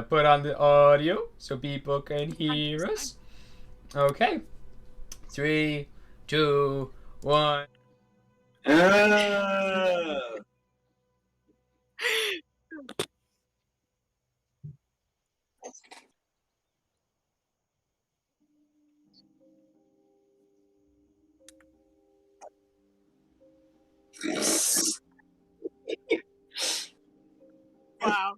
Put on the audio so people can hear us. Okay. 3, 2, 1. Wow.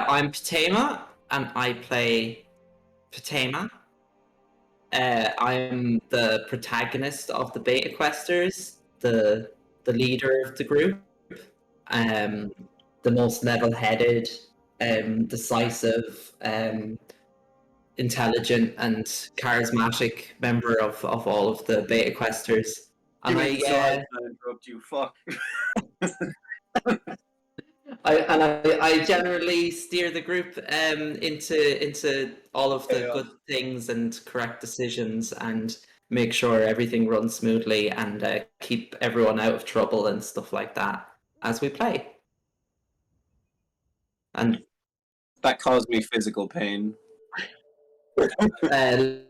I'm Patema, and I play Patema. I'm the protagonist of the Beta Questers, the leader of the group, the most level-headed, decisive, intelligent, and charismatic member of all of the Beta Questers. And sorry to interrupt you. Fuck. I generally steer the group into all of the good things and correct decisions, and make sure everything runs smoothly, and keep everyone out of trouble and stuff like that as we play. And that caused me physical pain.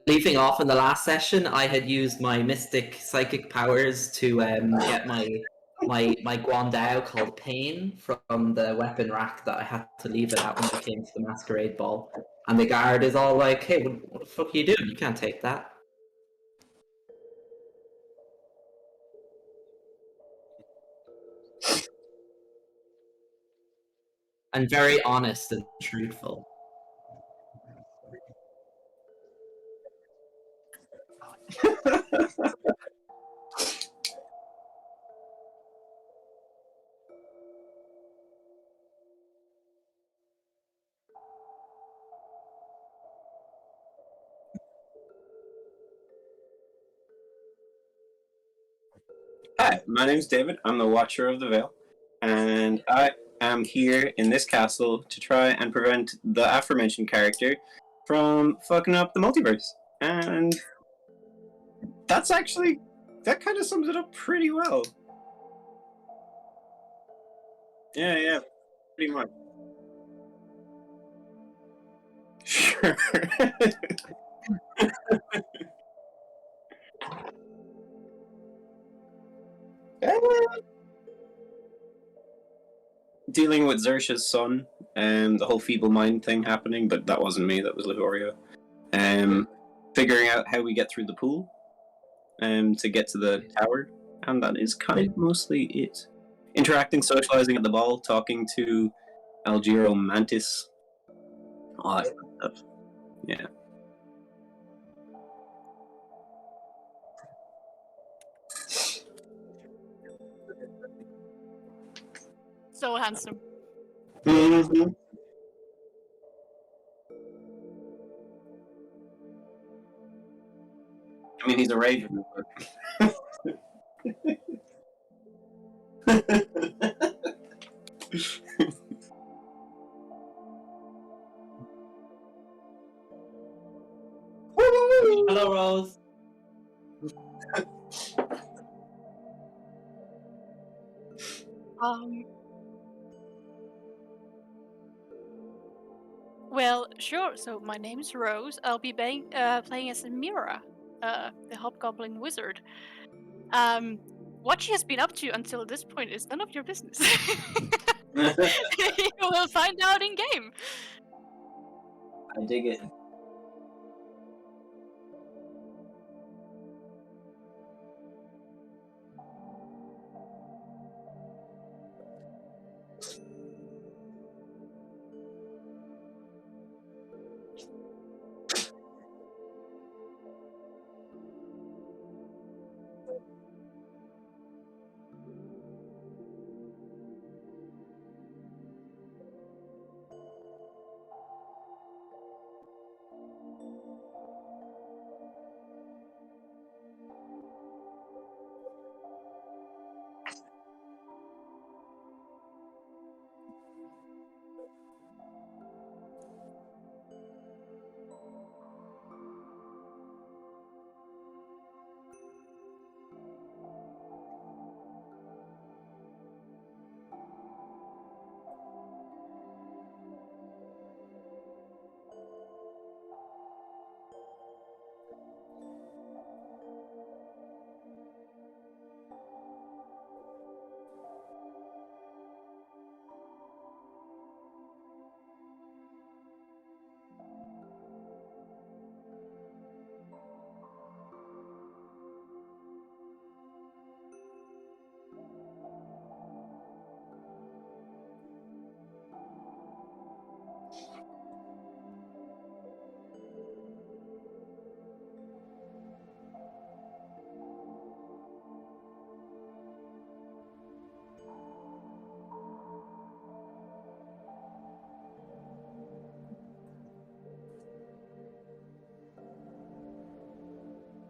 Leaving off in the last session, I had used my mystic psychic powers to get my Guandao called Pain from the weapon rack that I had to leave it at when I came to the masquerade ball. And the guard is all like, "Hey, what the fuck are you doing? You can't take that." And very honest and truthful. Hi, my name's David. I'm the Watcher of the Veil, and I am here in this castle to try and prevent the aforementioned character from fucking up the multiverse. And that's actually, that kind of sums it up pretty well. Yeah, pretty much. Sure. Dealing with Zersha's son and the whole feeble mind thing happening, but that wasn't me, that was Lihorio. Figuring out how we get through the pool to get to the tower, and that is kind of mostly it. Interacting, socializing at the ball, talking to Algero Mantis, all that stuff. Yeah. So handsome. Mm-hmm. I mean, he's a raven. But... Hello, Rose. Well, sure. So my name's Rose. I'll be playing as Mira, the hobgoblin wizard. what she has been up to until this point is none of your business. You will find out in game. I dig it.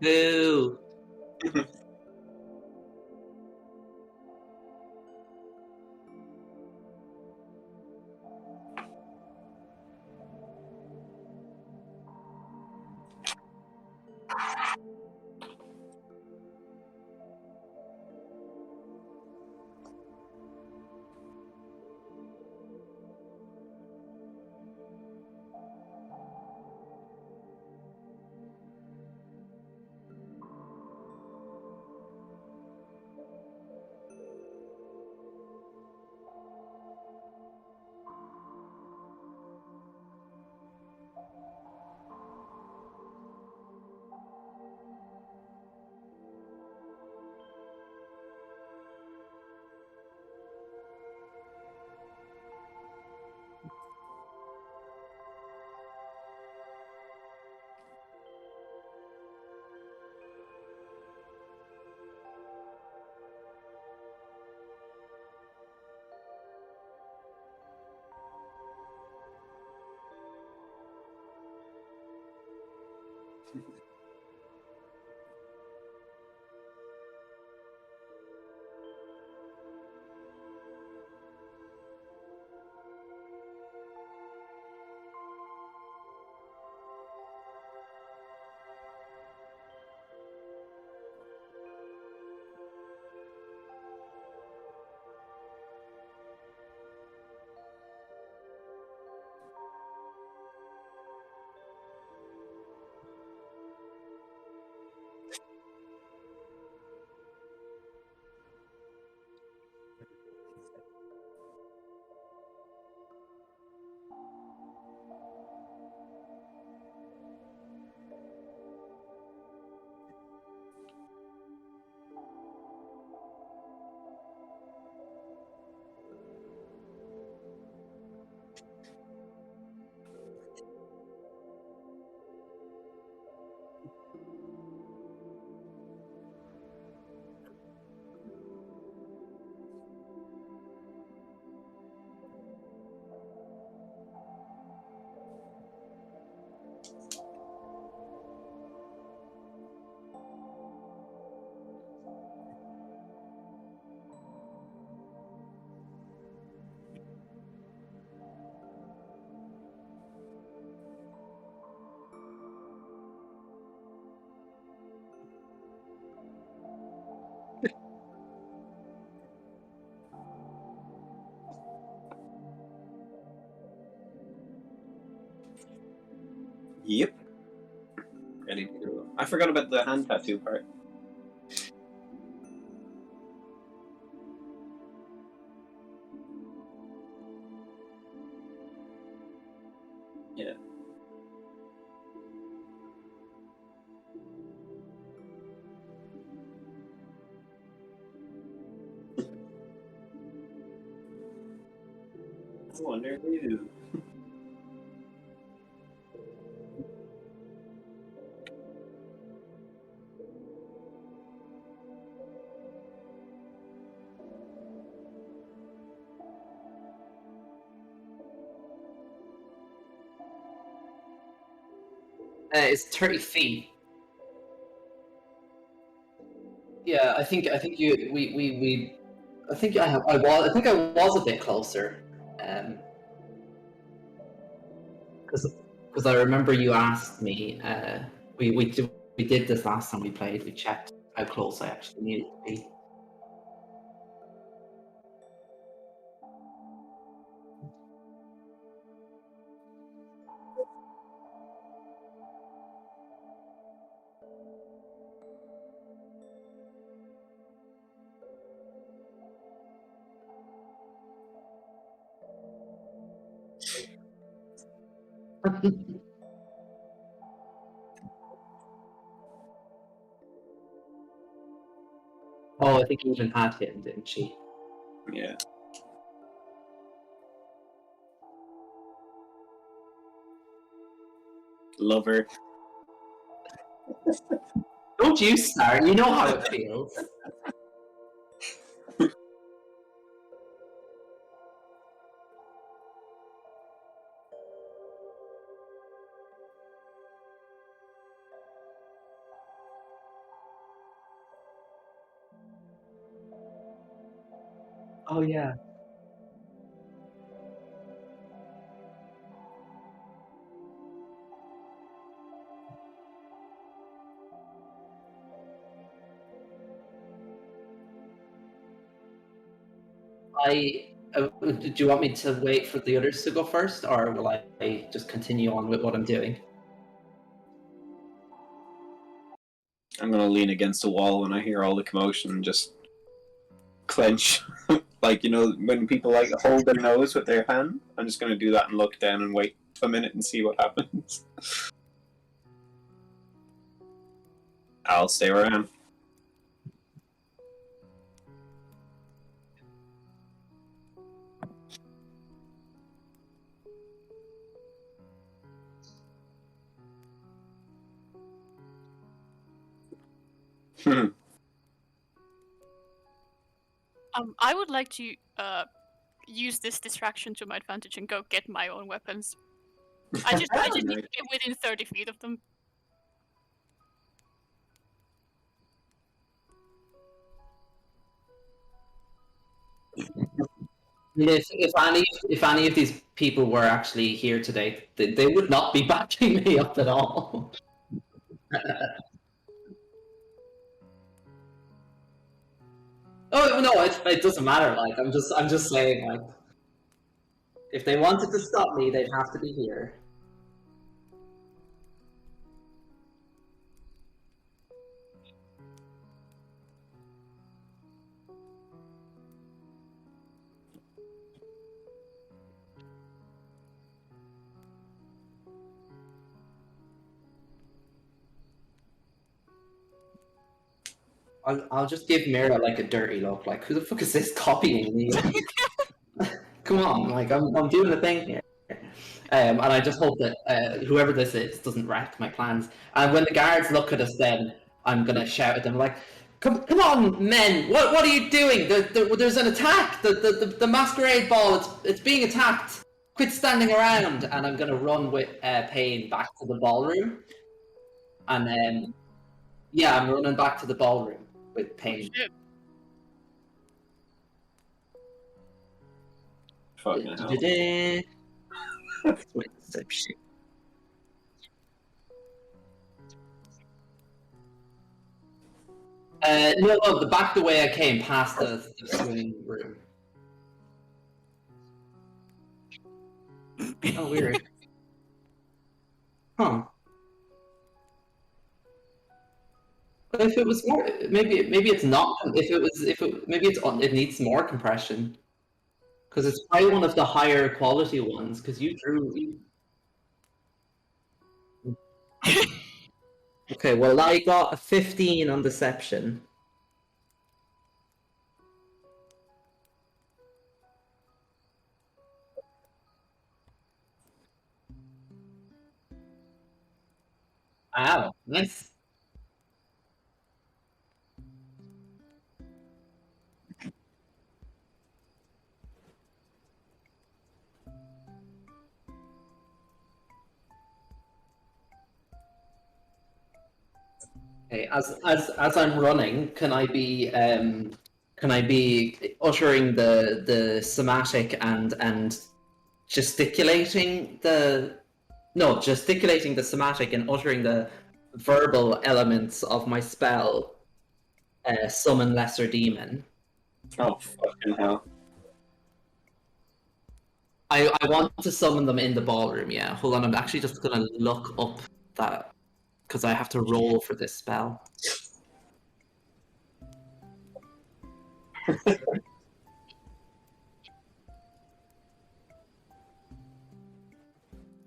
Boo! Yep. Ready to go. I forgot about the hand tattoo part. I wonder who. It's 30 feet. Yeah, I think you we I think I was a bit closer. Because I remember you asked me. We did this last time we played. We checked how close I actually needed to be. Oh, I think Eden had him, didn't she? Yeah. Lover. Don't you start. You know how it feels. Oh yeah. Do you want me to wait for the others to go first, or will I just continue on with what I'm doing? I'm gonna lean against a wall when I hear all the commotion and just clench. Like, you know, when people like hold their nose with their hand, I'm just gonna do that and look down and wait a minute and see what happens. I'll stay where I am. I would like to use this distraction to my advantage and go get my own weapons. I just need to get within 30 feet of them. If any of these people were actually here today, they would not be backing me up at all. Oh no, it doesn't matter. Like I'm just saying, like, if they wanted to stop me, they'd have to be here. I'll just give Mira like a dirty look. Like, who the fuck is this copying me? Come on, like I'm doing a thing here. And I just hope that whoever this is doesn't wreck my plans. And when the guards look at us, then I'm gonna shout at them like, "Come on, men! What are you doing? There's an attack! The masquerade ball, it's being attacked! Quit standing around!" And I'm gonna run with Pain back to the ballroom. And then, yeah, I'm running back to the ballroom with Pain. Fucking hell. No, the back the way I came past the swimming room. Oh, weird. Huh. But if it was more, maybe it's not. It needs more compression. Because it's probably one of the higher quality ones. Because you drew. Okay, well I got a 15 on deception. Wow, nice. Okay, as I'm running, can I be uttering the somatic and gesticulating the gesticulating the somatic and uttering the verbal elements of my spell, summon lesser demon. Oh fucking hell! I want to summon them in the ballroom. Yeah, hold on. I'm actually just gonna look up that because I have to roll for this spell.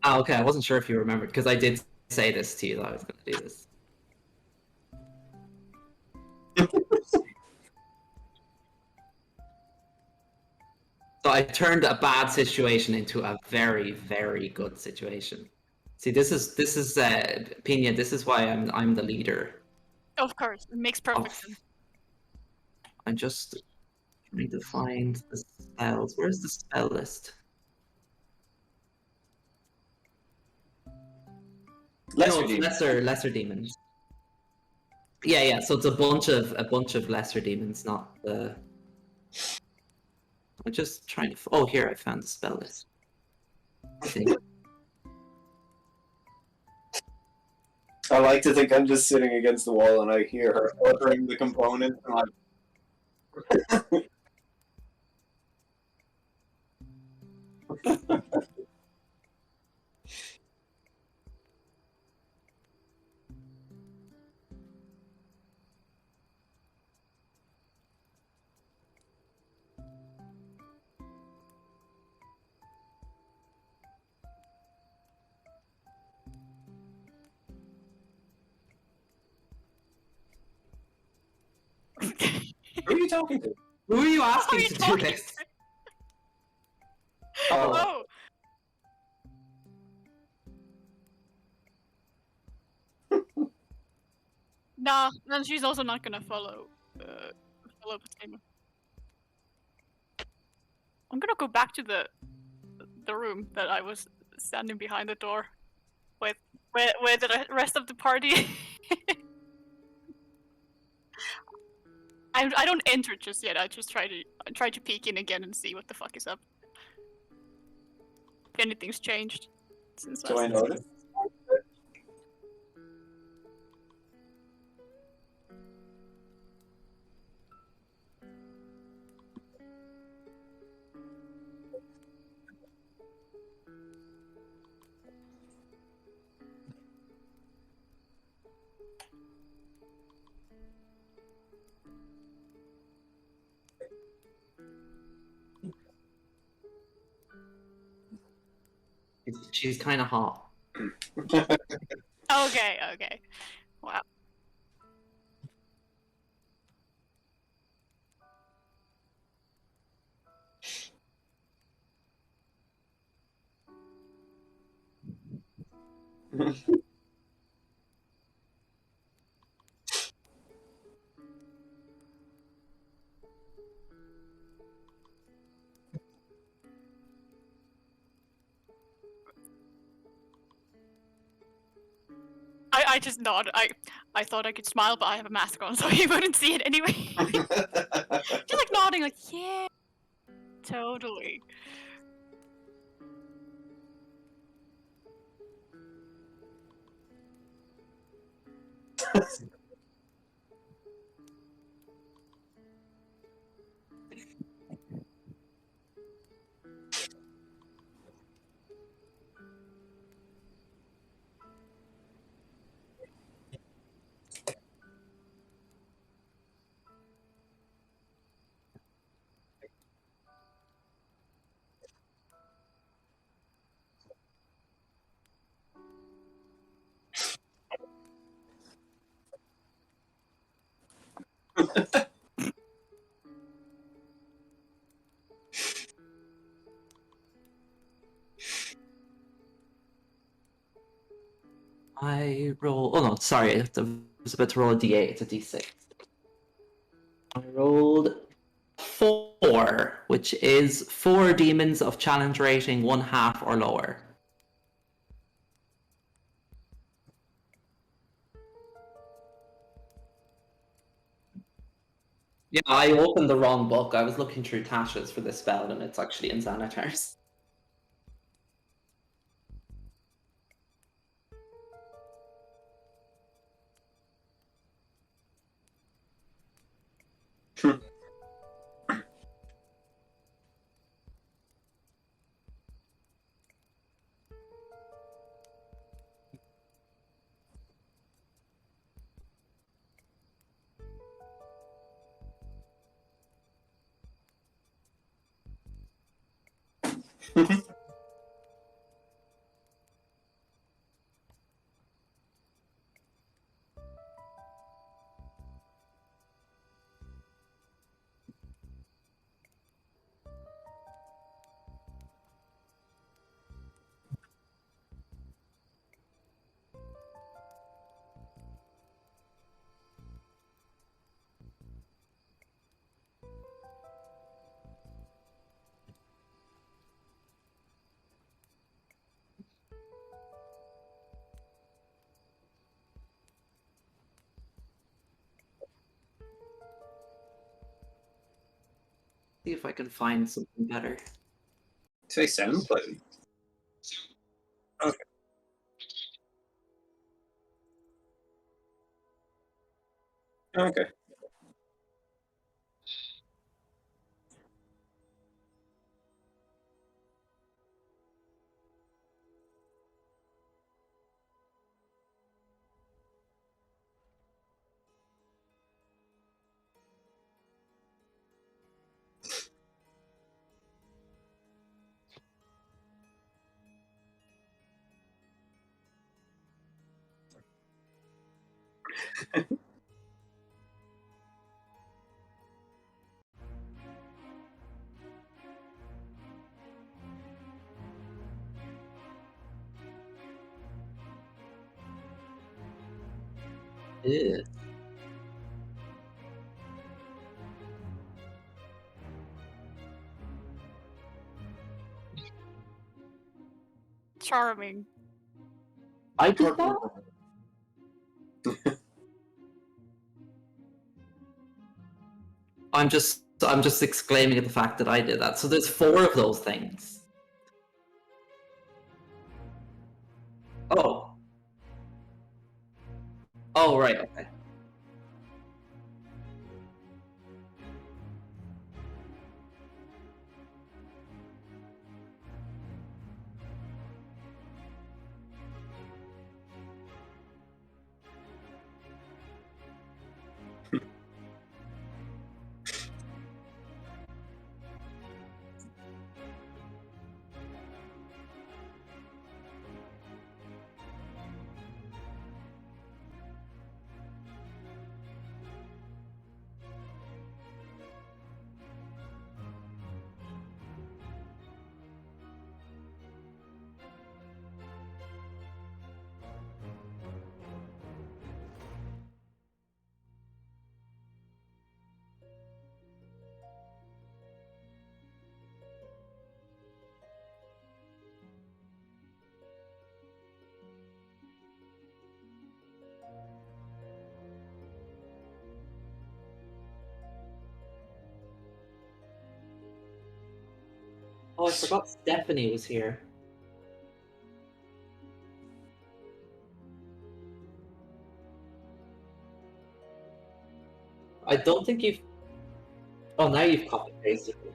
Ah, okay. I wasn't sure if you remembered because I did say this to you that I was gonna do this. So I turned a bad situation into a very, very good situation. See, this is Pina. This is why I'm the leader. Of course, it makes perfect Of, sense. I'm just trying to find the spells. Where's the spell list? Lesser No, it's demon. lesser demons. Yeah, yeah. So it's a bunch of lesser demons, not the. I'm just trying to. Oh, here I found the spell list. I think. I like to think I'm just sitting against the wall and I hear her ordering the components. And who are you talking to? Who are you Who are asking you to do talking this? to? Oh, Oh, nah, then she's also not gonna follow Potema. I'm gonna go back to the room that I was standing behind the door with where the rest of the party. I don't enter just yet. I just try to peek in again and see what the fuck is up. If anything's changed since do I last. notice? She's kind of hot. Okay, okay. Wow. I just nod. I thought I could smile, but I have a mask on, so you wouldn't see it anyway. Just like nodding, like yeah, totally. I roll. Oh no, sorry. I was about to roll a d8. It's a d6. I rolled 4, which is 4 demons of challenge rating 1/2 or lower. Yeah, I opened the wrong book. I was looking through Tasha's for this spell, and it's actually in Xanatar's. See if I can find something better. Say sound play. Okay. Okay. Ew. Charming. I did that? I'm just exclaiming at the fact that I did that. So there's 4 of those things. Oh. Oh, right, okay. Oh, I forgot Stephanie was here. I don't think you've... Oh, now you've copy pasted it.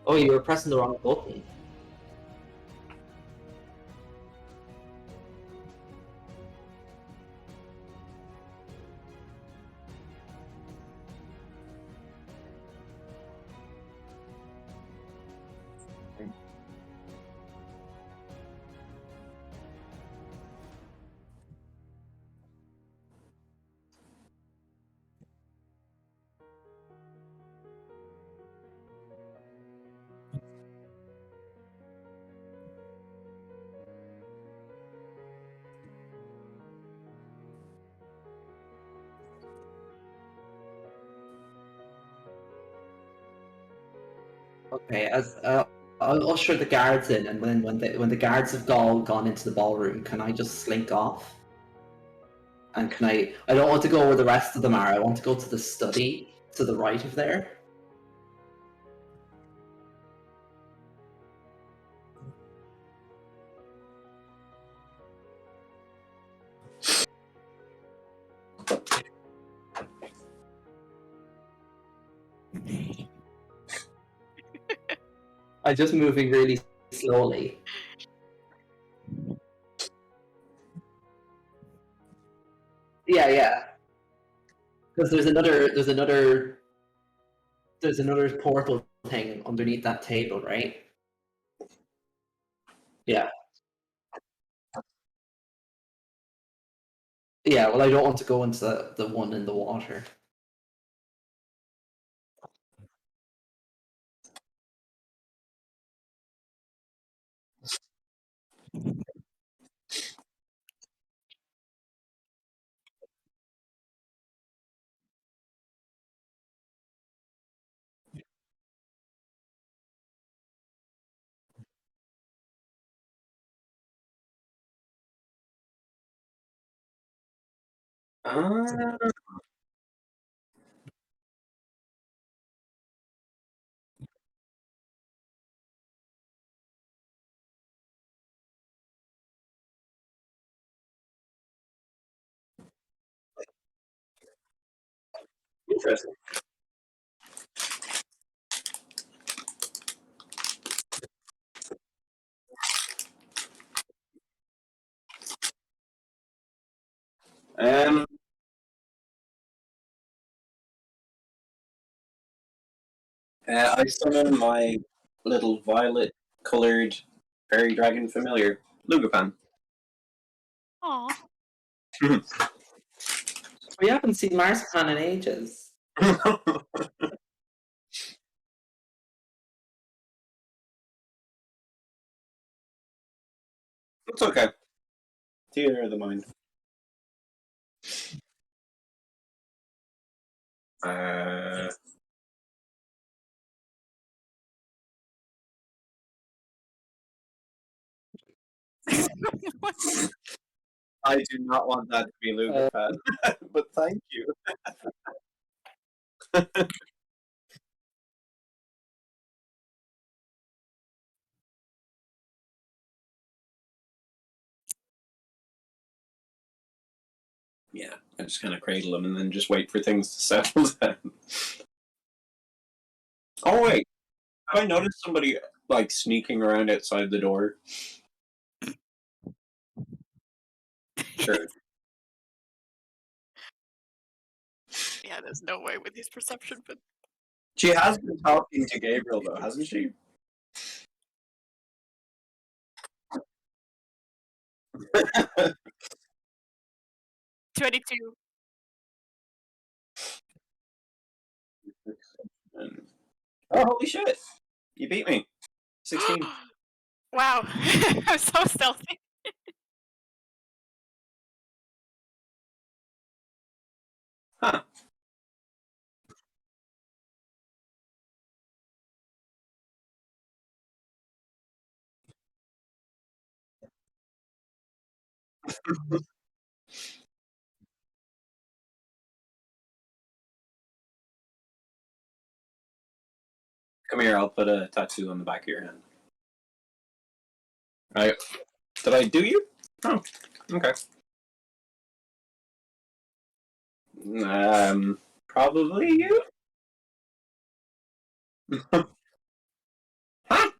Oh, you were pressing the wrong button. Okay, as I'll usher the guards in, and when the guards have all gone into the ballroom, can I just slink off? And can I don't want to go where the rest of them are. I want to go to the study to the right of there. I'm just moving really slowly. Yeah. Because there's another portal thing underneath that table, right? Yeah. Yeah, well, I don't want to go into the one in the water. Ah, interesting. Um, I summon my little violet-colored fairy dragon familiar, Lugapan. Aw. We haven't seen Marzipan in ages. It's okay. Theater of the mind. Uh, I do not want that to be Lugapan, but thank you. Yeah, I just kind of cradle him and then just wait for things to settle down. Oh wait, have I noticed somebody like sneaking around outside the door? Sure. Yeah, there's no way with his perception, but She has been talking to Gabriel though, hasn't she? 22. Oh holy shit! You beat me. 16. Wow. I'm so stealthy. Huh. Come here, I'll put a tattoo on the back of your hand. Right. Did I do you? Oh, okay. Probably you? Huh?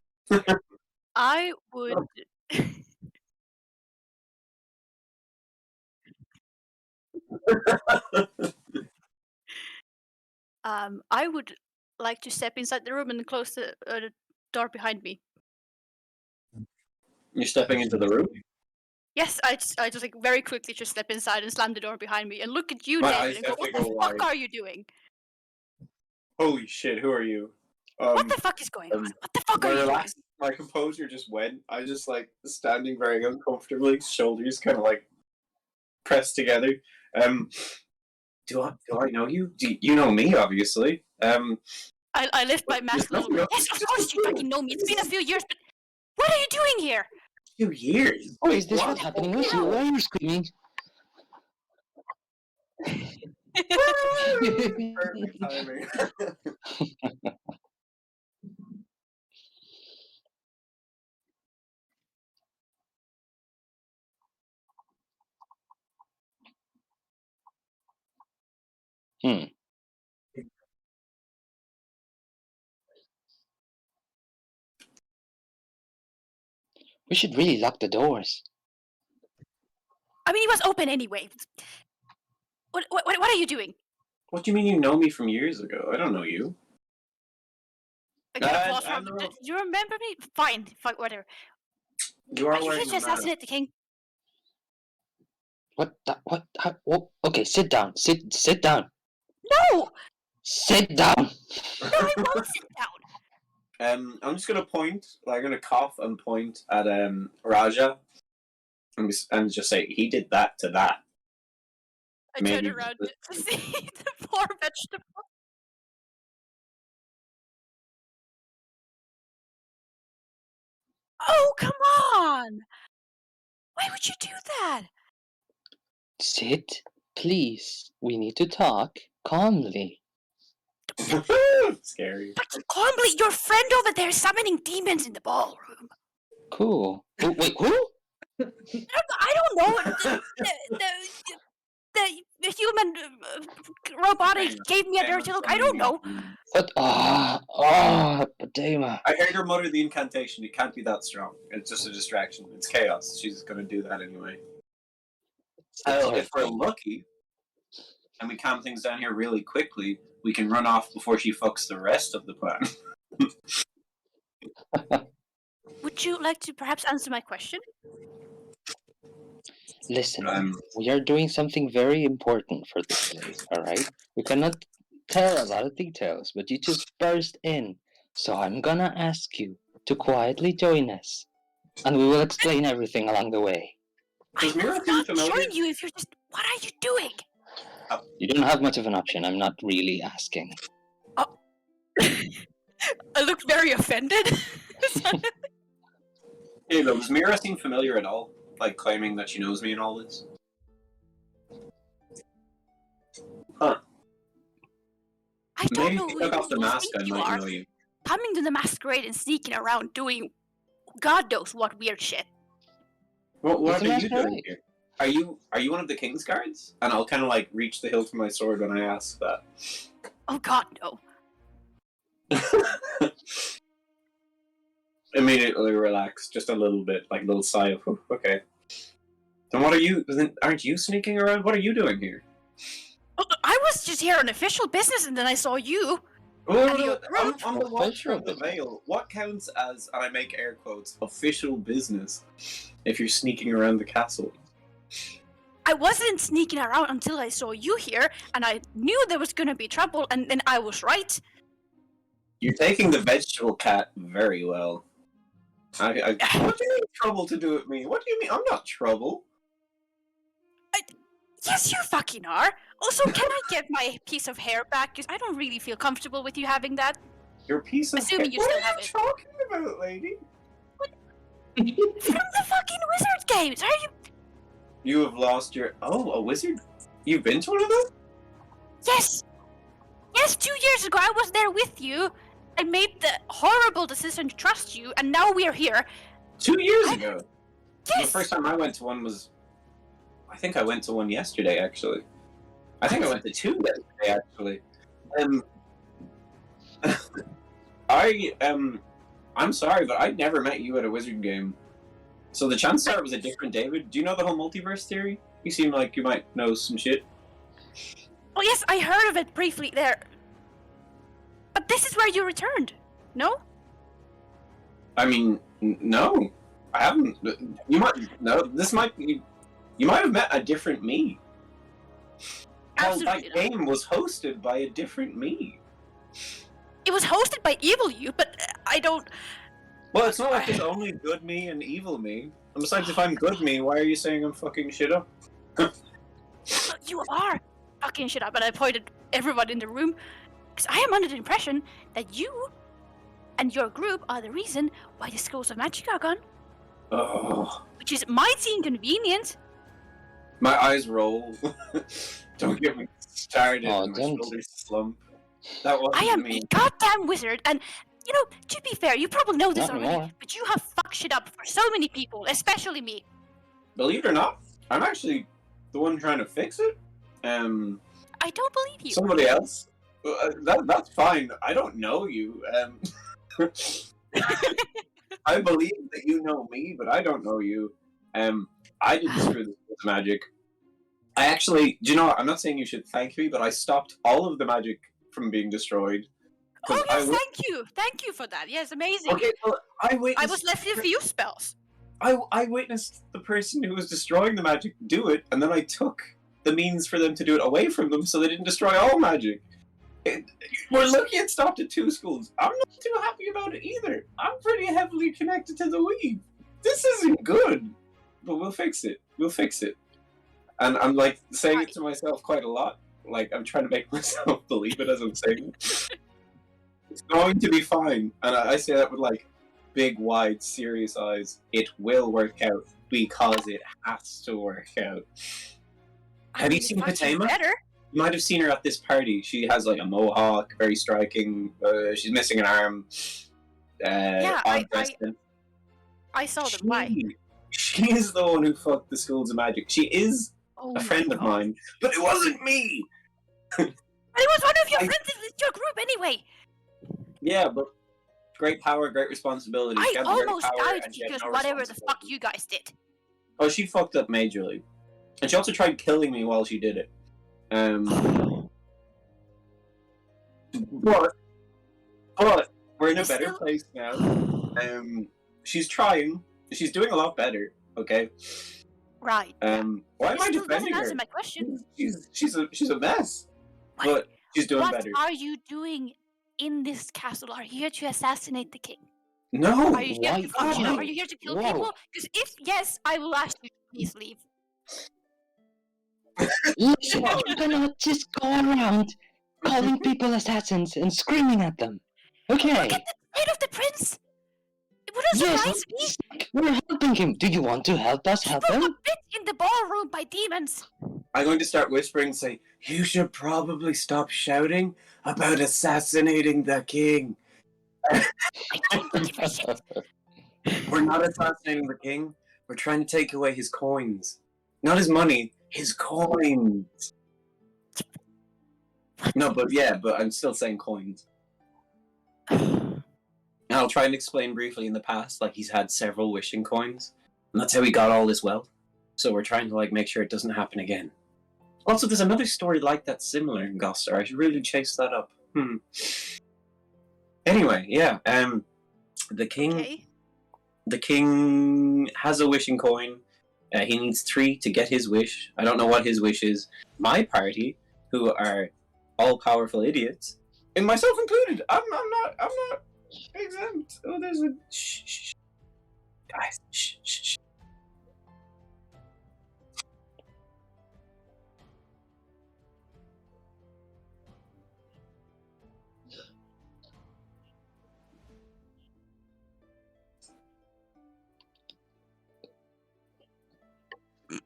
I would. I would like to step inside the room and close the door behind me. You're stepping into the room? Yes, I just like very quickly just step inside and slam the door behind me and look at you, My David, eyes and go, "What definitely the go fuck wide. are you doing? Holy shit, who are you? What the fuck is going on? What the fuck my are you doing?" relaxed, my composure just went. I just like standing very uncomfortably, shoulders kind of like pressed together. Um, do I know you? You know me, obviously. I lift my mask a little bit. Yes, of course you fucking know me. It's been a few years, but what are you doing here? 2 years. Oh, is this what's happening with you? Why are you screaming? Perfect timing. Hmm. We should really lock the doors. I mean, it was open anyway. What are you doing? What do you mean you know me from years ago? I don't know you. I got I applause from. know. Do you remember me? Fine, whatever. You Are are you here wearing to a mask. assassinate the king? What? What? How, oh, okay, sit down. Sit down. No! Sit down. No, I won't sit down. I'm just gonna point. I'm gonna cough and point at Raja, and just say he did that to that. I Maybe turn around to see the poor vegetable. Oh, come on! Why would you do that? Sit, please. We need to talk calmly. Scary. But calmly, your friend over there is summoning demons in the ballroom. Cool. Oh, wait, who? I don't know. The human robotic gave me a dirty look. I don't know. What? Padema. I heard her mutter the incantation. It can't be that strong. It's just a distraction. It's chaos. She's gonna do that anyway. So if we're lucky, and we calm things down here really quickly, we can run off before she fucks the rest of the plan. Would you like to perhaps answer my question? Listen, we are doing something very important for this place, alright? We cannot tell a lot of details, but you just burst in. So I'm gonna ask you to quietly join us, and we will explain everything along the way. I will not join you if you're just. What are you doing? You don't have much of an option. I'm not really asking. Oh. I look very offended. Hey, though, does Mira seem familiar at all? Like claiming that she knows me and all this? Huh. I don't Maybe know if who you took off the you mask, think I you might are. know you. Coming to the masquerade and sneaking around doing God knows what weird shit. What It's are a you doing masquerade. here? Are you one of the king's guards? And I'll kind of like reach the hilt for my sword when I ask that. Oh God, no. Immediately relax, just a little bit, like a little sigh of, "Whew, okay." Then what are you? Aren't you sneaking around? What are you doing here? Oh, I was just here on official business, and then I saw you. Oh, And you- I'm the watcher Official of the business. veil. What counts as, and I make air quotes, official business if you're sneaking around the castle? I wasn't sneaking around until I saw you here, and I knew there was gonna be trouble, and then I was right. You're taking the vegetable cat very well. What do you mean trouble to do with me? What do you mean? I'm not trouble. Yes, you fucking are. Also, can I get my piece of hair back? Because I don't really feel comfortable with you having that. Your piece of Assuming you what still are have you it. talking about, lady? From the fucking Wizard games, are you? You have lost your... Oh, a wizard? You've been to one of them? Yes! Yes, 2 years ago I was there with you. I made the horrible decision to trust you, and now we're here. 2 years ago? Yes! The first time I went to one was... I think I went to one yesterday, actually. I think I went to 2 yesterday, actually. I'm sorry, but I never met you at a wizard game. So the Chancellor was a different David. Do you know the whole multiverse theory? You seem like you might know some shit. Oh yes, I heard of it briefly there. But this is where you returned, no? I mean, no. I haven't. You might... No, this might be... You might have met a different me. Well, that Absolutely not. game was hosted by a different me. It was hosted by Evil You, but I don't... Well, it's not like there's only good me and evil me. And besides, if I'm good me, why are you saying I'm fucking shit up? You are fucking shit up, and I pointed everyone in the room. Because I am under the impression that you and your group are the reason why the schools of magic are gone. Oh, Which is mighty inconvenient. my eyes roll. Don't get me started. Oh, and my don't. shoulders slump. That wasn't I am me. a goddamn wizard, and you know, to be fair, you probably know this Not already, anymore. but you have fucked shit up for so many people, especially me. Believe it or not, I'm actually the one trying to fix it. I don't believe you. Somebody else. That's fine. I don't know you. I believe that you know me, but I don't know you. I didn't screw this with magic. I actually, do you know what? I'm not saying you should thank me, but I stopped all of the magic from being destroyed. Oh 'Cause yes, thank you for that. Yes, amazing. Okay, well, I I was left with a few spells. I witnessed the person who was destroying the magic do it, and then I took the means for them to do it away from them, so they didn't destroy all magic. We're lucky it stopped at 2 schools. I'm not too happy about it either. I'm pretty heavily connected to the weave. This isn't good, but we'll fix it. We'll fix it. And I'm like saying it to myself quite a lot. Like I'm trying to make myself believe it as I'm saying it. It's going to be fine, and I say that with like big, wide, serious eyes. It will work out because it has to work out. Have you seen Patema? Better. You might have seen her at this party. She has like a mohawk, very striking. She's missing an arm. Yeah, odd dressing. I saw them. Why? She is the one who fucked the schools of magic. She is Oh a friend of mine, but it wasn't me. But it was one of your friends in your group anyway. Yeah, but great power, great responsibility. I She had the great almost power, died and she had because no whatever the fuck responsibility. you guys did. Oh, she fucked up majorly, and she also tried killing me while she did it. But we're in a better place now. She's trying. She's doing a lot better. Okay. Right. Why am I Still doesn't defending her? answer my question. She's a mess, What? but she's doing What better. are you doing in this castle? Are you here to assassinate the king? No. Are you here to fuck shit up? Are you here to kill Whoa. people? Because if yes, I will ask you to please leave. Listen, you cannot just go around calling people assassins and screaming at them. Okay. Look at the state of the prince. It wouldn't Yes, surprise me. we're helping him. Do you want to help us help People were him? bit in the ballroom by demons. I'm going to start whispering and say, you should probably stop shouting about assassinating the king. I don't give a shit. We're not assassinating the king. We're trying to take away his coins. Not his money, his coins. No, but I'm still saying coins. And I'll try and explain briefly in the past, like he's had several wishing coins. And that's how he got all this wealth. So we're trying to like make sure it doesn't happen again. Also, there's another story like that similar in Gostar. I should really chase that up. Anyway, yeah. The king. Okay. The king has a wishing coin. He needs 3 to get his wish. I don't know what his wish is. My party, who are all powerful idiots, and myself included. I'm not exempt. Oh, there's a shh. Guys, shh.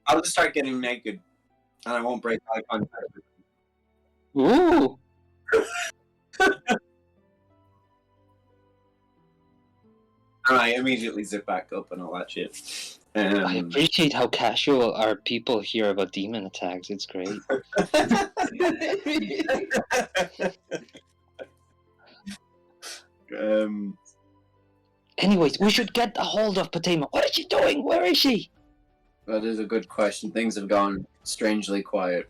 I'll just start getting naked, and I won't break eye contact with them. Ooh. And I immediately zip back up and all that shit. I appreciate how casual our people hear about demon attacks. It's great. Anyways, we should get a hold of Patema. What is she doing? Where is she? That is a good question. Things have gone strangely quiet.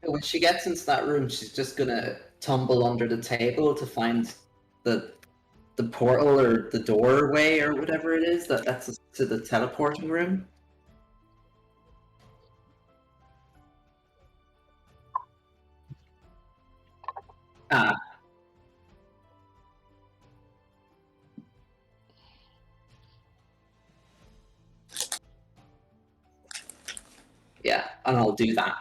When she gets into that room, she's just gonna tumble under the table to find the portal or the doorway or whatever it is that's to the teleporting room. Ah. Yeah, and I'll do that.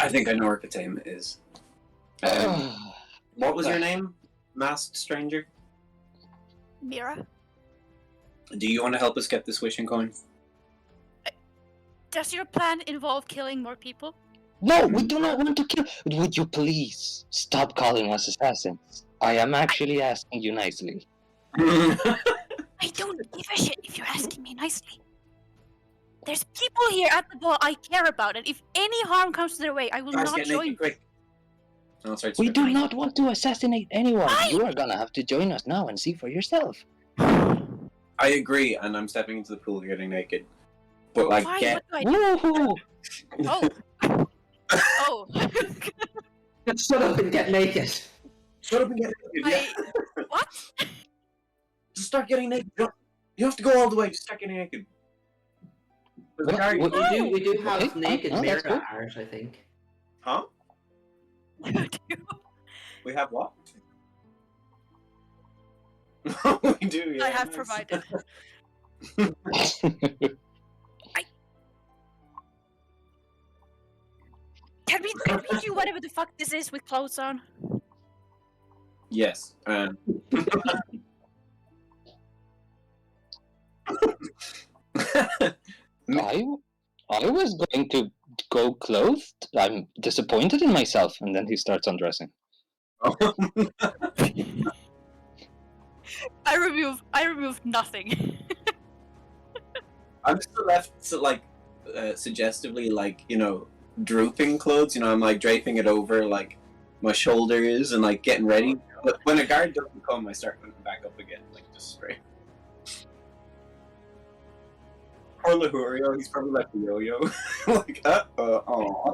I think I know where Katama is. What was your name, masked stranger? Mira, Do you want to help us get this wishing coin? does your plan involve killing more people? No, we do not want to kill. Would you please stop calling us assassins? I am actually asking you nicely. I don't give a shit if you're asking me nicely. There's people here at the ball I care about, and if any harm comes their way, I will Guys, not get join. naked quick. I'll start We do stripping. not want to assassinate anyone. Fine. You are gonna have to join us now and see for yourself. I agree, and I'm stepping into the pool getting naked. But like, Fine, get what do I do? Woohoo! Oh. Oh. Shut up and get naked. shut up and get naked. What? Just start getting naked. You don't have to go all the way. Just start getting naked. There's a What- guy- what- We do have Okay, naked oh, mirror that's cool. art, I think. Huh? We have what? We do. Yeah. I have nice. provided. Can we do whatever the fuck this is with clothes on? Yes. I was going to go clothed. I'm disappointed in myself. And then he starts undressing. I removed nothing. I'm still left so, like suggestively like drooping clothes. I'm like draping it over like my shoulders and like getting ready. But when a guard doesn't come, I start putting it back up again, like just straight. Poor Lahurio, he's probably like a yo-yo. Like, aw.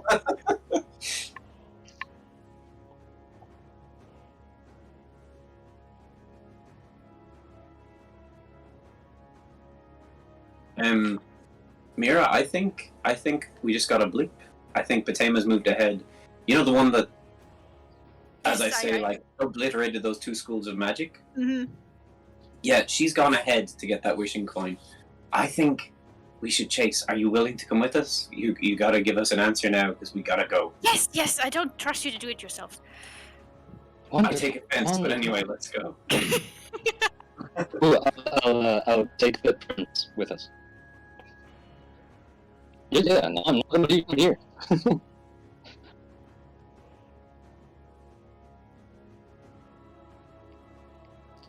Mira, I think we just got a bleep. I think Patema's moved ahead. You know the one that, as Yes, I say, I- like obliterated those two schools of magic. Mm-hmm. Yeah, she's gone ahead to get that wishing coin. I think we should chase. Are you willing to come with us? You gotta give us an answer now because we gotta go. Yes, I don't trust you to do it yourself. I take offense, but anyway, let's go. I'll take the prince with us. Yeah, no, I'm not gonna leave him here.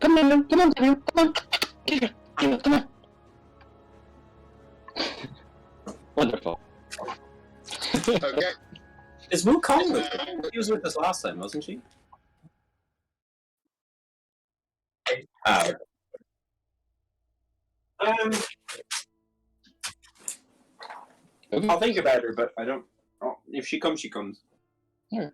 Come on, Daniel, come on. Get here, come on. Wonderful. Okay. Is Wukong with us? She was with us last time, wasn't she? Oh. I'll think about her, but I don't. Oh, if she comes, she comes. Yeah.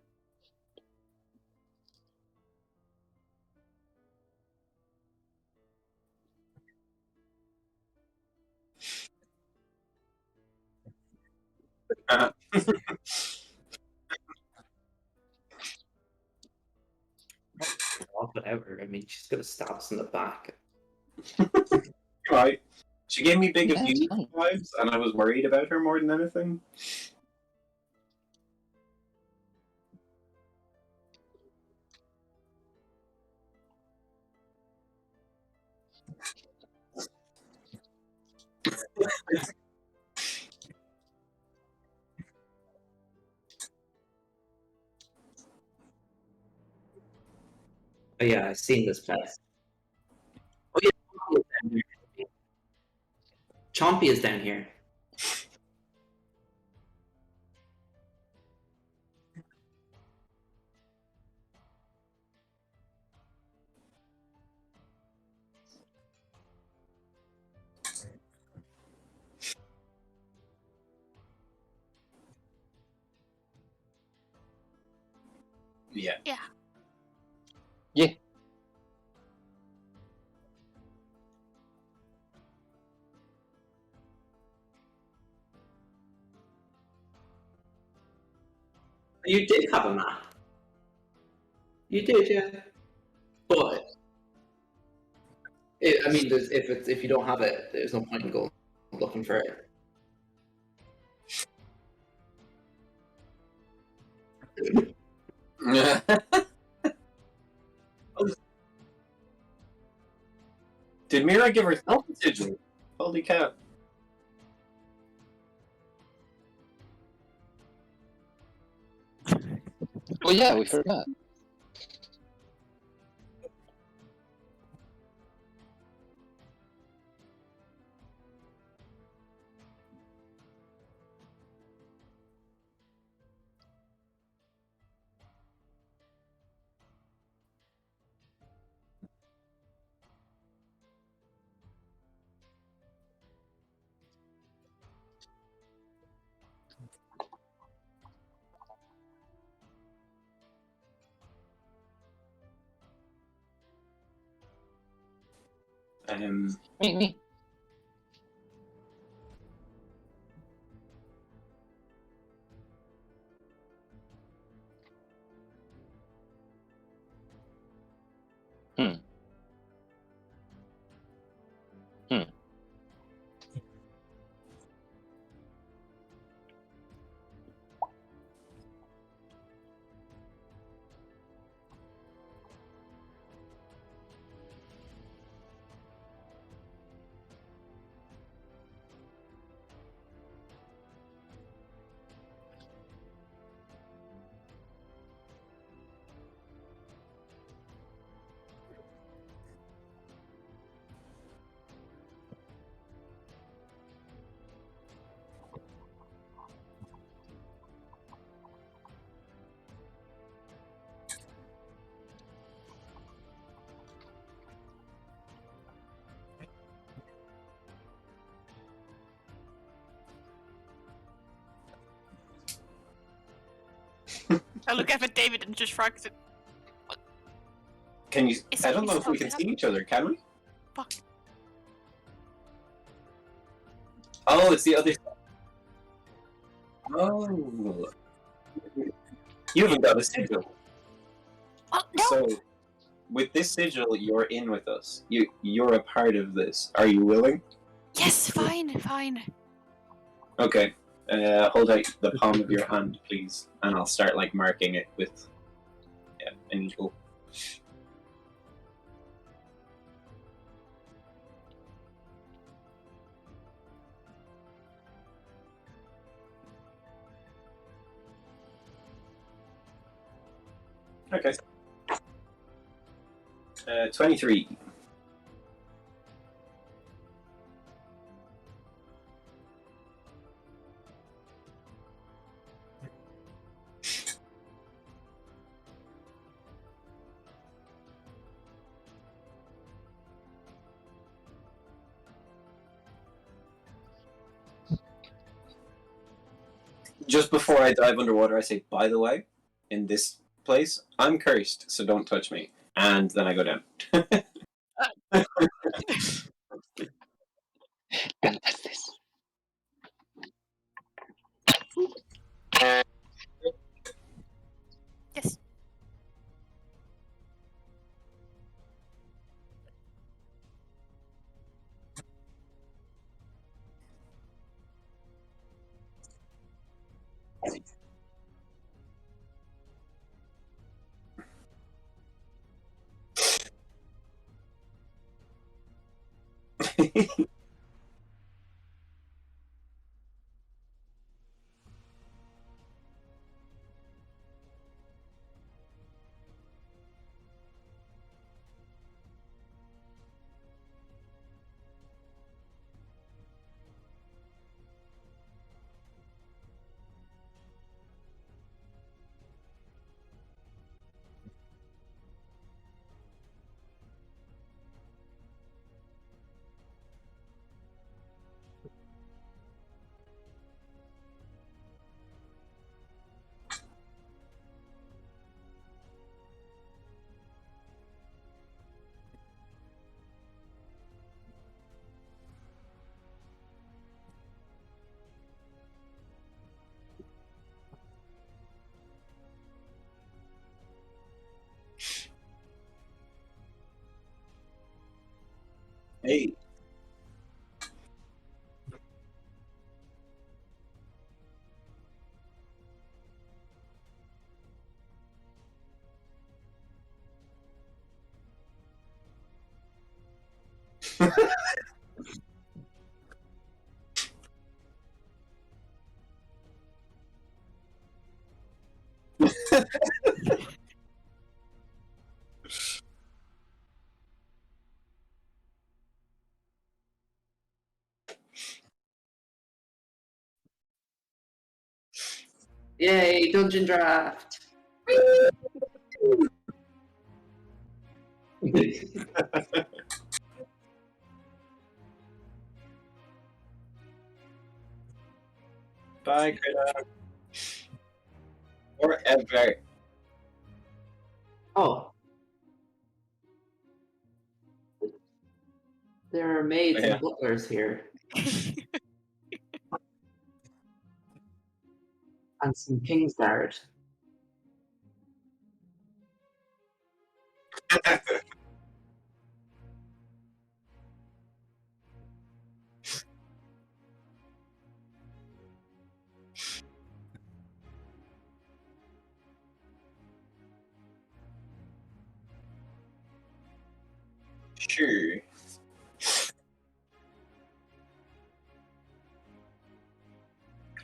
Whatever. I mean, she's gonna stab us in the back. Right. She gave me big Yeah, abuse it's fine. vibes, and I was worried about her more than anything. Oh yeah, I've seen this place. Oh yeah, Chompy is down here. Yeah. Yeah. Yeah. You did have a map. You did, yeah. But I mean, if you don't have it, there's no point in going looking for it. Did Mira give herself a sigil? Holy cow. Oh yeah, we forgot. Me. Hmm. Hmm. I look up at David and just shrugs it. Can you? Is I it- don't is know it if we okay can now? see each other, can we? Fuck. Oh, it's the other side. Oh. You haven't got a sigil. Oh no! So, with this sigil, you're in with us. You're a part of this. Are you willing? Yes, fine. Okay. Hold out the palm of your hand, please, and I'll start like marking it with an eagle. Okay. 23. Just before I dive underwater, I say, by the way, in this place, I'm cursed, so don't touch me. And then I go down. Can't touch this. Yes. Hey. Yay, dungeon draft! Bye, Greta. Forever. Oh. There are maids Yeah. and butlers here. And some Kingsguard. Sure.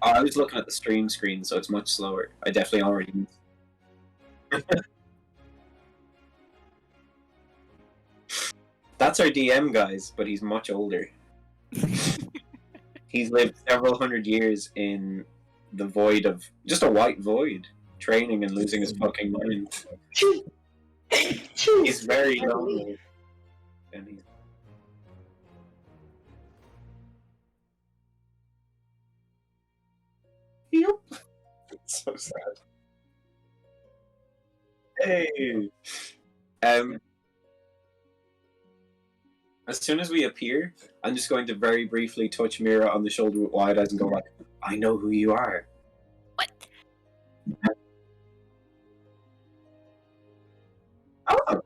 Oh, I was looking at the stream screen, so it's much slower. I definitely already. That's our DM, guys, but he's much older. He's lived several hundred years in the void of just a white void, training and losing his fucking mind. He's very lonely. And he's... Yep. It's so sad. Hey. As soon as we appear, I'm just going to very briefly touch Mira on the shoulder with wide eyes and go like, "I know who you are." What? Oh.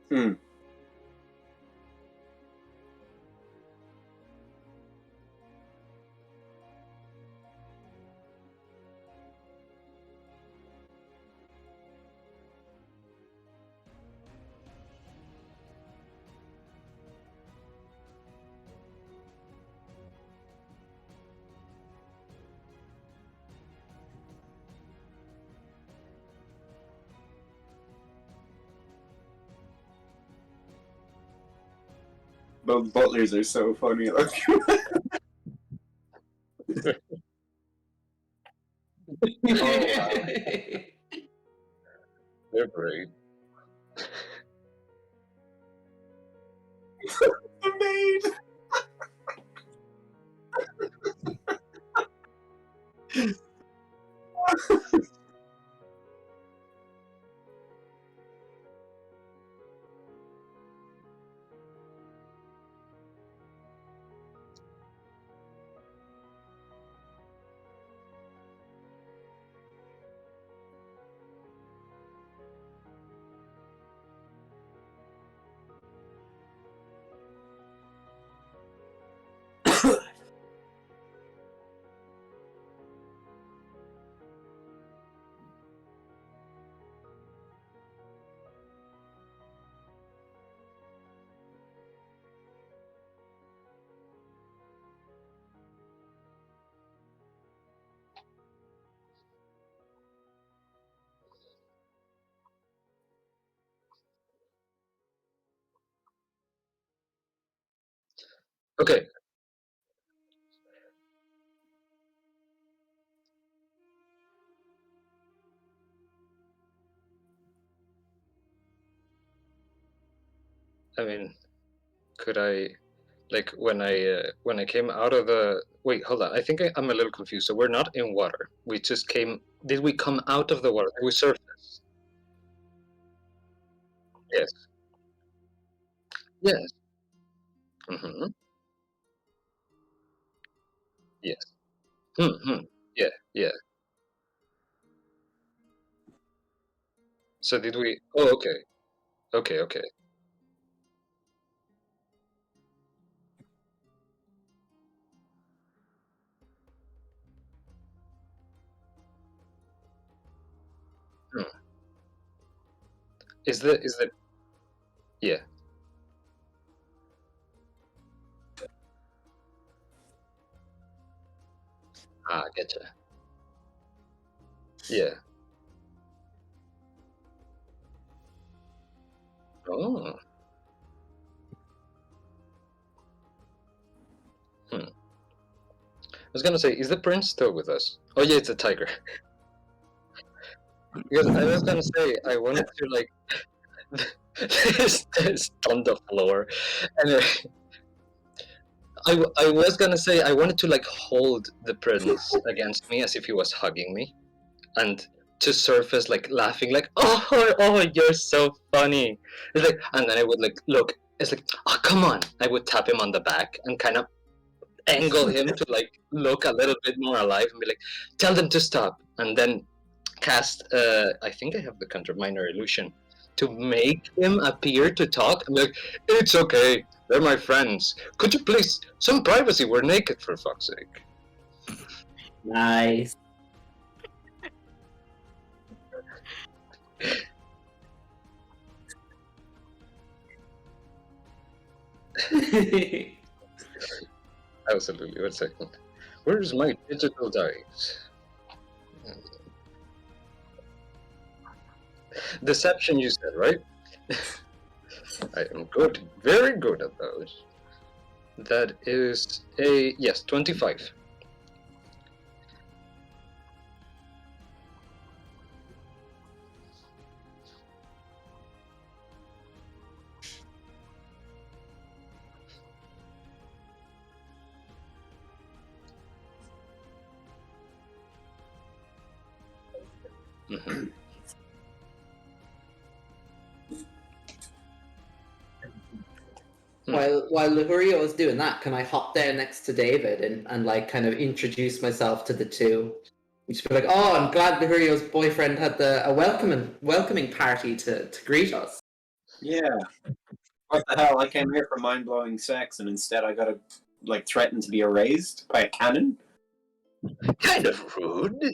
Hmm. But butlers are so funny. Like, They're great. the maid. Okay. I mean, could I, like, when I came out of the wait, hold on. I think I'm a little confused. So we're not in water. We just came. Did we come out of the water? Did we surface? Yes. Yes. Mm-hmm. Yes. Mm-hmm. Yeah. Yeah. So did we? Oh, okay. Okay. Okay. Is the yeah? Ah, getcha. Yeah. Oh. I was gonna say, is the prince still with us? Oh yeah, it's a tiger. Because I was gonna say I wanted to like this on the floor, and I was gonna say I wanted to like hold the prince against me as if he was hugging me, and to surface like laughing like oh you're so funny. It's like, and then I would like look. It's like, oh come on. I would tap him on the back and kind of angle him to like look a little bit more alive and be like, tell them to stop, and then cast I think I have the counter minor illusion to make him appear to talk. I'm like, it's okay, they're my friends. Could you please some privacy? We're naked for fuck's sake. Nice. Absolutely. 1 second. Where's my digital dice? Deception, you said, right? I am good, very good at those. That is a yes, 25. Mhm. While Luhurio was doing that, can I hop down next to David and like kind of introduce myself to the two? Just be like, oh, I'm glad Luhurio's boyfriend had a welcoming party to greet us. Yeah. What the hell? I came here for mind blowing sex, and instead I got to like threaten to be erased by a cannon. Kind of rude.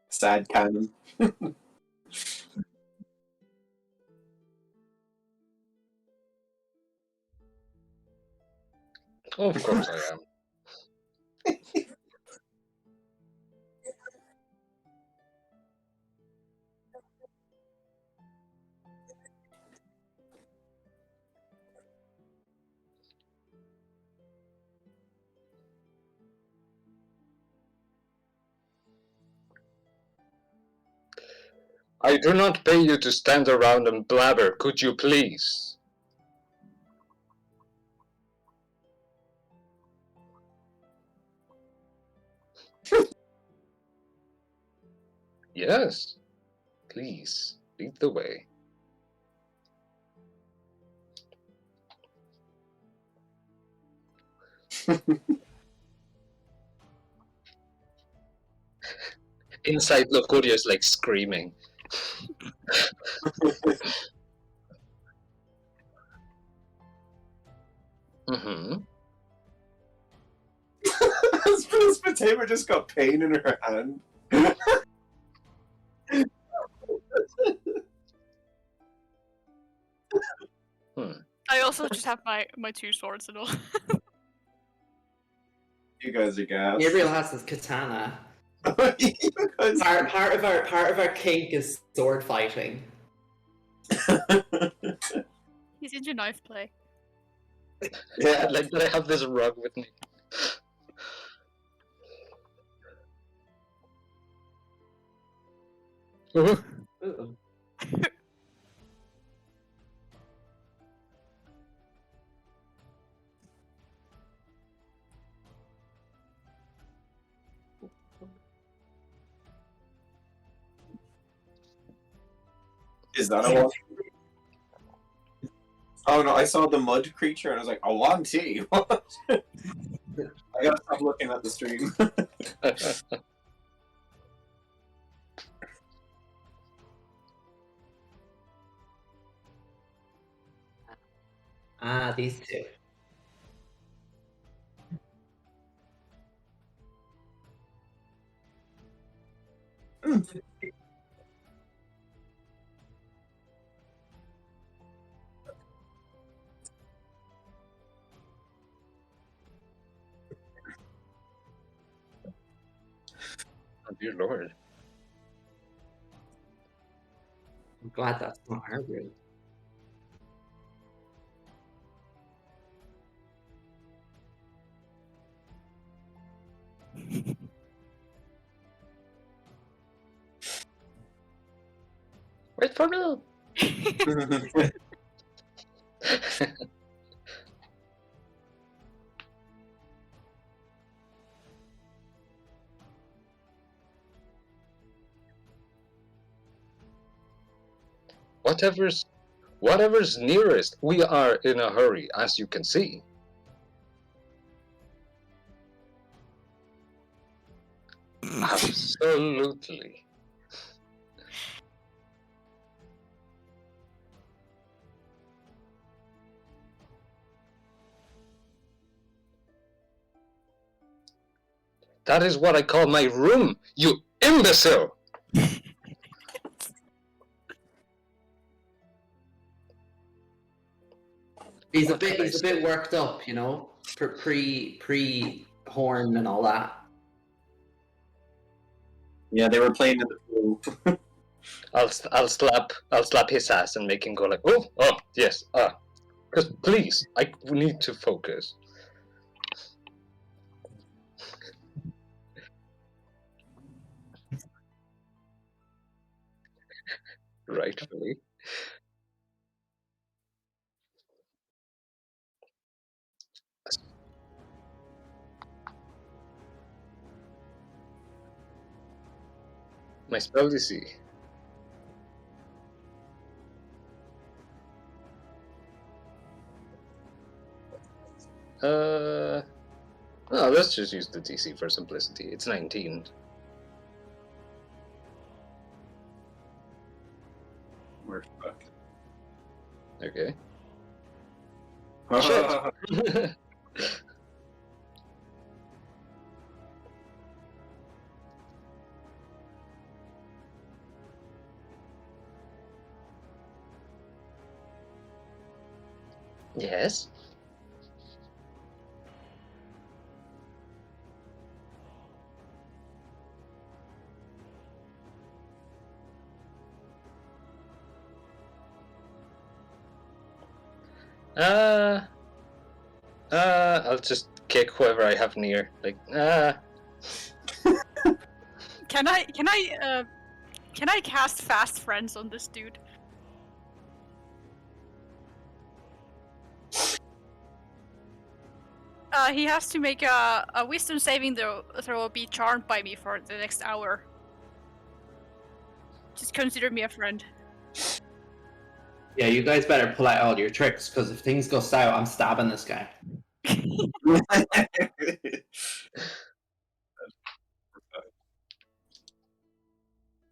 Sad cannon. Of course I am. I do not pay you to stand around and blabber, could you please? Yes, please, lead the way. Inside Locurio is like screaming. Mm-hmm. This potato just got pain in her hand. I also just have my two swords and all. You guys are gas. Gabriel has his katana. You guys- Part of our kink is sword fighting. He's into knife play. Yeah, like that I have this rug with me. Ooh. Is that a one? Oh no, I saw the mud creature and I was like, a one T. What? I gotta stop looking at the stream. Ah, these two. Oh, dear lord. I'm glad that's not our room. Wait for me! Whatever's nearest, we are in a hurry, as you can see. Absolutely. That is what I call my room, you imbecile! He's a What can I bit say? worked up, you know, pre horn and all that. Yeah, they were playing in the pool. I'll slap his ass and make him go like, oh, yes, because please, I need to focus. Rightfully. My spell DC. No, let's just use the DC for simplicity. It's 19. We're fucked. Okay. Yes. I'll just kick whoever I have near. Like, Can I cast Fast Friends on this dude? He has to make a wisdom saving throw be charmed by me for the next hour. Just consider me a friend. Yeah, you guys better pull out all your tricks, because if things go south, I'm stabbing this guy.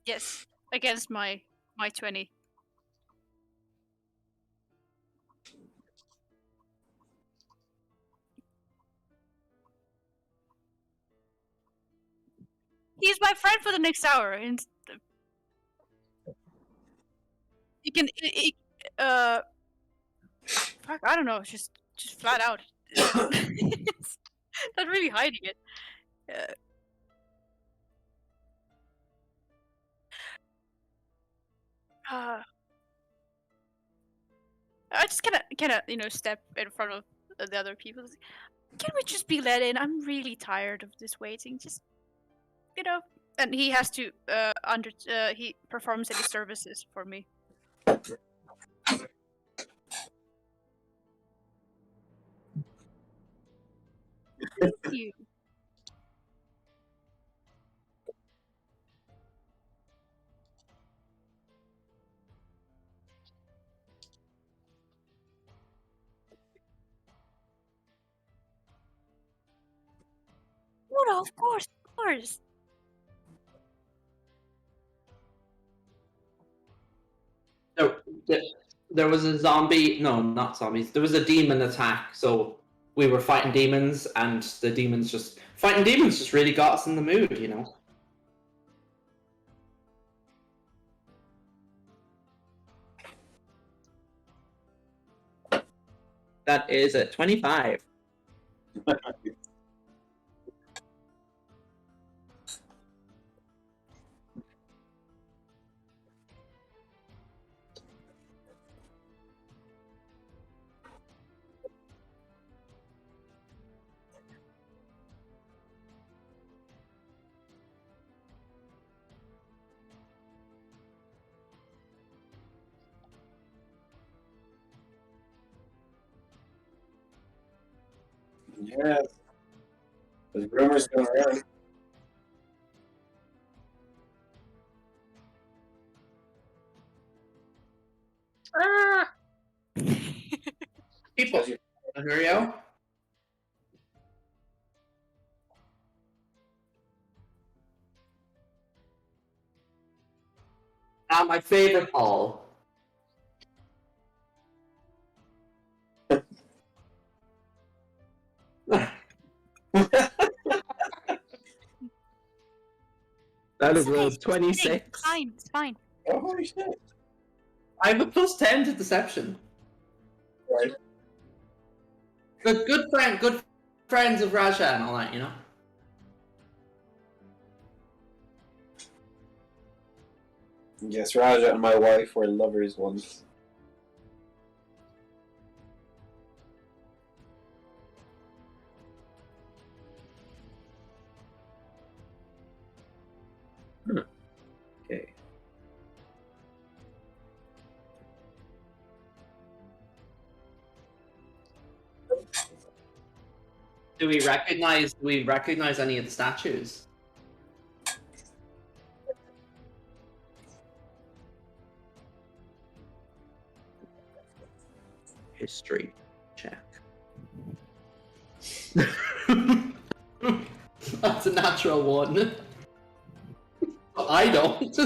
Yes, against my 20. He's my friend for the next hour, and you can fuck, I don't know, just flat out. Not really hiding it. I just kind of step in front of the other people. Can we just be let in? I'm really tired of this waiting. Just and he has to he performs any services for me. Thank you. Oh, no, of course, of course. There was a zombie. No, not zombies. There was a demon attack. So we were fighting demons, and the demons just fighting demons just really got us in the mood, you know. That is at 25. Yes. There's rumors going around. People, Hurio? My favorite Paul. That is a 26. It's fine. It's fine. Oh, holy shit. I have a plus 10 to deception. Right. Good friends of Raja and all that, you know? Yes, Raja and my wife were lovers once. Okay. Do we recognize any of the statues? History check. That's a natural one. I don't.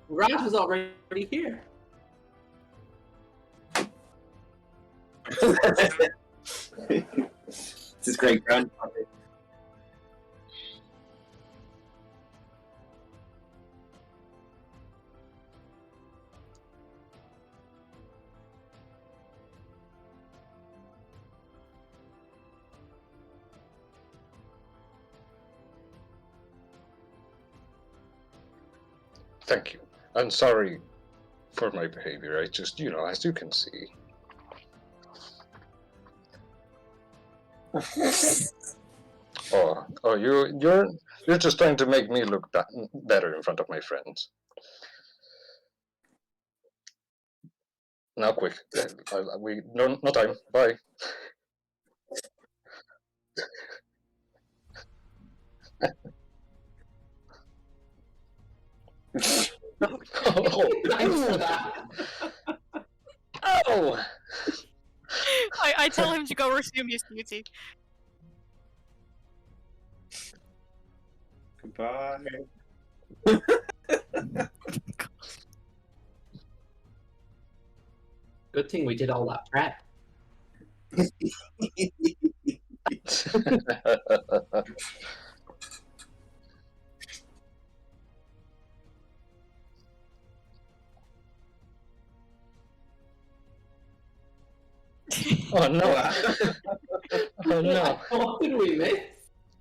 Raj was already here. This is great grandfather. Thank you. I'm sorry for my behavior. I just, as you can see. You're just trying to make me look better in front of my friends. Now, quick. No time. Bye. Thanks for that. Oh! I tell him to go resume his duty. Goodbye. Good thing we did all that prep. Oh no! Oh no! What did we miss?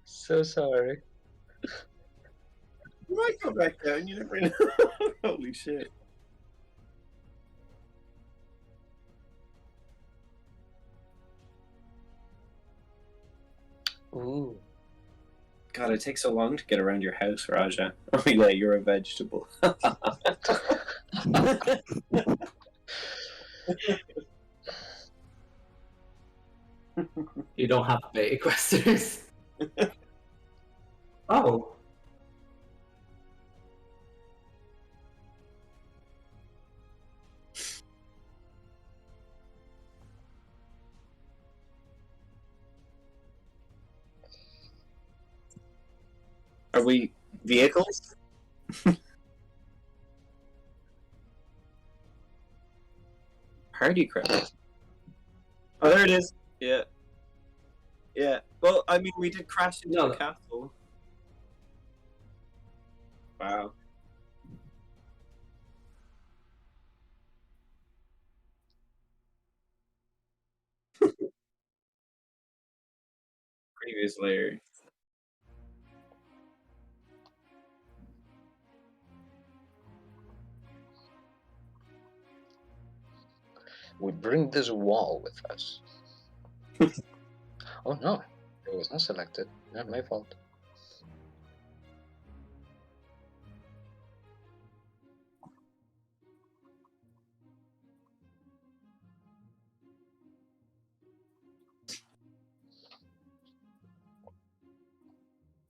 So sorry. You might go back down, you never know. Holy shit. Ooh. God, it takes so long to get around your house, Raja. Oh yeah, you're a vegetable. You don't have beta questers. Oh. Are we vehicles? Party crap. Oh, there it is. Yeah. Yeah. Well, I mean, we did crash into No. the castle. Wow. Previous layer. We bring this wall with us. Oh no, it was not selected. Not my fault.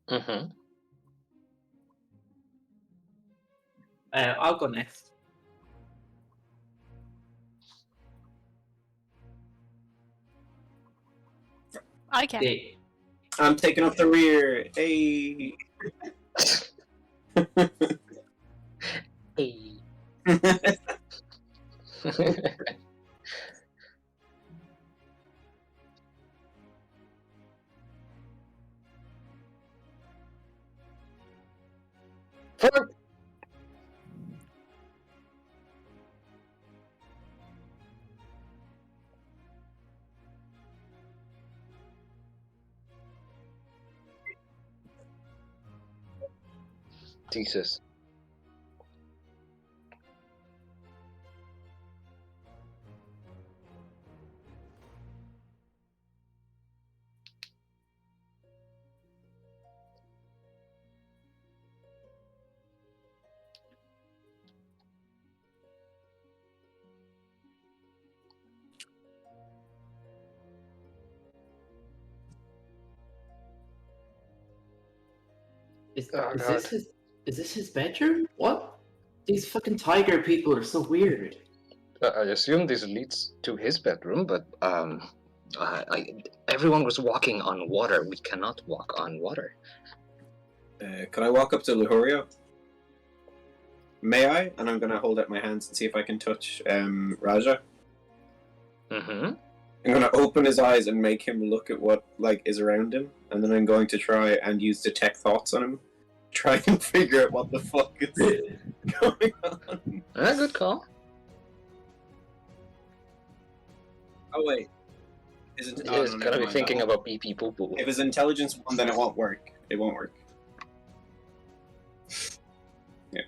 Mm-hmm. I'll go next. I can. The- I'm taking up the rear. Hey. Hey. Fuck. Jesus. Is, Oh, is God. this his? Is this his bedroom? What? These fucking tiger people are so weird. I assume this leads to his bedroom, but everyone was walking on water. We cannot walk on water. Can I walk up to Luhorio? May I? And I'm gonna hold out my hands and see if I can touch Raja. Mm-hmm. I'm gonna open his eyes and make him look at what is around him, and then I'm going to try and use detect thoughts on him, try and figure out what the fuck is going on. Good call. Oh wait, isn't it? He's gotta be thinking about pee pee poo poo. If his intelligence 1, then it won't work. It won't work. Yeah.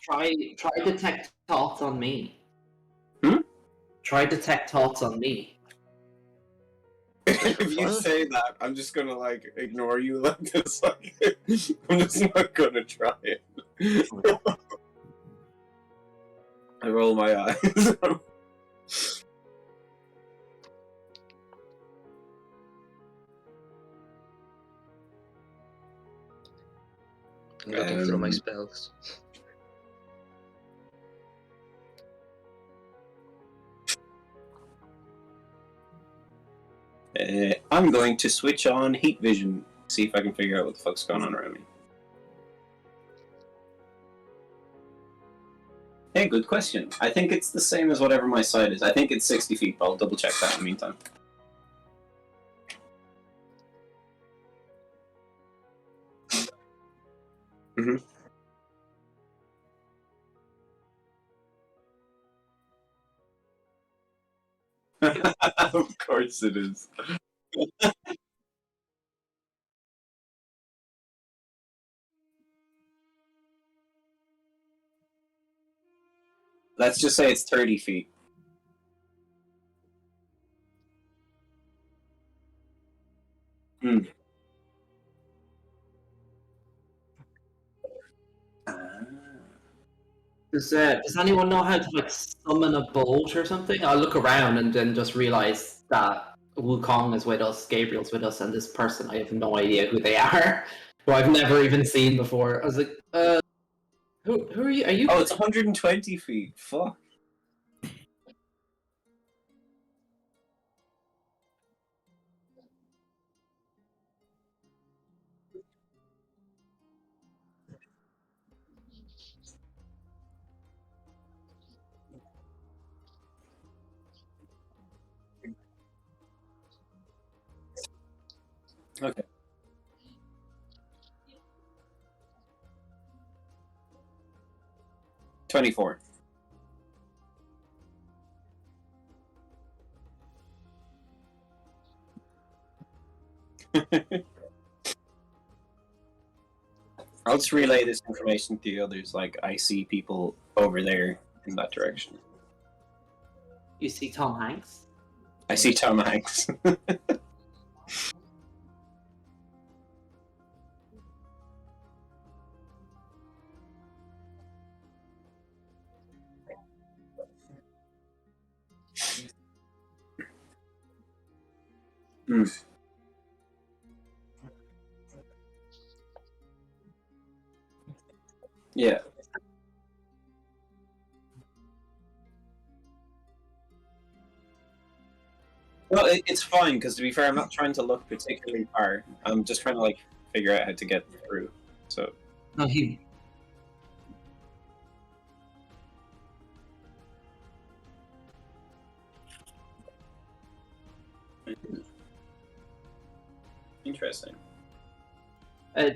Try detect thoughts on me. Hmm? Try detect thoughts on me. If you Fun. say that, I'm just gonna ignore you like this. I'm just not gonna try it. I roll my eyes. I'm looking through my spells. I'm going to switch on heat vision, see if I can figure out what the fuck's going on around me. Hey, good question. I think it's the same as whatever my sight is. I think it's 60 feet, but I'll double check that in the meantime. Mm-hmm. Of course it is. Let's just say it's 30 feet. Hmm. Does anyone know how to summon a bolt or something? I look around and then just realize that Wukong is with us, Gabriel's with us, and this person I have no idea who they are, who I've never even seen before. I was like, who are you? Are you? Oh, it's 120 feet. Fuck. Okay. $24. I'll just relay this information to the others. Like, I see people over there in that direction. You see Tom Hanks? I see Tom Hanks. Mm. Yeah. Well, it's fine because to be fair, I'm not trying to look particularly far. I'm just trying to like figure out how to get through. So No, he. interesting.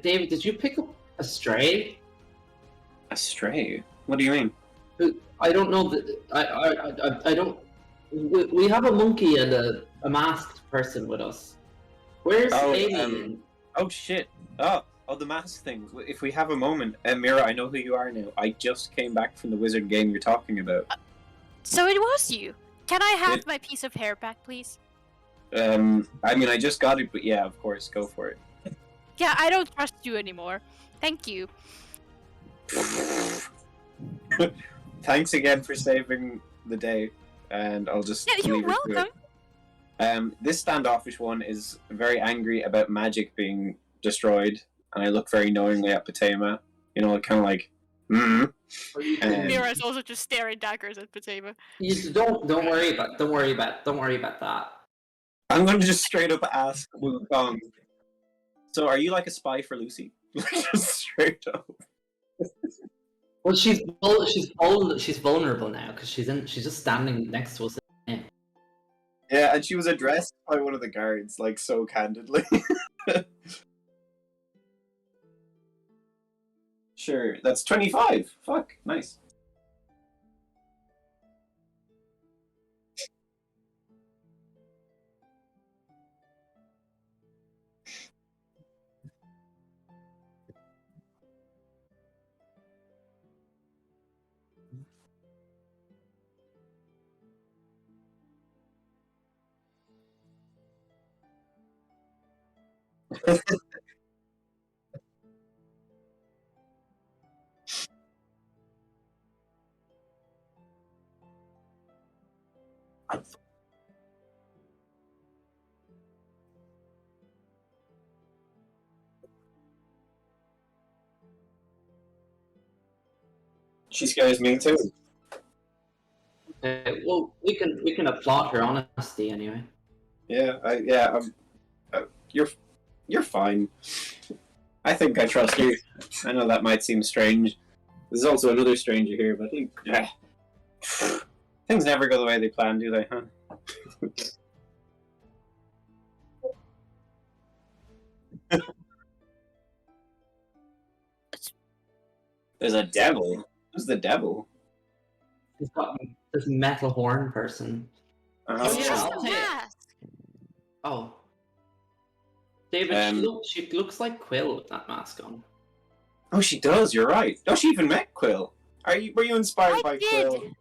David, did you pick up a stray? A stray? What do you mean? I don't know that. I don't. We have a monkey and a masked person with us. Where's Oh, Alien? Oh shit! Oh, the mask thing. If we have a moment, Mira, I know who you are now. I just came back from the wizard game you're talking about. So it was you. Can I have It- my piece of hair back, please? I mean, I just got it, but yeah, of course, go for it. Yeah, I don't trust you anymore. Thank you. Thanks again for saving the day, and I'll just Yeah, you're leave it to it. welcome. This standoffish one is very angry about magic being destroyed, and I look very knowingly at Patema. You know, kind of like, Mira is also just staring daggers at Patema. You don't worry about that. I'm going to just straight up ask Wukong. So, are you like a spy for Lucy? Just straight up. Well, she's vulnerable now because she's just standing next to us. Yeah, and she was addressed by one of the guards, like so candidly. Sure, that's 25. Fuck, nice. She scares me too. Well, we can applaud her honesty anyway. Yeah, you're fine. I think I trust you. I know that might seem strange. There's also another stranger here, but things never go the way they plan, do they? Huh? There's a devil. Who's the devil? She's got this metal horn person. Oh, It's yeah, just I'll a take it. mask. Oh, David, Um, she looks like Quill with that mask on. Oh, she does. You're right. Oh, she even met Quill. Were you inspired I by did. Quill?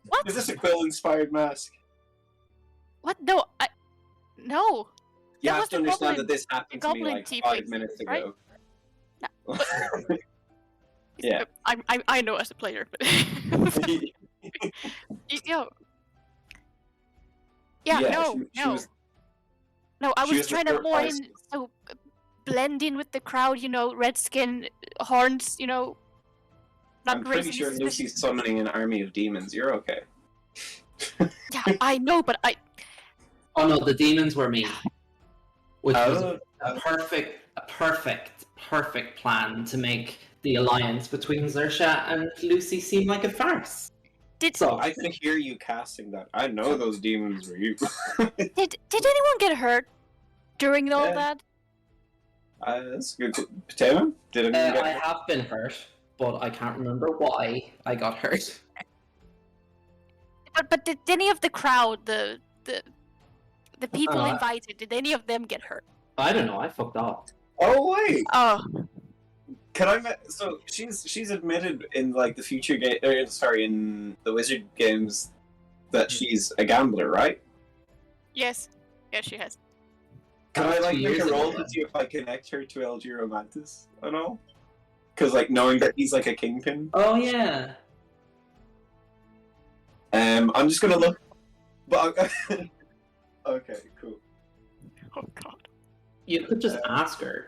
What? Is this a Quill-inspired mask? What? No, no. You That have was to the understand goblin- that this happened to me goblin like tiefling, 5 minutes right? ago. No, Yeah. I know as a player, but yo. Yeah, no, she no. was- No, I she was was the trying to third more person. blend in with the crowd, red skin, horns, not I'm pretty raising sure suspicion. Lucy's summoning an army of demons. You're okay. Yeah, I know, but Oh no, the demons were me. Which was Oh. a perfect plan to make the alliance between Zersha and Lucy seem like a farce. did So I could hear you casting that. I know those demons were you. did anyone get hurt during all Yeah. that? That's good. Potato? Did anyone get I have been hurt, but I can't remember why I got hurt. But did any of the crowd, the people Uh, invited, did any of them get hurt? I don't know. I fucked off. Oh wait! Oh, Can I? So she's admitted in like the future game. Sorry, in the Wizard games, that she's a gambler, right? yes. Yes, she has. Can That I was like 2 make years a roll ago. to see if I connect her to El Giro Mantis and all? Because like knowing that he's like a kingpin. Oh yeah. I'm just gonna look. But okay, cool. Oh god. You could just ask her.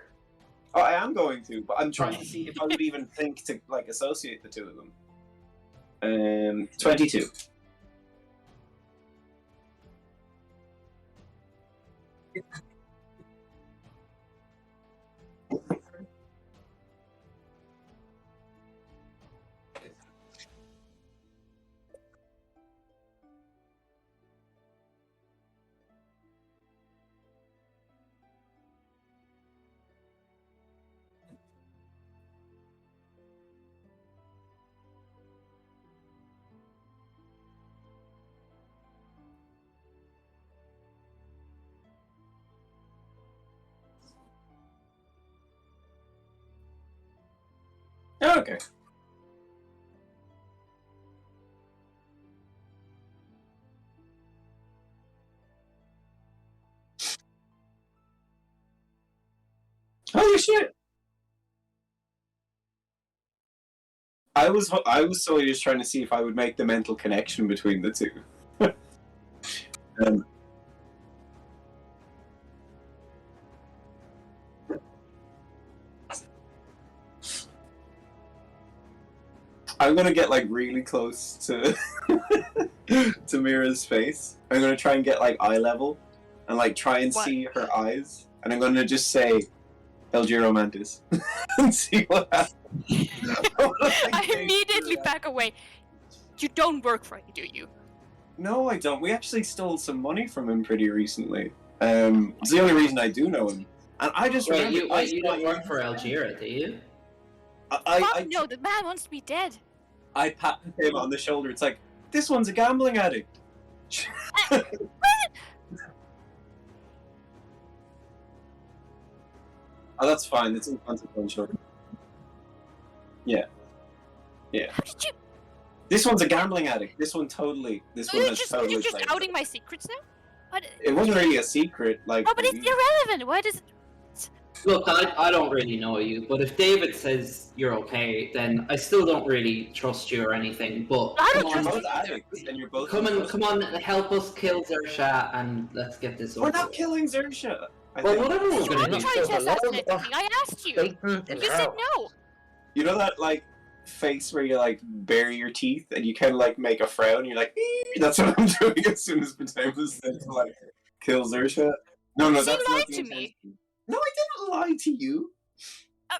Oh, I am going to, but I'm trying to see if I would even think to like associate the two of them. 22. Okay. Holy shit! I was solely just trying to see if I would make the mental connection between the two. um, I'm gonna get like really close to to Mira's face. I'm gonna try and get like eye level, and like try and What? see her eyes, and I'm gonna just say El Giro Mantis and see what happens. I immediately back away. You don't work for him, do you? No, I don't. We actually stole some money from him pretty recently. It's the only reason I do know him. And I just Wait, remember. you don't work for Algira, do you? Fuck no, the man wants to be dead. I pat him on the shoulder. It's like, this one's a gambling addict. Oh, that's fine. It's inconsequential. Yeah. Yeah. How did you? This one's a gambling addict. This one totally. This So one you're has just, totally. you're just played. outing my secrets now? What? It wasn't really a secret. Like. No, but it's irrelevant. Why does? Look, I don't really know you, but if David says you're okay, then I still don't really trust you or anything. But I come don't You're on, trust both addicts, and you're both. come on, help us kill Zersha and let's get this over. We're not with. killing Zersha. I Well, think. whatever we're You gonna are do. trying to There's a lot assassinate of me. I asked you. Satan in You said hell. no. You know that like face where you like bury your teeth and you kind of like make a frown. You're like, "Ee!" That's what I'm doing as soon as Potatoes said to like kill Zersha. No, She that's lied not the to me. intention. No, I didn't lie to you.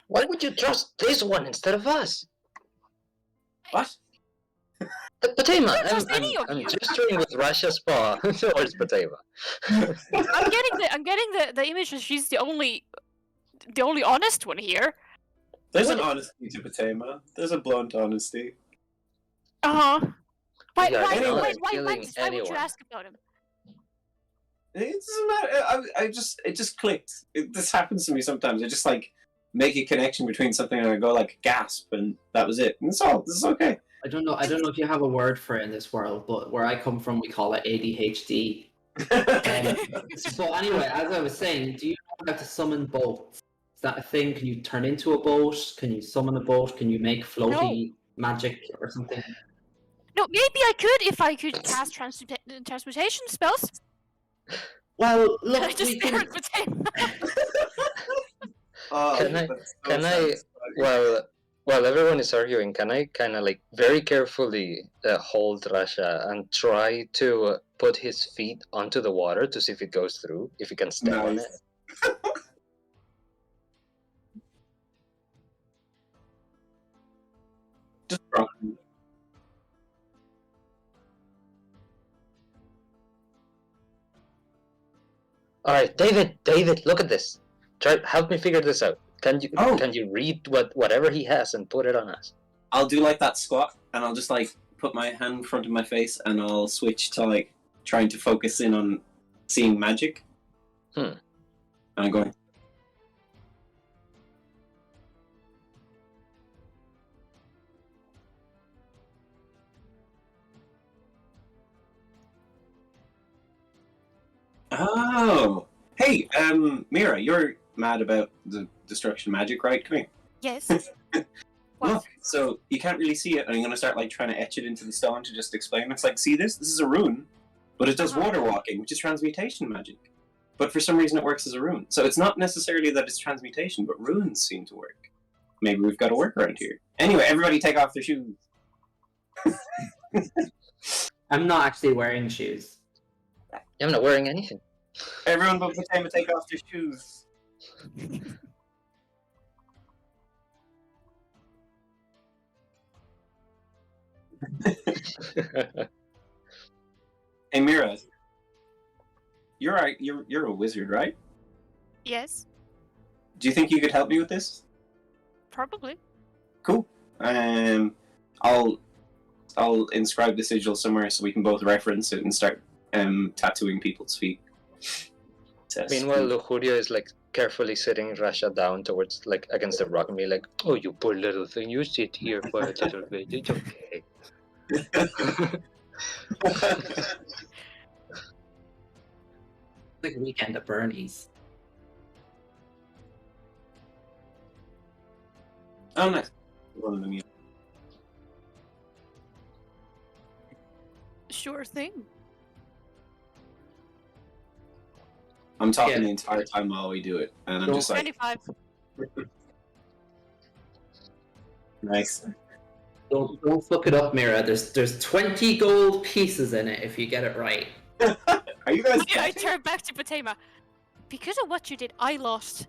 Why would you trust this one instead of us? What? Patema, I don't trust any of I'm you. gesturing with Russia's paw towards Patema. I'm getting the image that she's the only honest one here. There's an honesty to Potema. There's a blunt honesty. Uh huh. Why We are why not why why killing would you anyone. ask about him? It doesn't matter. It just clicked. This happens to me sometimes. I just like make a connection between something and I go like gasp, and that was it. And it's all. This is okay. I don't know if you have a word for it in this world, but where I come from, we call it ADHD. But anyway, as I was saying, do you know how to summon boats? Is that a thing? Can you turn into a boat? Can you summon a boat? Can you make floaty magic or something? No, maybe I could if I could cast transmutation spells. Well, I look, just we stare can. at Potato. Oh, Can I- that's so can I- satisfying. While everyone is arguing, can I kind of like very carefully hold Rasha and try to put his feet onto the water to see if it goes through, if he can step on it? Nice. Just wrong. All right, David, look at this. help me figure this out. Can Oh. you read whatever he has and put it on us? I'll do like that squat, and I'll just like put my hand in front of my face, and I'll switch to like trying to focus in on seeing magic. Hmm. And I'm going. Oh, hey, Mira, you're mad about the destruction magic, right? Come here. Yes. Look, so you can't really see it, and I'm gonna start like trying to etch it into the stone to just explain. It's like, see this? This is a rune, but it does water walking, which is transmutation magic. But for some reason, it works as a rune. So it's not necessarily that it's transmutation, but runes seem to work. Maybe we've got a workaround here. Anyway, everybody take off their shoes. I'm not actually wearing shoes. I'm not wearing anything. Everyone but Potema take off their shoes. Hey Mira, you're a wizard, right? Yes. Do you think you could help me with this? Probably. Cool. I'll inscribe the sigil somewhere so we can both reference it and start tattooing people's feet. Meanwhile, Lujurio is like carefully sitting Rasha down towards like against the rock and be like, "Oh, you poor little thing, you sit here for a little bit. It's okay." Like weekend at Bernie's. Oh, nice. One of them. Sure thing. I'm talking Yeah. the entire time while we do it, and I'm Don't- just like, 25. nice. Don't fuck it up, Mira. There's 20 gold pieces in it if you get it right. Are you guys? I turn back to Potema. Because of what you did, I lost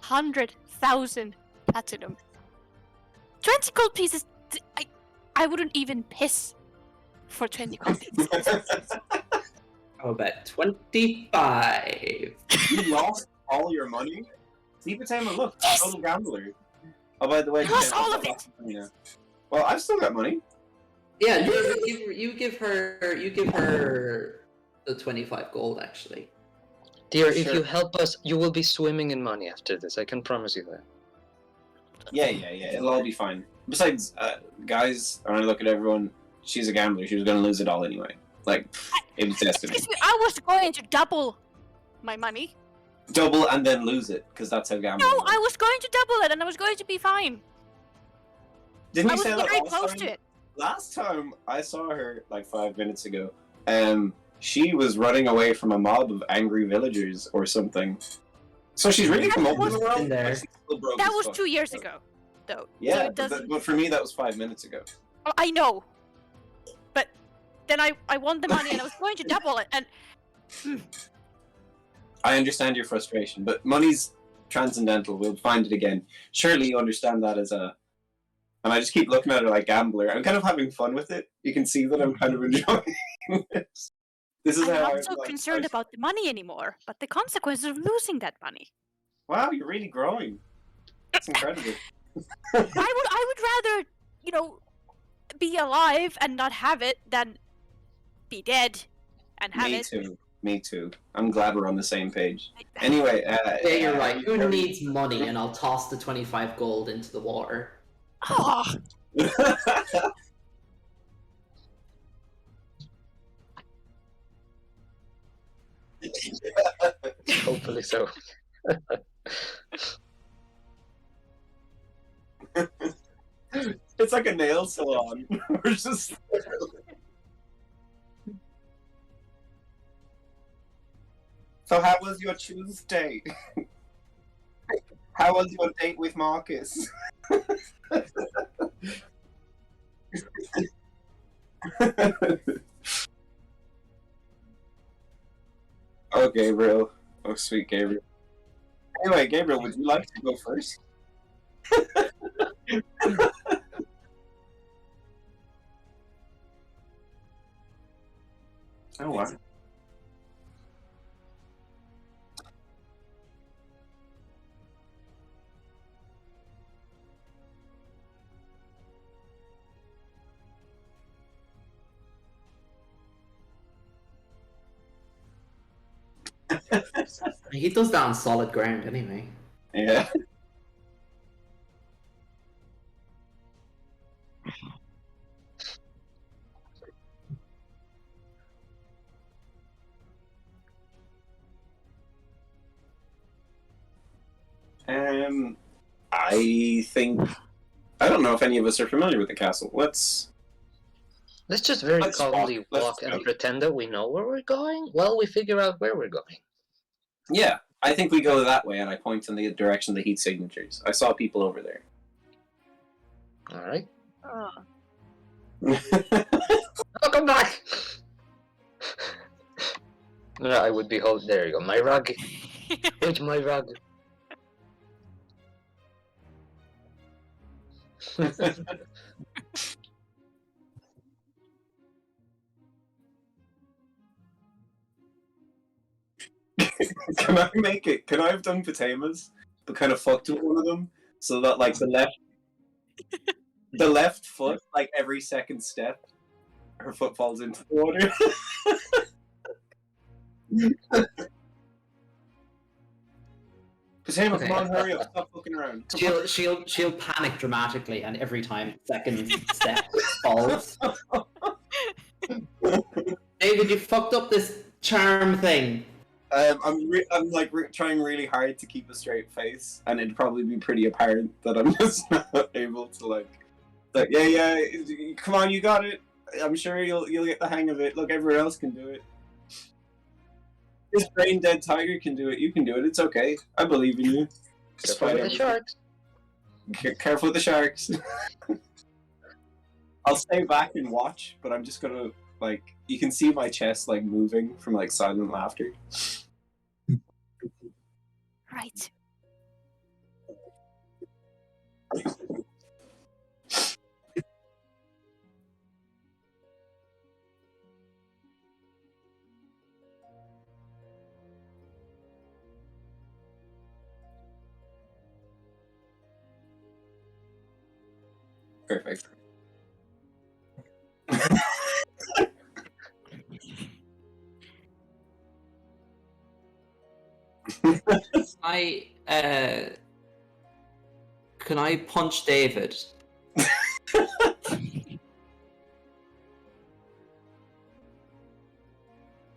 100,000 platinum. 20 gold pieces. I wouldn't even piss for 20 gold pieces. How about 25? You lost all your money? See, Potema, look, Yes! total gambler. Oh, by the way, I lost Potema, all of it! Yeah. Well, I've still got money. Yeah, you give her the 25 gold actually. Dear, if Sure. you help us, you will be swimming in money after this. I can promise you that. Yeah, it'll all be fine. Besides, guys, when I look at everyone, she's a gambler. She was going to lose it all anyway. Like, it was destiny. Excuse me, I was going to double my money. Double and then lose it, because that's how gambling No, works. I was going to double it and I was going to be fine. Didn't I you was say that very last close time? to it. Last time I saw her, like 5 minutes ago, she was running away from a mob of angry villagers or something. So she's really come up in the world, in there. but she's still broke That as was fuck. 2 years ago, though. So Yeah, it doesn't... but for me that was 5 minutes ago. Oh, I know. But then I won the money and I was going to double it and... I understand your frustration, but money's transcendental. We'll find it again. Surely you understand that as a... And I just keep looking at her like gambler. I'm kind of having fun with it. You can see that I'm kind of enjoying this. This is I'm how not so concerned about the money anymore, but the consequences of losing that money. Wow, you're really growing. That's incredible. I would rather, be alive and not have it than be dead and have Me it. too. Me too. I'm glad we're on the same page. Anyway, Yeah, you're right. Who needs money? And I'll toss the 25 gold into the water. Oh, Hopefully so. It's like a nail salon. We're just. So, how was your Tuesday? How was your date with Marcus? Oh, Gabriel. Oh, sweet Gabriel. Anyway, Gabriel, would you like to go first? Oh, wow. He does that on solid ground anyway. Yeah. I think I don't know if any of us are familiar with the castle. Let's just very Let's walk. calmly Let's walk and go. pretend that we know where we're going while we figure out where we're going. Yeah, I think we go that way, and I point in the direction of the heat signatures. I saw people over there. All right. Oh. Oh, come back! No, I would be holding. There you go. My rug. Where's my rug? Can I make it? Can I have done Patamas, but kind of fucked with one of them, so that like the left foot, like every second step, her foot falls into the water. Patama, Okay. come on, hurry up! Stop fucking around. Come on. She'll panic dramatically, and every time second step falls. David, you fucked up this charm thing. I'm trying really hard to keep a straight face, and it'd probably be pretty apparent that I'm just not able to like yeah, come on, you got it. I'm sure you'll get the hang of it. Look, everyone else can do it. This brain dead tiger can do it. You can do it. It's okay. I believe in you. Careful with the sharks. Careful with the sharks. I'll stay back and watch, but I'm just gonna like you can see my chest like moving from like silent laughter. Right. Perfect. Can I punch David?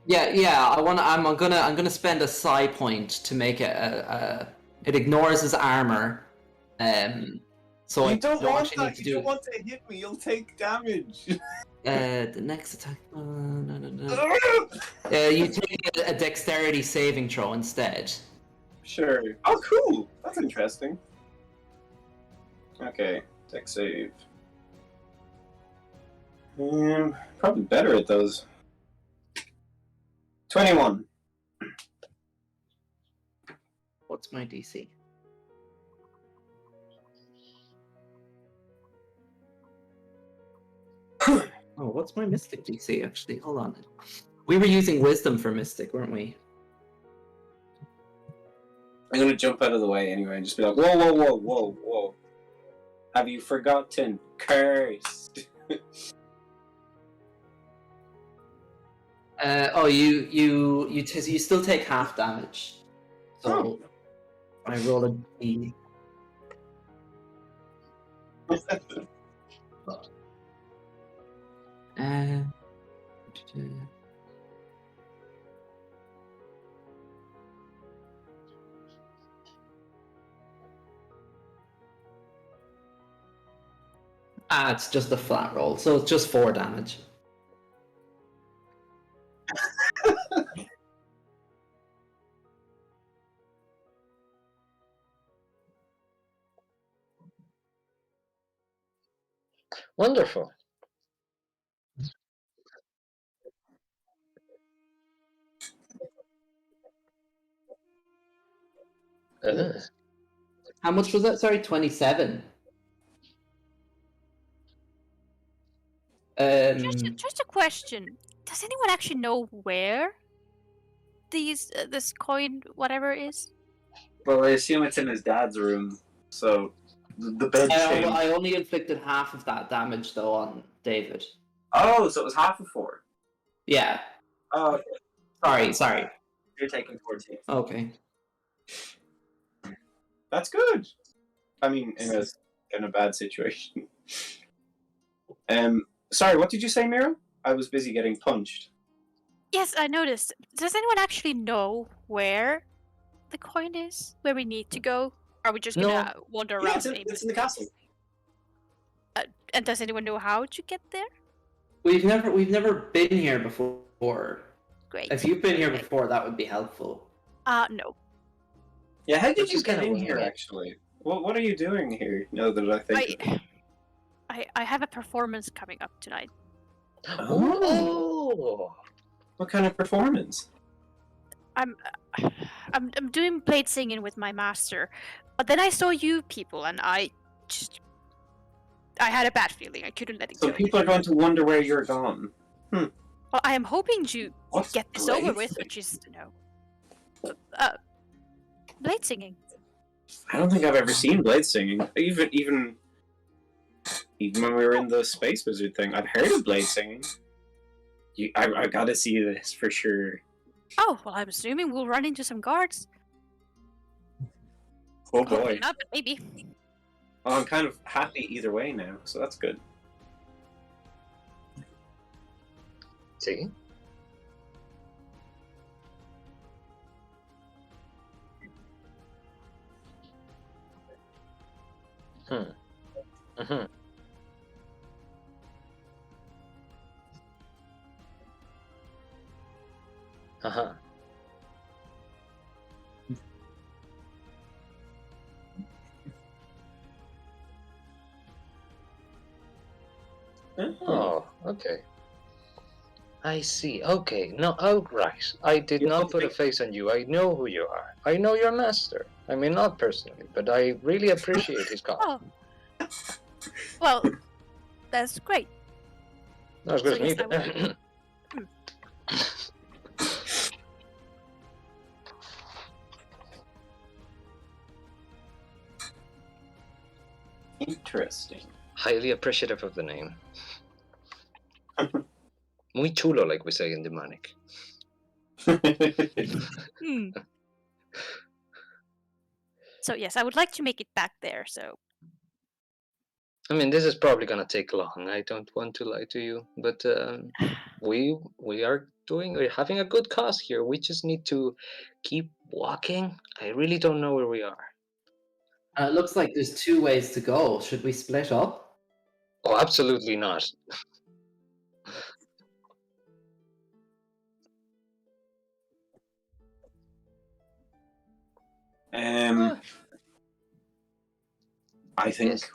Yeah. I'm gonna spend a psi point to make it it ignores his armor. So You don't want actually need that. to You do don't want to hit me. You'll take damage. the next attack. No. You take a dexterity saving throw instead. Sure. Oh, cool. That's interesting. Okay, dex save. Probably better at those. 21. What's my DC? Oh, what's my Mystic DC actually? Hold on. We were using Wisdom for Mystic, weren't we? I'm gonna jump out of the way anyway and just be like, whoa. Have you forgotten? Cursed. You still take half damage. So I roll a D. It's just a flat roll, so it's just 4 damage. Wonderful. How much was that? Sorry, 27. Just a question. Does anyone actually know where this coin, whatever, is? Well, I assume it's in his dad's room, so the bed shame. I only inflicted half of that damage though on David. Oh, so it was half of 4. Yeah. Oh, okay. Sorry. You're taking 14. Okay. That's good. I mean, in a bad situation. Sorry, what did you say, Mira? I was busy getting punched. Yes, I noticed. Does anyone actually know where the coin is? Where we need to go? Are we just gonna wander Yeah, around it's aimlessly? in the castle. And does anyone know how to get there? We've never been here before. Great. If you've been here Okay. before, that would be helpful. No. Yeah, how did Which you is get kinda in winging here, it. actually? What are you doing here, now that I think of it? I have a performance coming up tonight. Oh! What kind of performance? I'm doing blade singing with my master, but then I saw you people, and I had a bad feeling. I couldn't let it So go. people are going to wonder where you're gone. Well, I am hoping to What's get this over blade with, singing? which is blade singing. I don't think I've ever seen blade singing. Even when we were in the space wizard thing, I've heard of blade singing. I gotta see this for sure. Oh well, I'm assuming we'll run into some guards. Oh Hopefully boy. not, but maybe. Well, I'm kind of happy either way now, so that's good. See? Mm-hmm. Uh-huh. Oh, okay. I see. Okay. No, oh, right. I did You not don't put a think- face on you. I know who you are. I know your master. I mean, not personally, but I really appreciate his call. Oh. Well, that's great. Not as good So as yes, me, I but... Interesting. Highly appreciative of the name. Muy chulo, like we say in Demonic. Hmm. So yes, I would like to make it back there. So I mean, this is probably gonna take long. I don't want to lie to you, but we're having a good cause here. We just need to keep walking. I really don't know where we are. It looks like there's 2 ways to go. Should we split up? Oh, absolutely not. I think Yes.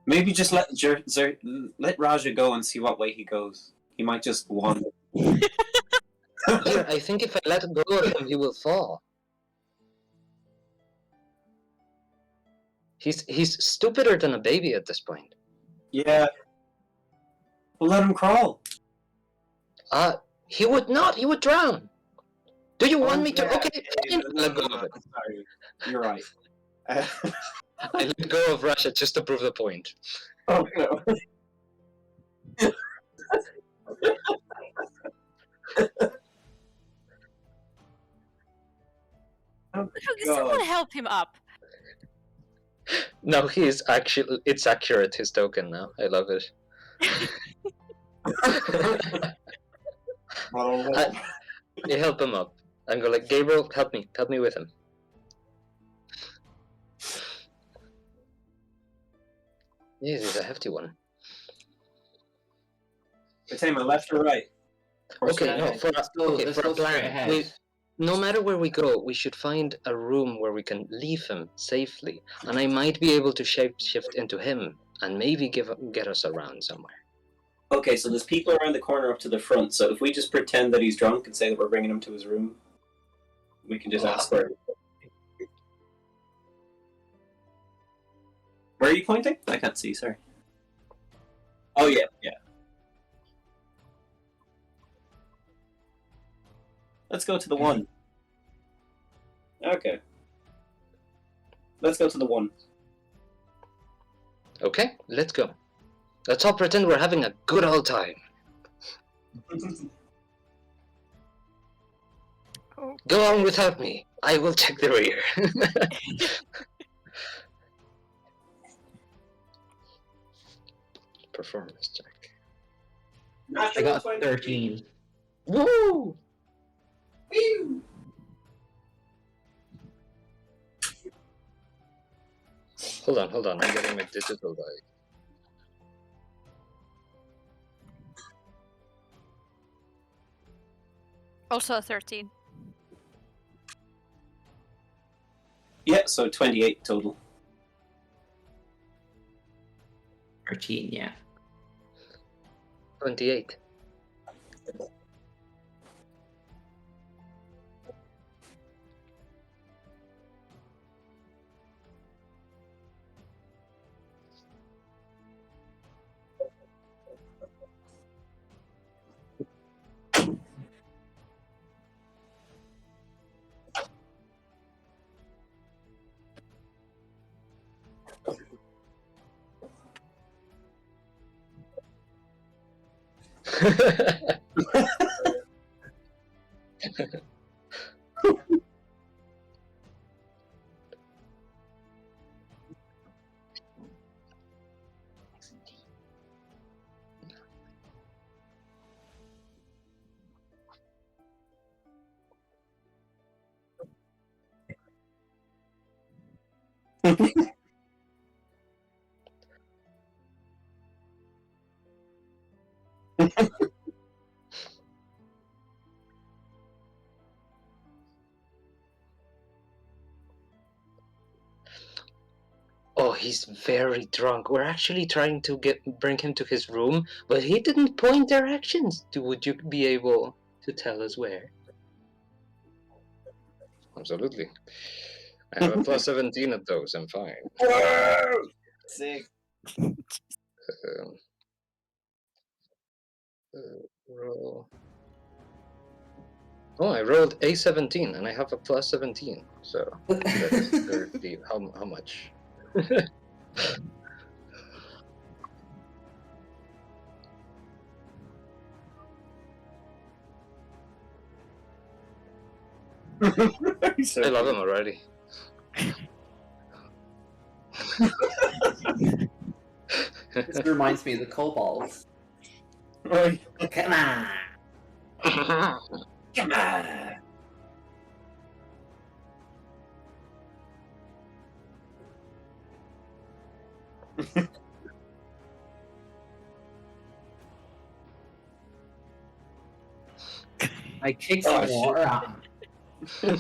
maybe just let Raja go and see what way he goes. He might just wander. Here, I think if I let go of him, he will fall. He's stupider than a baby at this point. Yeah. Well, let him crawl. He would not. He would drown. Do you want me to? Yeah. Okay, fine. Let go of it. Sorry. You're right. I let go of Russia just to prove the point. Oh no. Oh, someone God. help him up. No, it's accurate, his token now. I love it. Well, You help him up. And go like, Gabriel, help me with him. Yes, he's a hefty one. Fatema, left or right? Or Okay, straight no, ahead? for Let's a go straight plan. ahead. No matter where we go, we should find a room where we can leave him safely, and I might be able to shapeshift into him and maybe get us around somewhere. Okay, so there's people around the corner up to the front, so if we just pretend that he's drunk and say that we're bringing him to his room, we can just ask for him. Where are you pointing? I can't see, sorry. Oh, yeah. Let's go to the one. Okay. Let's go to the one. Okay, let's go. Let's all pretend we're having a good old time. Go on without me. I will check the rear. Performance check. I got 13. Woo! Hold on. I'm getting my digital die. Also a 13. Yeah, so 28 total. 13, yeah. 28. Oh, he's very drunk. We're actually trying to bring him to his room, but he didn't point directions. Would you be able to tell us where? Absolutely. I have a plus 17 at those. I'm fine. Whoa! Sick. Um, roll. Oh, I rolled a 17 and I have a plus 17. So that is 30. How much? So I love good. him already. This reminds me of the kobolds. Right. Come on! Come on! I kicked some Oh, shit. water at him.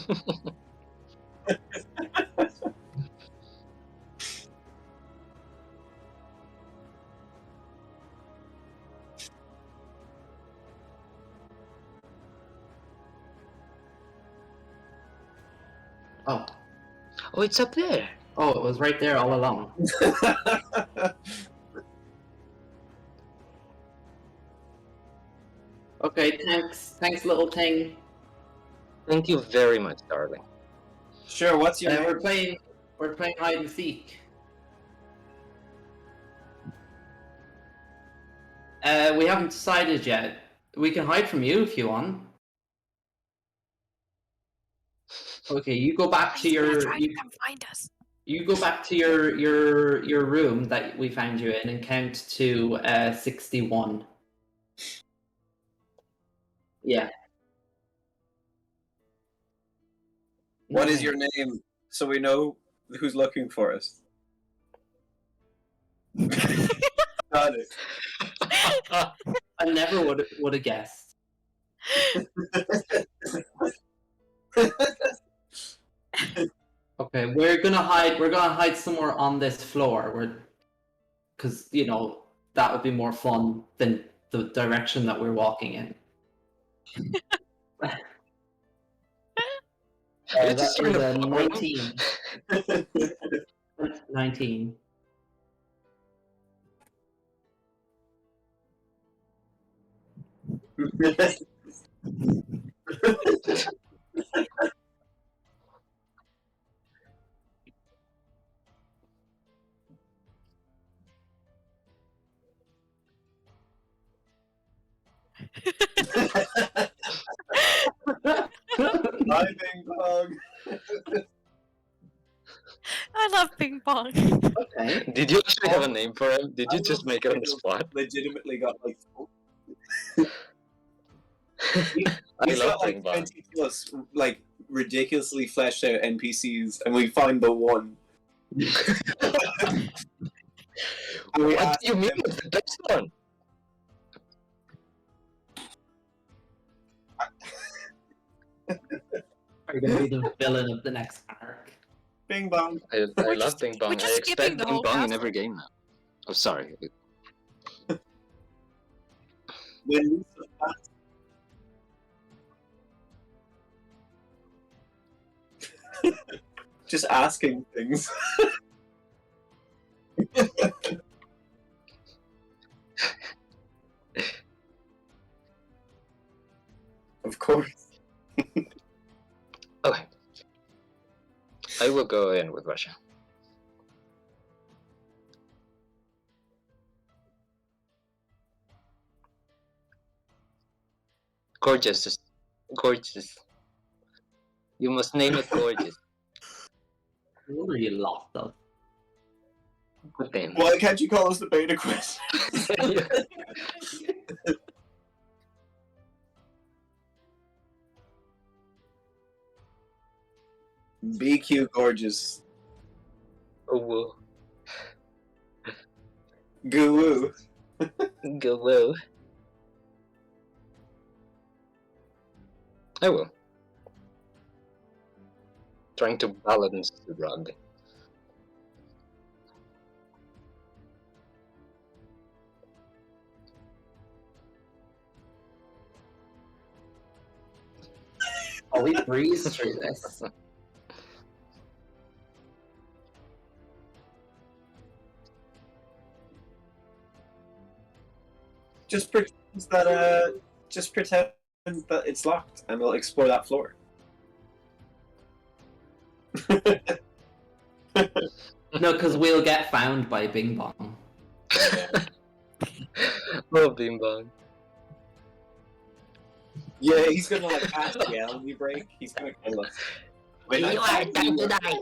Oh. Oh, it's up there. Oh, it was right there all along. Okay, thanks. Thanks, little thing. Thank you very much, darling. Sure, what's your name? We're playing hide and seek. We haven't decided yet. We can hide from you if you want. Okay, you go back to He's gonna your try to come find us. you go back to your room that we found you in and count to 61. Yeah. What is Nothing. your name so we know who's looking for us? Got it. I never would have guessed. Okay, we're gonna hide somewhere on this floor, because that would be more fun than the direction that we're walking in. You That just is trying to a follow him? 19. 19. Bye, Bing Bong. I love ping pong. Okay. Did you actually have a name for him? Did you just make it on the spot? Legitimately got like. I He's love got like ping pong. 20 plus like ridiculously fleshed out NPCs, and we find the one. What do you mean it's the best one? Are you gonna be the villain of the next arc? Bing Bong. I We're love just- ping we're pong. just I skipping expect the ping whole pong in castle. every game now. Oh, sorry. When just asking things. Of course. Okay. I will go in with Russia. Gorgeous. Just gorgeous. You must name it gorgeous. What are you lost of? Good name. Why can't you call us the beta quest? BQ gorgeous. Oh, whoa. Goo woo. Go well. I will. Trying to balance the rug. Oh, we breeze through this. Just pretend that it's locked, and we'll explore that floor. No, because we'll get found by Bing Bong. Oh, Bing Bong. Yeah, he's gonna like cast yell and you break. He's gonna kill us. Wait, You are done tonight.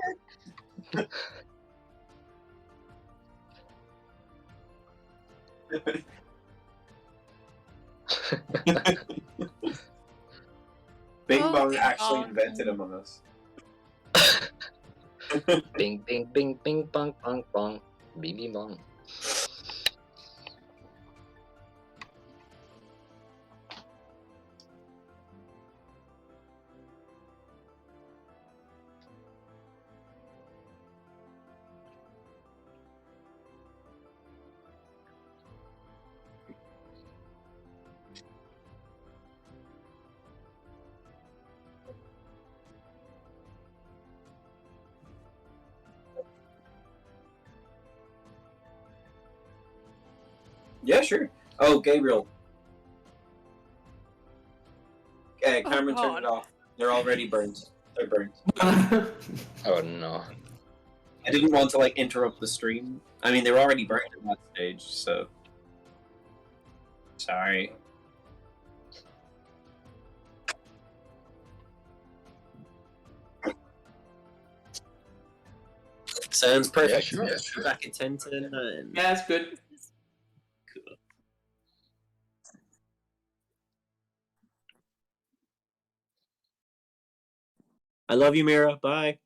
Bing Oh, Bong Bing actually Bong. invented Among Us. Bing, bing, bing, bing, bong, bong, bong. Bing, bing, bong. Yeah, sure. Oh, Gabriel. Cameron turned God. it off. They're already burned. They're burned. Oh no. I didn't want to like interrupt the stream. I mean, they were already burned at that stage, so sorry. Sounds perfect. sure. We're back at 10 to 9. Yeah, it's good. Cool. I love you, Mira. Bye.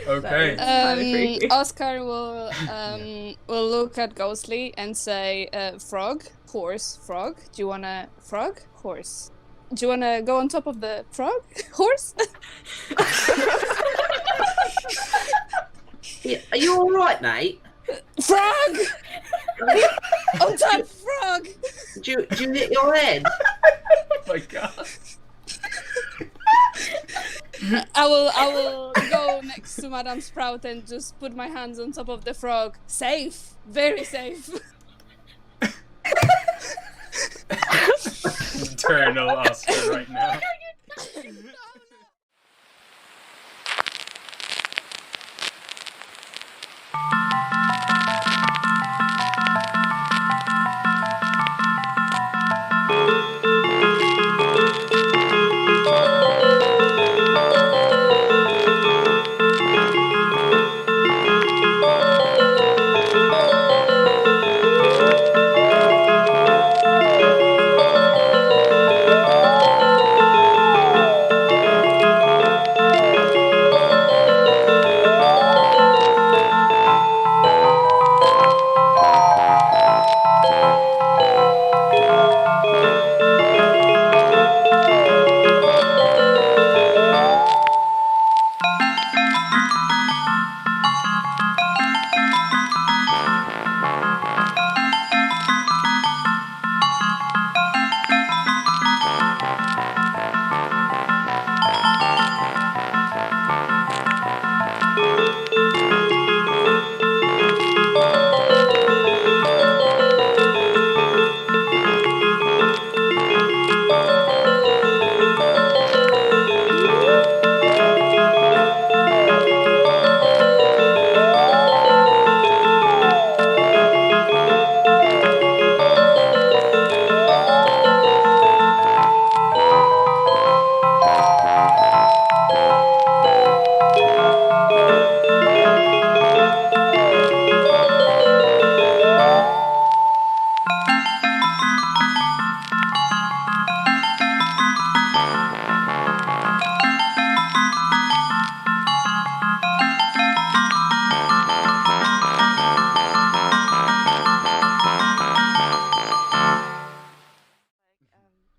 Okay. Oscar will look at Ghostly and say, "Frog, horse, frog. Do you wanna frog, horse? Do you wanna go on top of the frog, horse?" Yeah, are you all right, mate? Frog on top, frog. Do you hit your head? Oh my god. I will go next to Madame Sprout and just put my hands on top of the frog. Safe, very safe. Eternal Oscar right now.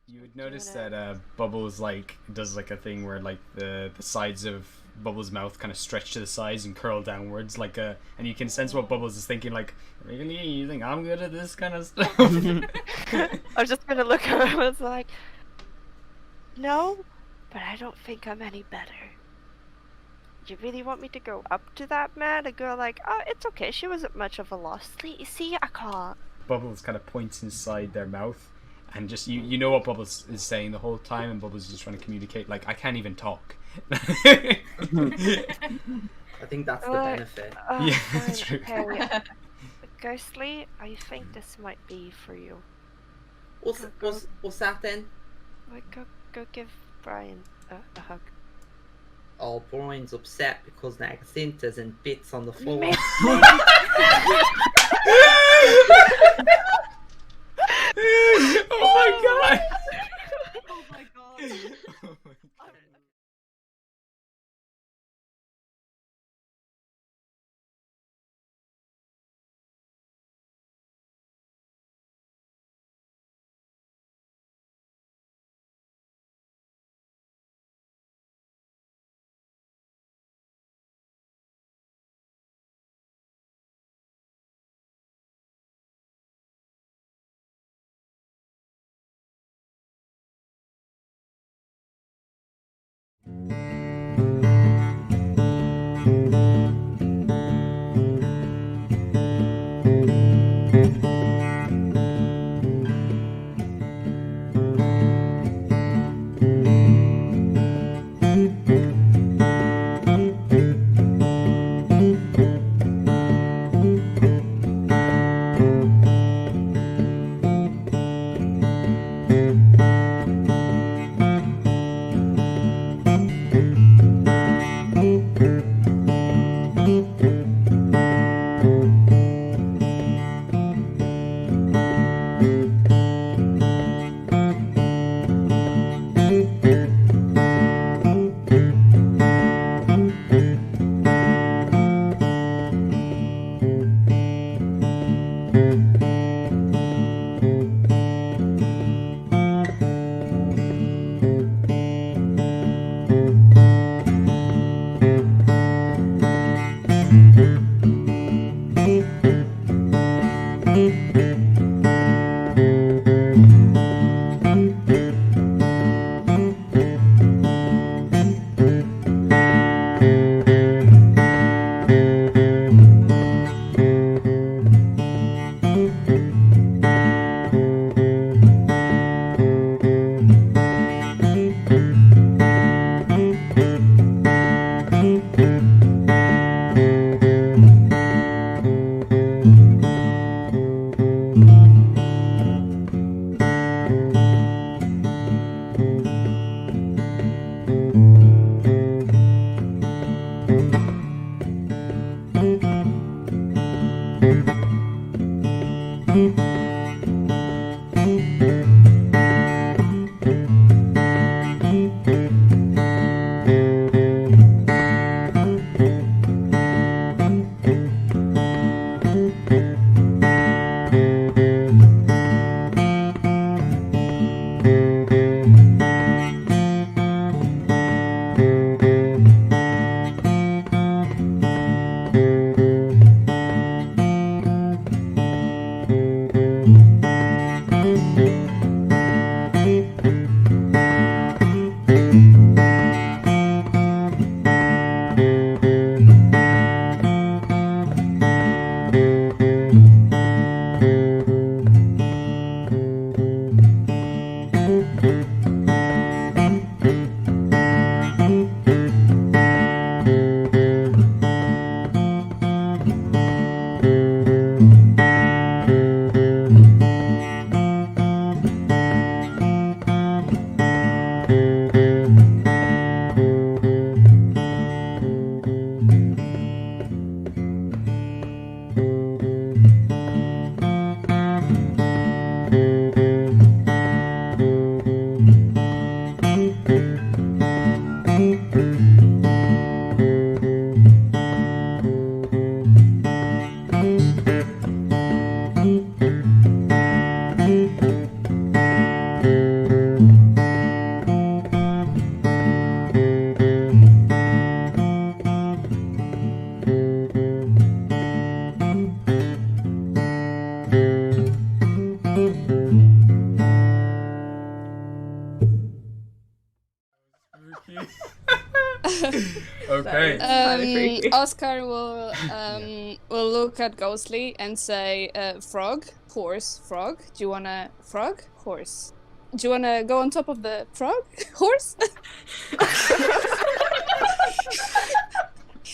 You would notice that Bubbles does a thing where the sides of Bubbles' mouth kind of stretch to the sides and curl downwards and you can sense what Bubbles is thinking, like, really? You think I'm good at this kind of stuff? I was just gonna look at him and was like, no, but I don't think I'm any better. You really want me to go up to that man and go like, oh, it's okay, she wasn't much of a loss. See, I can't. Bubbles kind of points inside their mouth, and just you know what Bubbles is saying the whole time, and Bubbles is just trying to communicate, like, I can't even talk. I think that's the benefit. Yeah, Fine, that's true. okay. Ghostly, I think this might be for you. What's that then? Like, go give Brian a hug. Oh, Brian's upset because the Xintas and bits on the floor. Oh my god! Oh my god. Oh my god. Okay. Oscar will look at Ghostly and say, "Frog, horse, frog. Do you wanna frog, horse? Do you wanna go on top of the frog, horse?"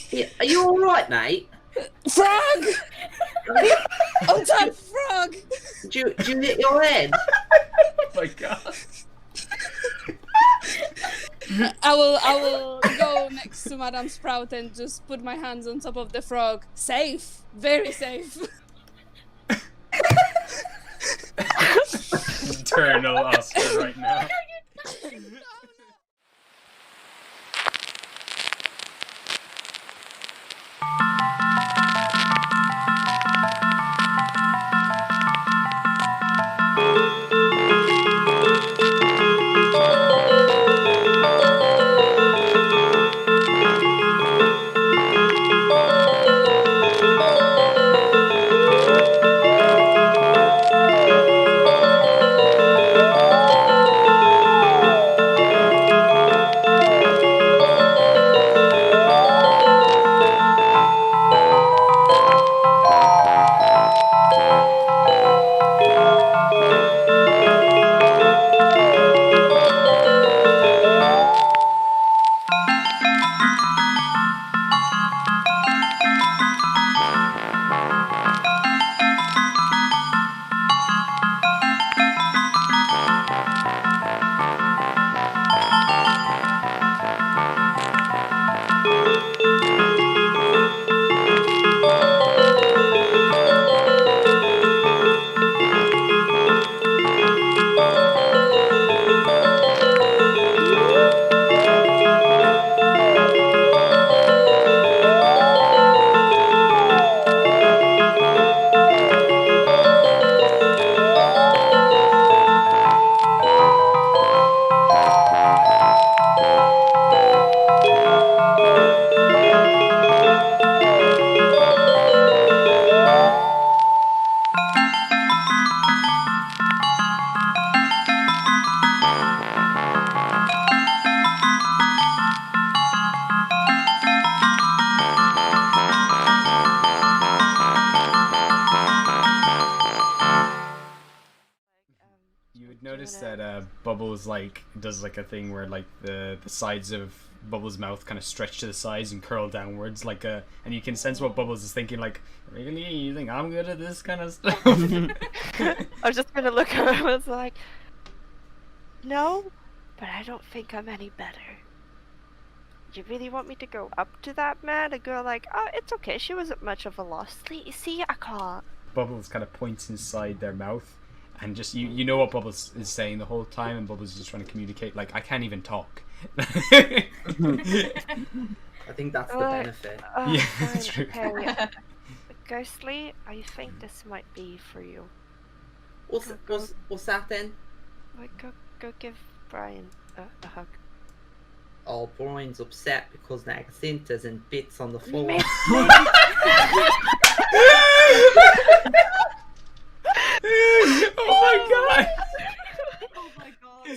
Yeah, are you all right, mate? Frog! On top, frog! Do you hit your head? Oh my god. I will go next to Madame Sprout and just put my hands on top of the frog. Safe, very safe. Eternal Oscar right now. Bubbles like does like a thing where like the sides of Bubbles' mouth kind of stretch to the sides and curl downwards like a, and you can sense what Bubbles is thinking, like, really, you think I'm good at this kind of stuff? I was just gonna look at him. I was like, no, but I don't think I'm any better. You really want me to go up to that man? A girl like, oh, it's okay. She wasn't much of a loss. See, I can't. Bubbles kind of points inside their mouth, and just you know what Bubbles is saying the whole time, and Bubbles is just trying to communicate. Like, I can't even talk. I think that's the benefit. Yeah, fine, that's true. Okay. Ghostly, I think this might be for you. What's that then? Like, go give Brian a hug. Oh, Brian's upset because the Xintas and bits on the floor. Oh my god! Oh my god.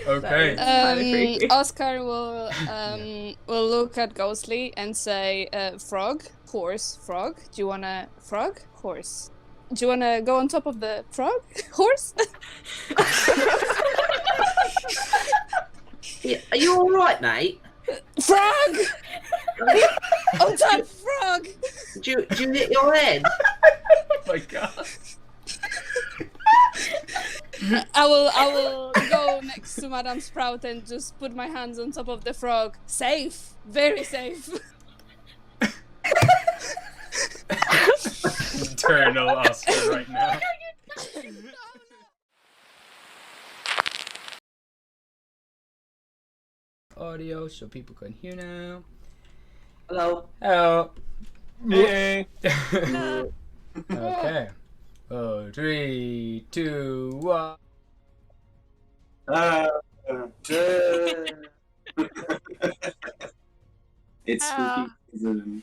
Okay. Kinda freaky. Oscar will look at Ghostly and say, "Frog, horse, frog. Do you wanna frog, horse? Do you wanna go on top of the frog, horse?" Yeah, are you all right, mate? Frog! On top, frog! Do you hit your head? Oh my god. I will go next to Madame Sprout and just put my hands on top of the frog. Safe, very safe. Eternal Oscar right now. Audio so people can hear now. Hello. Hello. Yay! Okay. Oh, 3, 2, 1. It's spooky season.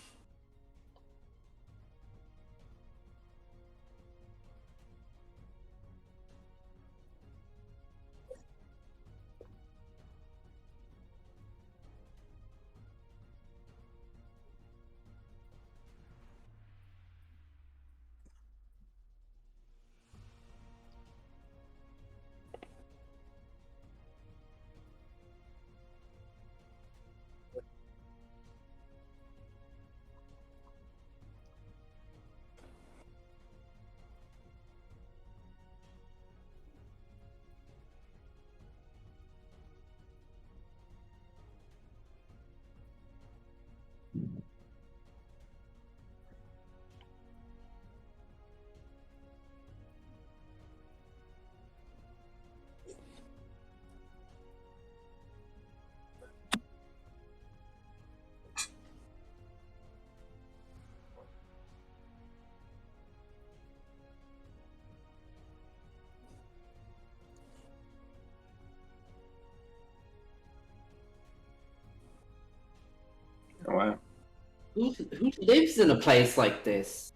Oh, wow. Who lives in a place like this?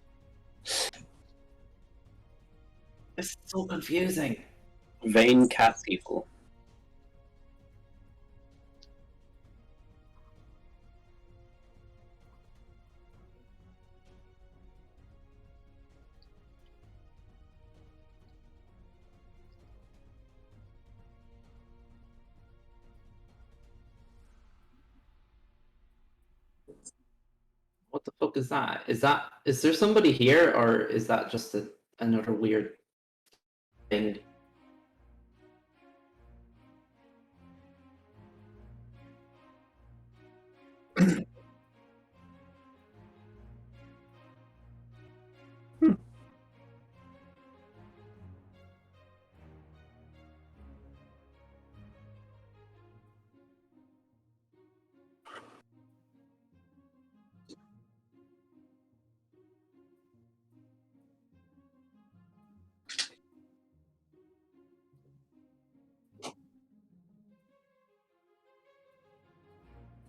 It's so confusing. Vain cat people. What the fuck is that? Is there somebody here, or is that just another weird thing?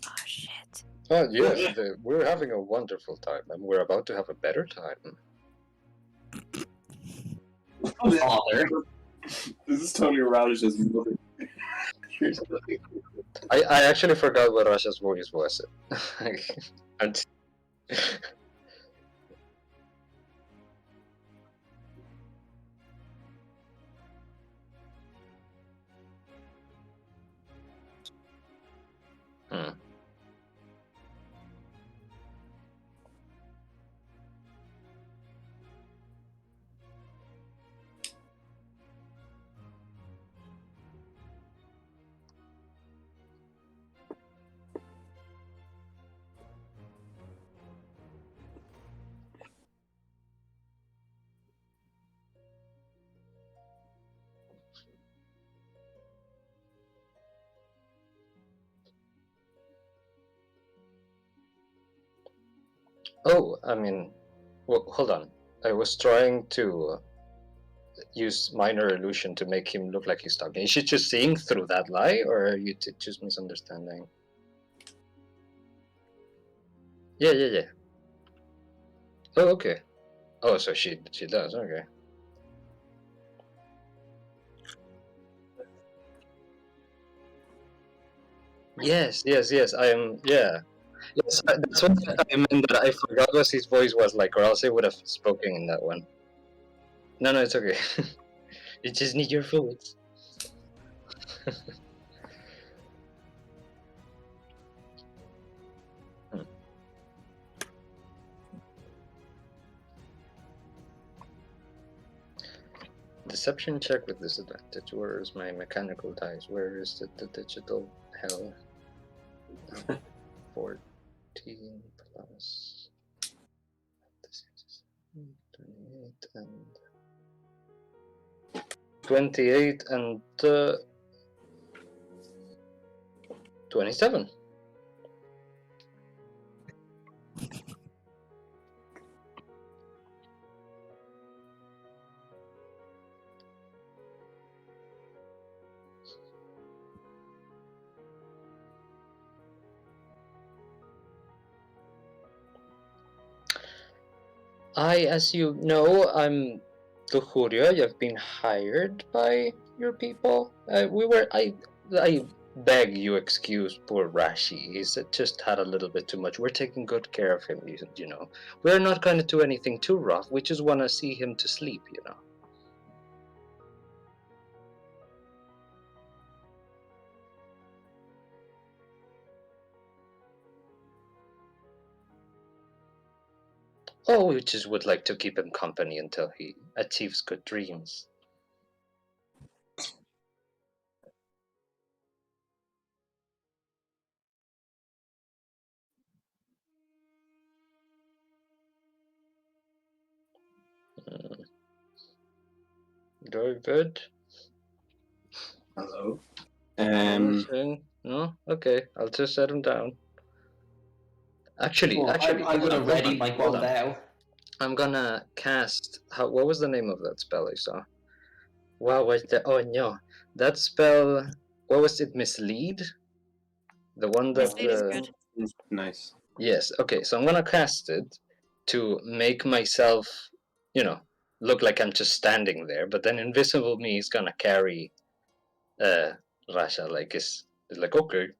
Oh shit. Oh yes, we're having a wonderful time, and we're about to have a better time. Father. This is totally Radish's mother. I actually forgot what Rasha's voice was. And hmm. Oh, I mean, well, hold on. I was trying to use minor illusion to make him look like he's talking. Is she just seeing through that lie, or are you just misunderstanding? Yeah, yeah, yeah. Oh, okay. Oh, so she does. Okay. Yes, yes, yes. I am. Yeah. Yes, that's what I meant. That I forgot what his voice was like, or else I would have spoken in that one. No, no, it's okay. You just need your foods. Deception check with disadvantage. Where is my mechanical dice? Where is the digital hell? 14 plus 28 and 28 and 27. As you know, I'm Lujuria. You've been hired by your people. I beg you excuse poor Rashi. He's just had a little bit too much. We're taking good care of him, you know. We're not going to do anything too rough. We just want to see him to sleep, you know. Oh, we just would like to keep him company until he achieves good dreams. Mm, very good. Hello. Anything? No? Okay, I'll just set him down. Actually, Well, I'm hold gonna on, ready my hold on. Guandao. I'm gonna cast. What was the name of that spell I saw? Wow, what the? Oh no, that spell. What was it? Mislead. The one that. Mislead is good. Nice. Yes. Okay, so I'm gonna cast it to make myself, you know, look like I'm just standing there. But then invisible me is gonna carry, Rasha. Like it's like okay.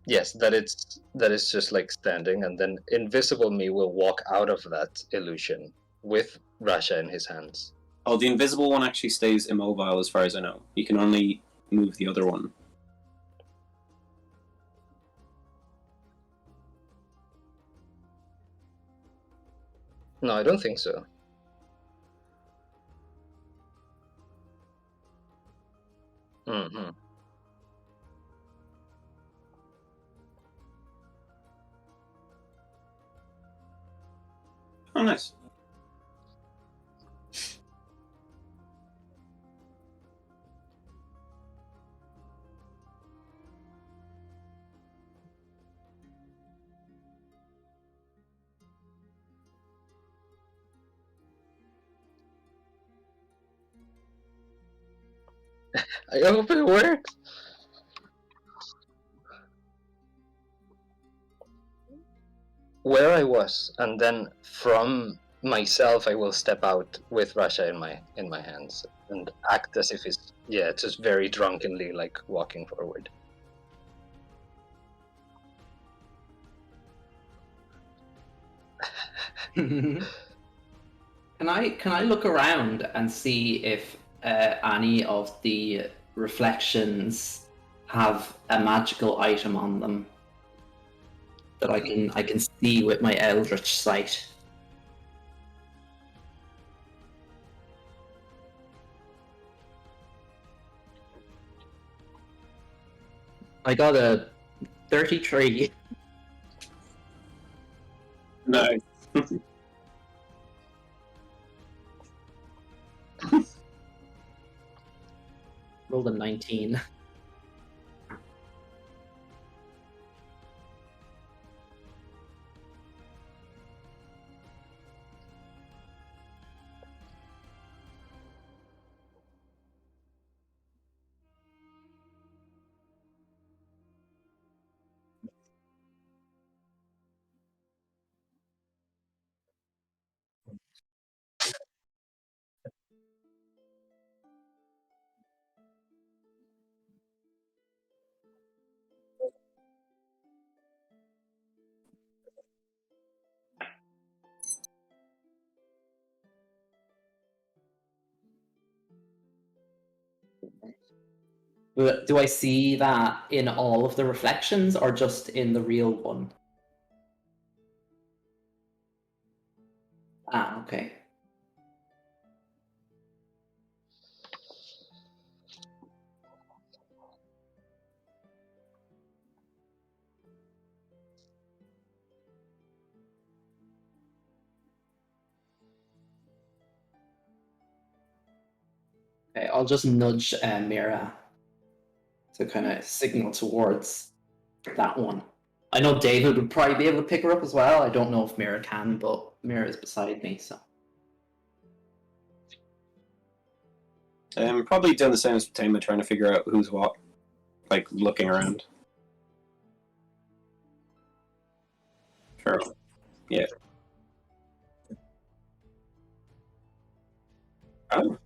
Yes, that it's just like standing, and then invisible me will walk out of that illusion with Rasha in his hands. Oh, the invisible one actually stays immobile as far as I know. You can only move the other one. No, I don't think so. Mm-hmm. Oh, nice. I hope it works. Where I was, and then from myself, I will step out with Rasha in my hands and act as if it's just very drunkenly like walking forward. Can I look around and see if any of the reflections have a magical item on them that I can see with my eldritch sight? I got a 33. Nice. Rolled a 19. But do I see that in all of the reflections or just in the real one? Ah, okay. Okay, I'll just nudge Mira to kind of signal towards that one. I know David would probably be able to pick her up as well. I don't know if Mira can, but Mira is beside me, so. Probably doing the same as Tama, trying to figure out who's what, like looking around. Sure. Yeah. Oh.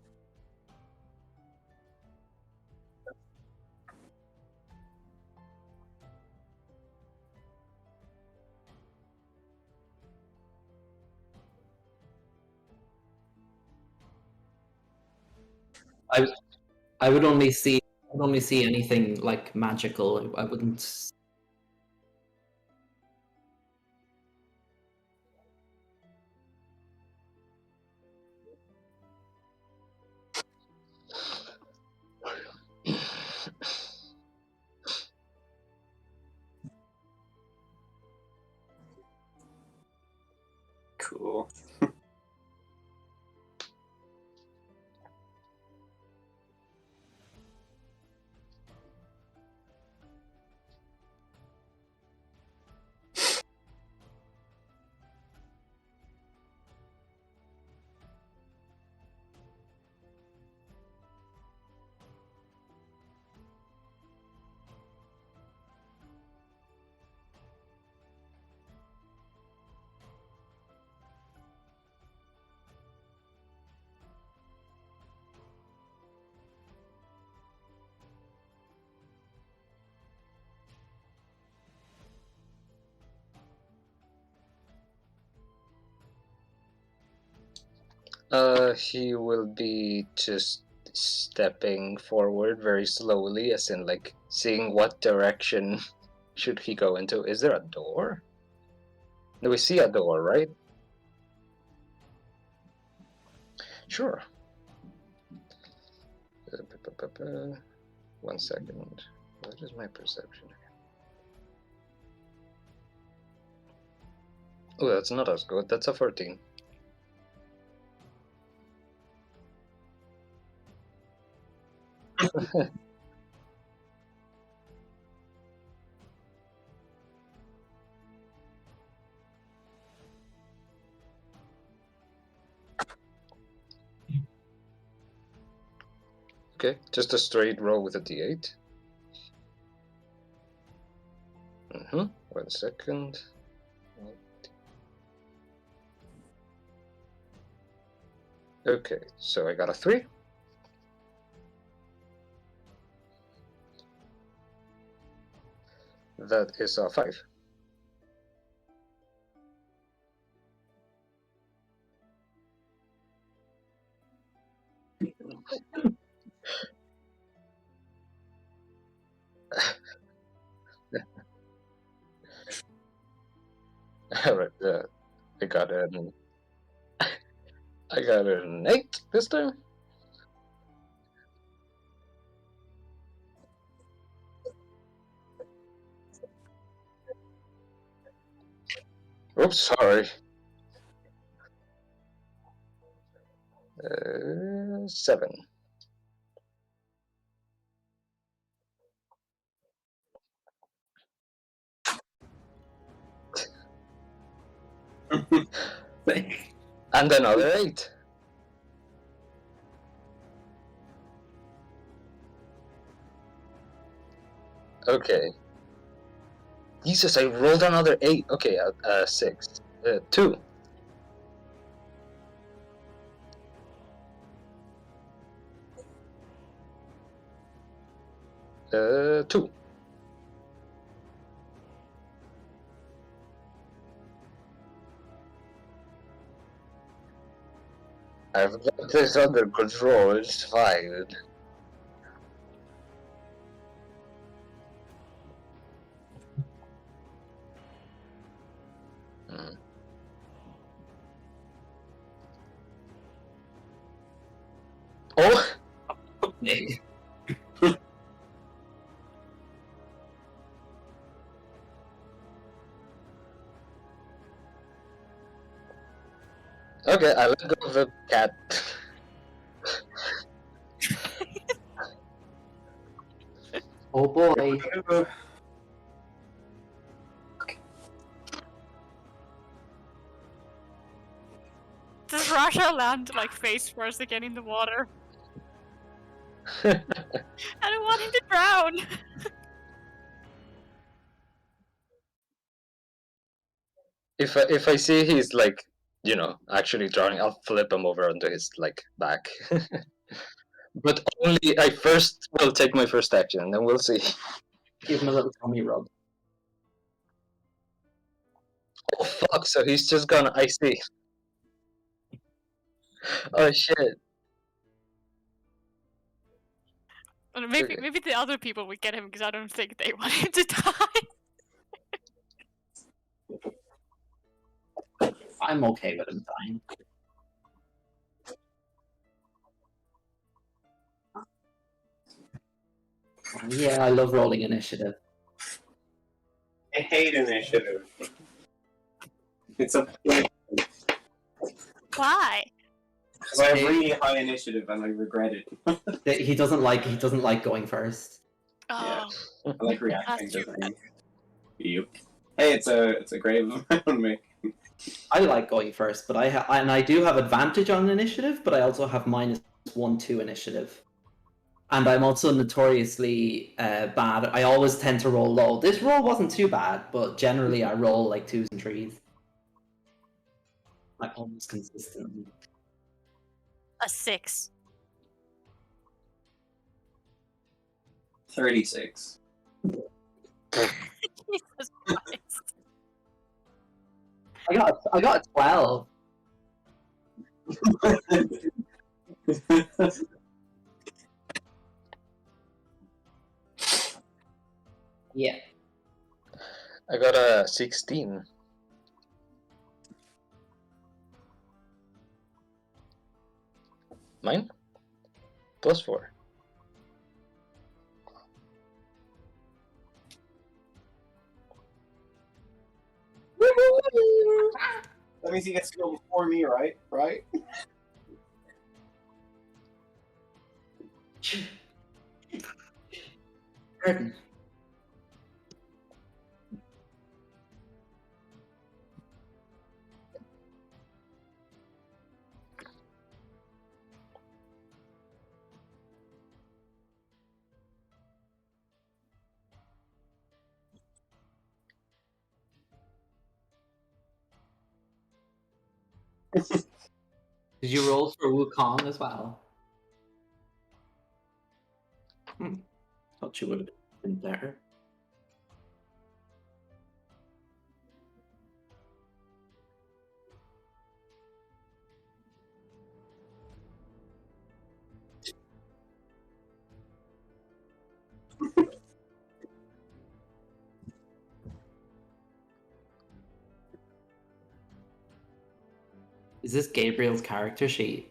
I would only see anything like magical. I wouldn't. Cool. He will be just stepping forward very slowly, as in like seeing what direction should he go into. Is there a door? Do we see a door, right? Sure. 1 second. What is my perception? Oh, that's not as good. That's a 14. Okay, just a straight roll with a d8. 1 second. Okay, so I got a 3. That is a 5. Alright, I got an 8 this time. Oops, sorry. 7. And another 8. Okay. Jesus, I rolled another 8. Okay, 6. 2. 2. I've got this under control, it's fine. me. Okay, I let go of the cat. Oh boy. Does Rasha land like face first again in the water? I don't want him to drown. If I see he's like, actually drowning, I'll flip him over onto his like back. But only I first will take my first action, and then we'll see. Give him a little tummy rub. Oh fuck! So he's just gonna. I see. Oh shit! Or maybe Okay. maybe the other people would get him because I don't think they want him to die. I'm okay with him dying. Yeah, I love rolling initiative. I hate initiative. It's a Why? because I have really high initiative and I regret it. He doesn't like going first. Oh, I like reacting that's to too things. Yep. Hey, it's a grave of my own making. I like going first, but I do have advantage on initiative, but I also have -1/2 initiative. And I'm also notoriously bad. I always tend to roll low. This roll wasn't too bad, but generally I roll like 2s and 3s. Like almost consistently. a 6. 36. Jesus Christ. I got a 12. Yeah. I got a 16. Mine? +4. That means he gets to go before me, right? Right? Curtain. Did you roll for Wukong as well? Thought you would have been better. Is this Gabriel's character sheet?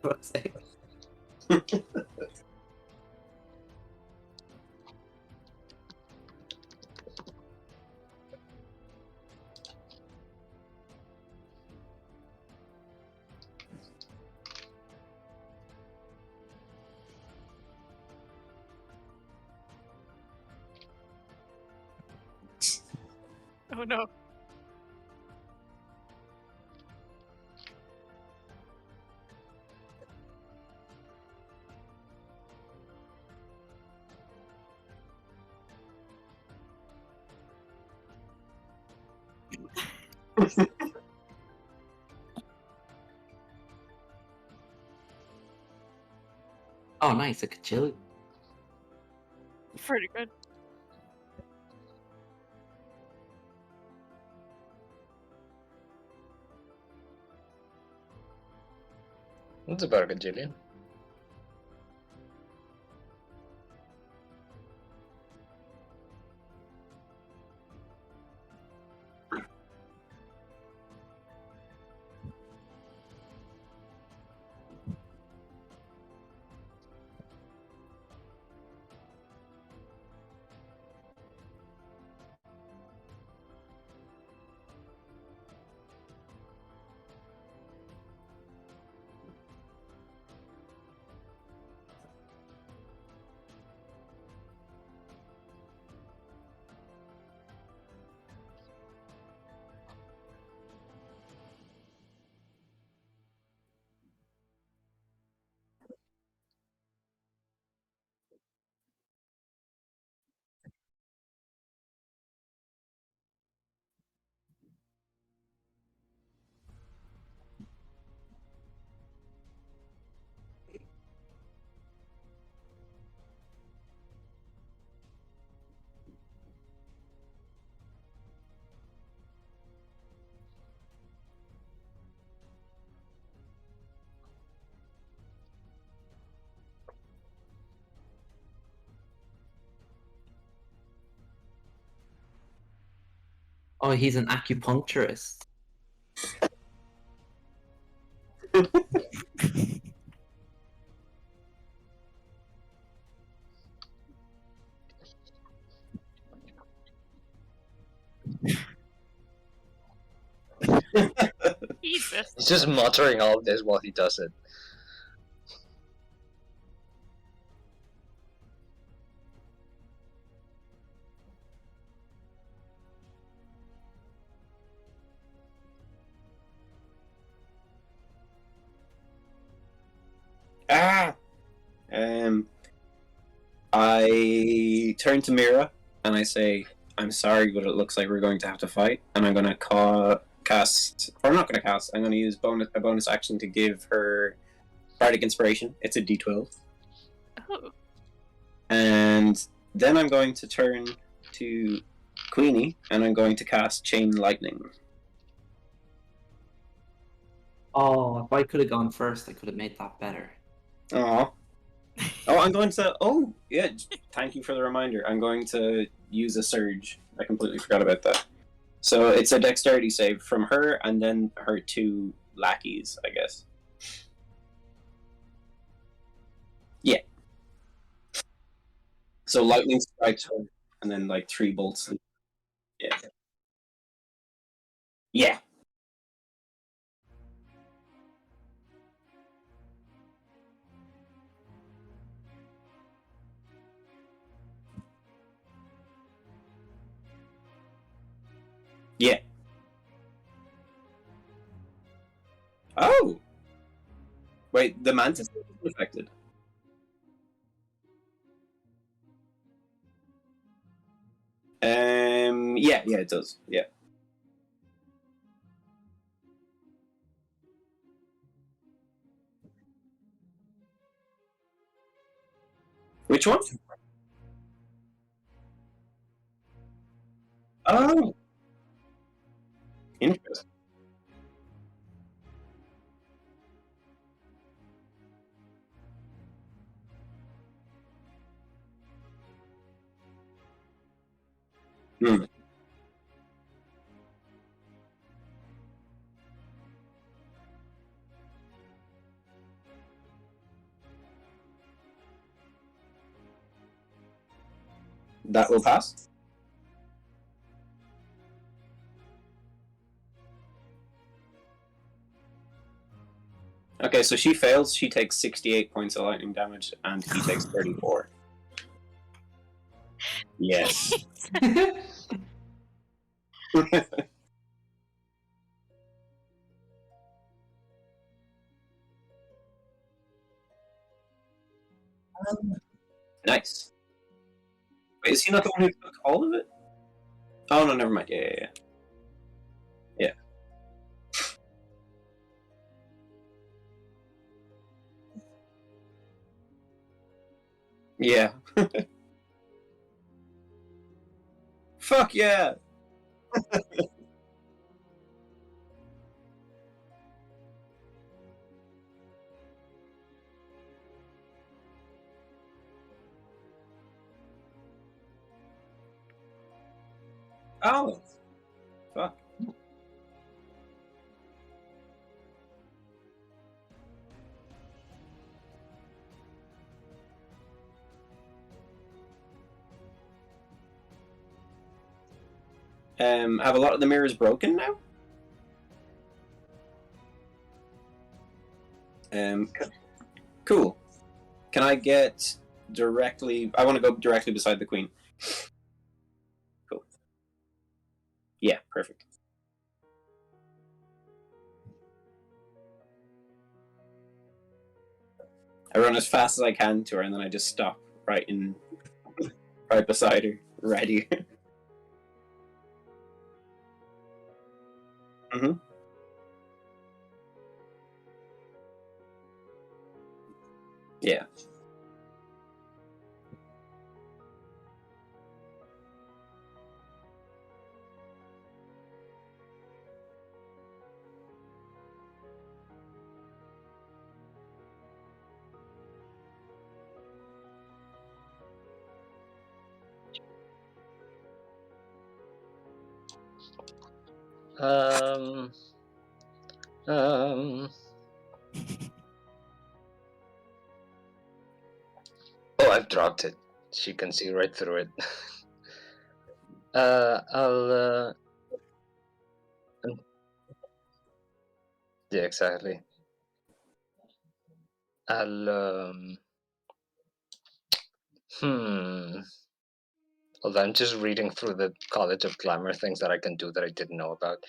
What's it? Oh no. Oh, nice. I could chill. Pretty good. That's about a gajillion. Oh, he's an acupuncturist. Jesus. He's just muttering all of this while he does it. Ah! I turn to Mira and I say, "I'm sorry, but it looks like we're going to have to fight." And I'm going to cast, or I'm not going to cast. I'm going to use a bonus action to give her bardic inspiration. It's a D12, Oh. and then I'm going to turn to Queenie and I'm going to cast Chain Lightning. Oh, if I could have gone first, I could have made that better. Aww. Oh, I'm going to. Oh, yeah. Thank you for the reminder. I'm going to use a surge. I completely forgot about that. So it's a dexterity save from her and then her two lackeys, I guess. Yeah. So lightning strikes her, and then like 3 bolts. Yeah. Yeah. Yeah. Oh. Wait, the mantis is affected. Yeah, it does. Yeah. Which one? Oh, interesting. Hmm. That will pass. Okay, so she fails. She takes 68 points of lightning damage, and he takes 34. Yes. Nice. Wait, is he not the one who took all of it? Oh no, never mind. Yeah. Yeah. Fuck yeah. Oh, fuck. Have a lot of the mirrors broken now? Cool. Can I get directly? I want to go directly beside the queen. Cool. Yeah, perfect. I run as fast as I can to her, and then I just stop right beside her, ready. Mm-hmm. Yeah. Um. Um. Oh, I've dropped it. She can see right through it. I'll. Yeah, exactly. I'll. Hold on, I'm just reading through the College of Glamour things that I can do that I didn't know about.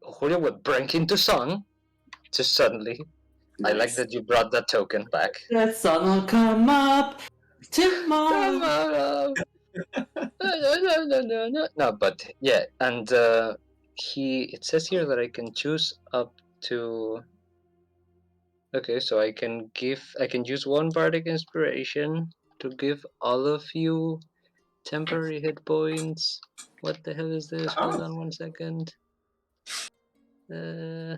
Julio would break into song, just suddenly. Nice. I like that you brought that token back. The sun will come up tomorrow. No, but yeah, and it says here that I can choose up to. Okay, so I can use one bardic inspiration to give all of you temporary hit points. What the hell is this? Hold on 1 second. Yeah,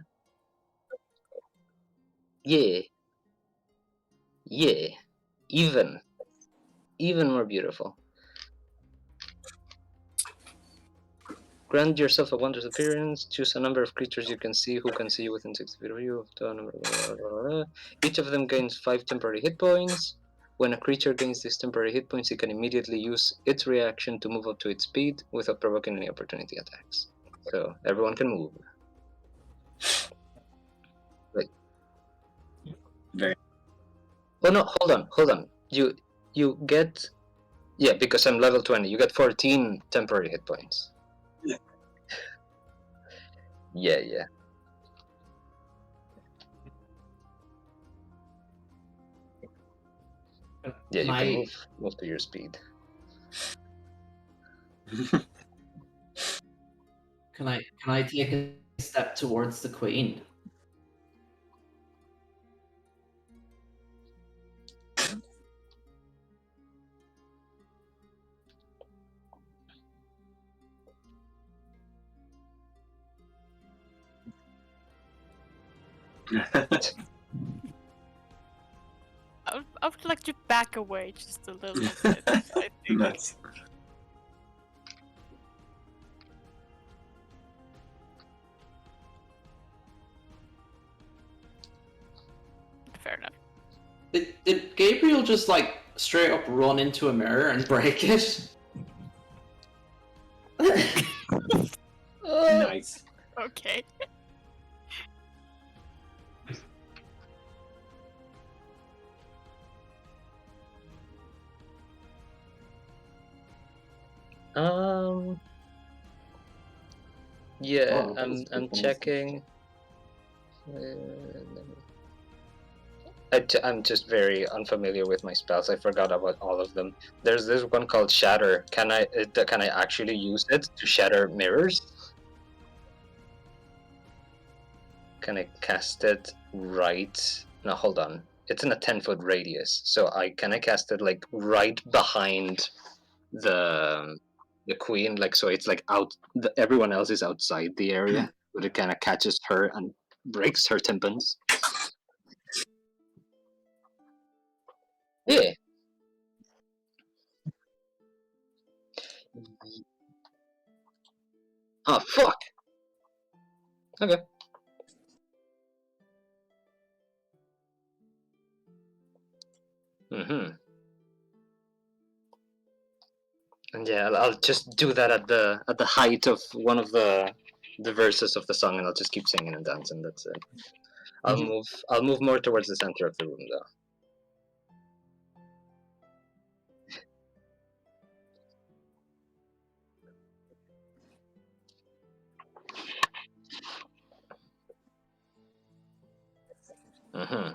even more beautiful. Grant yourself a wondrous appearance. Choose a number of creatures you can see who can see you within 60 feet of you. Each of them gains 5 temporary hit points. When a creature gains these temporary hit points, it can immediately use its reaction to move up to its speed without provoking any opportunity attacks. So everyone can move. Like, Very. oh no! Hold on. You get, yeah, because I'm level 20. You get 14 temporary hit points. Yeah. Yeah, you can move to your speed. Can I take a step towards the queen? I would like to back away just a little bit. I think. Nice. Fair enough. Did Gabriel just like straight up run into a mirror and break it? Nice. Okay. Yeah, Oh, that was I'm pretty checking. I'm just very unfamiliar with my spells. I forgot about all of them. There's this one called Shatter. Can I actually use it to shatter mirrors? Can I cast it right? No, hold on. It's in a 10-foot radius, so I cast it like right behind the queen, like so it's like everyone else is outside the area, but it kind of catches her and breaks her tympans. Oh, fuck! Okay. Mm-hmm. And yeah, I'll just do that at the height of one of the verses of the song, and I'll just keep singing and dancing. That's it. I'll move more towards the center of the room, though. Mm-hmm.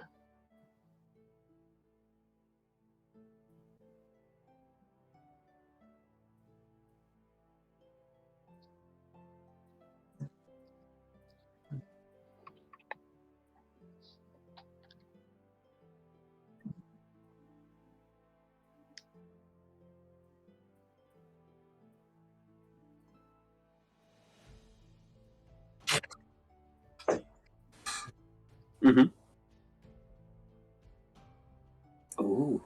Mm-hmm. Oh.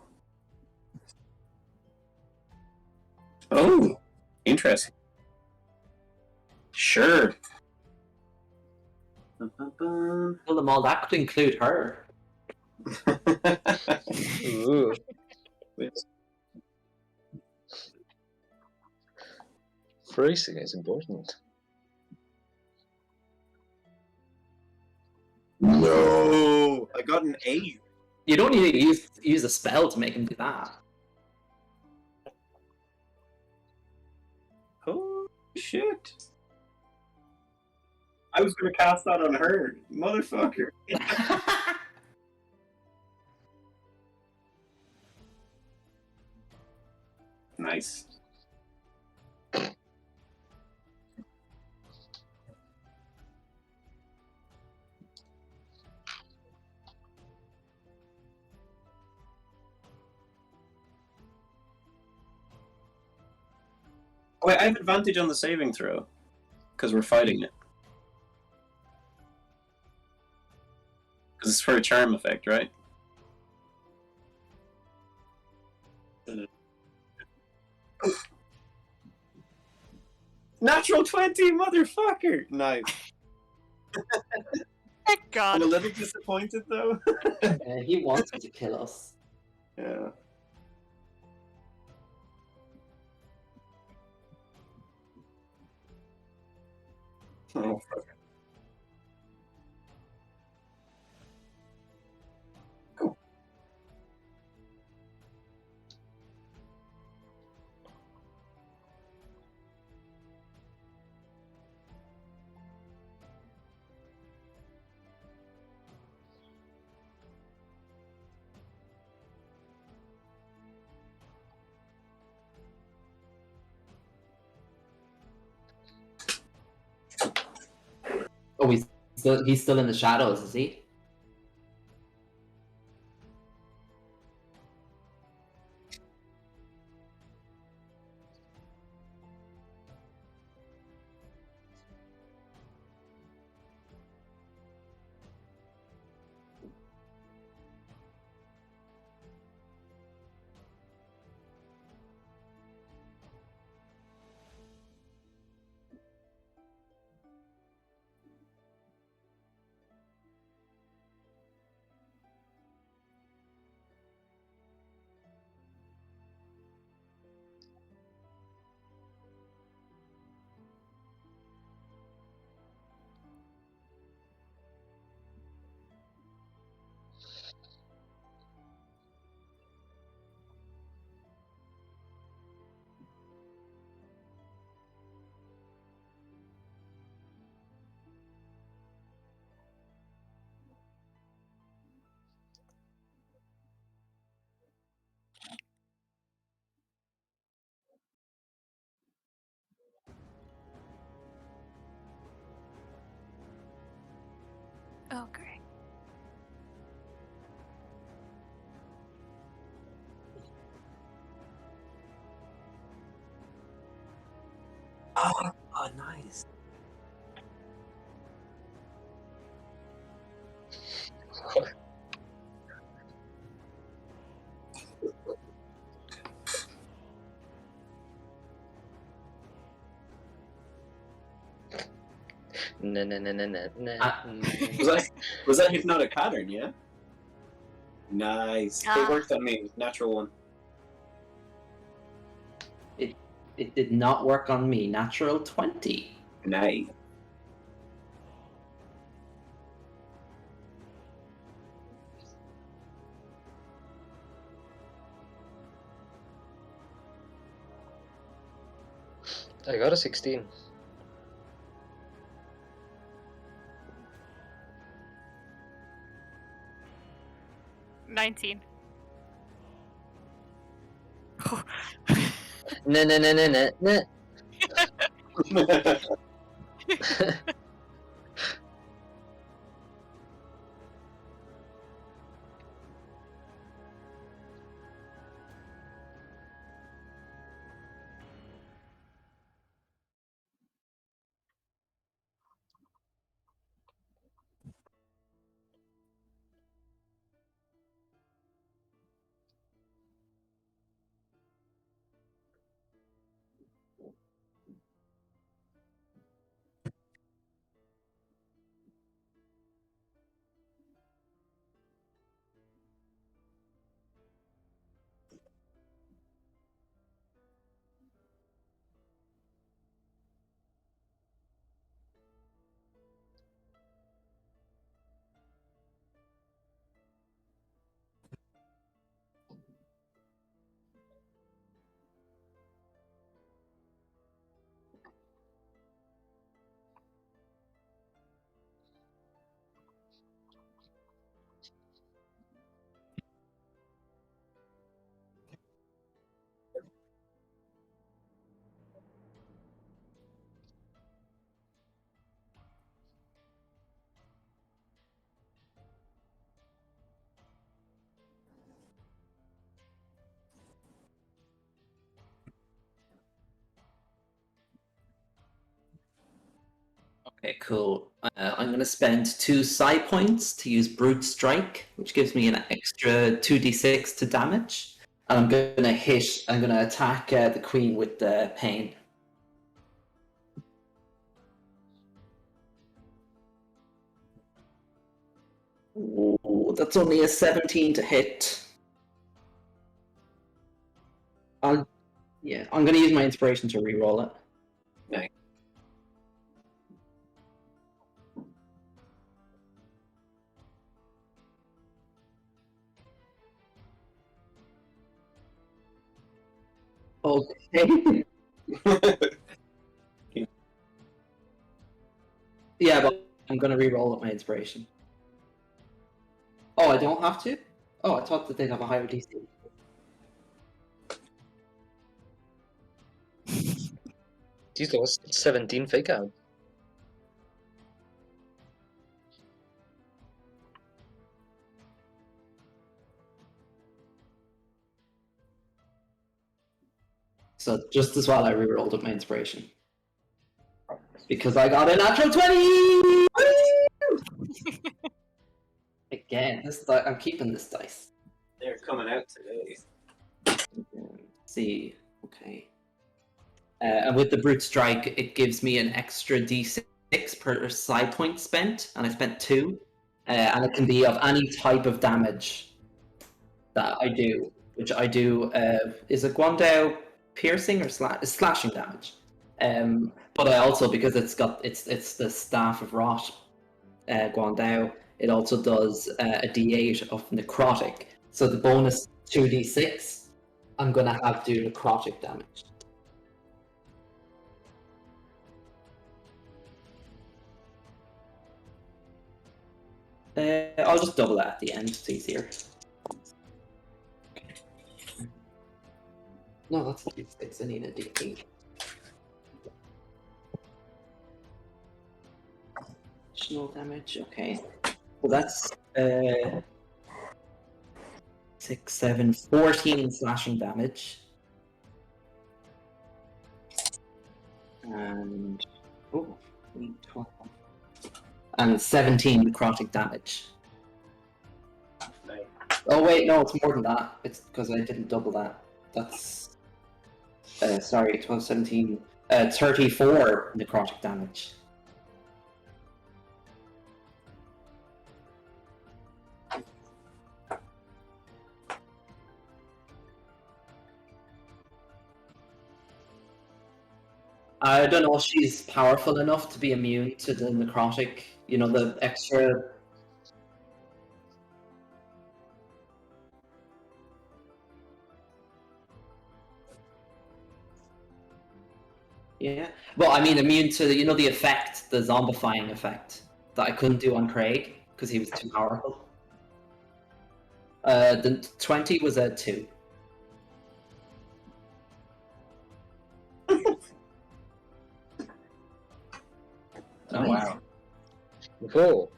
Oh. Interesting. Sure. Kill them all. That could include her. Ooh. Phrasing is important. No, I got an 8. You don't need to use a spell to make him do that. Oh shit! I was gonna cast that on her, motherfucker. Nice. Wait, I have advantage on the saving throw because we're fighting it. Because it's for a charm effect, right? Natural 20, motherfucker! Nice. Thank I'm God. a little disappointed though. He wants to kill us. Yeah. Oh, fuck. Cool. Oh, he's still in the shadows, is he? Oh, great. Oh, nice. Na na na na na na. Was that hypnotic pattern? Yeah. Nice. It Ah. worked on me. Natural one. It did not work on me. Natural 20. Nice. I got a 16. $19. Na na na na na na. Okay, cool. I'm going to spend 2 psi points to use Brute Strike, which gives me an extra 2d6 to damage. And I'm going to attack the Queen with the Pain. Ooh, that's only a 17 to hit. I'm going to use my inspiration to reroll it. Nice. Okay. Yeah, but I'm going to reroll up my inspiration. Oh, I don't have to? Oh, I thought that they'd have a higher DC. These lost 17 fake out. So just as well I rerolled up my inspiration. Because I got a natural 20! Again, I'm keeping this dice. They're coming out today. Let's see, okay. And with the Brute Strike, it gives me an extra d6 per psi point spent, and I spent 2. And it can be of any type of damage that I do, which I do. Is it Guandao piercing or slashing damage? But I also, because it's the Staff of Rot, Guandao, it also does a d8 of necrotic. So the bonus 2d6, I'm gonna have to do necrotic damage. I'll just double that at the end, it's easier. No, that's not d6, I need a d8. Additional damage, okay. Well, that's 6, 7, 14 slashing damage. And 12. And 17 necrotic damage. Nice. Oh wait, no, it's more than that. It's because I didn't double that. That's sorry, 12, 17, 34 necrotic damage. I don't know if she's powerful enough to be immune to the necrotic, the extra. Yeah. Well, I mean, immune to, the effect, the zombifying effect that I couldn't do on Craig because he was too powerful. The 20 was a 2. Oh, wow. Cool.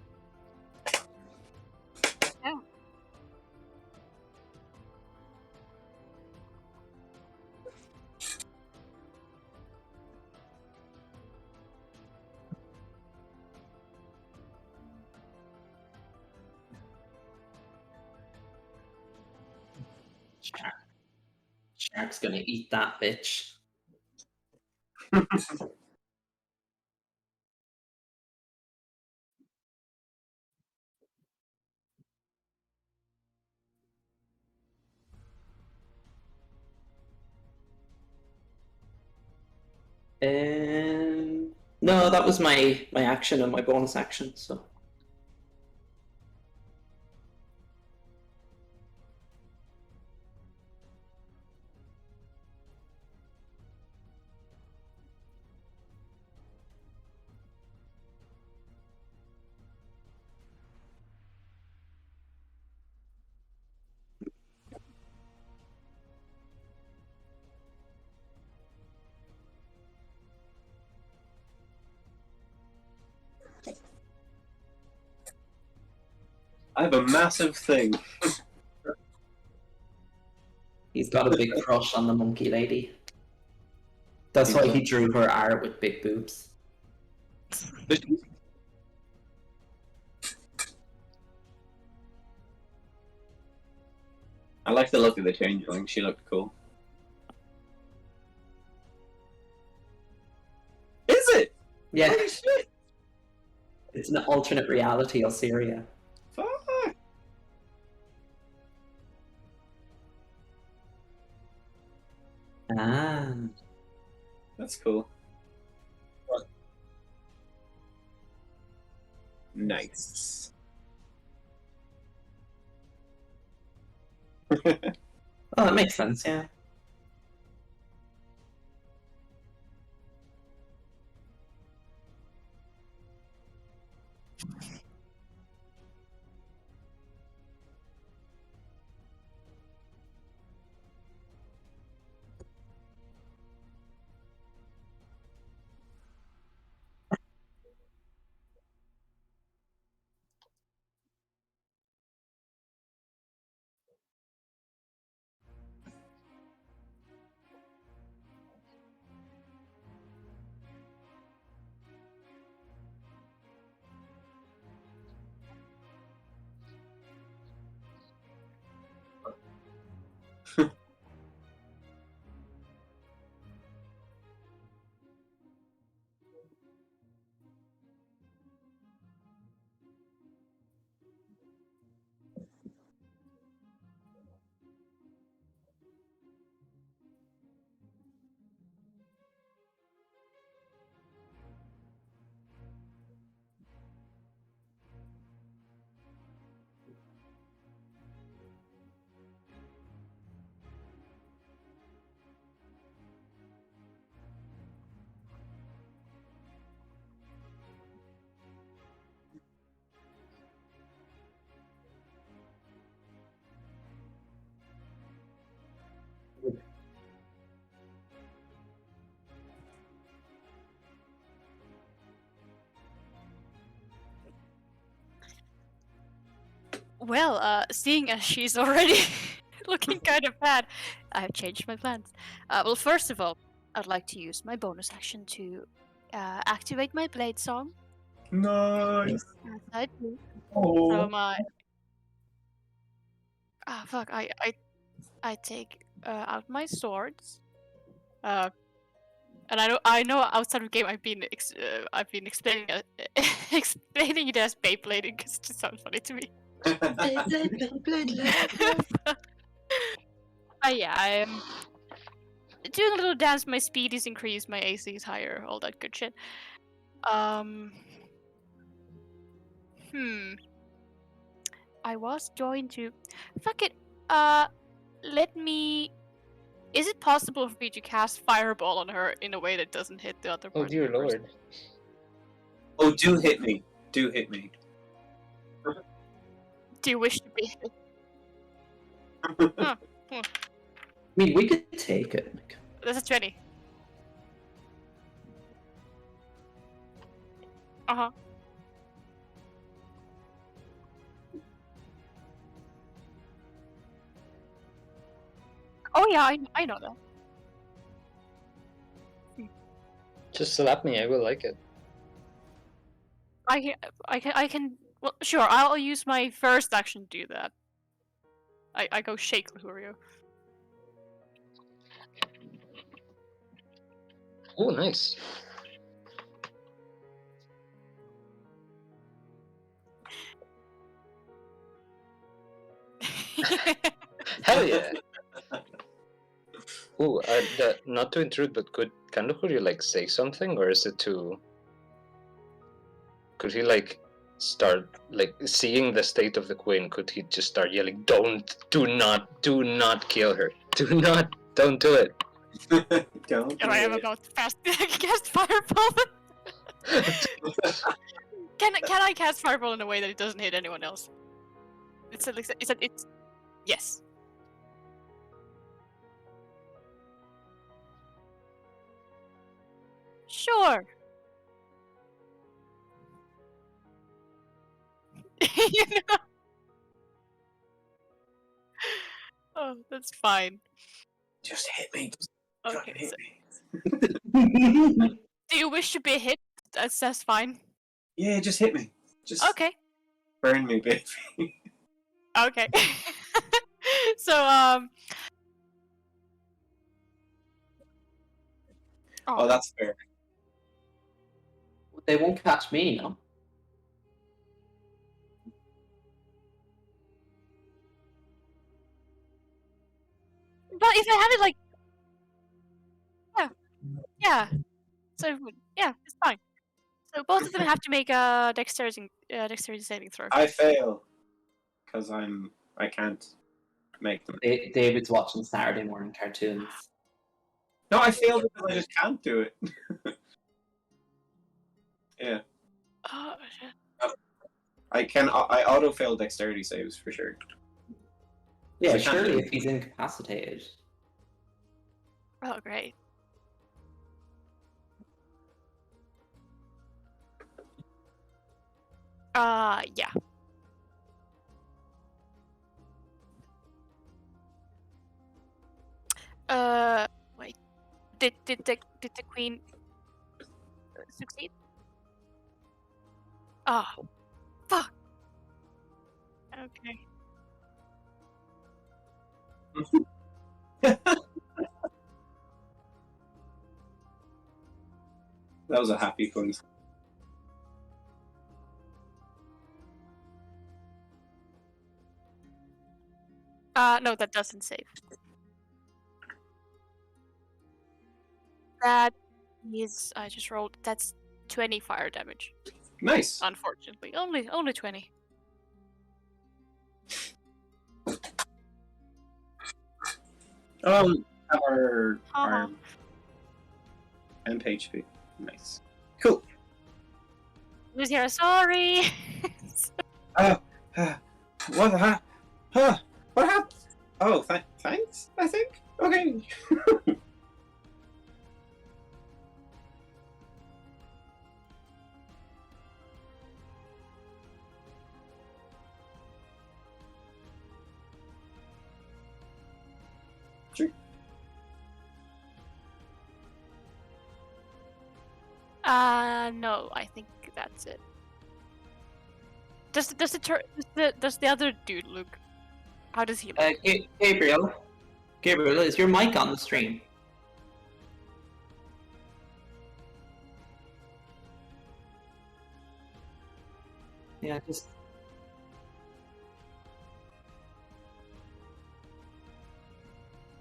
Shark's gonna eat that bitch. No, that was my action and my bonus action, so. I have a massive thing. He's got a big crush on the monkey lady. That's why he drew her art with big boobs. I like the look of the changeling. She looked cool. Is it? Yeah, Holy shit! it's an alternate reality of Syria. Fuck! Ah. That's cool. Nice. Oh, that makes sense, yeah. Well, seeing as she's already looking kind of bad, I have changed my plans. Well, first of all, I'd like to use my bonus action to activate my blade song. Nice. As I do. Oh. So my fuck, I take out my swords. And I know outside of the game I've been explaining explaining it as Beyblading because it just sounds funny to me. Yeah, doing a little dance. My speed is increased. My AC is higher. All that good shit. I was going to. Fuck it. Let me. Is it possible for me to cast Fireball on her in a way that doesn't hit the other Oh party dear members? lord. Oh, do hit me. Do hit me. Do you wish to be hit? I mean, we could take it. That's a 20. Uh-huh. Oh yeah, I know that. Just slap me, I will like it. I can. Well, sure. I'll use my first action to do that. I go shake Luhurio. Oh, nice. Hell yeah. Ooh, not to intrude, but could Luhurio like say something, or is it too? Could he like start like seeing the state of the queen? Could he just start yelling, do not kill her, don't do it." Don't. And I am do it. about to cast Fireball. Can I cast Fireball in a way that it doesn't hit anyone else? It's yes. Sure. You know. Oh, that's fine. Just hit me. Just Okay. hit So, me. do you wish to be hit? That's fine. Yeah, just hit me. Just Okay. burn me, baby. Okay. So Oh, that's fair. They won't catch me, no. But if I have it like, yeah. So yeah, it's fine. So both of them have to make a dexterity saving throw. I fail because I can't make them. David's watching Saturday morning cartoons. No, I failed because I just can't do it. Yeah, Oh shit. I can. I auto fail dexterity saves for sure. Yeah, I can't do surely it. if he's incapacitated. Oh great. Yeah. Wait. Did the queen succeed? Oh, fuck. Okay. That was a happy fun. No, that doesn't save. That is, I just rolled. That's 20 fire damage. Nice. Unfortunately, only 20. Our arm and HP. Nice. Cool. Who's here? Sorry. What? What happened? Oh, thanks. I think. Okay. Sure. No, I think that's it. Does the other dude look? How does he look? Gabriel, is your mic on the stream? Yeah, just.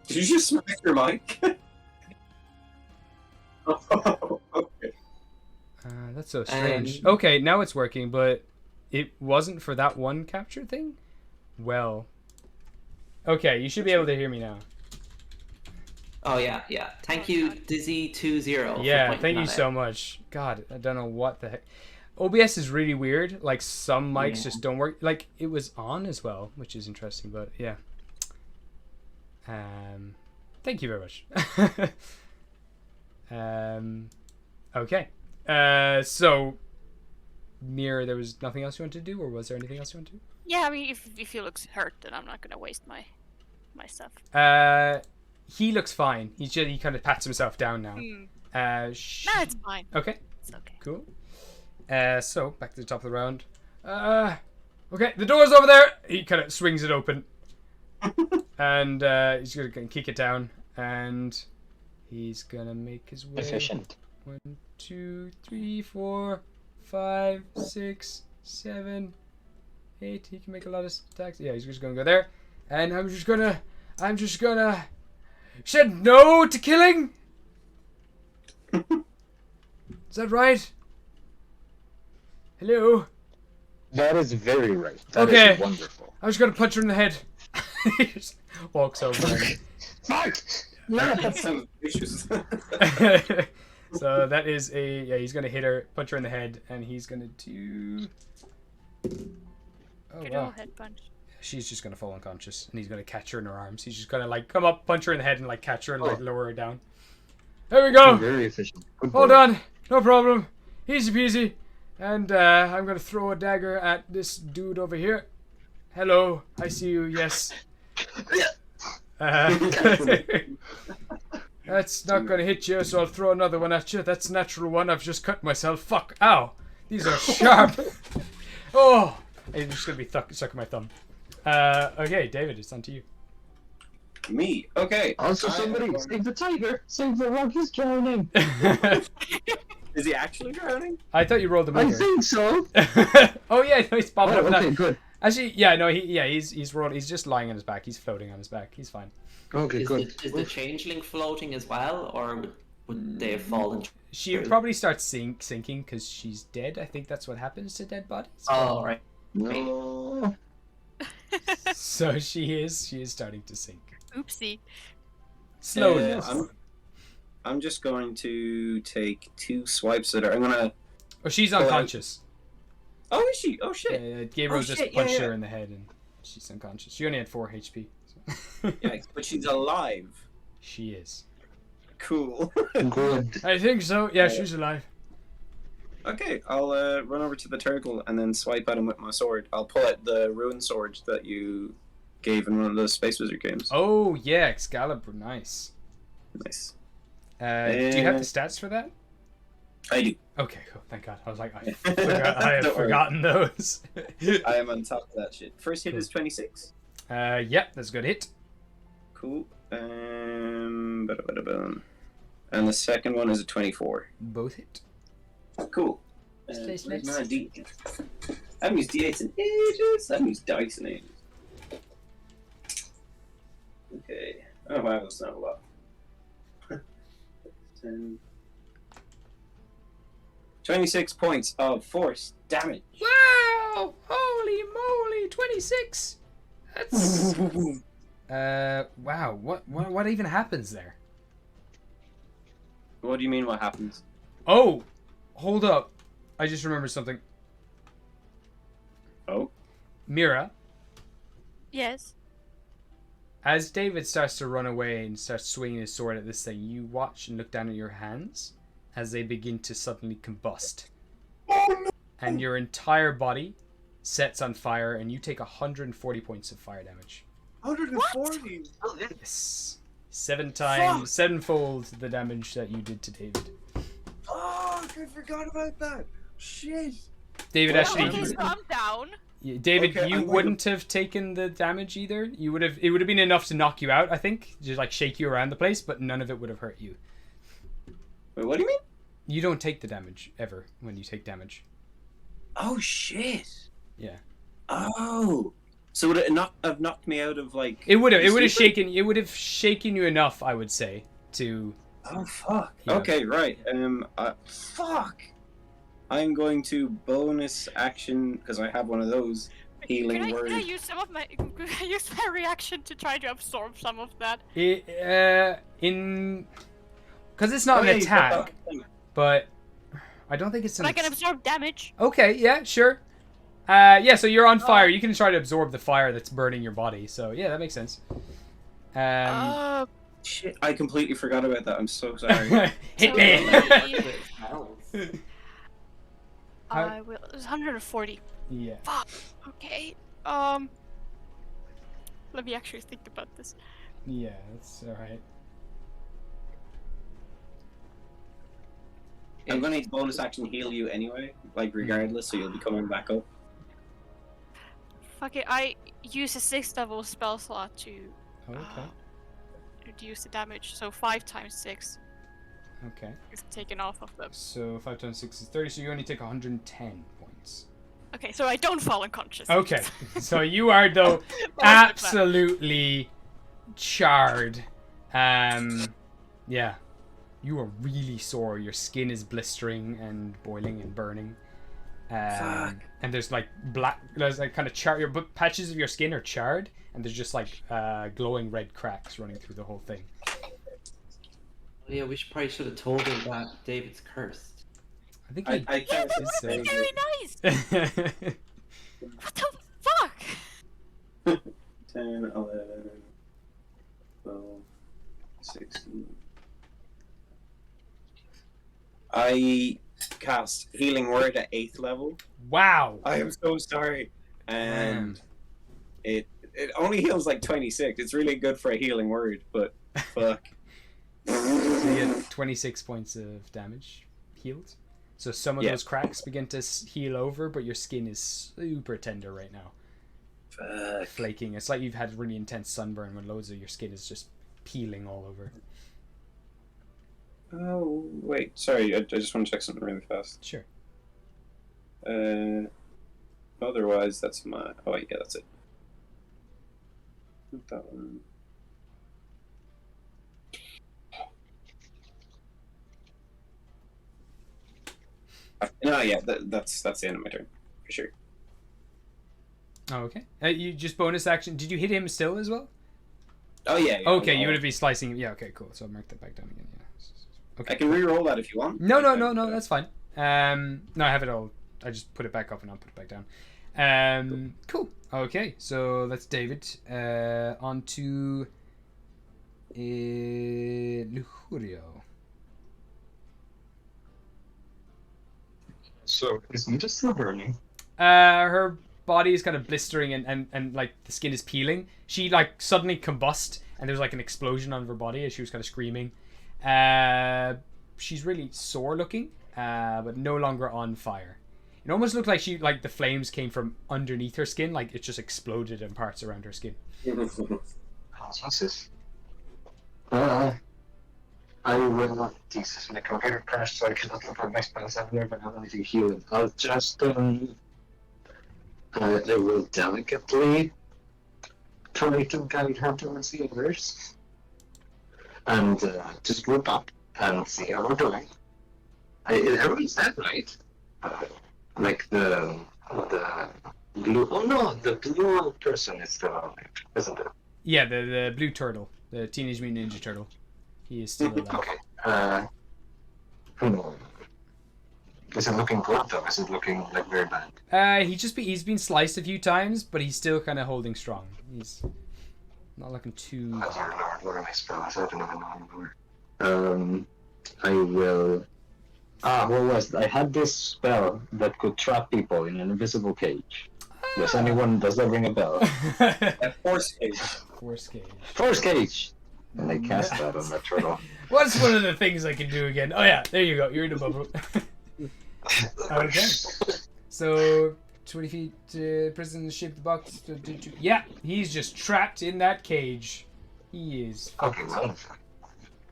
Did you just smack your mic? That's so strange. Okay, now it's working, but it wasn't for that one capture thing? Well. Okay, you should be able to hear me now. Oh yeah. Thank you, Dizzy20. Yeah, thank you so much. God, I don't know what the heck. OBS is really weird. Like, some mics just don't work. Like, it was on as well, which is interesting, but yeah. Thank you very much. Okay. So, Mir, there was nothing else you wanted to do, or was there anything else you wanted to do? Yeah, I mean, if he looks hurt, then I'm not gonna waste my stuff. He looks fine. He kind of pats himself down now. Nah, it's fine. Okay. It's okay. Cool. So back to the top of the round. Okay, the door's over there. He kind of swings it open, and he's gonna kick it down, and he's gonna make his way. Efficient. 1, 2, 3, 4, 5, 6, 7, 8. He can make a lot of attacks. Yeah, he's just gonna go there, and I'm just gonna said no to killing. Is that right? Hello? That is very right. That Okay. is wonderful. I was gonna punch her in the head. He just walks over. Fuck! That sounds vicious. So that is he's gonna hit her, punch her in the head, and he's gonna do. Oh Good wow. old head punch. She's just gonna fall unconscious, and he's gonna catch her in her arms. He's just gonna like come up, punch her in the head, and like catch her and like lower her down. There we go. Very efficient. Good Hold boy. on, no problem. Easy peasy. And I'm gonna throw a dagger at this dude over here. Hello, I see you. Yes. That's not gonna hit you, so I'll throw another one at you. That's a natural one. I've just cut myself. Fuck. Ow. These are sharp. Oh. I'm just gonna be sucking my thumb. Okay, David, it's on to you. Me. Okay. Also, somebody save the tiger. Save the rock. He's drowning. Is he actually drowning? I thought you rolled the I motor. think so. Oh yeah, no, he's popping up now. Okay, good. Actually, yeah, no, he's rolled. He's just lying on his back. He's floating on his back. He's fine. Okay, Is good. the changeling floating as well, or would they have fallen? She through? probably starts sinking because she's dead. I think that's what happens to dead bodies. Oh right. No. So she is starting to sink Oopsie. slowly. I'm just going to take 2 swipes at her. I'm gonna. Oh, she's unconscious. Oh, is she? Oh shit. Gabriel Oh, just shit, punched yeah, her yeah. in the head and she's unconscious. She only had 4 HP. So. Yeah, but she's alive. She is. Cool. Good. I think so. Yeah, she's alive. Okay, I'll run over to the turtle and then swipe at him with my sword. I'll pull out the rune sword that you gave in one of the Space Wizard games. Oh yeah, Excalibur, nice. Nice. Do you have the stats for that? I do. Okay, cool. Thank God. I was like, I have Don't worry. forgotten those. I am on top of that shit. First hit is 26. Yep, that's a good hit. Cool. Ba-da-ba-da-bum. And the second one is a 24. Both hit. Cool. Space Where's Mix. my D8? I haven't used D8s in ages. I haven't used dice in ages. Okay. Oh wow, that's not a lot. 10. 26 points of force damage. Wow! Holy moly! 26. That's. Wow. What even happens there? What do you mean? What happens? Oh, hold up! I just remembered something. Oh. Mira, Yes. as David starts to run away and starts swinging his sword at this thing, you watch and look down at your hands as they begin to suddenly combust. Oh no! And your entire body sets on fire, and you take 140 points of fire damage. 140. Yes. 7 times, sevenfold the damage that you did to David. Fuck! I forgot about that. Shit. David, Oh, actually, okay, so I'm down. yeah, David, Okay, you I'm wouldn't have taken the damage either. You would have. It would have been enough to knock you out, I think, just like shake you around the place, but none of it would have hurt you. Wait, what do you mean? You don't take the damage ever when you take damage. Oh shit. Yeah. Oh. So would it not have knocked me out of like? It would have. It would have sleeping? shaken. It would have shaken you enough, I would say, to. Oh fuck. Yeah. Okay, right. Fuck. I'm going to bonus action because I have one of those healing Could I word. use some of my could I use my reaction to try to absorb some of that? Because it's not Oh, yeah, an you've got attack, that thing. but I don't think it's an. But I can absorb damage. Okay, yeah, sure. Yeah, so you're on fire. You can try to absorb the fire that's burning your body. So yeah, that makes sense. Shit, I completely forgot about that. I'm so sorry. Hit me. I will. It's 140. Yeah. Fuck. Okay. Let me actually think about this. Yeah, that's all right. I'm going to bonus action heal you anyway, like regardless, so you'll be coming back up. Fuck it. I use a 6th level spell slot to Okay. reduce the damage. So 5 times 6 Okay. is taken off of them. So 5 times 6 is 30. So you only take 110 points. Okay, so I don't fall unconscious. Okay. So you are though absolutely charred. Yeah. You are really sore. Your skin is blistering and boiling and burning. And there's like there's like kind of your patches of your skin are charred, and there's just like glowing red cracks running through the whole thing. Yeah, we probably should have told him that David's cursed. I think I he can't did Very say. nice. What the fuck? 10, 11, 12, 16. I cast Healing Word at 8th level. Wow. I am so sorry. And it only heals like 26. It's really good for a Healing Word, but fuck. So you get 26 points of damage healed. So some of those cracks begin to heal over, but your skin is super tender right now. Fuck. Flaking. It's like you've had really intense sunburn when loads of your skin is just peeling all over. Oh, wait. Sorry, I just want to check something really fast. Sure. Otherwise, that's my... Oh, wait, yeah, that's it. Not that one. No, yeah, that's the end of my turn, for sure. Oh, okay. You just bonus action. Did you hit him still as well? Oh, yeah. Okay, you would have been slicing him. Yeah, okay, cool. So I'll mark that back down again. Yeah. Okay. I can re-roll that if you want. No, that's fine. No, I have it all. I just put it back up and I'll put it back down. Cool. Okay, so that's David. On to Lujurio. So is Nita still burning? Her body is kind of blistering and like the skin is peeling. She like suddenly combust and there's like an explosion on her body as she was kind of screaming. She's really sore looking, but no longer on fire. It almost looked like the flames came from underneath her skin, like it just exploded in parts around her skin. Oh, Jesus. I will not. Jesus, my computer crashed, so I cannot look at my spells everywhere, but I don't need to heal it. I'll just I will delicately try to guide her towards the others, and just group up and see how we're doing. Everyone's dead, right? Like the blue. Oh no, the blue person is still alive, isn't it? Yeah, the blue turtle, the Teenage Mutant Ninja Turtle. He is still alive. Okay. Is it looking good though? Is it looking like very bad? He's been sliced a few times, but he's still kind of holding strong. He's not looking too. Oh dear Lord, what are my spells? I don't even know anymore. I will. What was it? I had this spell that could trap people in an invisible cage. Does that ring a bell? Force cage. Force cage. Force cage! And I cast that on that turtle. What's one of the things I can do again? Oh yeah, there you go. You're in a bubble. Okay. So 20 feet prison ship the box. Yeah, he's just trapped in that cage. He is. Okay, well.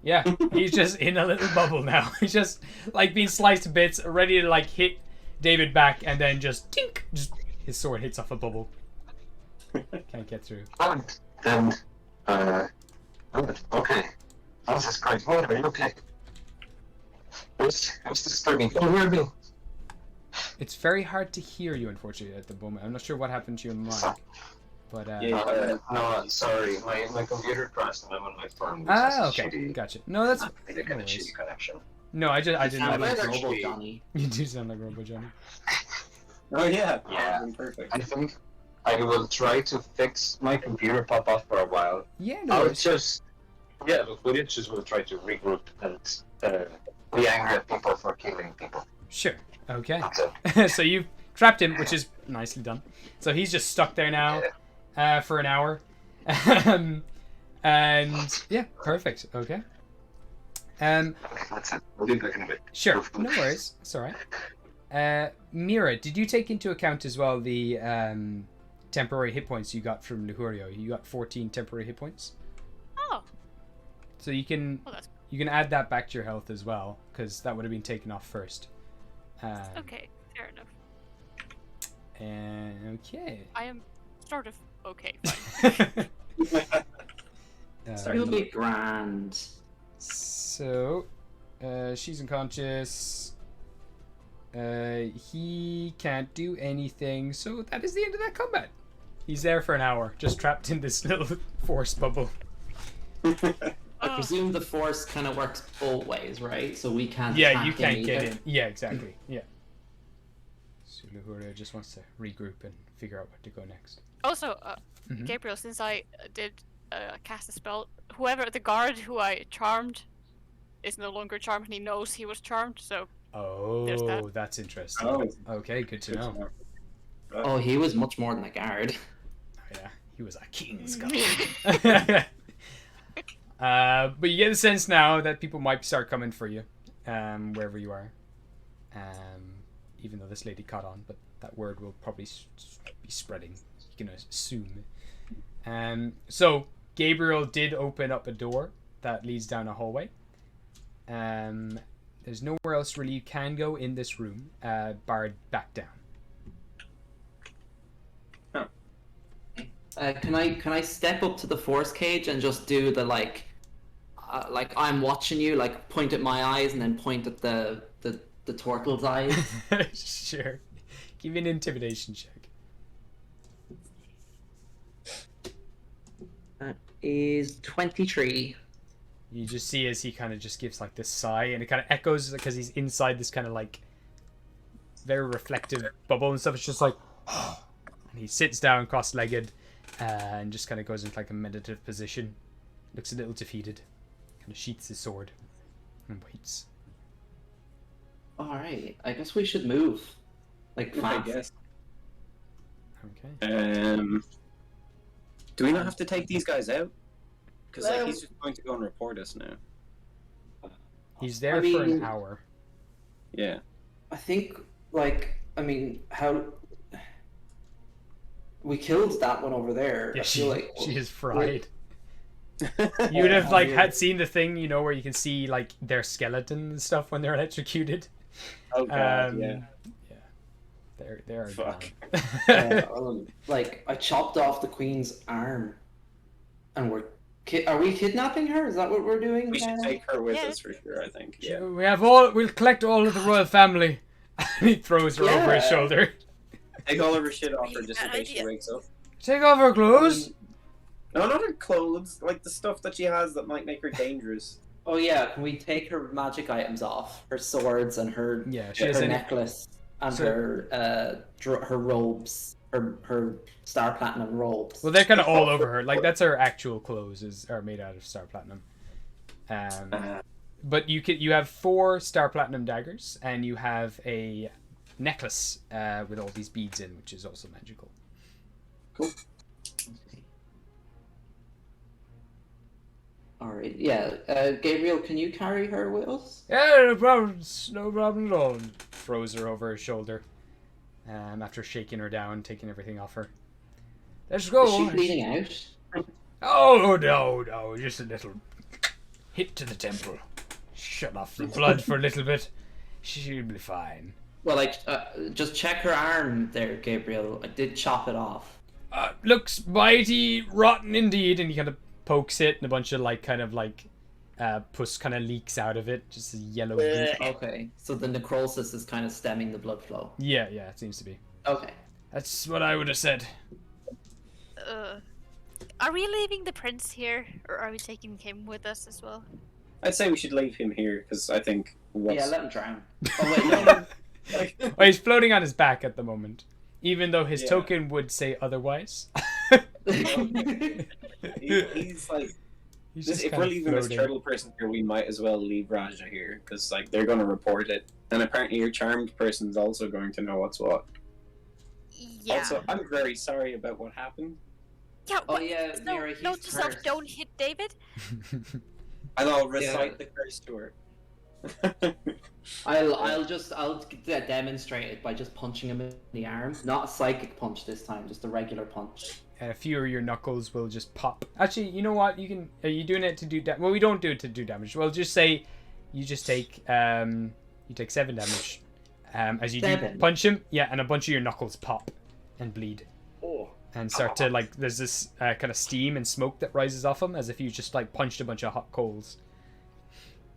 Yeah, he's just in a little bubble now. He's just like being sliced to bits, ready to like hit David back, and then just tink, just his sword hits off a bubble. Can't get through. Then, okay. Jesus Christ, what are you okay? Who's disturbing? Oh, where are you? It's very hard to hear you, unfortunately, at the moment. I'm not sure what happened to your mic, but No, sorry, my computer crashed and I'm on my phone. okay, gotcha. No, that's I think I no had a worries. shitty connection. No, I You didn't. sound like Actually- Robo Johnny. You do sound like Robo Johnny. Oh yeah. Yeah. Perfect. I think I will try to fix my computer pop off for a while. Yeah, no I'll worries. just, the footage will try to regroup and be angry at people for killing people. Sure. Okay. That's it. So you've trapped him, which is nicely done. So he's just stuck there now for an hour. And yeah, perfect. Okay. That's it. We'll be back in a bit. Sure. No worries. It's all right. Mira, did you take into account as well the temporary hit points you got from Luhurio? You got 14 temporary hit points. Oh. So you can add that back to your health as well, because that would have been taken off first. Okay, fair enough. And okay. I am sort of okay. Fine. It'll be grand. So, she's unconscious. He can't do anything, so that is the end of that combat. He's there for an hour, just trapped in this little force bubble. I presume the force kind of works both ways, right? So we can't. Yeah, attack you can't him get either. in. Yeah, exactly. Yeah. So Luhuria just wants to regroup and figure out what to go next. Also, Mhm. Gabriel, since I did cast a spell, whoever the guard who I charmed is no longer charmed, and he knows he was charmed. So There's Oh, that. that's interesting. Oh. Okay, good to know. Oh, he was much more than a guard. Oh, yeah, he was a king's guard. But you get a sense now that people might start coming for you, wherever you are. Even though this lady caught on, but that word will probably be spreading. You can assume. So Gabriel did open up a door that leads down a hallway. There's nowhere else really you can go in this room, barred back down. Can I step up to the force cage and just do the like I'm watching you, like point at my eyes and then point at the turtle's eyes? Sure. Give me an intimidation check. That is 23. You just see as he kind of just gives like this sigh, and it kind of echoes because he's inside this kind of like very reflective bubble and stuff. It's just like, and he sits down cross-legged and just kind of goes into like a meditative position. Looks a little defeated. Kind of sheaths his sword and waits. All right, I guess we should move. Like I fast. guess. Okay. Do we not have to take these guys out? Because Well- he's just going to go and report us now. He's there I for an mean- hour. Yeah. I think, how we killed that one over there. Yeah, I feel like she is fried. You would have like had seen the thing, you know, where you can see like their skeleton and stuff when they're electrocuted. Oh god, Yeah, they're Fuck. gone. like I chopped off the queen's arm, and are we kidnapping her? Is that what we're doing? We should Diana? take her with Yeah. us for sure, I think. Yeah. We'll collect all of the royal family. He throws her over his Yeah. shoulder. Take all of her shit off her Really just in bad case she idea. wakes up. Take off her clothes. No, not her clothes. Like the stuff that she has that might make her dangerous. Oh yeah, can we take her magic items off? Her swords and her Yeah, she has her an necklace and So- her robes, her star platinum robes. Well, they're kind of all over her. Like that's her actual clothes are made out of star platinum. But you have 4 star platinum daggers, and you have a necklace with all these beads in, which is also magical. All right, yeah. Gabriel, can you carry her with us? Yeah, no problem. No problem at all. Throws her over his shoulder. After shaking her down, taking everything off her. Let's go. Is she bleeding out? Oh no, just a little hit to the temple. Shut off the blood for a little bit. She'll be fine. Well, like, just check her arm there, Gabriel. I did chop it off. Looks mighty rotten indeed, and he kind of pokes it, and a bunch of like kind of like pus kind of leaks out of it, just a yellow goop. Okay, so the necrosis is kind of stemming the blood flow. Yeah, it seems to be. Okay. That's what I would have said. Are we leaving the prince here, or are we taking him with us as well? I'd say we should leave him here because I think. Yeah, let him drown. Oh wait, no. Well, he's floating on his back at the moment, even though his token would say otherwise. He's like. If we're leaving this turtle person here, we might as well leave Raja here because like they're going to report it, and apparently your charmed person's also going to know what's what. Yeah. Also, I'm very sorry about what happened. Yeah. Oh yeah, Mira, he's Note to self, cursed. don't hit David. And I'll recite the curse to her. I'll demonstrate it by just punching him in the arm. Not a psychic punch this time, just a regular punch. And a few of your knuckles will just pop. Actually, you know what? You can. Are you doing it to do damage? Well, we don't do it to do damage. Well, just say you just take 7 damage as you do punch him. Yeah, and a bunch of your knuckles pop and bleed. Oh. And start to like. There's this kind of steam and smoke that rises off him as if you just like punched a bunch of hot coals.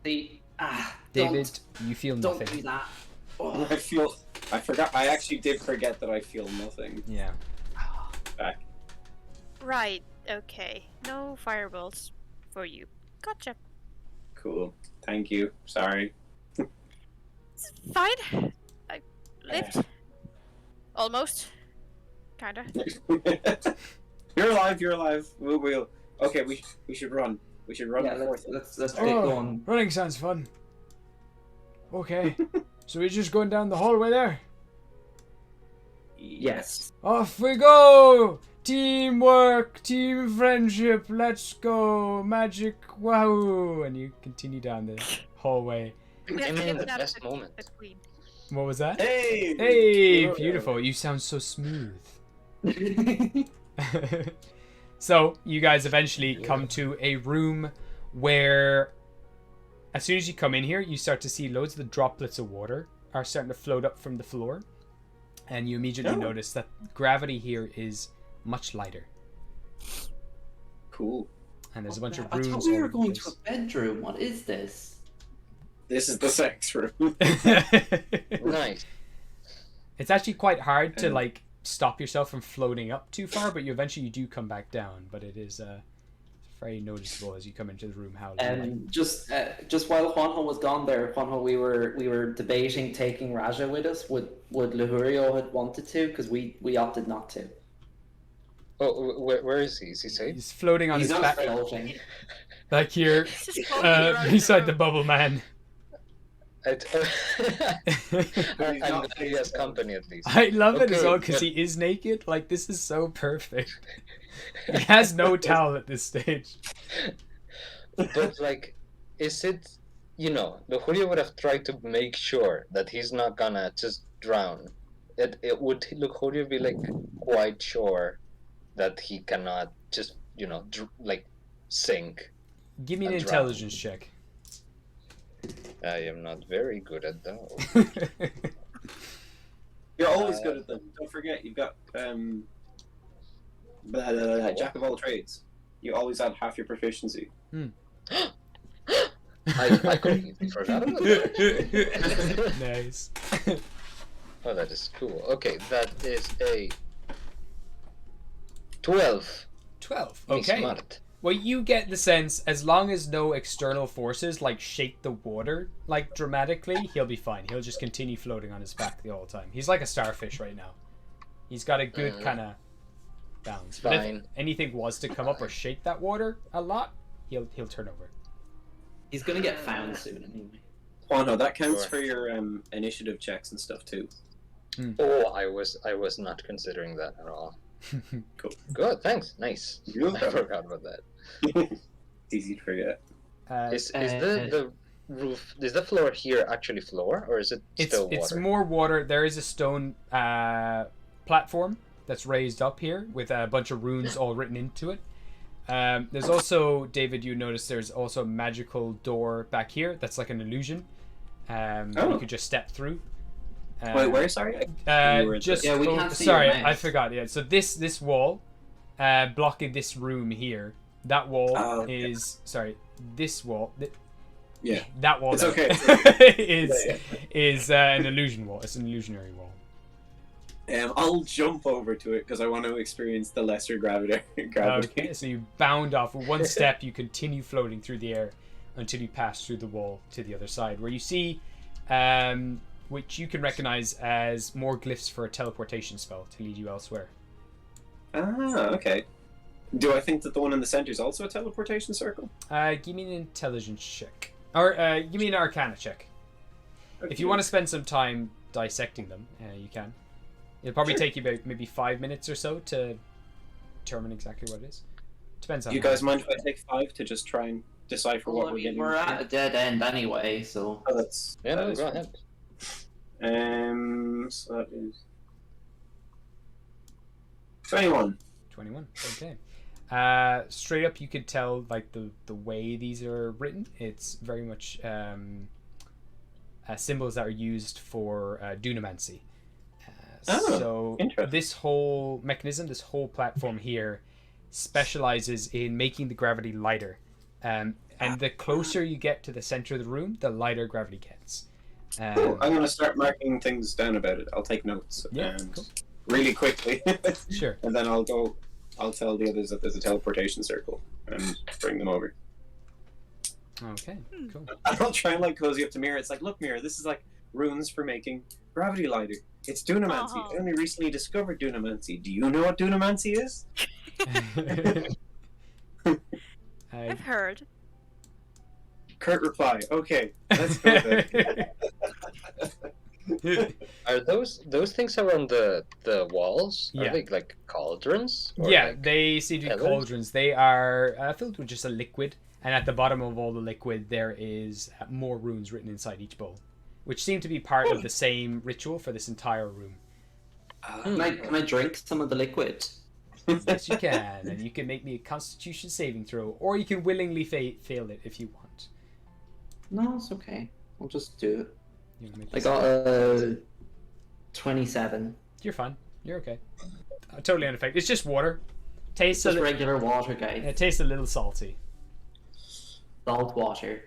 David, you feel nothing. Don't do that. Oh. I forgot. I actually did forget that I feel nothing. Yeah. Back. Right. Okay. No fireballs for you. Gotcha. Cool. Thank you. Sorry. It's fine. I lived. Almost. Kinda. You're alive. You're alive. We'll. Okay. We should run. We should run. Yeah, before let's get going. Running sounds fun. Okay. So we're just going down the hallway there. Yes. Off we go! Teamwork, team friendship, let's go! Magic, wow! And you continue down the hallway. We have Came to in give the that best the moment. queen. What was that? Hey! Hey, beautiful. You sound so smooth. So, you guys eventually come to a room where, as soon as you come in here, you start to see loads of the droplets of water are starting to float up from the floor. And you immediately notice that gravity here is much lighter. Cool. And there's a bunch of I rooms. thought we all were over the going to place. a bedroom. What is this? This is the sex room. Nice. It's actually quite hard to like stop yourself from floating up too far, but you eventually do come back down. But it is very noticeable as you come into the room how light. Just while Juanjo was gone there, Juanjo, we were debating taking Raja with us. Would Luhurio had wanted to, because we opted not to. Oh, where is he? Is he safe? He's floating on He's his not back, floating. like here, Just floating around beside the room. bubble man. I'm glad he has company at least. I love it as Okay, well because good. he is naked. Like, this is so perfect. He has no towel at this stage. But like, is it? You know, the Julio would have tried to make sure that he's not gonna just drown. It would look Julio be like quite sure that he cannot just like sink. Give me an And drown. intelligence check. I am not very good at that. You're always good at them. Don't forget, you've got jack of all trades. You always add half your proficiency. I completely forgot about that. Nice. Oh, that is cool. Okay, that is a 12. 12. He's Okay. smart. Well, you get the sense, as long as no external forces, like, shake the water, like, dramatically, he'll be fine. He'll just continue floating on his back the whole time. He's like a starfish right now. He's got a good kind of balance. But if Fine. anything was to come up or shake that water a lot, he'll turn over. He's gonna get found soon anyway. Juanjo, that counts Sure. for your initiative checks and stuff too. Oh, I was not considering that at all. Cool. Good, thanks. Nice. I forgot about that. It's easy to forget. Is the roof? Is the floor here actually floor, or is it still water? It's more water. There is a stone platform that's raised up here with a bunch of runes all written into it. There's also, David, you notice there's also a magical door back here that's like an illusion. You could just step through. Wait, where? Sorry. Just we can't see sorry, your I mouse. forgot. Yeah, so this wall blocking this room here That wall okay. is sorry. This wall. Yeah. That wall It's there okay. is an illusion wall. It's an illusionary wall. I'll jump over to it because I want to experience the lesser gravity. Okay, so you bound off. With one step, you continue floating through the air until you pass through the wall to the other side, where you see, which you can recognize as more glyphs for a teleportation spell to lead you elsewhere. Ah, okay. Do I think that the one in the center is also a teleportation circle? Give me an intelligence check, or give me an Arcana check. Okay. If you want to spend some time dissecting them, you can. It'll probably take you about maybe 5 minutes or so to determine exactly what it is. Depends on You guys mind if I take 5 to just try and decipher what we're getting? We're at a dead end anyway, so. Oh, that's Yeah, that no, is go fine. ahead. So that is 21. 21. Okay. Straight up, you could tell like the way these are written. It's very much symbols that are used for dunamancy. So interesting. this whole mechanism, this whole platform here, specializes in making the gravity lighter. And the closer you get to the center of the room, the lighter gravity gets. Cool. I'm going to start marking things down about it. I'll take notes. Yeah, and cool. Really quickly. Sure. And then I'll tell the others that there's a teleportation circle and bring them over. Okay, cool. I'll try and like cozy up to Mira. It's like, look, Mira, this is like runes for making gravity lighter. It's dunamancy. Uh-huh. I only recently discovered dunamancy. Do you know what dunamancy is? I've heard. Curt reply. Okay, let's go then. Are those things around the walls? Yeah. Are they like cauldrons? Or Yeah, like they seem to be pillars? cauldrons. They are filled with just a liquid, and at the bottom of all the liquid, there is more runes written inside each bowl, which seem to be part of the same ritual for this entire room. Can I drink some of the liquid? Yes, you can, and you can make me a Constitution saving throw, or you can willingly fail it if you want. No, it's okay. I'll just do it. You can make I this- got 27. You're fine. You're okay. Totally unaffected. It's just water. Tastes Just a regular water, guys. It tastes a little salty. Salt water.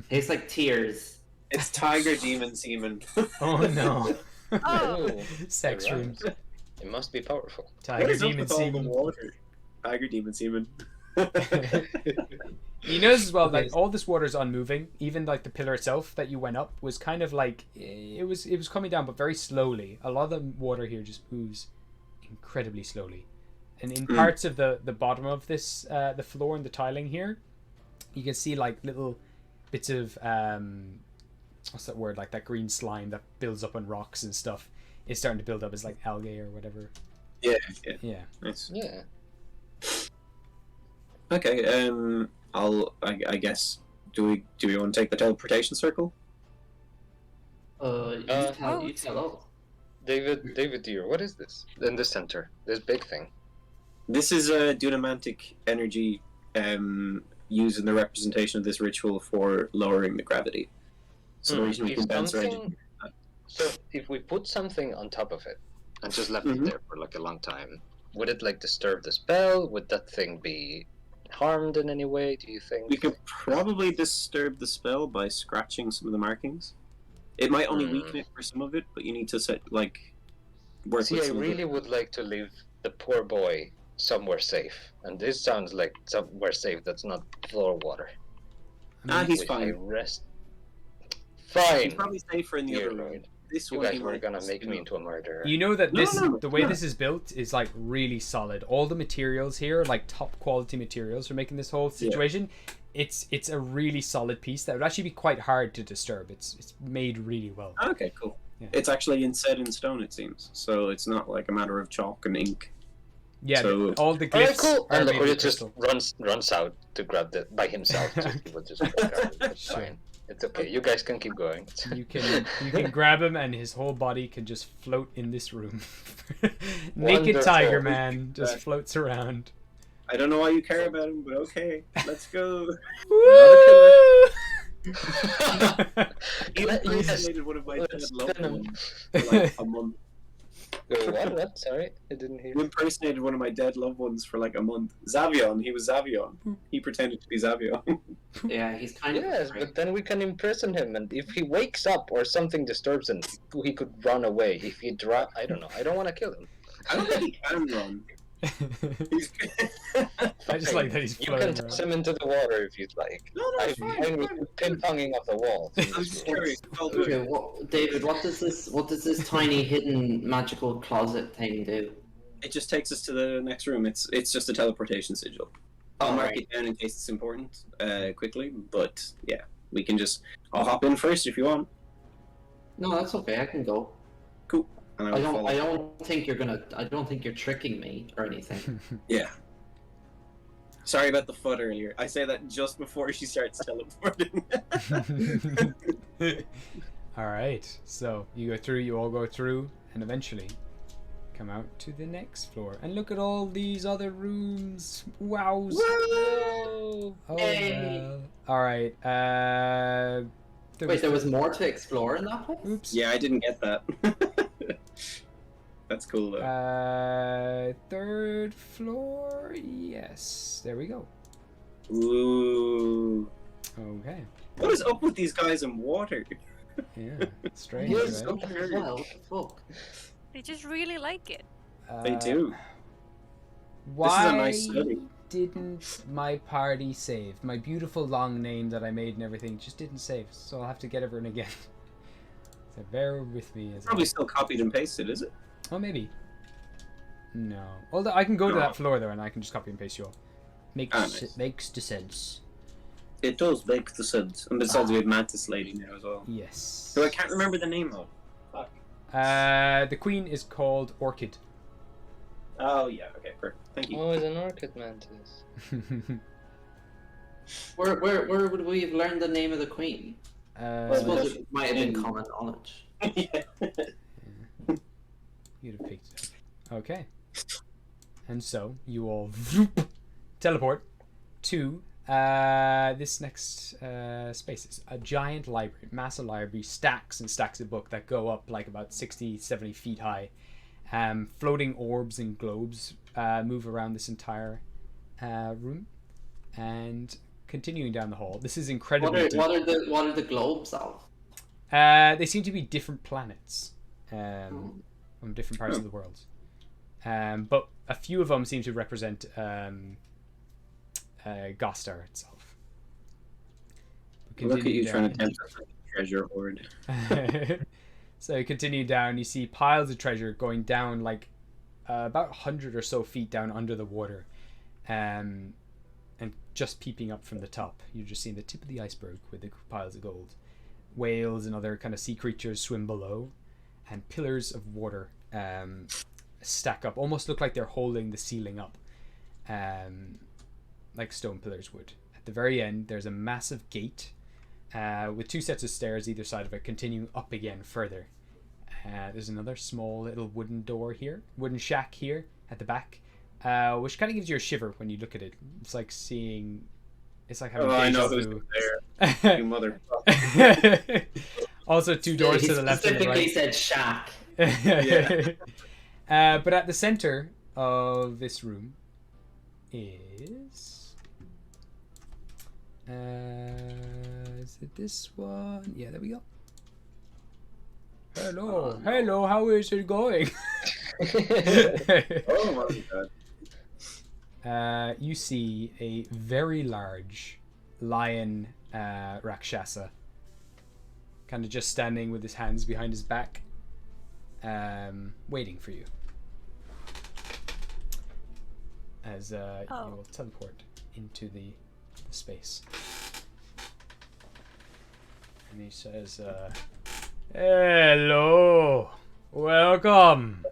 Tastes like tears. It's tiger demon semen. Oh no. Oh, Sex right. rooms. It must be powerful. Tiger What is up demon with all the semen. water? Tiger demon semen. You notice as well, like all this water is unmoving. Even like the pillar itself that you went up was kind of like it was coming down, but very slowly. A lot of the water here just moves incredibly slowly, and in parts of the bottom of this the floor and the tiling here, you can see like little bits of what's that word, like that green slime that builds up on rocks and stuff. It's starting to build up as like algae or whatever. Yeah. Nice. Yeah. Okay. I guess. Do we want to take the teleportation circle? You Oh. tell us. David dear, what is this in the center? This big thing. This is a dunamantic energy used in the representation of this ritual for lowering the gravity. So the reason we If can bounce around. something- So if we put something on top of it and just left Mhm. it there for like a long time, would it like disturb the spell? Would that thing be harmed in any way? Do you think? We could probably disturb the spell by scratching some of the markings. It might only weaken it for some of it, but you need to work See, with I some of really would like to leave the poor boy somewhere safe, and this sounds like somewhere safe that's not floor water. He's Which fine. I rest. Fine. He's probably safer in the Dear other room. Lord. This You one guys he were might gonna just, make you me know- into a murderer. You know that No, this no, the way no. this is built is like really solid. All the materials here are like top quality materials for making this whole situation. It's a really solid piece that would actually be quite hard to disturb. It's made really well. Okay, cool. Yeah. It's actually set in stone, it seems. So it's not like a matter of chalk and ink. Yeah, So- all the Alright, glyphs cool. are And made Look, of it just crystal. runs out to grab it by himself. He would just grab it. It's Sure. fine. It's okay. You guys can keep going. You can grab him and his whole body can just float in this room. Naked Wonderful. Tiger Man just floats around. I don't know why you care about him, but okay, let's go. Woo! He Let- yes. impersonated one of my dead Let's loved spin him. ones for like a month. What? Sorry, I didn't hear. You impersonated one of my dead loved ones for like a month. Zavion, he was Zavion. He pretended to be Zavion. Yeah, he's kind of. Yes, but then we can imprison him, and if he wakes up or something disturbs him, he could run away. If he I don't know. I don't want to kill him. I don't think he can run. He's... I just like that he's You can floating toss around. him into the water if you'd like. No, it's I'm with ping-ponging off the wall. I'm serious. I'll do Okay, it. David, what does this tiny hidden magical closet thing do? It just takes us to the next room. It's just a teleportation sigil. I'll mark Alright. it down in case it's important quickly, but yeah, we can just... I'll hop in first if you want. No, that's okay. I can go. Cool. And I will don't. follow. I don't think you're gonna. I don't think you're tricking me or anything. Yeah. Sorry about the foot earlier. I say that just before she starts teleporting. Alright, so you all go through, and eventually come out to the next floor. And look at all these other rooms. Wows. Whoa! Oh, Yay. well. Alright, Wait, there was more to explore in that place. Oops. Yeah, I didn't get that. That's cool though. Third floor? Yes. There we go. Ooh. Okay. What is up with these guys in water? Yeah. Strange, Yes, right? what the hell? What the fuck? They just really like it. They do. Why a nice study. didn't my party save? My beautiful long name that I made and everything just didn't save, so I'll have to get everyone again. So bear with me as Probably still copied and pasted, is it? Oh, maybe. No. Although I can go to No. that floor though, and I can just copy and paste you all. Makes nice. makes the sense. It does make the sense. And besides, we have Mantis Lady now as well. Yes. Who I can't remember the name of. Fuck. The queen is called Orchid. Oh yeah, okay, perfect. Thank you. Oh, it's an orchid mantis. Where would we have learned the name of the queen? I suppose it might have been common knowledge. Yeah. You'd have picked it up. Okay. And so you all teleport to this next space. It's a giant library, massive library, stacks and stacks of books that go up like about 60, 70 feet high. Floating orbs and globes move around this entire room. And continuing down the hall, this is incredibly deep. What are the globes of? They seem to be different planets from different parts of the world. But a few of them seem to represent Gostar itself. Look at you trying to tempt us with a treasure hoard. So you continue down, you see piles of treasure going down like about 100 or so feet down under the water. And just peeping up from the top, you're just seeing the tip of the iceberg with the piles of gold. Whales and other kind of sea creatures swim below, and pillars of water stack up, almost look like they're holding the ceiling up, like stone pillars would. At the very end, there's a massive gate with two sets of stairs either side of it, continuing up again further. There's another small little wooden shack here at the back, which kind of gives you a shiver when you look at it. It's like having I know deja who's vu. there. You motherfucker. Also, two doors to the left and the Specifically right. said shack. But at the center of this room is it this one? Yeah, there we go. Hello, how is it going? Oh my god. You see a very large lion Rakshasa, kind of just standing with his hands behind his back, waiting for you. As you will teleport into the space. And he says, hello, welcome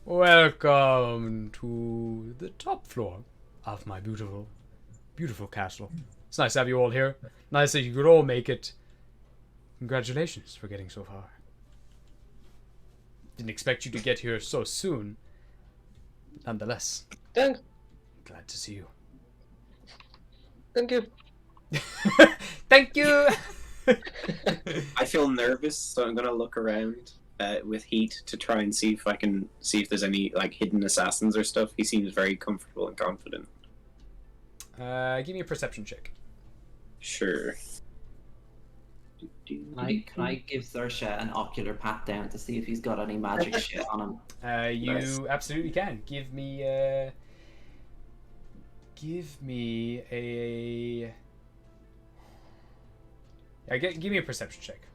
to the top floor of my beautiful, beautiful castle. It's nice to have you all here. Nice that you could all make it. Congratulations for getting so far. Didn't expect you to get here so soon. Nonetheless, Thank glad to see you. you. Thank you! I feel nervous, so I'm gonna look around. with heat to try and see if there's any like hidden assassins or stuff. He seems very comfortable and confident. Give me a perception check. Sure. Can I give Zersha an ocular pat down to see if he's got any magic shit on him? You Nice. absolutely can. Give me a. Give me a perception check.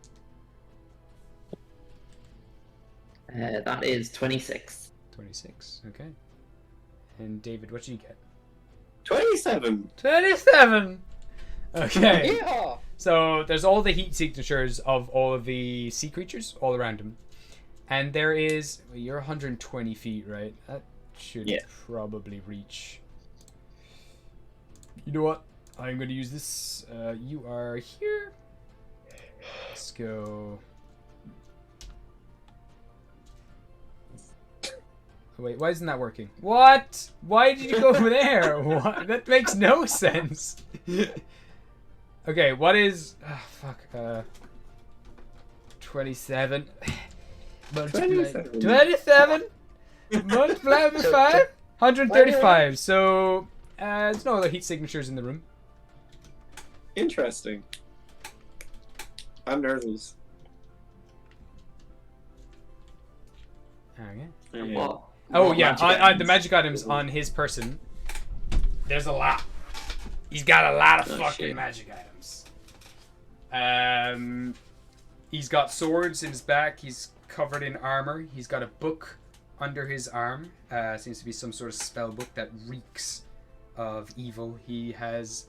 That is 26. 26. Okay. And David, what did you get? 27. 27. Okay. Yeah. So there's all the heat signatures of all of the sea creatures all around him, and there is. You're 120 feet, right? That should probably reach. You know what? I'm going to use this. You are here. Let's go. Wait, why isn't that working? What? Why did you go over there? What? That makes no sense. Okay, what is... Oh, fuck. 27. 27. 27? Multiply by 5? 135. So, there's no other heat signatures in the room. Interesting. I'm nervous. Okay. What? Oh, What yeah, magic the items? magic items on his person. There's a lot. He's got a lot of Oh, fucking shit. magic items. He's got swords in his back. He's covered in armor. He's got a book under his arm. Seems to be some sort of spell book that reeks of evil. He's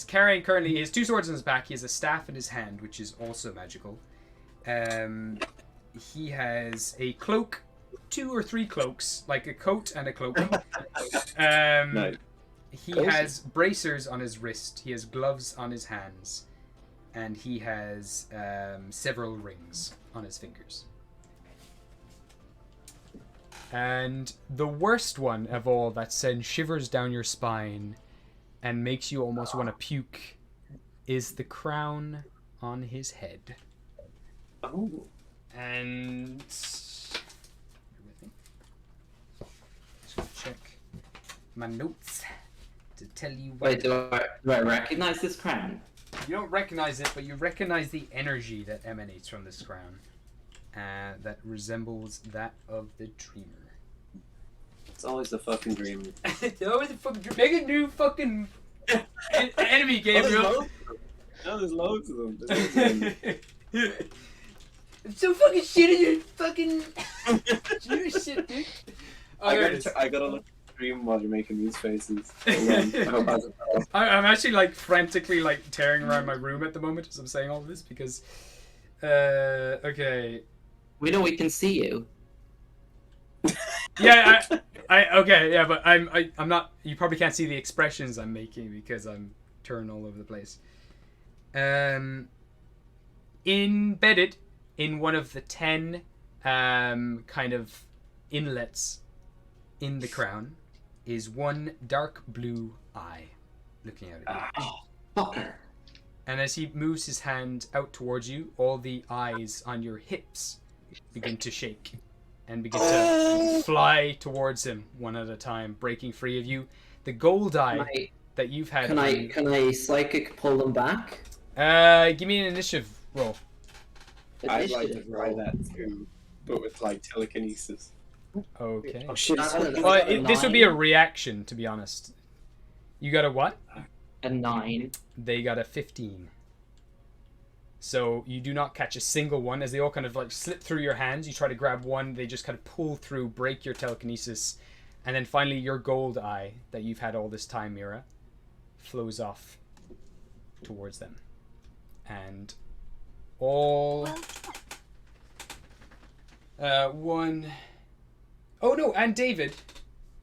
carrying currently. He has 2 swords in his back. He has a staff in his hand, which is also magical. He has a cloak, 2 or 3 cloaks, like a coat and a cloak. Nice. He has bracers on his wrist. He has gloves on his hands, and he has several rings on his fingers. And the worst one of all that sends shivers down your spine and makes you almost want to puke is the crown on his head. Oh. And just gonna check my notes to tell you what. Wait, do I recognize this crown? You don't recognize it, but you recognize the energy that emanates from this crown, that resembles that of the dreamer. It's always the fucking dreamer. It's always the fucking dreamer. Make a new fucking enemy, Gabriel. No, there's loads of them. There's loads of them. I'm so fucking shit at your fucking dreamer shit, dude. Oh, there it is. I gotta look at the stream while you're making these faces. Hold on. I hope I don't- I'm actually like frantically like tearing around my room at the moment as I'm saying all this because okay. We know we can see you. Yeah, okay, yeah, but I'm not. You probably can't see the expressions I'm making because I'm turned all over the place. Embedded in one of the 10 kind of inlets in the crown is one dark blue eye looking at it. Oh, fucker. And as he moves his hand out towards you, all the eyes on your hips begin to shake and begin to fly towards him one at a time, breaking free of you. The gold eye that you've had. Can I psychic pull them back? Give me an initiative roll. I'd like to Initiative try roll. that too, but with like telekinesis. Okay. Oh shit! This would be a reaction, to be honest. You got a what? a 9. They got a 15. So you do not catch a single one. As they all kind of like slip through your hands, you try to grab one, they just kind of pull through, break your telekinesis, and then finally your gold eye that you've had all this time, Mira, flows off towards them. And all... one... Oh no, and David,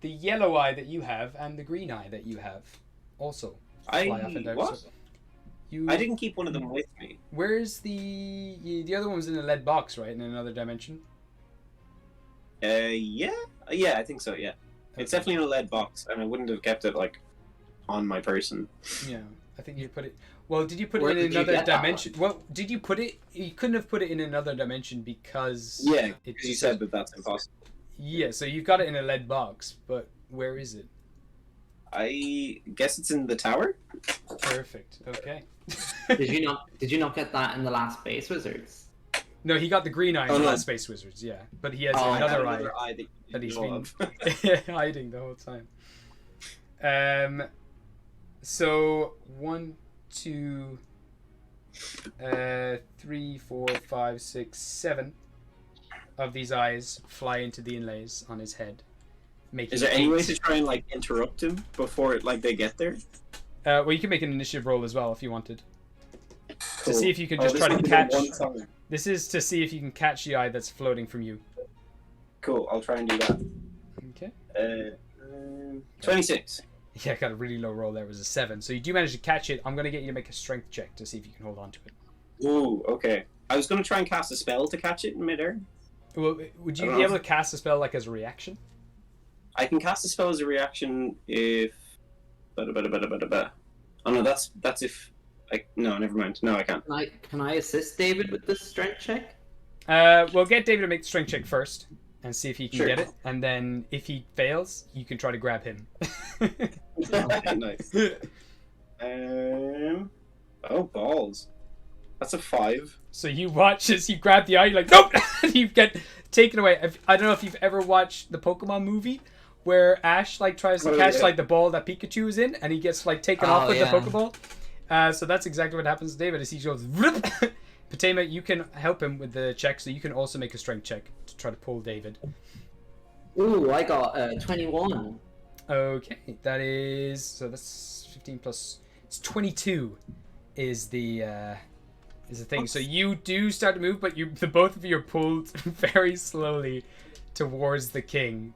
the yellow eye that you have and the green eye that you have also fly off and down. What? So you, I didn't keep one of them with me. Where's the other one was in a lead box, right? In another dimension? Yeah, I think so. Yeah, it's Okay. definitely in a lead box, and I wouldn't have kept it like on my person. Yeah, I think you put it. Well, did you put Where it in did you another get that dimension? Well, did you put it? You couldn't have put it in another dimension because. Yeah, it because you said that that's impossible. Yeah, so you've got it in a lead box, but where is it? I guess it's in the tower. Perfect. Okay. Did you not get that in the last Space Wizards? No, he got the green eye in Oh, the no. last Space Wizards. Yeah, but he has Oh, I had another eye that you that he's know been of. hiding the whole time. So 1, 2, 3, 4, 5, 6, 7 of these eyes fly into the inlays on his head. Making Is there any way 8. to try and like interrupt him before they get there? Well, you can make an initiative roll as well if you wanted. To Cool. see if you can Oh, just this try to will be the catch. one time. This is to see if you can catch the eye that's floating from you. Cool. I'll try and do that. Okay. 26. Yeah, I got a really low roll there. It was a 7. So you do manage to catch it. I'm going to get you to make a strength check to see if you can hold on to it. Ooh, okay. I was going to try and cast a spell to catch it in midair. Well, would you I don't be know. able to cast a spell like as a reaction? I can cast a spell as a reaction if. Oh no, that's if. No, never mind. No, I can't. Can I assist David with this strength check? Well, get David to make the strength check first and see if he can Sure. get it. And then if he fails, you can try to grab him. Nice. Oh balls. That's a 5. So you watch as you grab the eye, you're like, nope! You get taken away. I don't know if you've ever watched the Pokemon movie where Ash tries to Oh, catch yeah. the ball that Pikachu is in, and he gets taken Oh, off with yeah. the Pokeball. So that's exactly what happens to David as he goes. Patema, you can help him with the check, so you can also make a strength check to try to pull David. Ooh, I got 21. Okay, that's 15 plus. It's 22 is the thing. So you do start to move, but the both of you are pulled very slowly towards the king,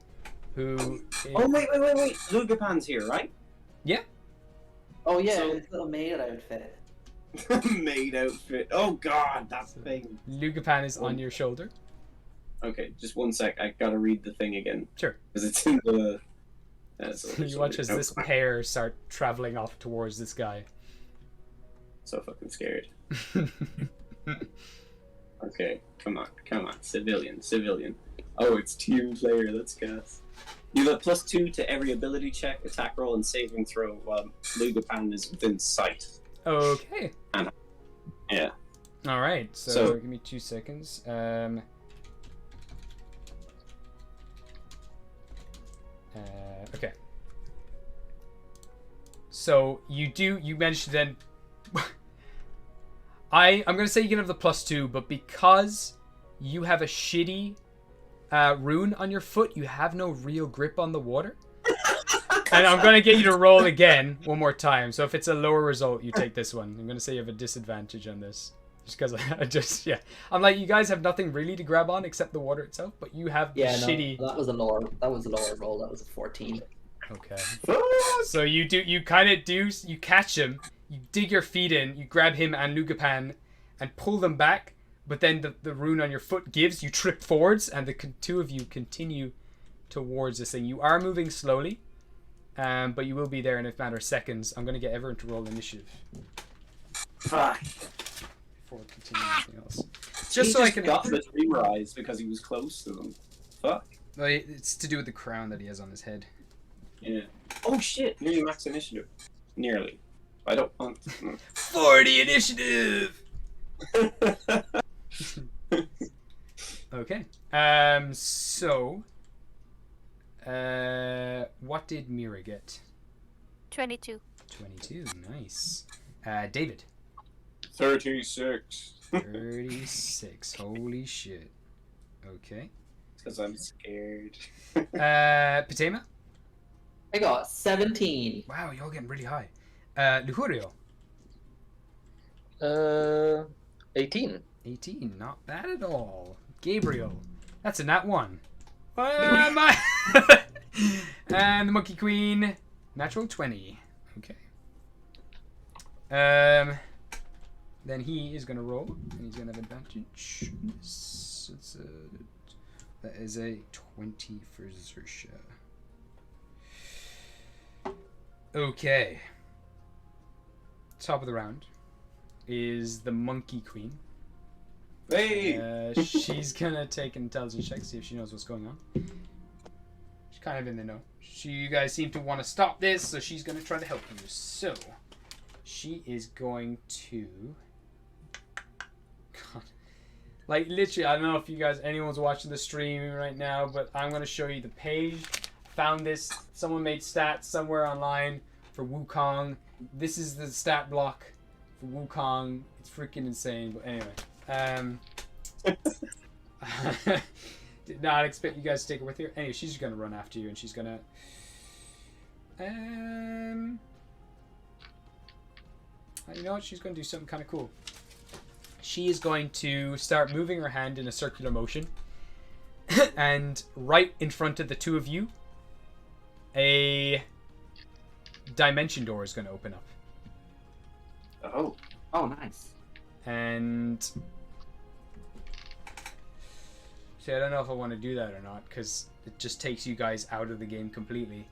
who. Oh wait! Lugapan's here, right? Yeah. Oh yeah, So- his little maid outfit. Maid outfit. Oh god, that thing. Lugapan is on your shoulder. Okay, just one sec. I gotta read the thing again. Sure. Because it's in the. You watch as this pair start traveling off towards this guy. So fucking scared. Okay, come on. Civilian. Oh, it's team player. Let's guess. You have +2 to every ability check, attack roll, and saving throw while Lugapan is within sight. Okay. Yeah. All right. So give me 2 seconds. Okay. So you managed to then. I'm gonna say you can have the +2, but because you have a shitty rune on your foot, you have no real grip on the water. And I'm gonna get you to roll again one more time. So if it's a lower result, you take this one. I'm gonna say you have a disadvantage on this, just because I'm like, you guys have nothing really to grab on except the water itself, but you have shitty. No, that was a lower roll. That was a 14. Okay. So you catch him, you dig your feet in, you grab him and Lugapan and pull them back, but then the rune on your foot gives, you trip forwards, and the two of you continue towards this thing. You are moving slowly, but you will be there in a matter of seconds. I'm going to get everyone to roll initiative Fuck. before continuing anything else. Just so I can... got the dreamer eyes because he was close to them. Fuck. Well, it's to do with the crown that he has on his head. Yeah. Oh shit! Nearly max initiative. Nearly. I don't want. 40 initiative! Okay. So... what did Mira get? 22. 22, nice. David. 36. 36, holy shit. Okay. Because I'm scared. Patema? I got 17. Wow, you're all getting really high. Lujurio? 18. 18, not bad at all. Gabriel? That's a nat 1. What am I? And the Monkey Queen, natural 20. Okay. Then he is going to roll, and he's going to have advantage. That is a 20 for Zersha. Okay. Top of the round. is the Monkey Queen. Hey! She's gonna take an intelligence check, see if she knows what's going on. She's kind of in the know. You guys seem to want to stop this, so she's gonna try to help you. So, she is going to... God. Like, literally, I don't know if you guys, anyone's watching the stream right now, but I'm gonna show you the page. Found this, someone made stats somewhere online for Wukong. This is the stat block for Wukong. It's freaking insane, but anyway. Did not expect you guys to take her with you. Anyway, she's just gonna run after you, and she's gonna. You know what? She's gonna do something kind of cool. She is going to start moving her hand in a circular motion, and right in front of the two of you, a dimension door is going to open up. Oh, nice. And see, I don't know if I want to do that or not, because it just takes you guys out of the game completely.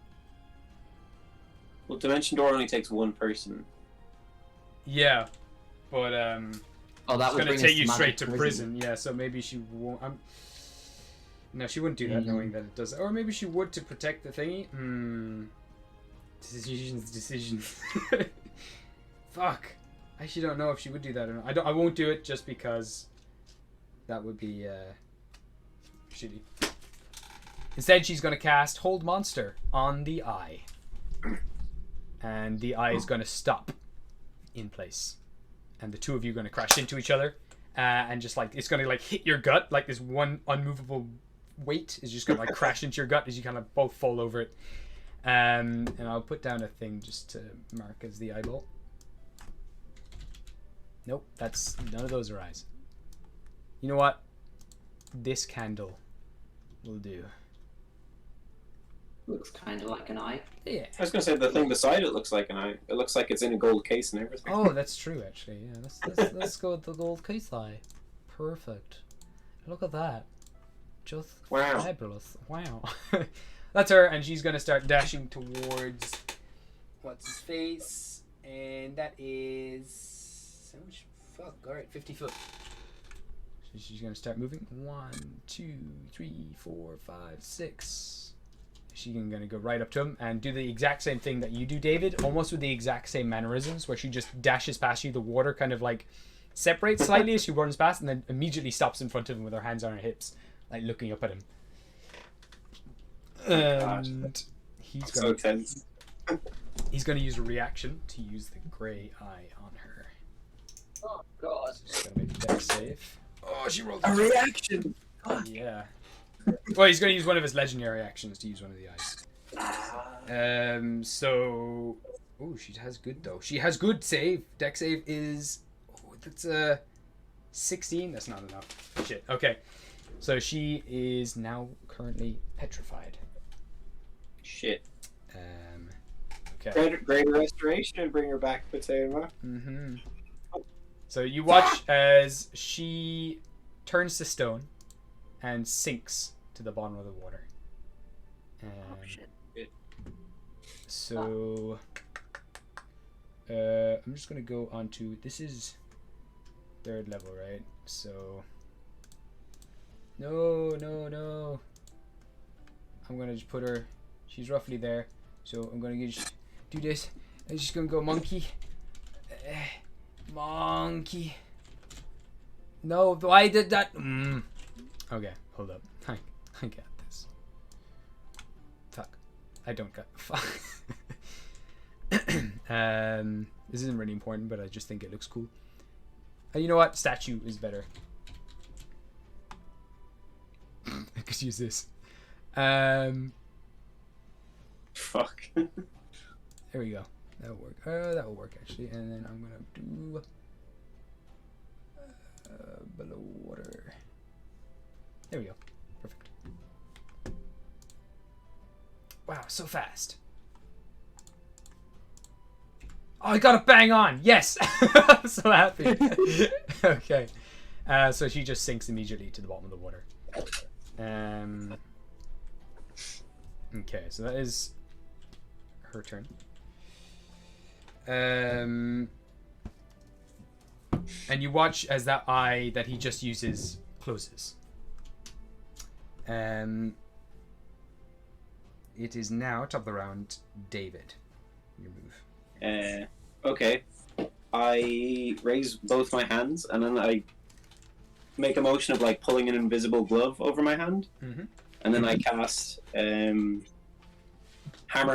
Well, Dimension Door only takes one person. Yeah, but Oh, that it's would going bring to us take you Magic straight to prison. Yeah, so maybe she won't. No, she wouldn't do that, knowing that it does. Or maybe she would to protect the thingy. Decisions. Fuck. I actually don't know if she would do that or not. I won't do it just because that would be shitty. Instead, she's going to cast Hold Monster on the eye. And the eye is going to stop in place. And the two of you are going to crash into each other. And just like, it's going to like hit your gut. Like this one unmovable weight is just going to like crash into your gut as you kind of both fall over it. And I'll put down a thing just to mark as the eyeball. Nope, that's none of those are eyes. You know what? This candle will do. Looks kind of like an eye. Yeah. I was gonna say the thing beside it looks like an eye. It looks like it's in a gold case and everything. Oh, that's true, actually. Yeah, let's go with the gold case eye. Perfect. Look at that. Just Wow. fabulous. Wow. That's her, and she's gonna start dashing towards what's his face, and that is so much. Fuck. All right, 50 foot. So she's gonna start moving. 1, 2, 3, 4, 5, 6. She's gonna go right up to him and do the exact same thing that you do, David, almost with the exact same mannerisms, where she just dashes past you. The water kind of like separates slightly as she runs past, and then immediately stops in front of him with her hands on her hips, like looking up at him. And he's So gonna tense. he's gonna use a reaction to use the grey eye on her. Oh god. She's gonna make a dex save. Oh, she rolled A reaction. Yeah. Well, he's gonna use one of his legendary actions to use one of the eyes. So, oh, she has good though. She has good save. Dex save is, that's a 16. That's not enough. Shit. Okay. So she is now currently petrified. Shit. Okay. Greater restoration and bring her back, Potato. Mm-hmm. So you watch as she turns to stone and sinks to the bottom of the water. Oh shit. So I'm just gonna go on to, this is 3rd level, right? So no. I'm gonna just put her, she's roughly there. So I'm gonna just do this. I'm just gonna go monkey. Monkey. No, why did that? Okay, hold up. I got this. Fuck. I don't got. Fuck. This isn't really important, but I just think it looks cool. You know what? Statue is better. I could use this. Fuck. There we go. That'll work. That will work actually. And then I'm gonna do below water. There we go. Perfect. Wow, so fast. Oh, I got it bang on. Yes. I'm so happy. Okay. So she just sinks immediately to the bottom of the water. Okay, so that is her turn. And you watch as that eye that he just uses closes. It is now, top of the round, David. Your move. Okay. I raise both my hands, and then I make a motion of like pulling an invisible glove over my hand, and then I cast Hammer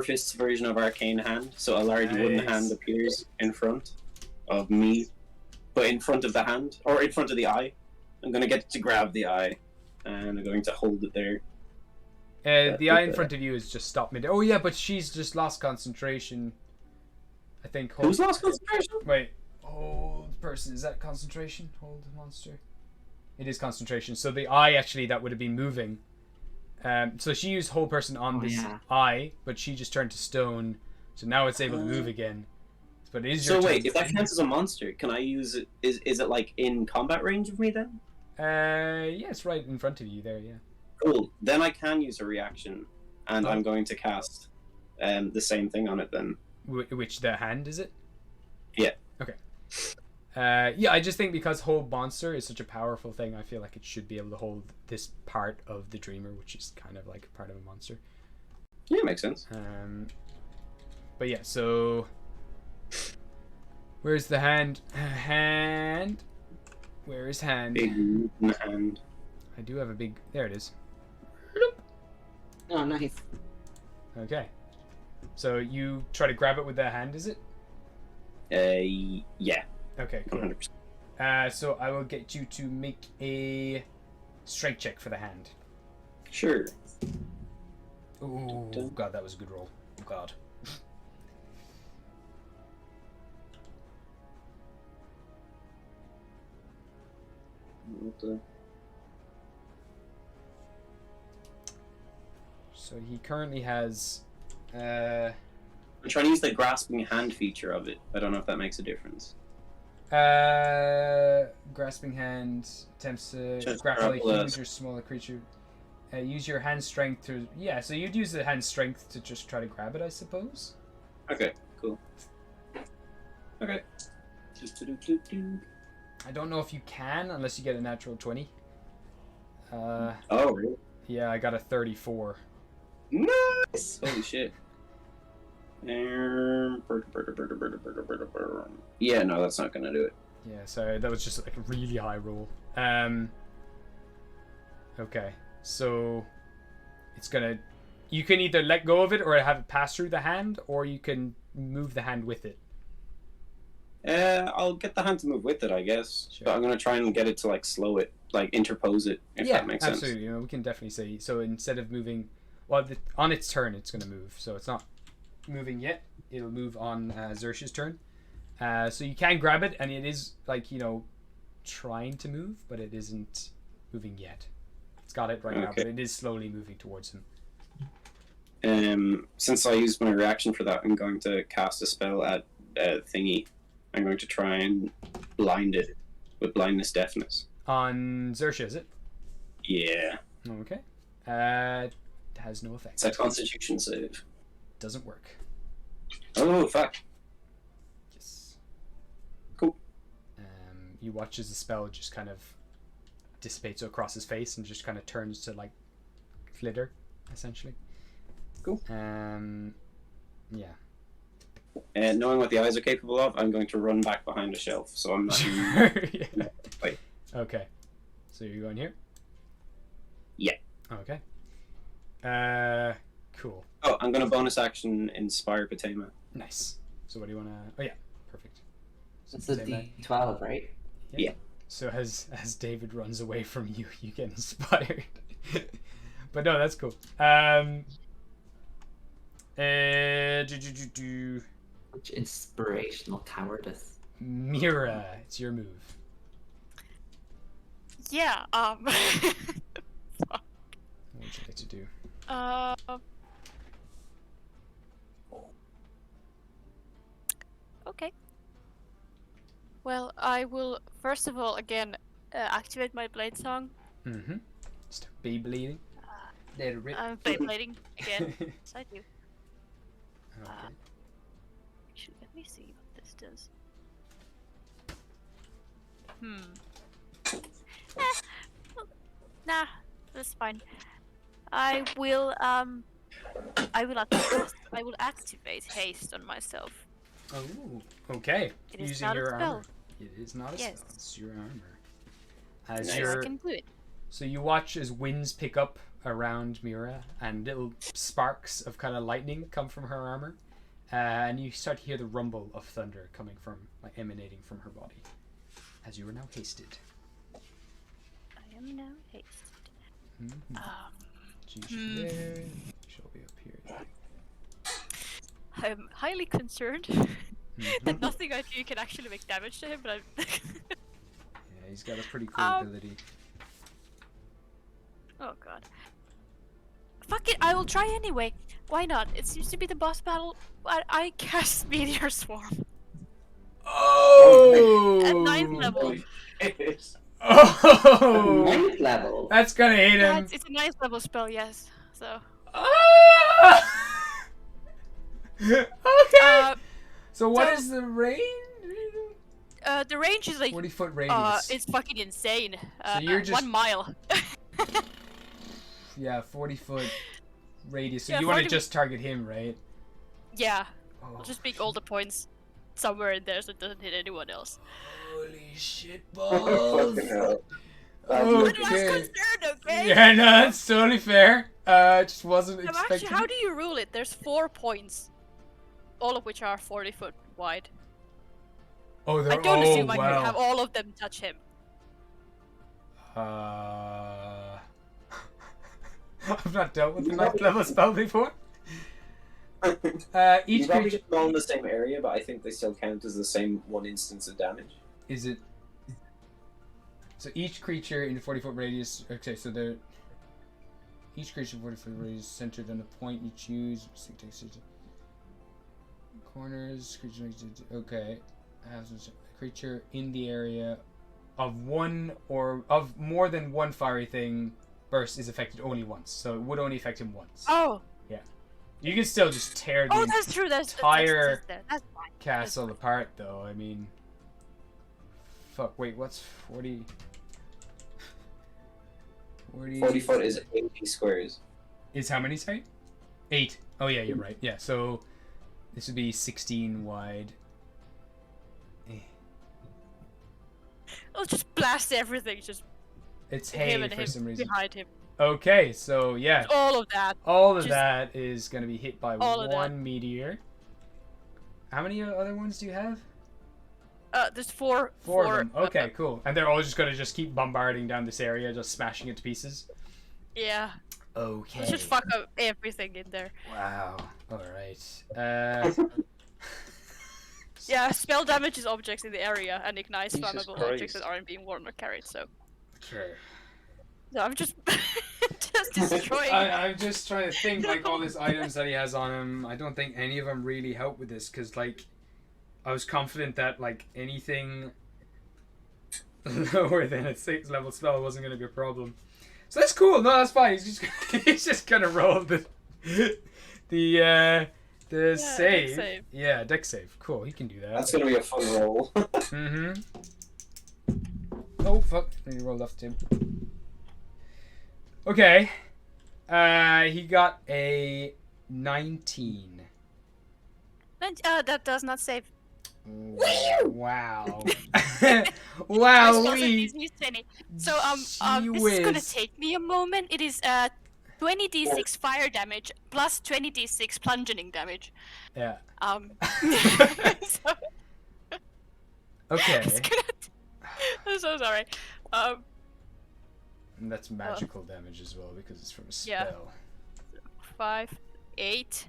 Fist's version of Arcane Hand. So a large wooden hand appears in front of me, but in front of the hand, or in front of the eye. I'm going to get to grab the eye, and I'm going to hold it there. The eye in front of you is just stopped mid. Oh yeah, but she's just lost concentration. I think. Who's lost concentration? Wait. Hold person. Is that concentration? Hold monster. It is concentration. So the eye actually that would have been moving. So she used whole person on this eye, but she just turned to stone. So now it's able to move again. But it is your turn. If that counts as a monster, can I use it? Is it like in combat range of me then? Yeah, it's right in front of you there. Yeah. Cool. Then I can use a reaction, and I'm going to cast the same thing on it then. Which the hand is it? Yeah. Okay. Yeah, I just think because hold monster is such a powerful thing, I feel like it should be able to hold this part of the dreamer, which is kind of like part of a monster. Yeah, makes sense. But yeah, so where's the hand? Hand. Where is hand? Big hand. I do have a big. There it is. Oh, nice. Okay. So you try to grab it with the hand, is it? Yeah. Okay, cool. 100%. So I will get you to make a strength check for the hand. Sure. Oh god, that was a good roll. Oh god. So he currently has. I'm trying to use the grasping hand feature of it. I don't know if that makes a difference. Grasping hand attempts to Just grapple a grapple huge or smaller creature. Use your hand strength to. Yeah, so you'd use the hand strength to just try to grab it, I suppose. Okay, cool. Okay. I don't know if you can unless you get a natural 20. Oh, really? Yeah, I got a 34. Nice! Holy shit. Yeah, no, that's not gonna do it. Yeah, so that was just like a really high roll. Okay, so it's gonna. You can either let go of it or have it pass through the hand, or you can move the hand with it. I'll get the hand to move with it, I guess. Sure. But I'm gonna try and get it to like slow it, like interpose it, if that makes sense. Absolutely. You know, we can definitely say so. Instead of moving, well, on its turn, it's gonna move. So it's not moving yet. It'll move on Xerxes' turn. So you can grab it, and it is like trying to move, but it isn't moving yet. It's got it right now, but it is slowly moving towards him. Since I used my reaction for that, I'm going to cast a spell at Thingy. I'm going to try and blind it with blindness deafness. On Xerxes, is it? Yeah. Okay. It has no effect. It's a Constitution save. Doesn't work. Oh, fuck. Yes. Cool. You watch as the spell just kind of dissipates across his face and just kind of turns to like glitter, essentially. Cool. Yeah. And knowing what the eyes are capable of, I'm going to run back behind a shelf, so I'm not. Sure. Yeah. Wait. Okay. So you're going here? Yeah. Okay. Cool. Oh, I'm going to bonus action Inspire Patema. Nice. So what do you want to... Oh, yeah. Perfect. So It's a D12, right? Yeah. So as David runs away from you, you get inspired. But no, that's cool. Which inspirational cowardice. Mira, it's your move. Yeah. What would you like to do? Okay. Well, I will first of all again activate my blade song. Mm-hmm. Just Beyblading. Little bit. I'm Beyblading again. Yes, I do. Okay. Actually, let me see what this does. Nah, that's fine. I will activate haste on myself. Oh, okay. It is Using not a your spell. armor. It is not a Yes. spell. It's your armor. As Yes, your I can do it. So you watch as winds pick up around Mira and little sparks of kind of lightning come from her armor, and you start to hear the rumble of thunder coming from, like, emanating from her body, as you are now hasted. I am now hasted. Mm-hmm. She should be there. She'll be up here. I'm highly concerned that nothing I do can actually make damage to him, but I'm... Yeah, he's got a pretty cool ability. Oh god. Fuck it, I will try anyway. Why not? It seems to be the boss battle. I cast Meteor Swarm. Oh! At 9th level. Oh! 9th level. That's gonna hit Yeah, him. it's a 9th level spell, yes. So. Ah! Okay. So what is the range? The range is like 40-foot radius. it's fucking insane. So you're just 1 mile. Yeah, 40-foot radius. So Yeah, you want to 40 just target him, right? Yeah. Oh, I'll just make all the points somewhere in there so it doesn't hit anyone else. holy shit balls. Fucking hell. I was Okay. concerned, okay? Yeah, no, that's totally fair. Just wasn't Actually, expecting. how do you rule it? There's 4 points, all of which are 40 foot wide. Oh, they're I don't assume I wow. can have all of them touch him. I've not dealt with the 9th level spell before. You Each probably creature get them all in the same area, but I think they still count as the same one instance of damage. is it. So each creature in a 40-foot radius. Okay, so they're. Each creature in 40-foot radius centered on a point you choose. Corners. Creature. Okay. A creature in the area of one or of more than one fiery thing burst is affected only once. So it would only affect him once. Oh. Yeah. You can still just tear the Oh, that's true. That's entire that's fine. castle apart, though. I mean, fuck. Wait, what's 40? 40 foot is 80 squares. Is how many, sorry? 8. Oh, yeah, you're right. Yeah, so this would be 16 wide. I'll just blast everything. Just It's him hay and for him some reason. behind him. Okay, so yeah. All of that. All of Just that is going to be hit by all of that. one meteor. How many other ones do you have? There's 4. 4 of them. Okay, cool. And they're all just going to just keep bombarding down this area, just smashing it to pieces? Yeah. Okay. Let's just fuck up everything in there. Wow. Alright. Yeah, spell damages objects in the area and ignites Jesus flammable Christ. objects that aren't being worn or carried, so. Okay. No, I'm just just destroying. I'm just trying to think, like, all these items that he has on him. I don't think any of them really help with this, because, like, I was confident that, like, anything lower than a 6th level spell wasn't going to be a problem. So that's cool. No, that's fine. He's just gonna roll the save. Save. Yeah, deck save. Cool. He can do that. That's gonna be a fun roll. Mm-hmm. Oh fuck! He rolled off too. Okay. He got a 19. That does not save. Wow. My Wow. spell save is 20. So this is gonna whiz. take me a moment. It is 20d6 fire damage plus 20d6 plunging damage. Yeah. So Okay. it's gonna I'm so sorry. And that's magical damage as well because it's from a Yeah. spell. 5, 8.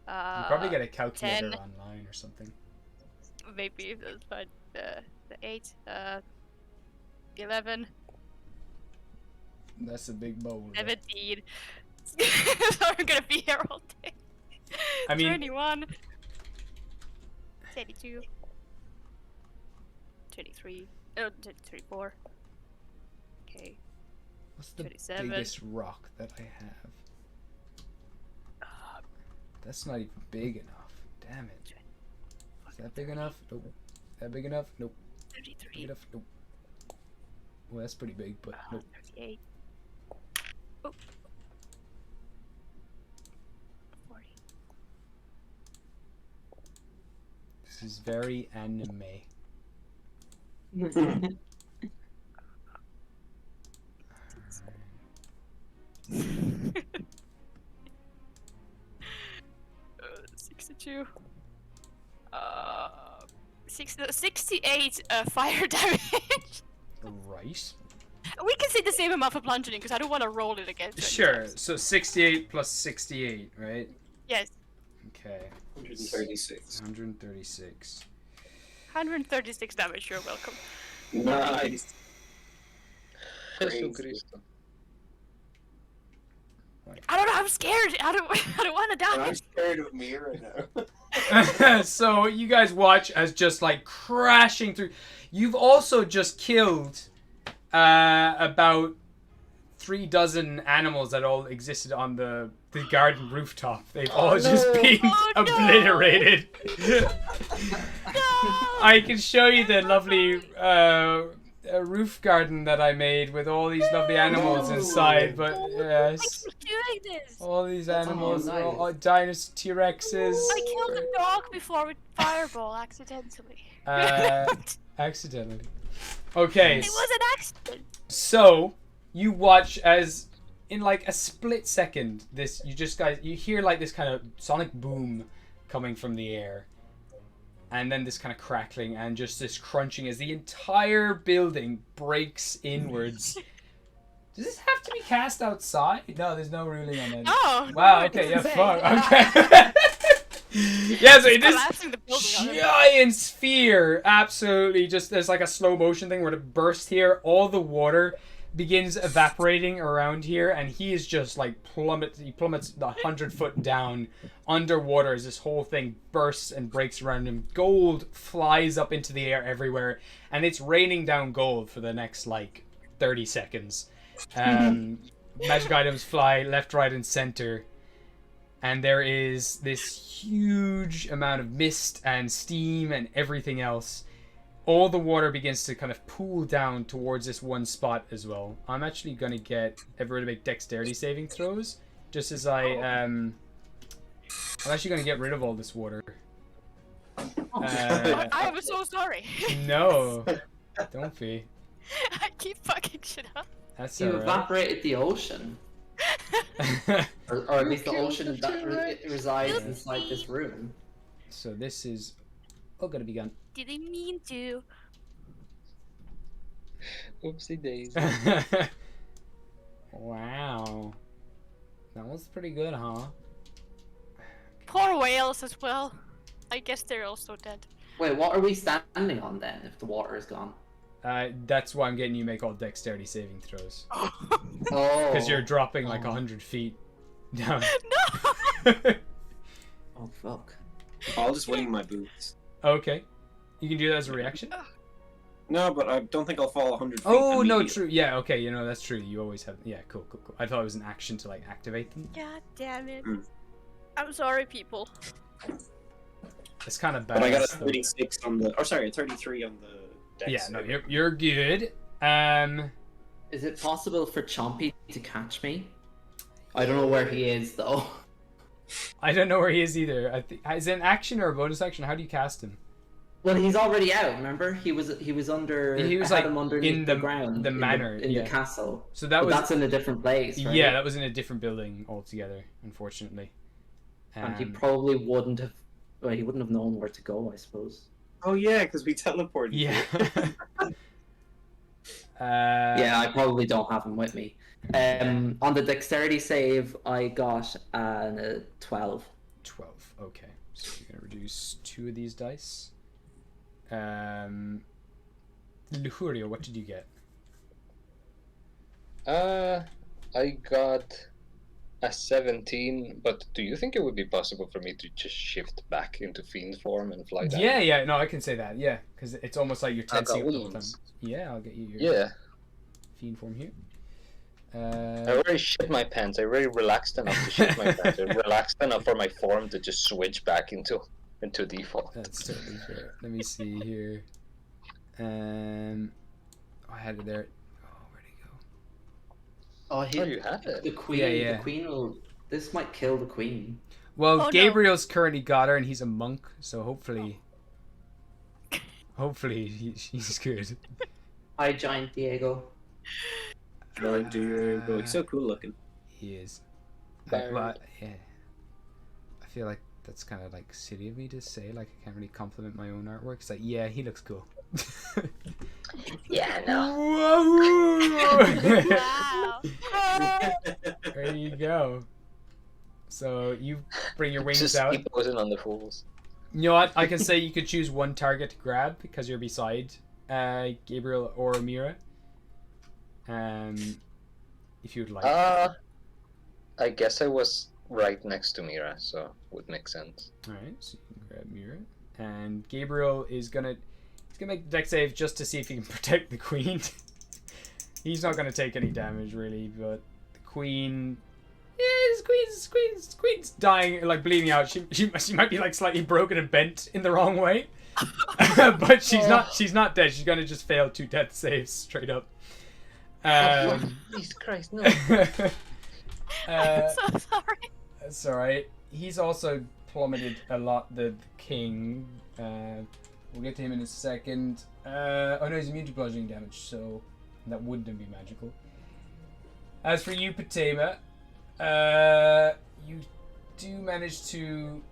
You probably get a 10. calculator online or something. Maybe that's fine. The 8, 11, That's a big bowl. 17. So I'm gonna be here all day. I mean- 21, 22, 23, 24. Okay. What's the 27. biggest rock that I have? That's not even big enough. Damn it. Is that big enough? Nope. That big enough? Nope. 33. Nope. Well, that's pretty big, but nope. 38. Oh. 40. This is very anime. 62. 68 fire damage. Right. We can say the same amount for bludgeoning because I don't want to roll it again. Sure. So 68 plus 68, right? Yes. Okay. 136. 136. 136 damage. You're welcome. Nice. Jesus Cristo. I don't know. I'm scared. I don't want to die. I'm scared of me right now. So you guys watch as just like crashing through. You've also just killed about 36 animals that all existed on the garden rooftop. They've all just been obliterated. No! I can show you the lovely roof garden that I made with all these lovely animals inside, but yes, Doing this. all these animals nice. are all dinosaur T-Rexes. I killed a dog before with fireball accidentally. Accidentally. Okay. It was an accident. So you watch as in like a split second, you hear like this kind of sonic boom coming from the air, and then this kind of crackling and just this crunching as the entire building breaks inwards. Does this have to be cast outside? No, there's no ruling on it. Oh. Wow. no, it Okay. Yeah. doesn't say. Fuck. Okay. Yeah. So it is. Collapsing the building on it. Giant sphere, absolutely. Just there's like a slow motion thing where it bursts here. All the water begins evaporating around here, and he is just like He plummets 100 foot down underwater as this whole thing bursts and breaks around him. Gold flies up into the air everywhere, and it's raining down gold for the next like 30 seconds. Magic items fly left, right, and center. And there is this huge amount of mist and steam and everything else. All the water begins to kind of pool down towards this one spot as well. I'm actually going to get everyone to make dexterity saving throws. Just as I'm actually going to get rid of all this water. I am so sorry. No. Don't be. I keep fucking shit up. That's You alright. evaporated the ocean. Or at least the ocean that resides inside this room. So this is... Oh, gotta be gone. Didn't mean to. Oopsie daisy. Wow. That was pretty good, huh? Poor whales as well. I guess they're also dead. Wait, what are we standing on then if the water is gone? That's why I'm getting you make all dexterity saving throws. Oh. Because you're dropping like 100 feet down. No! Oh, fuck. I'll just wing my boots. Okay. You can do that as a reaction? No, but I don't think I'll fall 100 feet. Oh, no, immediately. true. Yeah, okay, you know, that's true. You always have... Yeah, cool. I thought it was an action to, like, activate them. God damn it. Mm. I'm sorry, people. It's kind of bad. But I got a 36 on the... Oh, sorry, a 33 on the dex. Yeah, no, you're good. Is it possible for Chompy to catch me? I don't know where he is, though. I don't know where he is either. Is it an action or a bonus action? How do you cast him? Well, he's already out. Remember, he was under. He was I had like him underneath in the ground, the manor, in yeah. the castle. So that But was that's in a different place, right? yeah, that was in a different building altogether, unfortunately. And he probably wouldn't have. Well, he wouldn't have known where to go, I suppose. Oh, yeah, because we teleported. Yeah. Yeah, I probably don't have him with me. On the dexterity save, I got a 12. 12. Okay, so you're gonna reduce 2 of these dice. Lujurio, what did you get? I got a 17, but do you think it would be possible for me to just shift back into fiend form and fly down? Yeah, no, I can say that. Yeah, because it's almost like you're I've got tensing up the whole time. wings. Yeah, I'll get you your Yeah. fiend form here. I already shit my pants. I already relaxed enough to shit my pants. I relaxed enough for my form to just switch back into default. That's totally fair. Let me see here. I had it there. Oh, where'd it go? Oh, you had it. The queen. Yeah. The queen will. This might kill the queen. Well, Oh, no. Gabriel's currently got her, and he's a monk, so hopefully he's good. Hi, giant Diego. Giant Diego. He's so cool looking. He is. Barry. Yeah. I feel like that's kind of like silly of me to say. Like I can't really compliment my own artwork. It's like, yeah, he looks cool. Yeah, no. Whoa! Wow. There you go. So you bring your wings Just out. keep posing on the fools. You know what? I can say you could choose one target to grab because you're beside Gabriel or Mira. If you'd like. I guess I was right next to Mira, so would make sense. Alright, so you can grab Mira. And Gabriel is gonna make the deck save just to see if he can protect the queen. He's not gonna take any damage really, but the queen. Yeah, this queen's dying, like bleeding out. She might be like slightly broken and bent in the wrong way. But she's not dead. She's gonna just fail 2 death saves straight up. Jesus Christ, no. I'm so sorry. That's alright. He's also plummeted a lot, the king. We'll get to him in a second. Oh no, he's immune to bludgeoning damage, so that wouldn't be magical. As for you, Patema, you do manage to,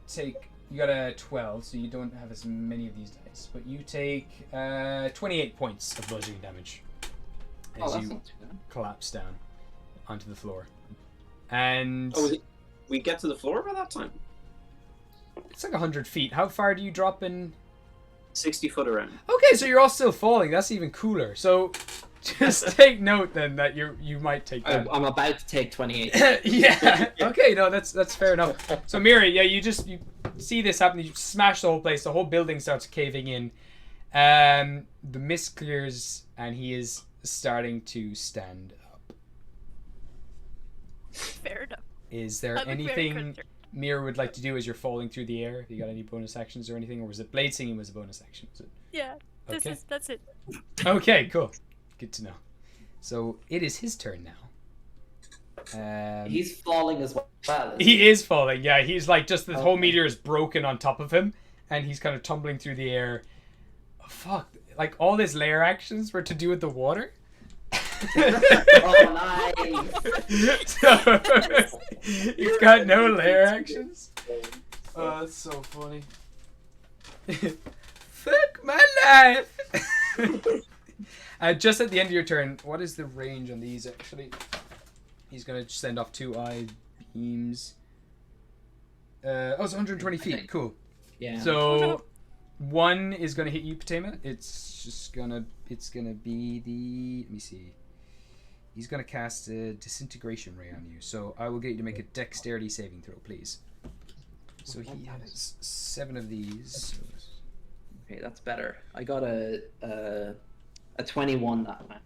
take. You got a 12, so you don't have as many of these dice, but you take 28 points of bludgeoning damage as that's you not too bad. collapse down onto the floor. And We get to the floor by that time? it's like 100 feet. How far do you drop in? 60 foot around. Okay, so you're all still falling. That's even cooler. So just take note then that you might take that. I'm about to take 28. Yeah. Okay. No, that's fair enough. So Miri, yeah, you see this happen. You smash the whole place. The whole building starts caving in. The mist clears, and he is starting to stand up. Fair enough. Is there I look very anything concerned. Mira would like to do as you're falling through the air? Have you got any bonus actions or anything, or was it blade singing was a bonus action? Was it? Yeah. Okay. That's it. Okay, cool. Good to know. So it is his turn now. He's falling as well. He is falling. Yeah, he's like just the whole meteor is broken on top of him, and he's kind of tumbling through the air. Oh, fuck! Like all his lair actions were to do with the water. Oh, nice. So, he's got no lair actions. Oh, that's so funny. Fuck my life. Just at the end of your turn, what is the range on these actually? He's gonna send off 2 eye beams. It's 120 feet. Cool. Yeah. So one is gonna hit you, Patema. It's gonna be the. Let me see. He's gonna cast a disintegration ray on you. So I will get you to make a dexterity saving throw, please. So he has 7 of these. Okay, that's better. I got a 21 that time.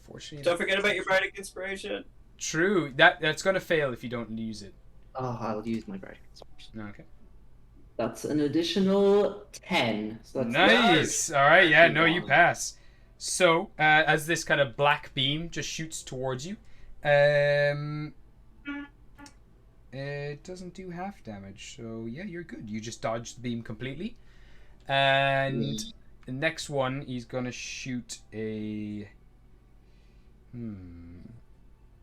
Fortunately, Don't forget about your bardic inspiration. true. That's gonna fail if you don't use it. Oh, I'll use my break. Okay. That's an additional 10. So that's Nice. All right. Yeah. No, you pass. So as this kind of black beam just shoots towards you, it doesn't do half damage. So yeah, you're good. You just dodged the beam completely. And the next one, he's gonna shoot a.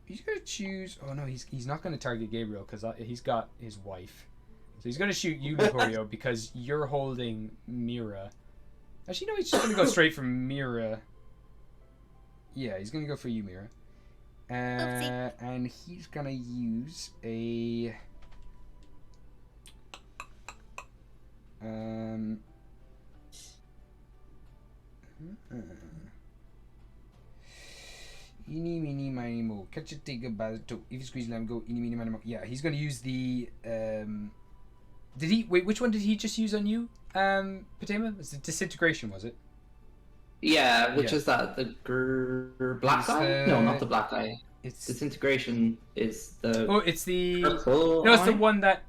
He's gonna choose. Oh no, he's not gonna target Gabriel because he's got his wife. So he's gonna shoot you, Lucario, because you're holding Mira. Actually, no, he's just gonna go straight for Mira. Yeah, he's gonna go for you, Mira. And he's gonna use a. Eeny, meeny, miny, mo. Catch a take a bad toe. If you squeeze, let him go. Eeny, meeny, miny, mo. Yeah, he's gonna use the. Did he wait? Which one did he just use on you, Patema? Was it disintegration? Was it? Yeah, which Yeah. is that? The black It's eye? No, not the black eye. It's Disintegration is the oh, it's the purple no, it's the eye? one that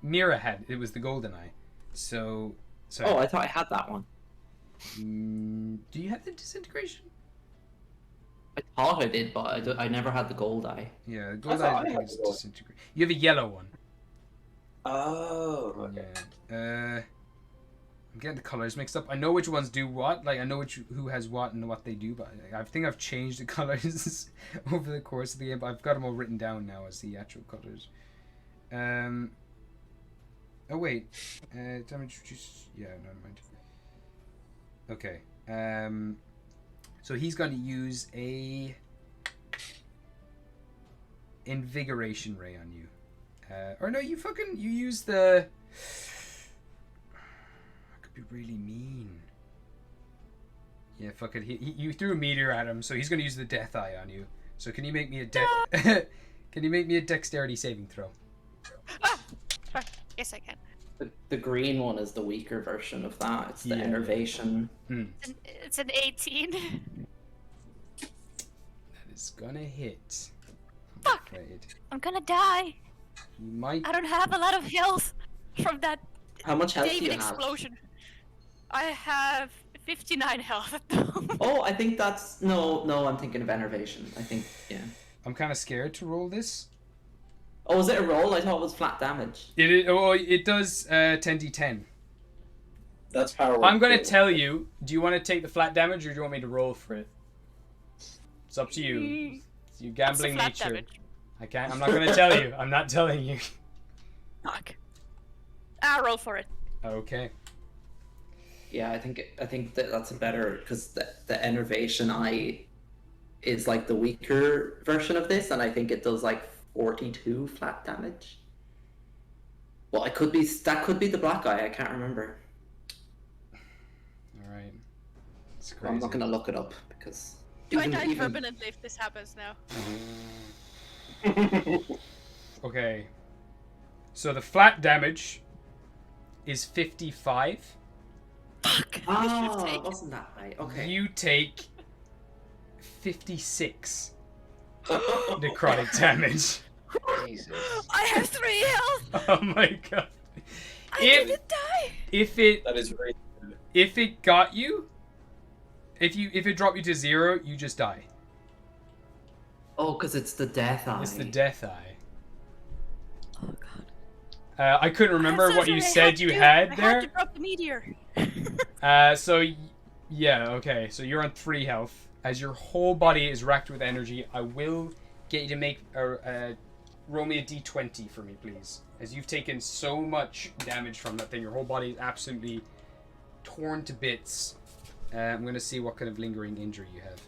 Mira had. It was the golden eye. So Oh, I thought I had that one. Do you have the disintegration? I thought I did, but I never had the gold eye. Yeah, gold thought eye I had requires the gold. disintegration. You have a yellow one. Oh. Okay. Yeah. I'm getting the colors mixed up. I know which ones do what. Like I know who has what and what they do, but I think I've changed the colors over the course of the game. But I've got them all written down now as the actual colors. Oh wait. Damage reduce. Yeah, never mind. Okay. So he's going to use a invigoration ray on you. Or no, you use the. I could be really mean. Yeah, fuck it. You threw a meteor at him, so he's going to use the death eye on you. So can you make me a can you make me a dexterity saving throw? Fine. Yes, I can. The green one is the weaker version of that. It's the Yeah. enervation. It's an 18. That is gonna hit. Fuck! Afraid. I'm gonna die. You might. I don't have a lot of health from that How much health do David you have? explosion. I have 59 health. Oh, I think that's no. I'm thinking of enervation. I think yeah. I'm kind of scared to roll this. Oh, was it a roll? I thought it was flat damage. It does 10d10. That's power. I'm gonna tell you. Do you want to take the flat damage or do you want me to roll for it? It's up to you. It's your gambling flat nature. damage? I can't. I'm not gonna tell you. I'm not telling you. Fuck. I'll roll for it. Okay. Yeah, I think that's a better because the enervation eye is like the weaker version of this, and I think it does like 42 flat damage. Well, that could be the black eye. I can't remember. All right. It's crazy. I'm not gonna look it up because. I die permanently if this happens now. Okay. So the flat damage is 55. Fuck. Oh, it wasn't that right. Okay. You take 56 necrotic damage. Jesus. I have 3 health. Oh my god. I didn't die. That is very. If it got you, if it dropped you to 0, you just die. Oh, because it's the death eye. It's the death eye. Oh god. I couldn't remember I'm so what you sorry, said you I had had there. to drop the meteor. Yeah, okay. So you're on 3 health. As your whole body is racked with energy, I will get you to make roll me a d20 for me, please. As you've taken so much damage from that thing, your whole body is absolutely torn to bits. I'm going to see what kind of lingering injury you have.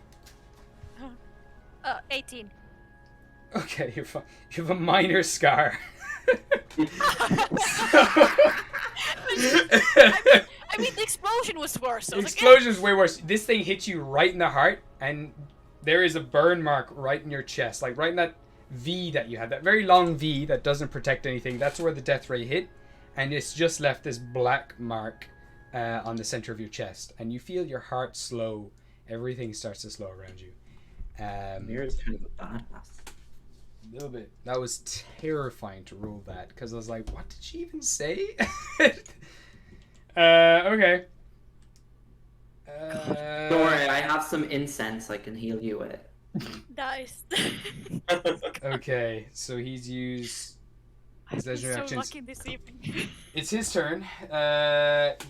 18. Okay, you have a minor scar. I mean, the explosion was worse. The explosion is way worse. This thing hit you right in the heart, and there is a burn mark right in your chest, like right in that V that you had, that very long V that doesn't protect anything. That's where the death ray hit, and it's just left this black mark on the center of your chest, and you feel your heart slow. Everything starts to slow around you. Mira's kind of a badass. A little bit. That was terrifying to roll that because I was like, what did she even say? Okay. Don't worry, I have some incense I can heal you with. Nice. Okay, so he's used his I'm legendary so actions. lucky this evening. It's his turn.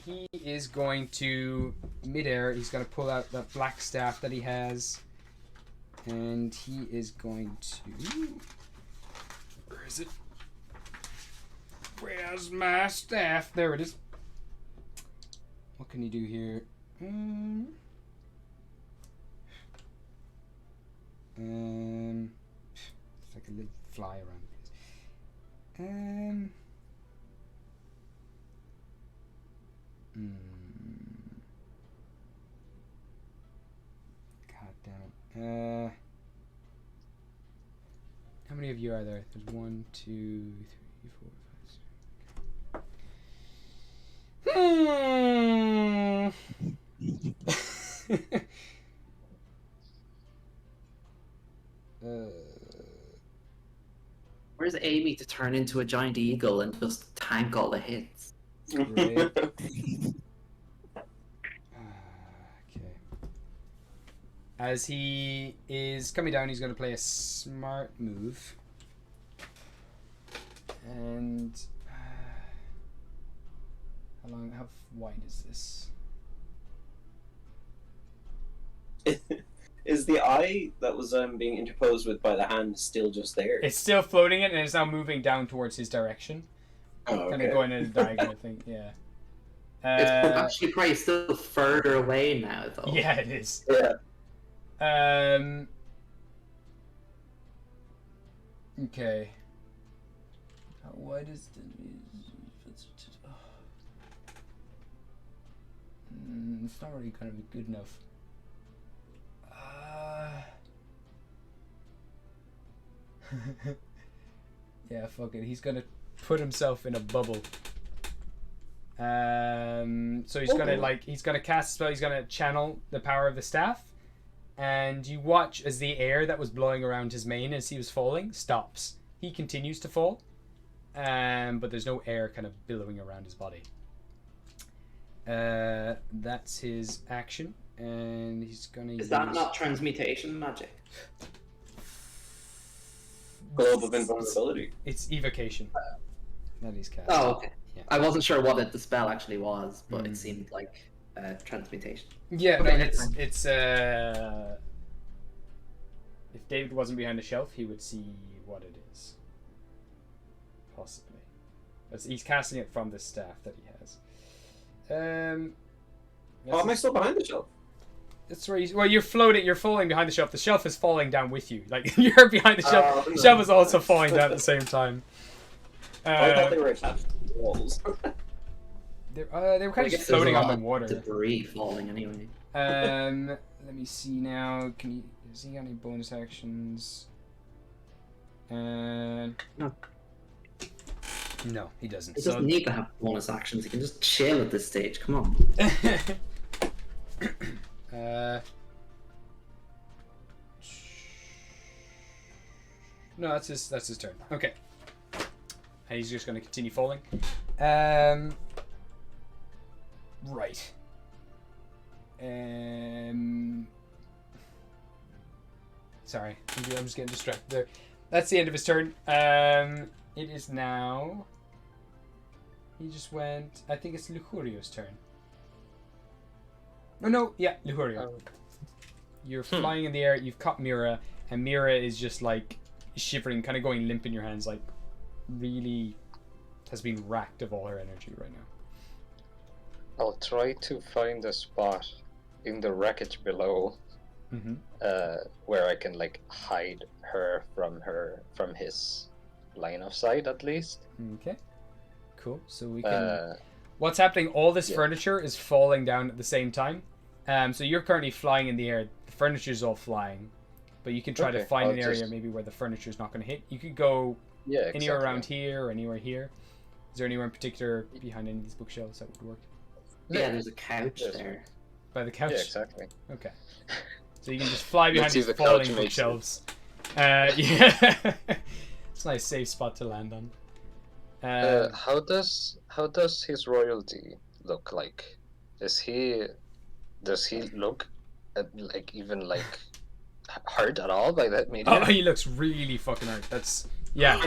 He is going to midair. He's going to pull out that black staff that he has, and he is going to. Where is it? Where's my staff? There it is. What can you do here? It's like a little fly around the place. God damn it. How many of you are there? There's 1, 2, 3, 4, 5, 6. Where's Amy to turn into a giant eagle and just tank all the hits? Great. As he is coming down, he's going to play a smart move. And how wide is this? Is the eye that was being interposed with by the hand still just there? It's still floating it, and it's now moving down towards his direction. Oh, Kind of going in a diagonal, I think. Yeah. It's actually probably still further away now, though. Yeah, it is. Yeah. Okay. How wide is the? It's not really going to be good enough. Yeah, fuck it. He's gonna put himself in a bubble. So he's gonna cast a spell. He's gonna channel the power of the staff, and you watch as the air that was blowing around his mane as he was falling stops. He continues to fall, but there's no air kind of billowing around his body. That's his action, and he's gonna. Is that not transmutation magic? Globe of invulnerability. It's evocation. That he's cast. Oh, okay. Yeah. I wasn't sure what the spell actually was, but it seemed like transmutation. Yeah, Okay, no, that's it's if David wasn't behind the shelf, he would see what it is. Possibly. He's casting it from the staff that he has. Oh, am I still behind the shelf? That's where you're floating. You're falling behind the shelf. The shelf is falling down with you. Like you're behind the shelf. The shelf is also falling down at the same time. I thought they were attached to the walls. They were kind of just floating on the water. Debris falling anyway. Let me see now. Does he got any bonus actions? No, he doesn't. He doesn't need to have bonus actions. He can just chill at this stage. Come on. No, that's his turn. Okay. And he's just going to continue falling. Right. Sorry, I'm just getting distracted there. That's the end of his turn. It is now. He just went. I think it's Luhurio's turn. Oh no, yeah, Luhurio. You're flying in the air. You've caught Mira, and Mira is just like shivering, kind of going limp in your hands, like really has been racked of all her energy right now. I'll try to find a spot in the wreckage below, where I can like hide her from his line of sight at least. Okay, cool. So we can. What's happening? All this furniture is falling down at the same time. So you're currently flying in the air. The furniture's all flying, but you can try to find an area maybe where the furniture's not going to hit. You could go anywhere around here or anywhere here. Is there anywhere in particular behind any of these bookshelves that would work? Yeah, there's a couch there. By the couch? Yeah, exactly. Okay. So you can just fly behind these falling bookshelves. Yeah. It's a nice safe spot to land on. How does his royalty look like? Does he look like even like hurt at all by that meteor? Oh, he looks really fucking hurt. That's yeah,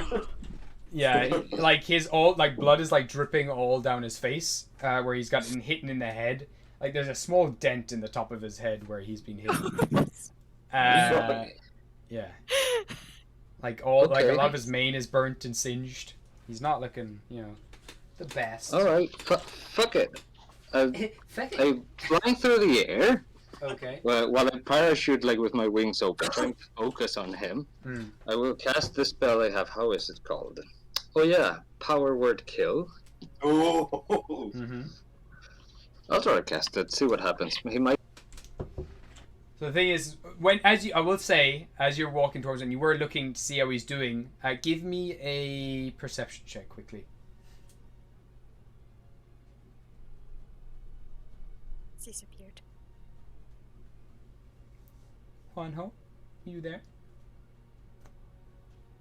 like his blood is like dripping all down his face, where he's gotten hit in the head. Like there's a small dent in the top of his head where he's been hit. Yeah. Like a lot of his mane is burnt and singed. He's not looking, the best. All right, fuck it. I'm flying through the air. Okay. While I parachute like with my wings open, trying to focus on him. I will cast the spell I have. How is it called? Oh yeah, Power Word Kill. Oh. I'll try to cast it. See what happens. He might. So the thing is, I will say, as you're walking towards him, you were looking to see how he's doing. Give me a perception check quickly. Disappeared. Juanjo, you there?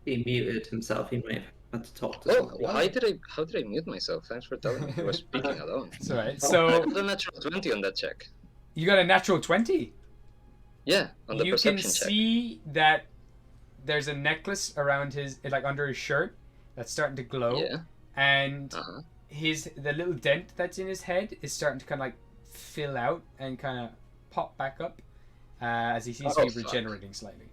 He muted himself. He might have had to talk to Oh, somebody. how did I mute myself? Thanks for telling me. I was speaking alone. It's alright. I So got a natural 20 on that check. you got a natural 20. Yeah, on the You can perception check. see that there's a necklace around his, like under his shirt, that's starting to glow, Yeah. and Uh-huh. the little dent that's in his head is starting to kind of like fill out and kind of pop back up as he seems to be Oh, fuck. regenerating slightly.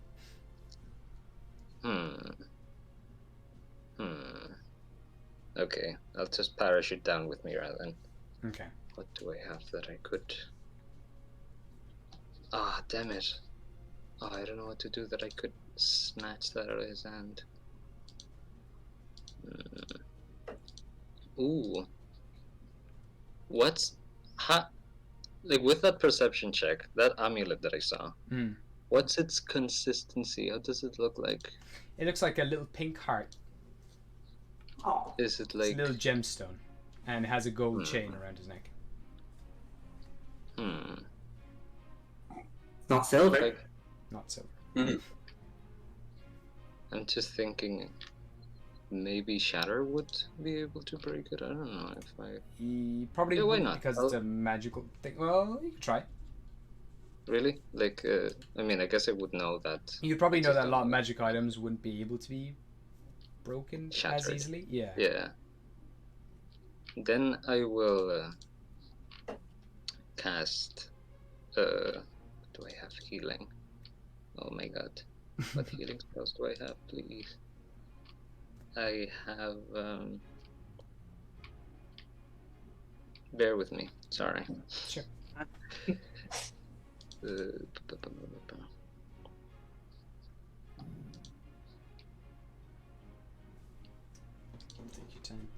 Okay, I'll just parachute down with Mira then. Okay. What do I have that I could... Ah, damn it. Oh, I don't know what to do that I could snatch that out of his hand. Ooh. What's... Like, with that perception check, that amulet that I saw, what's its consistency? How does it look like? It looks like a little pink heart. Is it It's like... a little gemstone, and it has a gold chain around his neck. It's not silver. Like, Not silver. I'm just thinking maybe Shatter would be able to break it. I don't know if I... He probably Yeah, why wouldn't not? because it's a magical thing. Well, you could try. Really? Like, I mean, I guess I would know that. You probably know just that a lot of don't- magic items wouldn't be able to be broken as Shattered. easily. Yeah. Yeah. Then I will cast... do I have healing? Oh my god. What healing spells do I have, please? I have... Bear with me. Sorry. Sure. Take your time.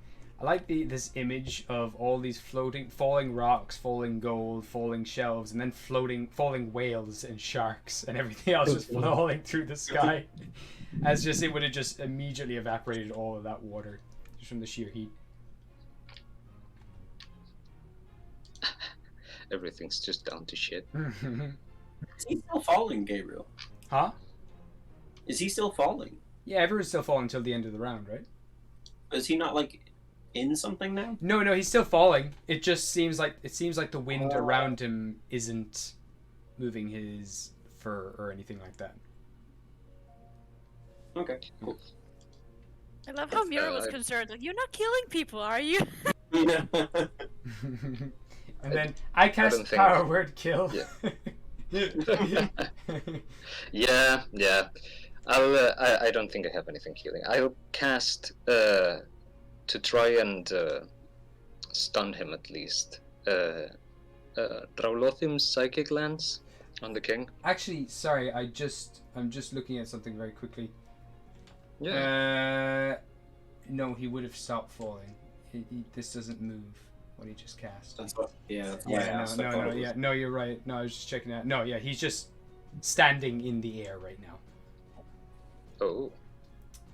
I like this image of all these falling rocks, falling gold, falling shelves, and then falling whales and sharks and everything else just falling through the sky. As just it would have just immediately evaporated all of that water just from the sheer heat. Everything's just down to shit. Is he still falling, Gabriel? Huh? Is he still falling? Yeah, everyone's still falling until the end of the round, right? Is he not like in something now? No, he's still falling. It just seems like the wind around him isn't moving his fur or anything like that. Okay, cool. I love how Mira was concerned. Like, you're not killing people, are you? Yeah. And then I cast don't think- power word kill. Yeah. Yeah. I don't think I have anything healing. I'll cast to try and stun him at least. Raulothim's Psychic Lance on the king. Actually, sorry, I'm just looking at something very quickly. Yeah. No, he would have stopped falling. This doesn't move what he just cast. That's why I asked. I thought it was- No, you're right. No, I was just checking out. No, yeah, he's just standing in the air right now. Oh.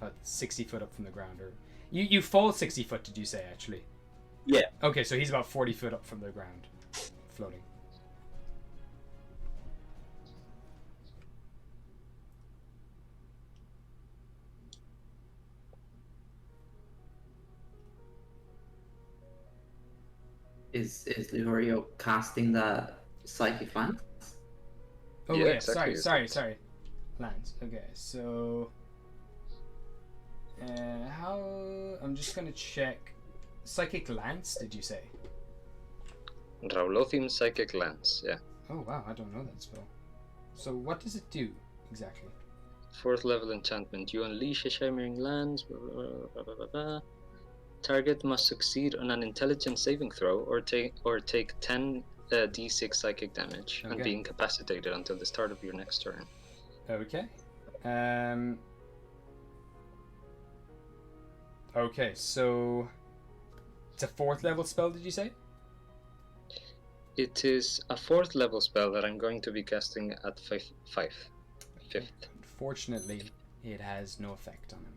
About 60 foot up from the ground. Or you fall 60 foot, did you say, actually? Yeah. Okay, so he's about 40 foot up from the ground, floating. Is Lurio casting the psychic lance? Oh Yeah, yeah, exactly. sorry. Lance. Okay, so how I'm just gonna check. Psychic Lance, did you say? Raulothim's Psychic Lance, yeah. Oh wow, I don't know that spell. So what does it do exactly? 4th level enchantment. You unleash a shimmering lance. Blah, blah, blah, blah, blah. Target must succeed on an intelligence saving throw or take 10 d6 psychic damage and Okay. be incapacitated until the start of your next turn. Okay. Okay, so it's a 4th level spell, did you say? It is a 4th level spell that I'm going to be casting at 5th. Unfortunately, it has no effect on him.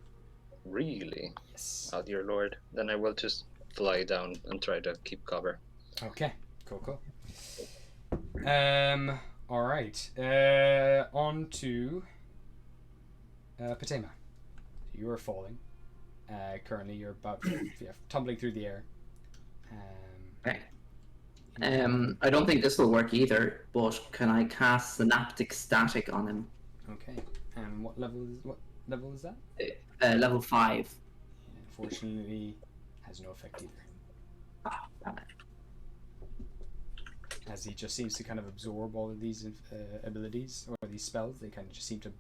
Really? Yes. Oh dear lord. Then I will just fly down and try to keep cover. Okay. Cool. All right. On to Patema. You are falling. Currently, you're about tumbling through the air. Okay. I don't think this will work either, but can I cast Synaptic Static on him? Okay. And what level is that? Level 5. Unfortunately, has no effect either. Ah, damn it. As he just seems to kind of absorb all of these abilities or these spells. They kind of just seem to.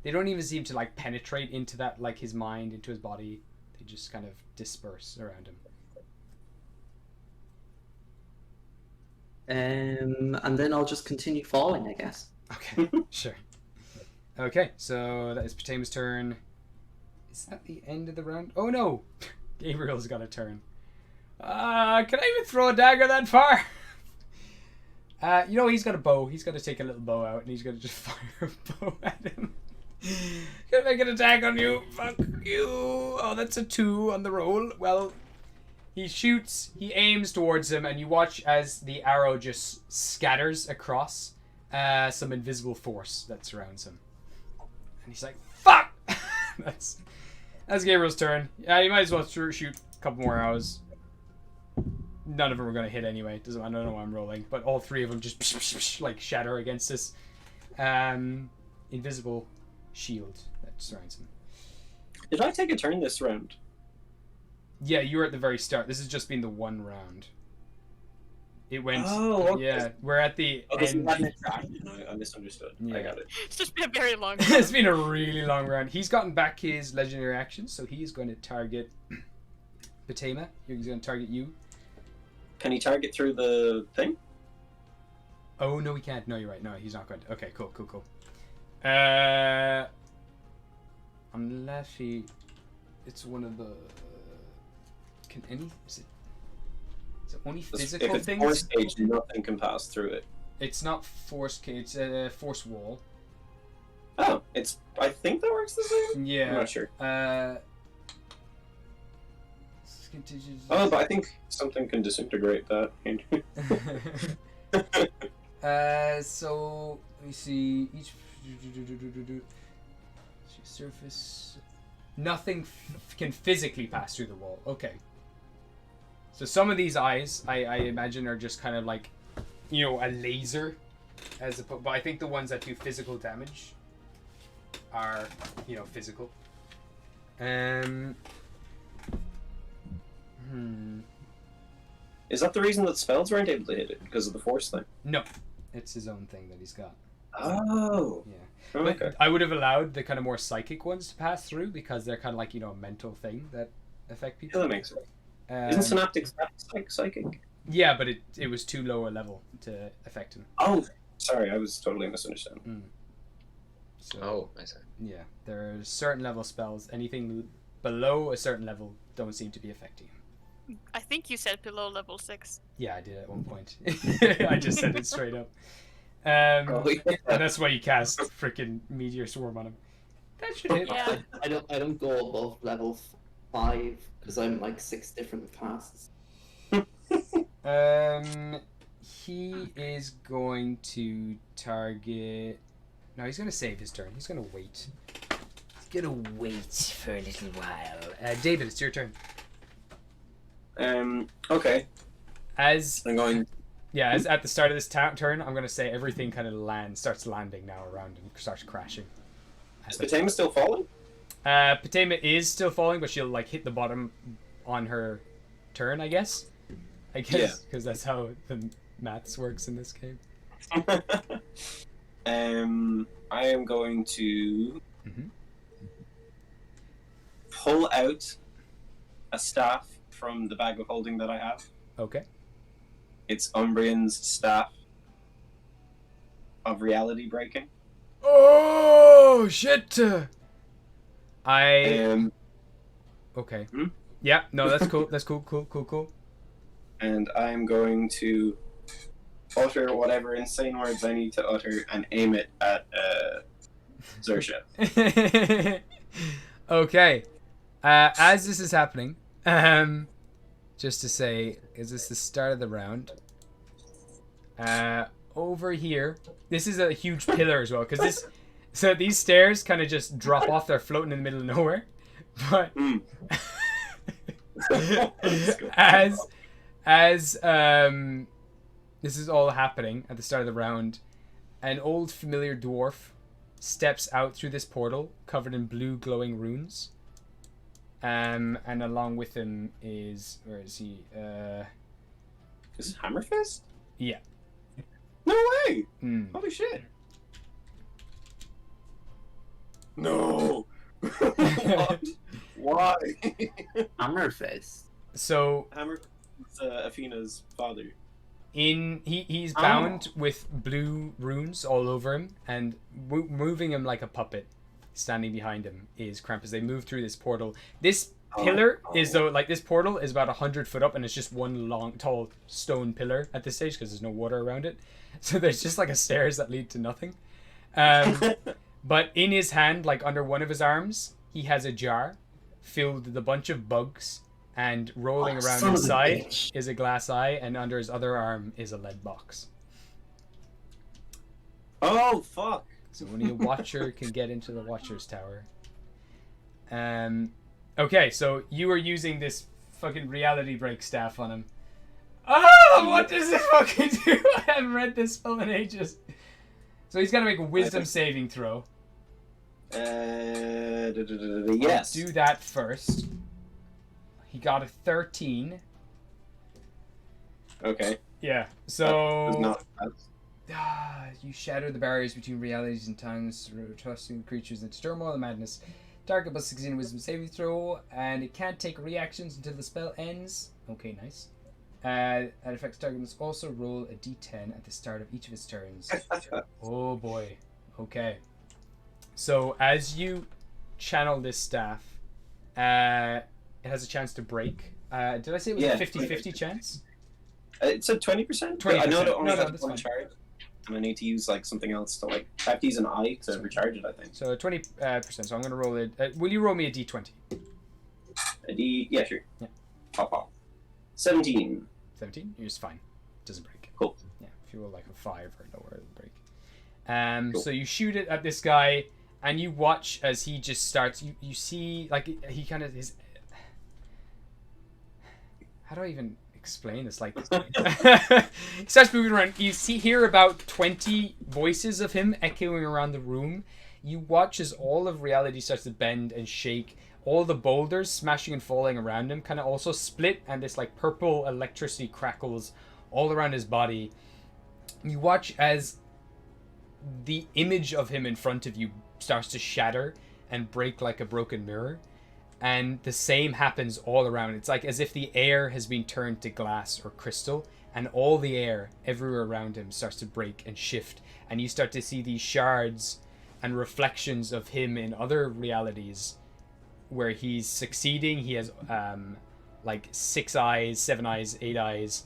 They don't even seem to like penetrate into that, like his mind, into his body. They just kind of disperse around him. And then I'll just continue falling, I guess. Okay, sure. Okay, so that is Potama's turn. Is that the end of the round? Oh no! Gabriel's got a turn. Can I even throw a dagger that far? He's got a bow. He's got to take a little bow out and he's got to just fire a bow at him. Gonna make an attack on you. Fuck you. Oh, that's a 2 on the roll. Well, he shoots, he aims towards him, and you watch as the arrow just scatters across some invisible force that surrounds him. And he's like, fuck! That's Gabriel's turn. Yeah, you might as well shoot a couple more arrows. None of them are going to hit anyway. I don't know why I'm rolling. But all 3 of them just like shatter against this invisible shield that surrounds him. Did I take a turn this round? Yeah, you were at the very start. This has just been the 1 round. It went. Oh, okay. Yeah, we're at the end. I misunderstood. Yeah. I got it. It's just been a very long. It's been a really long round. He's gotten back his legendary action, so he is going to target Potama. He's going to target you. Can he target through the thing? Oh, no, he can't. No, you're right. No, he's not going to. Okay, cool. Unless he... It's one of the... Can any... Is it only physical if it's things? Force cage, nothing can pass through it. It's not force cage. It's a force wall. Oh, it's... I think that works the same? Yeah. I'm not sure. Oh, but I think something can disintegrate that. So let me see. Each surface. Nothing can physically pass through the wall. Okay. So some of these eyes, I imagine, are just kind of like, a laser, but I think the ones that do physical damage are, physical. Is that the reason that spells weren't able to hit it? Because of the force thing? No. It's his own thing that he's got. Oh. Yeah. Okay. But I would have allowed the kind of more psychic ones to pass through because they're kind of like, a mental thing that affect people. Yeah, that makes sense. Isn't Synaptic psychic? Yeah, but it was too low a level to affect him. Oh, sorry, I was totally misunderstanding. So, I see. Yeah, there are certain level spells. Anything below a certain level don't seem to be affecting him. I think you said below level 6. Yeah, I did at one point. I just said it straight up. And that's why you cast freaking Meteor Swarm on him. That should hit. Yeah. I don't go above level 5 because I'm like 6 different classes. He is going to target. No, he's going to save his turn. He's going to wait. He's going to wait for a little while. David, it's your turn. Okay. As I'm going. Yeah, as at the start of this turn, I'm going to say everything kind of starts landing now around and starts crashing. Is Potama still falling? Potama is still falling, but she'll like hit the bottom on her turn, I guess. Because that's how the maths works in this game. I am going to pull out a staff from the bag of holding that I have. Okay. It's Umbrian's staff of reality breaking. Oh shit! Okay. Yeah. No, that's cool. That's cool. And I'm going to utter whatever insane words I need to utter and aim it at Zersha. Okay. As this is happening, just to say, is this the start of the round? Over here, this is a huge pillar as well, because so these stairs kind of just drop off. They're floating in the middle of nowhere, but As this is all happening at the start of the round, an old familiar dwarf steps out through this portal covered in blue glowing runes. And along with him is, where is he? Is it Hammerfist? Yeah. No way! Mm. Holy shit! No. What? Why? Hammerfist. So Hammer is Athena's father. he's bound with blue runes all over him, and moving him like a puppet, standing behind him is Krampus. They move through this portal. This pillar is though, like, this portal is about 100 foot up, and it's just one long tall stone pillar at this stage because there's no water around it. So there's just like a stairs that lead to nothing. But in his hand, like under one of his arms, he has a jar filled with a bunch of bugs, and rolling around son of a inside bitch. is a glass eye, and under his other arm is a lead box. Oh fuck! So only a watcher can get into the Watcher's Tower. Okay, so you are using this fucking reality break staff on him. Oh, what does this fucking do? I haven't read this spell in ages. So he's got to make a wisdom saving throw. Yes. Do that first. He got a 13. Okay. Yeah, That so... is not bad. You shatter the barriers between realities and times, trusting creatures into turmoil and madness. Target must succeed in wisdom saving throw, and it can't take reactions until the spell ends. Okay, nice. That affects target must also roll a d10 at the start of each of his turns. Oh boy. Okay. So as you channel this staff, it has a chance to break. Did I say it was a 50-50 chance? It said 20%. 20%. I know that only No, has that's one fine. charge, and I need to use like something else to like. I have to use an eye to recharge it. I think. So 20%. So I'm going to roll it. Will you roll me a d20? Yeah, sure. Yeah. Pop. 17. 17? You're just fine. Doesn't break. Cool. Yeah, if you roll like a 5 or lower, it'll break. Cool. So you shoot it at this guy, and you watch as he just starts. You see, like, he kind of his. How do I even explain this? Like, he starts moving around. You hear about 20 voices of him echoing around the room. You watch as all of reality starts to bend and shake. All the boulders smashing and falling around him kind of also split, and this like purple electricity crackles all around his body. You watch as the image of him in front of you starts to shatter and break like a broken mirror, and the same happens all around. It's like as if the air has been turned to glass or crystal, and all the air everywhere around him starts to break and shift, and you start to see these shards and reflections of him in other realities where he's succeeding. He has like 6 eyes, 7 eyes, 8 eyes,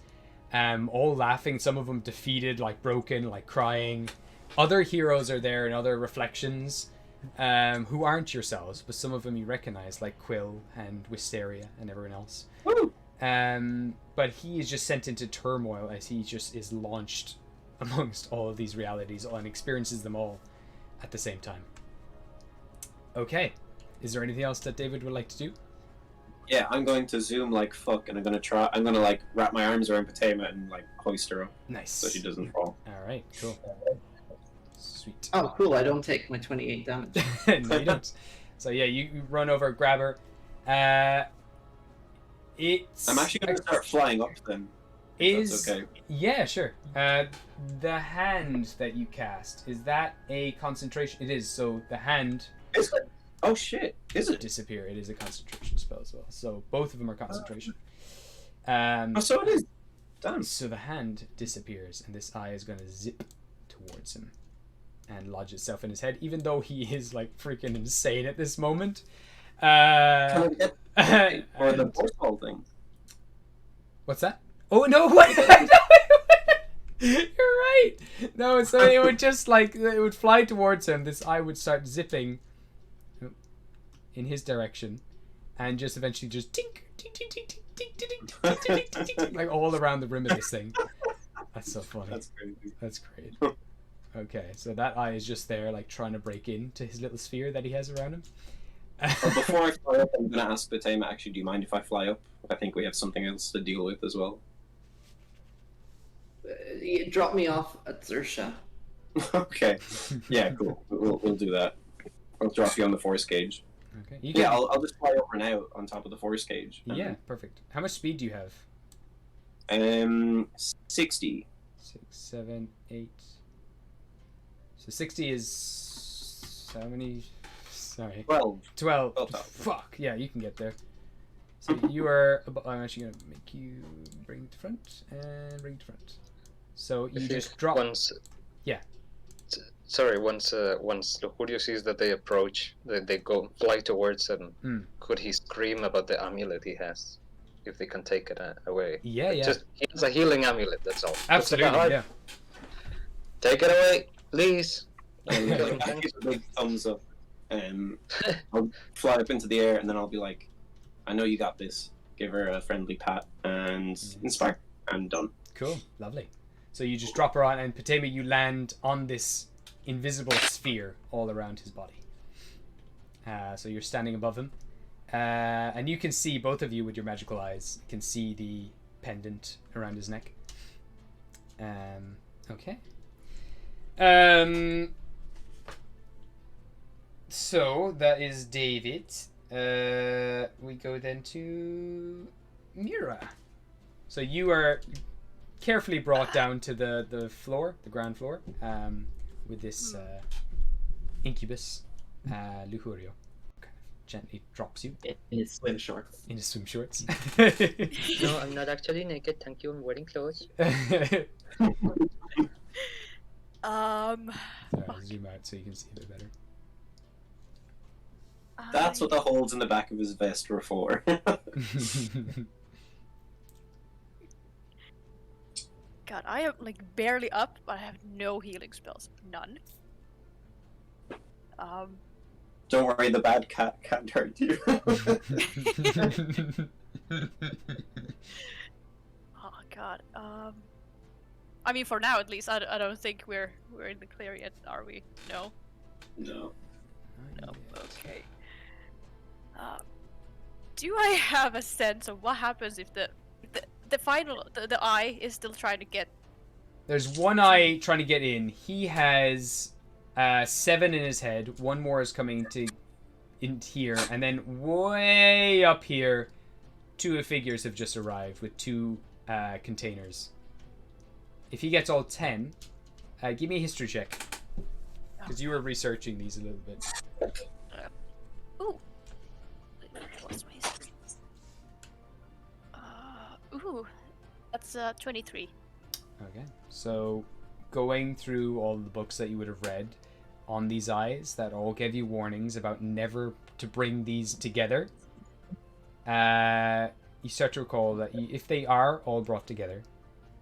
all laughing, some of them defeated, like broken, like crying. Other heroes are there and other reflections who aren't yourselves, but some of them you recognize, like Quill and Wisteria and everyone else. Woo! But he is just sent into turmoil as he just is launched amongst all of these realities and experiences them all at the same time. Okay. Is there anything else that David would like to do? Yeah, I'm going to zoom like fuck, and I'm gonna like wrap my arms around Patema and like hoist her up Nice. so she doesn't fall. All right, cool. Sweet. Oh, cool. I don't take my 28 damage. No, you don't. So yeah, you run over, grab her. It's. I'm actually gonna start flying up then. if that's okay. Yeah, sure. The hand that you cast, is that a concentration? It is. So the hand. Is it? Oh shit! Is it? Disappear. It is a concentration spell as well. So both of them are concentration. Oh, so it is. Damn. So the hand disappears, and this eye is going to zip towards him and lodge itself in his head, even though he is like freaking insane at this moment. Can I get or the portal thing? What's that? Oh no! What? You're right. No, so it would just like it would fly towards him. This eye would start zipping in his direction, and just eventually just tink, tink, tink, tink, tink, tink, tink, tink, tink, tink, like all around the rim of this thing. That's so funny. That's crazy. That's great. Okay, so that eye is just there, like trying to break into his little sphere that he has around him. Well, before I fly up, I'm gonna ask Batema, actually, do you mind if I fly up? I think we have something else to deal with as well. Drop me off at Zersha. Okay. Yeah, cool. We'll do that. I'll drop you on the force gauge. Okay. You can, Yeah, I'll just fly over now on top of the force gauge. yeah, perfect. How much speed do you have? 60. 6, 7, 8. So 60 is how many? Sorry. 12. 12. Oh, Fuck. Yeah, you can get there. So you are. I'm actually gonna make you bring to front and bring to front. So you just drop. Once. Yeah. Sorry. Once Lucurio sees that they approach, they go fly towards him. Mm. Could he scream about the amulet he has? If they can take it away. Yeah, yeah. Just it's a healing amulet. That's all. Absolutely. Yeah. Take it away, please. I'll give a big thumbs up. I'll fly up into the air, and then I'll be like, I know you got this. Give her a friendly pat and inspire. I'm done. Cool. Lovely. So you just drop her on, and Patema, you land on this invisible sphere all around his body. So you're standing above him. And you can see, both of you with your magical eyes, can see the pendant around his neck. Okay. So that is David. We go then to Mira. So you are carefully brought down to the floor, the ground floor, with this incubus, Lucurio. Gently drops you In his swim shorts. in his swim shorts. No, I'm not actually naked. Thank you. I'm wearing clothes. Sorry, I'll Fuck. zoom out so you can see a bit better. That's what the holes in the back of his vest were for. God, I am like barely up, but I have no healing spells. None. Don't worry, the bad cat can't hurt you. Oh God. I mean, for now at least, I don't think we're in the clear yet, are we? No. No. No. Okay. Do I have a sense of what happens if the final the eye is still trying to get? There's one eye trying to get in. He has 7 in his head. One more is coming in here, and then way up here, 2 figures have just arrived with 2 containers. If he gets all 10, give me a history check, because you were researching these a little bit. Ooh. What's my history? Ooh. That's 23. Okay, so going through all the books that you would have read on these eyes that all gave you warnings about never to bring these together, you start to recall that if they are all brought together,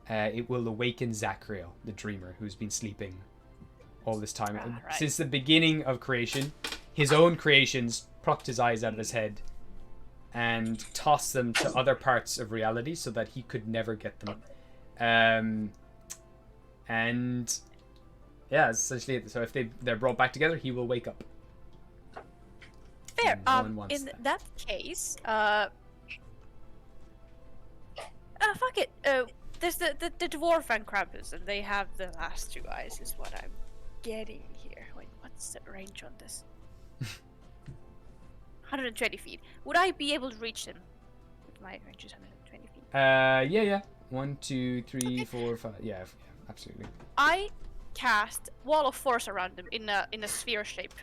it will awaken Zachriel, the dreamer, who's been sleeping all this time. Right. Since the beginning of creation, his own creations plucked his eyes out of his head and tossed them to other parts of reality so that he could never get them. And yeah, essentially it. So if they're brought back together, he will wake up. Fair. No one wants In that. that case, fuck it. There's the dwarf and Krampus, and they have the last 2 eyes. Is what I'm getting here. Wait, what's the range on this? 120 feet. Would I be able to reach them? With my range is 120 feet. Yeah. 1, 2, 3, 4, 5. Yeah, absolutely. I cast Wall of Force around them in a sphere shape.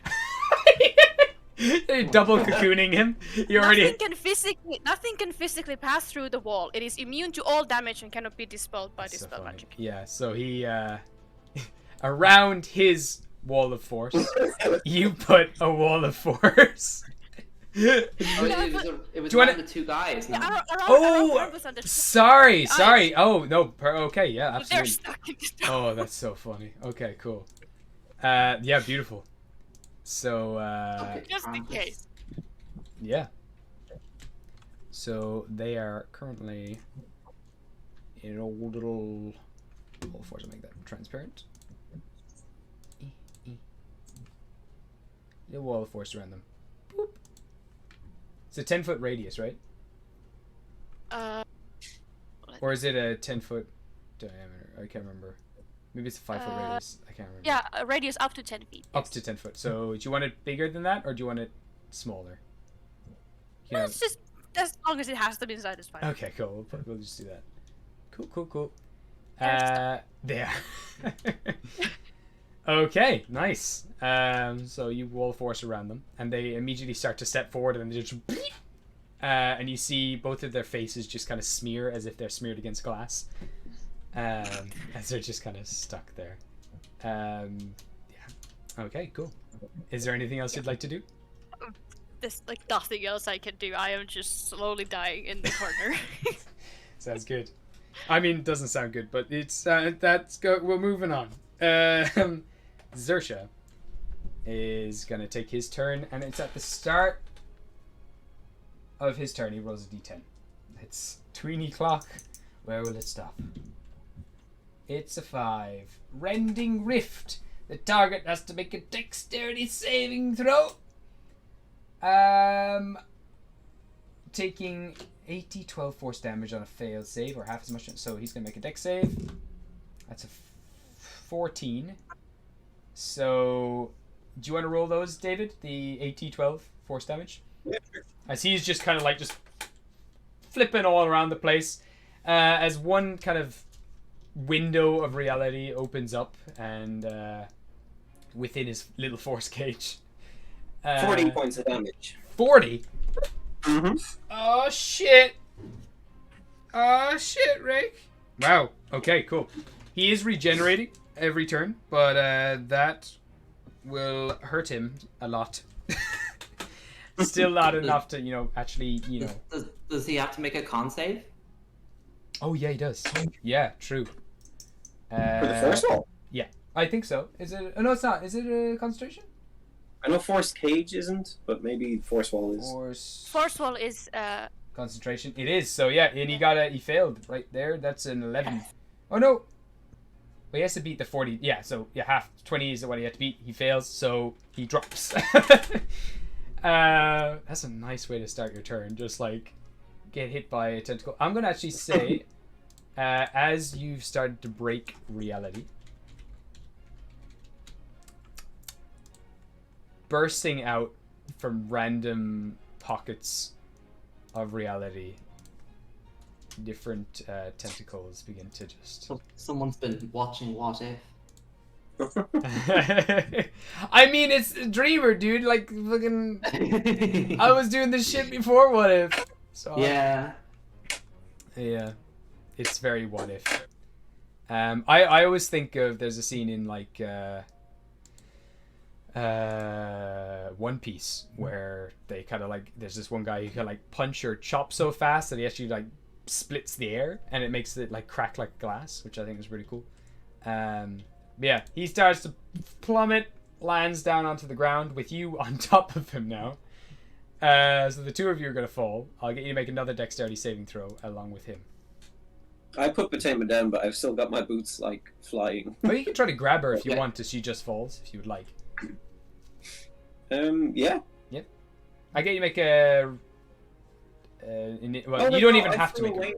You're double cocooning him. You already. Nothing can physically pass through the wall. It is immune to all damage and cannot be dispelled by That's so dispel funny. magic. Yeah, so he around his wall of force, you put a wall of force. Oh, Yeah, it was Do you one wanna- of the 2 guys. Yeah, No? around Oh, Krampus and the sorry. eyes. Oh no. Okay, yeah, They're absolutely. stuck in the Oh, that's so funny. Okay, cool. Yeah, beautiful. So Okay, Just in Krampus. case. yeah. So they are currently in a little wall of force. I'll make that transparent. The wall of force around them. Boop. It's a 10-foot radius, right? Uh, Or is it a 10-foot? diameter? I can't remember. Maybe it's a 5 foot radius. I can't remember. Yeah, a radius up to 10 feet. Up to 10 foot. So do you want it bigger than that, or do you want it smaller? You know- It's just as long as it has to be inside, it's fine. Okay, cool. We'll just do that. Cool. There's There. Okay, nice. So you wall force around them, and they immediately start to step forward, and they just and you see both of their faces just kind of smear as if they're smeared against glass, as they're just kind of stuck there. Yeah. Okay, cool. Is there anything else you'd like to do? There's like nothing else I can do. I am just slowly dying in the corner. Sounds good. I mean, it doesn't sound good, but it's we're moving on. Zersha is gonna take his turn, and it's at the start of his turn. He rolls a d10. It's tweeny clock. Where will it stop? It's a 5. Rending Rift. The target has to make a dexterity saving throw. Taking 12 force damage on a failed save, or half as much. So he's gonna make a dex save. That's a 14. So, do you want to roll those, David? The 12 force damage? Yeah, sure. As he's just kind of like just flipping all around the place. As one kind of window of reality opens up, and within his little force cage. 40 points of damage. 40? Mm-hmm. Oh shit! Oh shit, Rick! Wow. Okay, cool. He is regenerating every turn, but that will hurt him a lot. Still not enough to, actually, Does he have to make a con save? Oh yeah, he does. Yeah, true. For the force wall? Yeah, I think so. Is it? Oh, no, it's not. Is it a concentration? I know force cage isn't, but maybe force wall is. Force wall is Concentration. It is. So yeah, and he failed right there. That's an 11. Oh no. Well, he has to beat the 40. Yeah, so yeah, half 20 is what he had to beat. He fails, so he drops. That's a nice way to start your turn. Just like get hit by a tentacle. I'm gonna actually say, as you've started to break reality, bursting out from random pockets of reality, different tentacles begin to just. Someone's been watching What If. I mean, it's a dreamer, dude. Like, fucking. I was doing this shit before What If. So Yeah. Yeah. It's very What If. I always think of, there's a scene in like One Piece where they kind of like, there's this one guy who can like punch or chop so fast that he actually like splits the air and it makes it like crack like glass, which I think is pretty cool. Yeah, he starts to plummet, lands down onto the ground with you on top of him now. So the two of you are gonna fall. I'll get you to make another dexterity saving throw along with him. I put Potema down, but I've still got my boots like flying. Well, you can try to grab her if you want to. She just falls if you would like. Yeah. Yep. I get you make a. You don't even have to make away.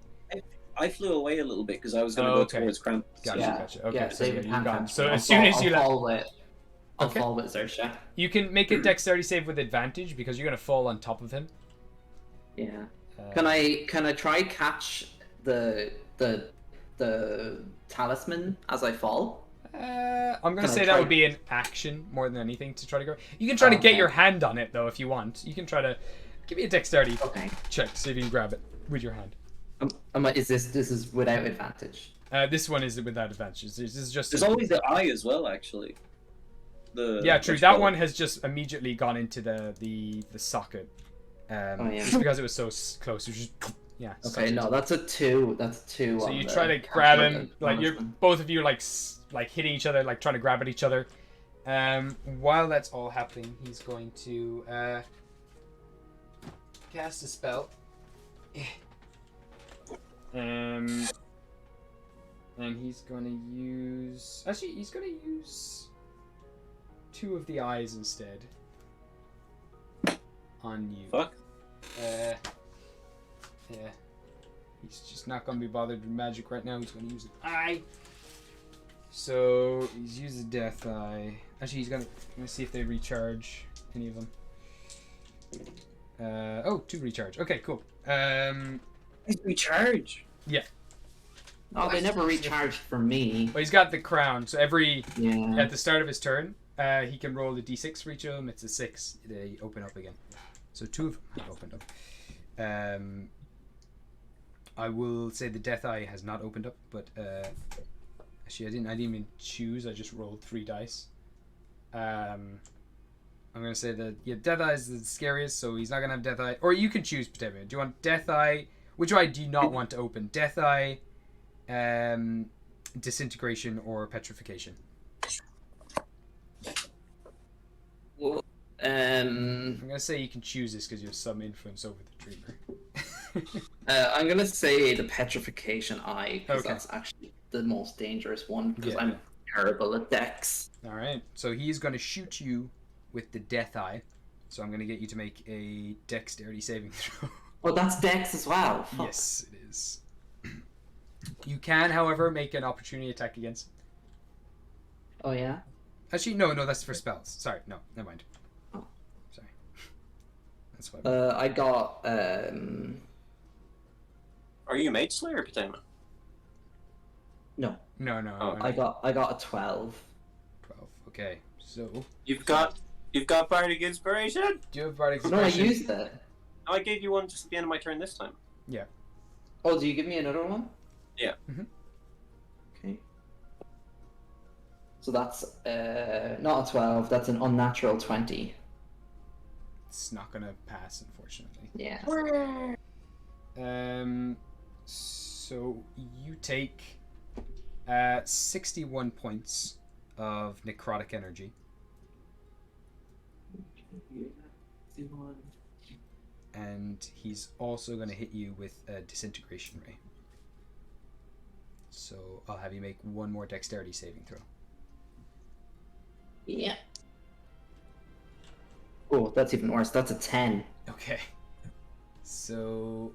I flew away a little bit because I was going to go towards Krampus. Gotcha. Okay, Yeah, so David you're can gone. catch So me. as soon as you I'll fall with Zersha. you can make a dexterity save with advantage because you're gonna fall on top of him. Yeah. Can I try catch the talisman as I fall? I'm gonna Can I say that try- would be an action more than anything to try to go. You can try to get Okay. your hand on it though if you want. You can try to give me a dexterity Okay. check, see if you can grab it with your hand. This is without advantage? This one is without advantage. This is just. There's always the eye as well, actually. Yeah, true. That one has just immediately gone into the socket. Yeah. Just because it was so close. It was just, yeah. Okay, no, that's a 2. That's a 2. So on you the try to catch grab with him, the like you're talisman. both of you like hitting each other, like trying to grab at each other. While that's all happening, he's going to cast a spell. And he's gonna use. Actually, he's gonna use 2 of the eyes instead on you. Fuck. Yeah. He's just not going to be bothered with magic right now. He's going to use the eye. So he's used the death eye. Actually, he's going to see if they recharge any of them. Oh, 2 recharge. Okay, cool. Recharge. Yeah. Oh, they never recharged for me. Well, he's got the crown, so at Yeah. the start of his turn, he can roll the d6 for each of them. It's a 6. They open up again. So 2 of them have opened up. I will say the death eye has not opened up, but actually I didn't even choose. I just rolled 3 dice. I'm gonna say that death eye is the scariest, so he's not gonna have death eye. Or you can choose, Patavia. Do you want death eye? Which eye do you not want to open? Death eye, disintegration, or petrification? Well, I'm gonna say you can choose this because you have some influence over the dreamer. I'm gonna say the petrification eye because Okay. that's actually the most dangerous one because Yeah. I'm terrible at dex. All right, so he's gonna shoot you with the death eye. So I'm gonna get you to make a dexterity saving throw. Oh, that's dex as well. Fuck. Yes, it is. You can, however, make an opportunity attack against him. Oh yeah. Actually, no, that's for spells. Sorry, no, never mind. Oh. Sorry. That's what. I got Are you Mage Slayer, Patema? no. No. Oh, I got a 12. 12. Okay, so You've got Bardic Inspiration. do you have bardic No, I expression? used it. Oh, I gave you one just at the end of my turn this time. Oh, do you give me another one? Yeah. Mhm. Okay. So that's not a 12. That's an unnatural 20. It's not gonna pass, unfortunately. Yeah. So you take 61 points of necrotic energy, and he's also gonna hit you with a disintegration ray. So I'll have you make one more dexterity saving throw. Yeah. Oh, that's even worse. That's a 10. Okay. So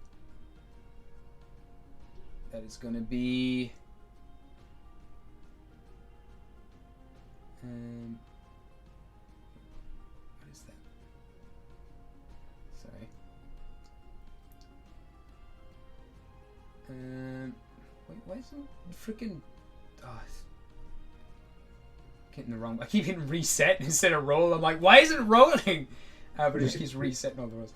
that is going to be what is that? Sorry. Wait, why is it freaking? Oh, getting the wrong. I keep hitting reset instead of roll. I'm like, why isn't it rolling? But it just keeps resetting all the rolls.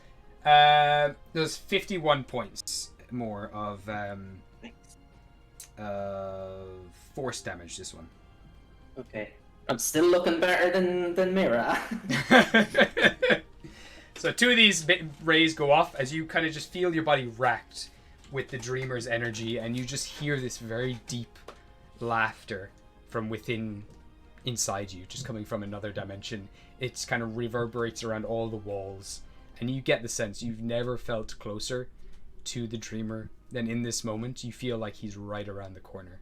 There's 51 points more of force damage. This one. Okay. I'm still looking better than Mira. So 2 of these rays go off as you kind of just feel your body racked with the dreamer's energy, and you just hear this very deep laughter from within inside you, just coming from another dimension. It kind of reverberates around all the walls, and you get the sense you've never felt closer to the dreamer than in this moment. You feel like he's right around the corner.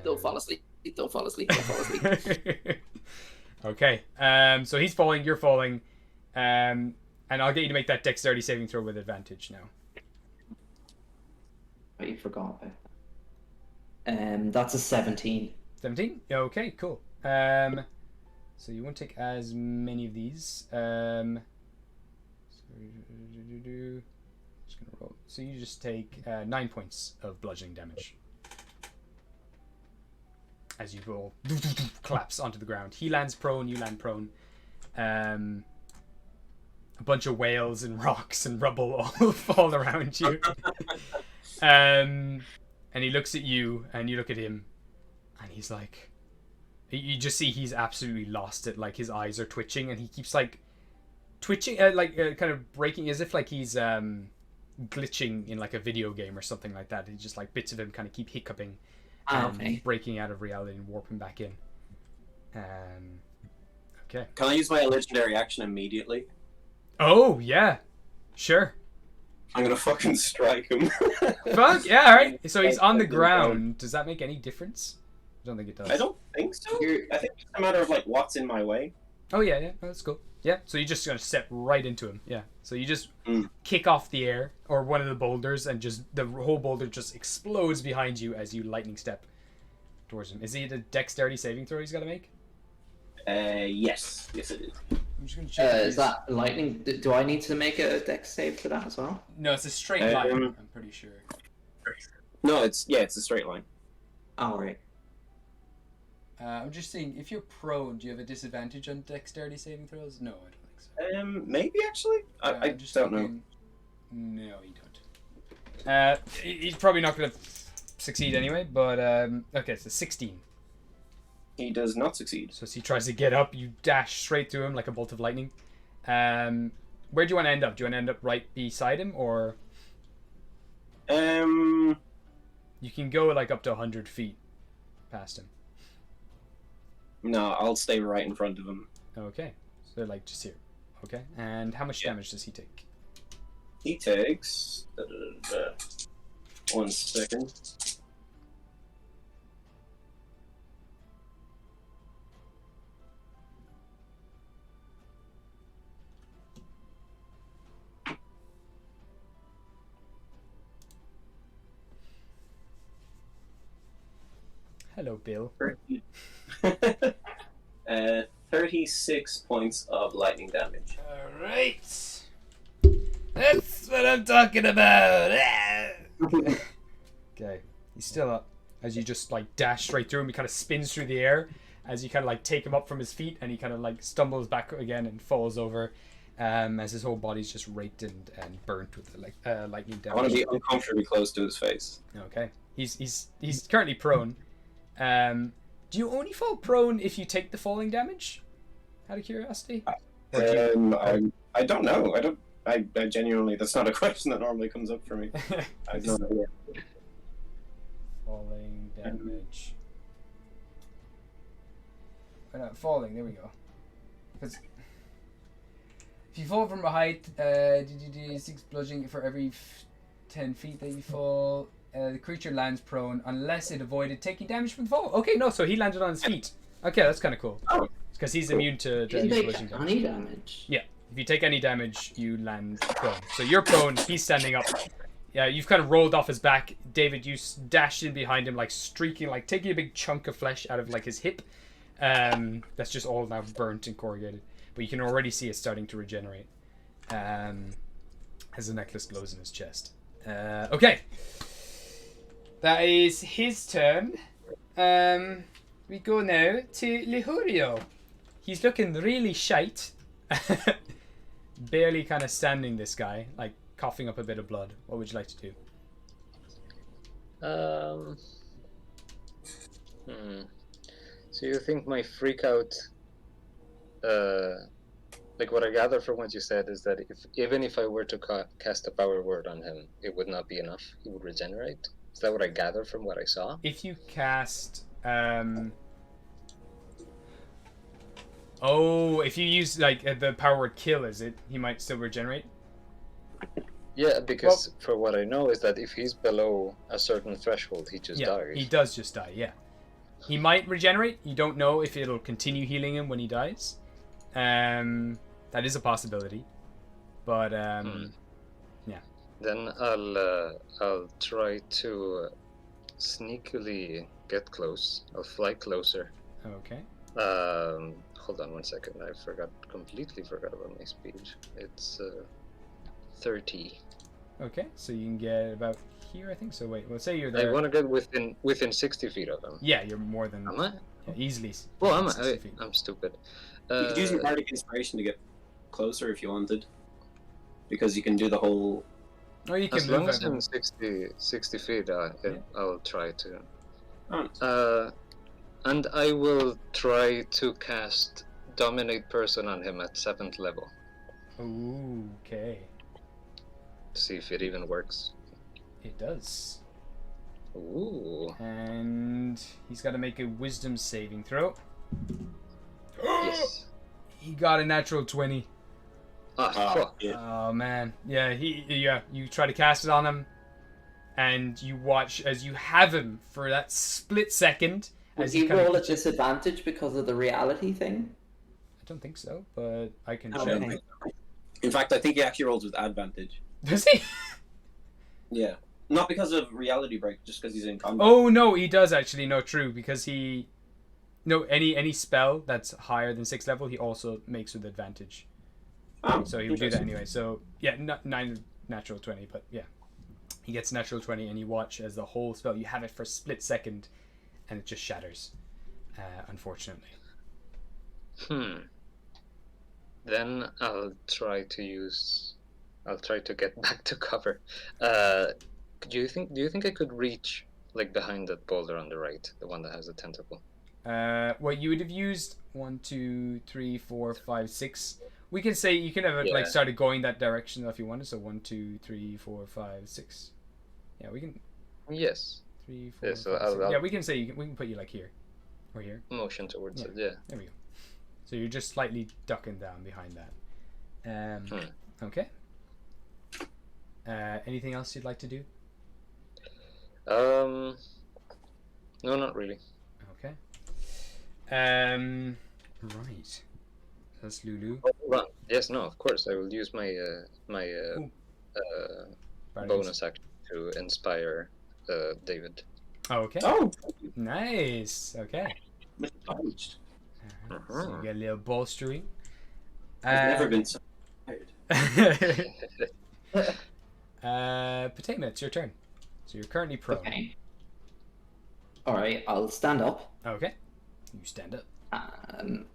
Don't fall asleep. Don't fall asleep. Don't fall asleep. Okay, so he's falling, you're falling, and I'll get you to make that dexterity saving throw with advantage now. Oh, you forgot about that. That's a 17. 17? Okay, cool. So you won't take as many of these. Just gonna roll. So you just take 9 points of bludgeoning damage as you roll, collapse onto the ground. He lands prone, you land prone. A bunch of whales and rocks and rubble all fall around you. And he looks at you, and you look at him, and he's like, you just see he's absolutely lost it. Like, his eyes are twitching, and he keeps like twitching, kind of breaking, as if like he's glitching in like a video game or something like that. It's just like bits of him kind of keep hiccuping and breaking out of reality and warping back in. Okay. Can I use my legendary action immediately? Oh yeah, sure. I'm gonna fucking strike him. Fuck yeah! All right. So he's on the ground. Does that make any difference? I don't think it does. I don't think so. You're- I think it's a matter of like what's in my way. Oh yeah, no, that's cool. Yeah, so you just gonna step right into him. Yeah, so you just Mm. kick off the air or one of the boulders, and just the whole boulder just explodes behind you as you lightning step towards him. Is he the dexterity saving throw he's got to make? Yes it is. I'm just gonna check. if Is he's- that lightning? Do I need to make a dex save for that as well? No, it's a straight line. Um, I'm pretty sure. No, it's a straight line. Oh, right. I'm just saying, if you're prone, do you have a disadvantage on dexterity saving throws? No, I don't think so. Maybe actually. I I'm just don't know. thinking- No, you don't. He's probably not gonna succeed anyway. But okay, so 16. He does not succeed. So as he tries to get up, you dash straight through him like a bolt of lightning. Where do you want to end up? Do you want to end up right beside him, or you can go like up to 100 feet past him? No, I'll stay right in front of him. Okay, so like just here. Okay, and how much Yeah. damage does he take? He takes 1 second. Hello, Bill. 36 points of lightning damage. All right, that's what I'm talking about. Okay, he's still up. As you just like dash straight through him, he kind of spins through the air as you kind of like take him up from his feet, and he kind of like stumbles back again and falls over, as his whole body's just raked and burnt with like lightning I want to damage. be uncomfortably close to his face. Okay, he's currently prone. Do you only fall prone if you take the falling damage? Out of curiosity. Or do you- I don't know. I genuinely, that's not a question that normally comes up for me. I have no idea. Falling damage. Falling, there we go. Because if you fall from a height, do 6 bludgeoning for every 10 feet that you fall. The creature lands prone unless it avoided taking damage from the fall. Okay, no, so he landed on his feet. Okay, that's kind of cool. Oh, Because he's immune to Didn't any take bludgeoning damage. any damage. Yeah, if you take any damage, you land prone. So you're prone, he's standing up. Yeah, you've kind of rolled off his back. David, you dashed in behind him, like streaking, like taking a big chunk of flesh out of like his hip. That's just all now burnt and corrugated. But you can already see it starting to regenerate. As the necklace glows in his chest. Okay. That is his turn. We go now to Lihurio. He's looking really shite. Barely kind of standing, this guy, like coughing up a bit of blood. What would you like to do? So you think my freak out, like what I gather from what you said is that even if I were to cast a power word on him, it would not be enough. He would regenerate. Is that what I gather from what I saw? If you cast, if you use like the power word kill, is it? He might still regenerate. Yeah, because for what I know is that if he's below a certain threshold, he just dies. He does just die. Yeah, he might regenerate. You don't know if it'll continue healing him when he dies. That is a possibility, but yeah. Then I'll try to sneakily get close. I'll fly closer. Okay. Hold on 1 second. I completely forgot about my speed. It's 30. Okay, so you can get about here, I think. So wait, well, say you're there. I want to get within 60 feet of him. Yeah, you're more than. Am I? Yeah, easily. Well, am 60 I? feet. I'm stupid. You could use your bardic inspiration to get closer if you wanted, because you can do the whole. Or you can As move long as at- I'm 60 feet, I'll try to. Oh. And I will try to cast Dominate Person on him at 7th level. Ooh, okay. To see if it even works. It does. Ooh. And he's got to make a wisdom saving throw. Yes. He got a natural 20. Fuck. Yeah. Oh man. Yeah, you try to cast it on him, and you watch as you have him for that split second. Would As he kind of- roll at disadvantage because of the reality thing? I don't think so, but I can Oh, check. okay. In fact, I think he actually rolls with advantage. Does he? Yeah. Not because of reality break, just because he's in combat. Oh no, he does actually. No, true, because he. No, any spell that's higher than 6th level, he also makes with advantage. Oh, So he would do that interesting. anyway. So yeah, 9 natural 20, but yeah, he gets natural 20, and you watch as the whole spell. You have it for a split second, and it just shatters. Unfortunately. Then I'll try to get back to cover. Do you think I could reach like behind that boulder on the right, the one that has the tentacle? Well, you would have used 1, 2, 3, 4, 5, 6. We can say you can have like Yeah. started going that direction if you wanted. So 1, 2, 3, 4, 5, 6. Yeah, we can. Yes. 3, 4, Yeah, so 5, I'll- 6. I'll- Yeah, we can say we can put you like here, or here. Motion towards Yeah. it. Yeah. There we go. So you're just slightly ducking down behind that. Okay. Anything else you'd like to do? No, not really. Okay. Right. That's Lulu. Well, yes, no, of course. I will use my Ooh. Bardies. bonus action to inspire David. Okay. Oh, Nice. Okay. misjudged. So you get a little bolstering. I've never been so tired. Potato, it's your turn. So you're currently prone. Okay. Alright, I'll stand up. Okay. You stand up.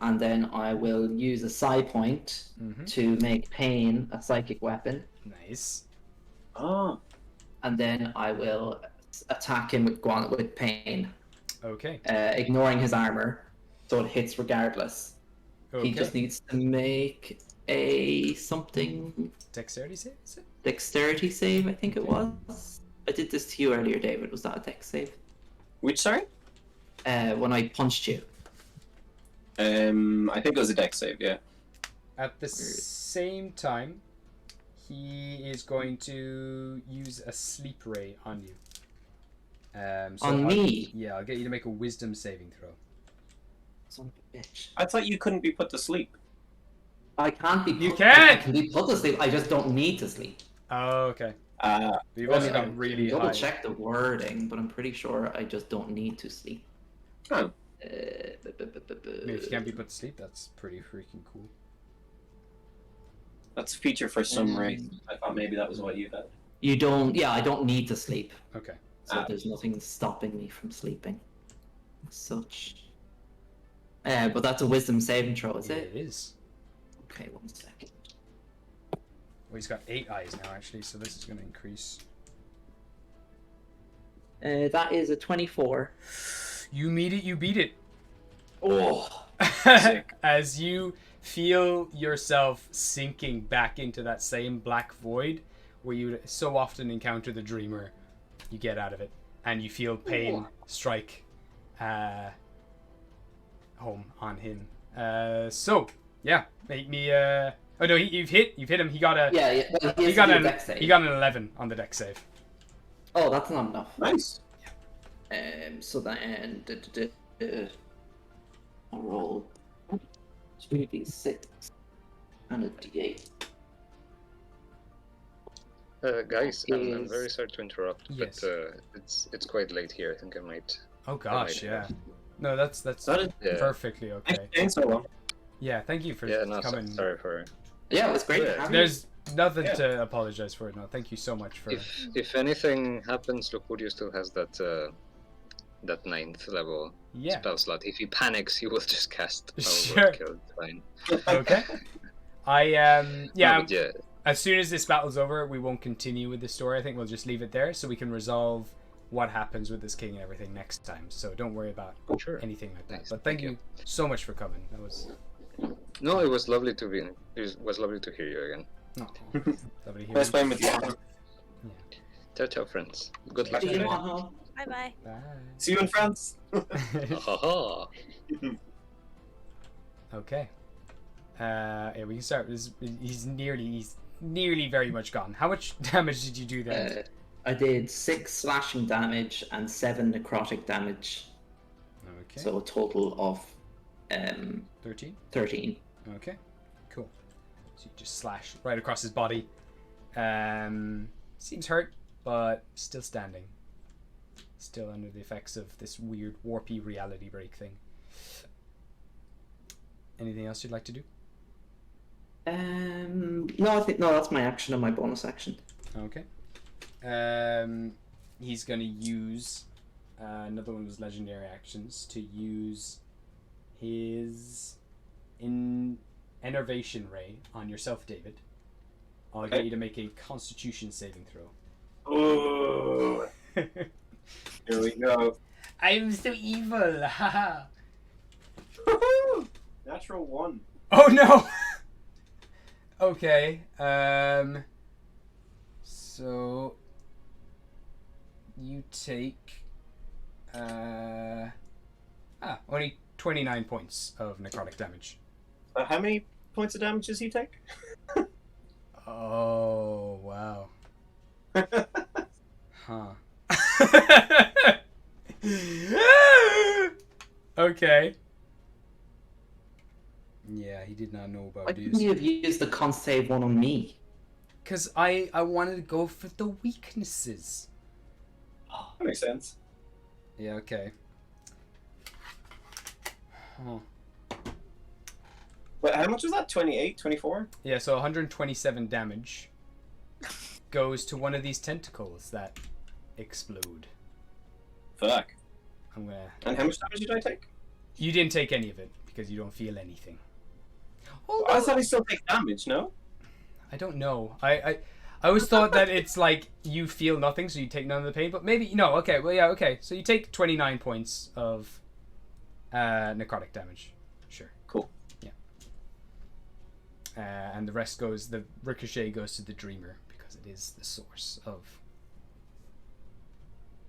And then I will use a psi point Mm-hmm. to make Pain a psychic weapon. Nice. Oh, And then I will attack him with Pain, Okay. ignoring his armor, so it hits regardless. Okay. He just needs to make a something Dexterity save, is it? dexterity save, I think it was. I did this to you earlier, David. Was that a dex save? which sorry? When I punched you. I think it was a dex save. Yeah. At the same time, he is going to use a sleep ray on you. On me? Yeah, I'll get you to make a wisdom saving throw. Son of a bitch. I thought you couldn't be put to sleep. I can't be. You put- can! I can be put to sleep. I just don't need to sleep. Oh, okay. You've Well, only I got really Double high. check the wording, but I'm pretty sure I just don't need to sleep. Oh. I mean, if you can't be put to sleep, that's pretty freaking cool. That's a feature for some race. I thought maybe that was what you had. You don't. Yeah, I don't need to sleep, Okay. so there's nothing stopping me from sleeping. As such. But that's a wisdom saving throw, is Yeah, it? it is. Okay, 1 second. Well, he's got 8 eyes now, actually, so this is going to increase. That is a 24. You meet it, you beat it. Oh. As you feel yourself sinking back into that same black void where you so often encounter the dreamer, you get out of it, and you feel pain strike home on him. So yeah, make me. Oh no, you've hit him. He got a. Yeah. Well, He he got got an. dex save. He got an 11 on the deck save. Oh, that's not enough. Nice. So then I'll roll 2d6 and a d8. Guys, I'm Is- very sorry to interrupt, Yes. but it's quite late here. I think I might. Oh gosh, might- yeah. No, that's That is Yeah. perfectly okay. thanks so long. Yeah, thank you for Yeah, no, coming. sorry for. Yeah, it was great. Yeah. having you. There's nothing Yeah. to apologize for. No, thank you so much for. If anything happens, Locurio still has that 9th level Yeah. spell slot. If he panics, he will just cast Sure. Kill. It's fine. Okay. No, Yeah. but yeah. As soon as this battle's over, we won't continue with the story. I think we'll just leave it there so we can resolve what happens with this king and everything next time. So don't worry about Sure. anything like that. Nice, But thank thank you so much for coming. That was No, it was lovely to be. It was lovely to hear you again. lovely to hear. Nice you. playing with you. Ciao, ciao, friends. Good luck. See you Bye. on home. Bye bye. Bye. See you in France. Ha Okay. Yeah, we can start. He's nearly very much gone. How much damage did you do then? I did 6 slashing damage and 7 necrotic damage, Okay. so a total of 13. 13. Okay, cool. So you just slash right across his body. Seems hurt, but still standing. Still under the effects of this weird warpy reality break thing. Anything else you'd like to do? No, I think that's my action and my bonus action. Okay. He's gonna use another one of his legendary actions to use his enervation ray on yourself, David. I'll get you to make a Constitution saving throw. Oh, here we go. I'm so evil, haha. Natural 1. Oh no. Okay. So you take only 29 points of necrotic damage. How many points of damage does he take? Oh wow. Huh. Okay. Yeah, he did not know Why about couldn't this. you have used the con save one on me? Because I wanted to go for the weaknesses. That makes sense. Yeah, okay. Huh. Wait, how much was that? 28? 24? Yeah, so 127 damage goes to one of these tentacles that explode. Fuck. I'm gonna... And how much damage did I take? You didn't take any of it, because you don't feel anything. I thought I still take damage, no? I don't know. I always thought that it's like you feel nothing, so you take none of the pain. But maybe no. Okay. Well, yeah. Okay. So you take 29 points of necrotic damage. Sure. Cool. Yeah. And the rest goes. The ricochet goes to the dreamer because it is the source of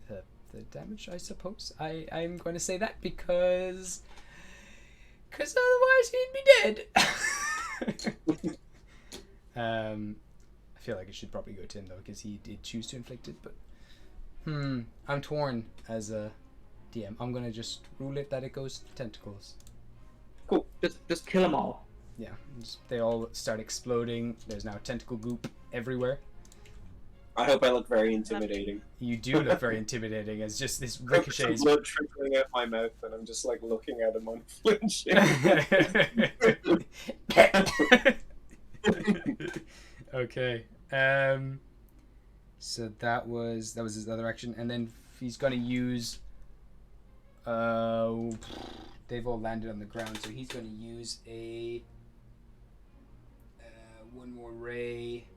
the damage. I suppose. I'm going to say that because otherwise he'd be dead. I feel like it should probably go to him though, because he did choose to inflict it. But I'm torn as a DM. I'm gonna just rule it that it goes to the tentacles. Cool. Just kill them all. Yeah, they all start exploding. There's now tentacle goop everywhere. I hope I look very intimidating. You do look very intimidating as just this Some ricochet. blood trickling out my mouth, and I'm just like looking at him unflinching. Okay. So that was his other action, and then he's gonna use. They've all landed on the ground, so he's gonna use a one more ray,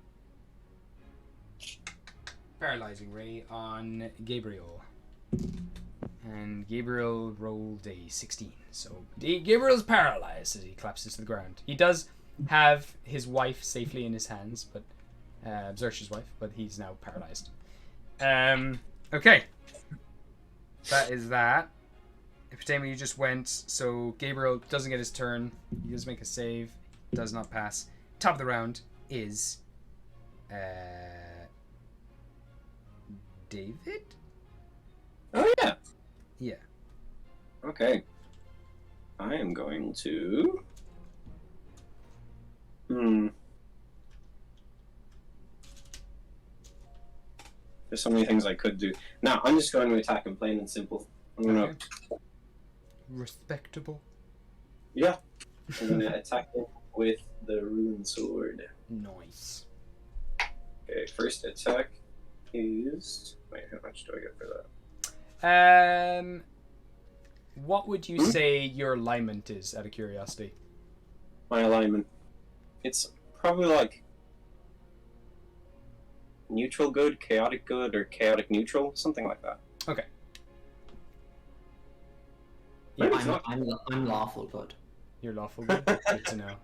paralyzing ray on Gabriel, and Gabriel rolled a 16. So Gabriel's paralyzed as he collapses to the ground. He does have his wife safely in his hands, but Xerxes' wife, but he's now paralyzed. Okay, that is that. Epitame, you just went, so Gabriel doesn't get his turn. He does make a save, does not pass. Top of the round is David. Oh yeah. Yeah. Okay. I am going to. There's so many things I could do. Now, I'm just going to attack him plain and simple. I'm gonna. Okay. Respectable. Yeah. I'm gonna attack him with the rune sword. Nice. Okay, first attack is. Wait, how much do I get for that? What would you say your alignment is, out of curiosity? My alignment. It's probably like neutral good, chaotic good, or chaotic neutral, something like that. Okay. Yeah, Maybe it's not. I'm lawful good. You're lawful good. Good to know.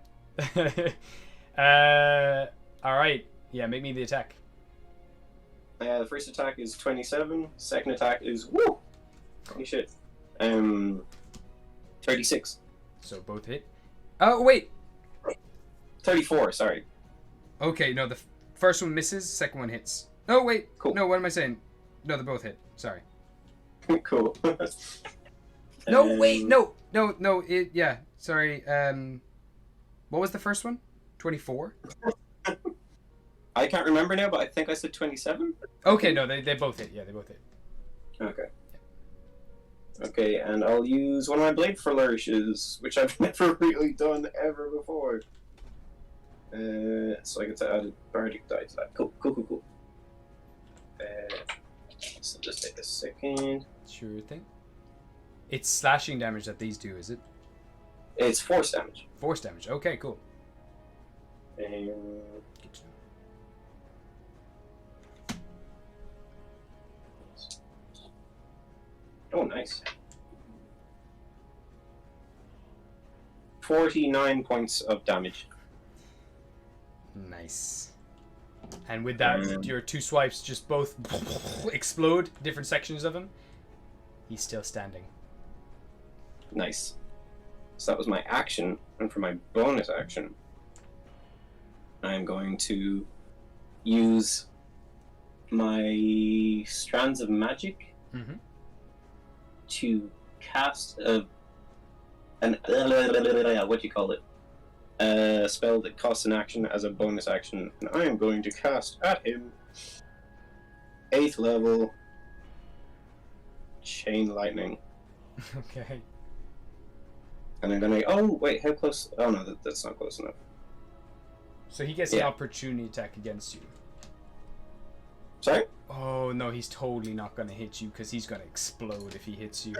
All right. Yeah, make me the attack. The first attack is 27. Second attack is woo. Holy shit. 36. So both hit. Oh wait. 34. Sorry. Okay, no, the first one misses. Second one hits. Oh wait. Cool. No, what am I saying? No, they both hit. Sorry. Cool. No, wait. No. It. Yeah. Sorry. What was the first one? 24? I can't remember now, but I think I said 27. Okay, no, they both hit. Yeah, they both hit. Okay. Okay, and I'll use one of my blade flourishes, which I've never really done ever before. So I get to add a bardic die to that. Cool. So just take a second. Sure thing. It's slashing damage that these do, is it? It's force damage. Force damage. Okay, cool. Um, Good to know. oh, nice. 49 points of damage. Nice. And with that, Um, your two swipes just both explode different sections of him. He's still standing. Nice. So that was my action, and for my bonus action, I'm going to use my strands of magic Mm-hmm. to cast an what do you call it? A spell that costs an action as a bonus action, and I am going to cast at him 8th level chain lightning. Okay. And I'm gonna. Oh wait, how close? Oh no, that's not close enough. So he gets an Yeah. opportunity attack against you. Sorry. Oh no, he's totally not gonna hit you because he's gonna explode if he hits you.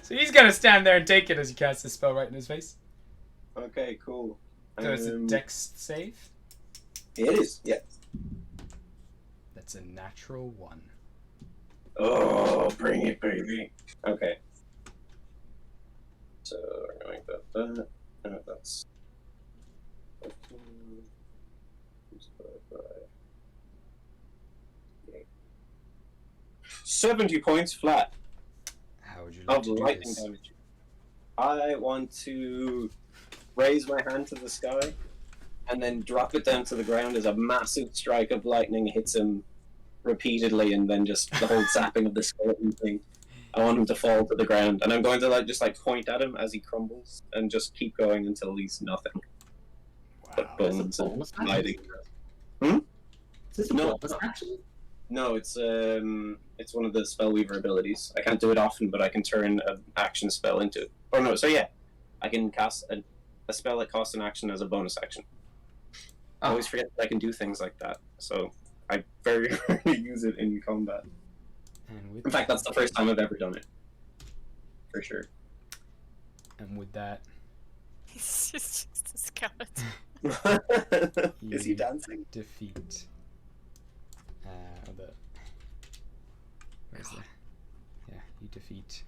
So he's gonna stand there and take it as he casts the spell right in his face. Okay, cool. So it's a dex save. It is, yeah. That's a natural 1. Oh, bring it, baby. Okay. So we're going that. That's 70 points flat How would you like of to do lightning this? damage. I want to raise my hand to the sky and then drop it down to the ground as a massive strike of lightning hits him repeatedly, and then just the whole zapping of the skeleton thing. I want him to fall to the ground, and I'm going to just point at him as he crumbles and just keep going until he's nothing but Wow. bones and bonus action? sliding. Is this a No. bonus action? No, it's one of the Spellweaver abilities. I can't do it often, but I can turn an action spell into it. Oh no, so yeah, I can cast a spell that costs an action as a bonus action. I always forget that I can do things like that, so I very rarely use it in combat. And with In fact, that's the first time I've ever done it. For sure. And with that, It's just a skeleton. Is he dancing? defeat. Where's the? Yeah, you defeat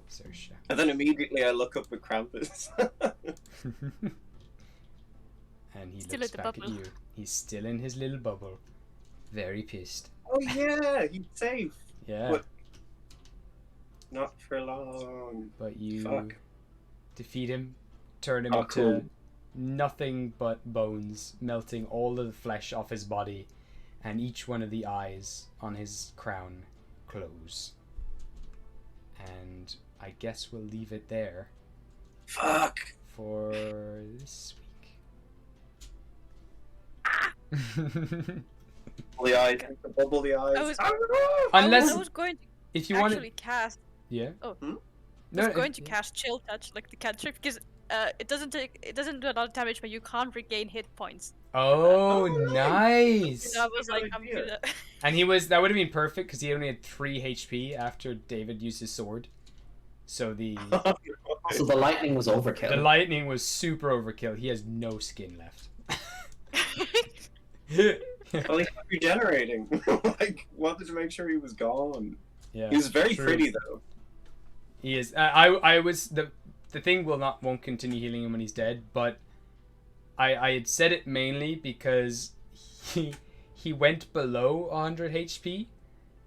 Saoirse. And then immediately I look up at Krampus. And he Still looks at the back bubble. at you. He's still in his little bubble. Very pissed. Oh yeah, he's safe. Yeah. What? Not for long. But you Fuck. defeat him, turn him Oh, into cool. nothing but bones, melting all of the flesh off his body, and each one of the eyes on his crown close. And I guess we'll leave it there Fuck. for this week. The eyes. The bubbly eyes. I was- Unless I was going to if you actually want cast. yeah. Oh. Hmm? I was going to cast Chill Touch, like the cantrip, because it doesn't do a lot of damage, but you can't regain hit points. Oh, nice. So I was like, good I'm idea. gonna. And that would have been perfect because he only had 3 HP after David used his sword. So the So the lightning was overkill. the lightning was super overkill. He has no skin left. Well, he kept regenerating. Like, wanted to make sure he was gone. Yeah, He was very true. pretty though. He is. I was the thing won't continue healing him when he's dead, but I had said it mainly because he went below 100 HP,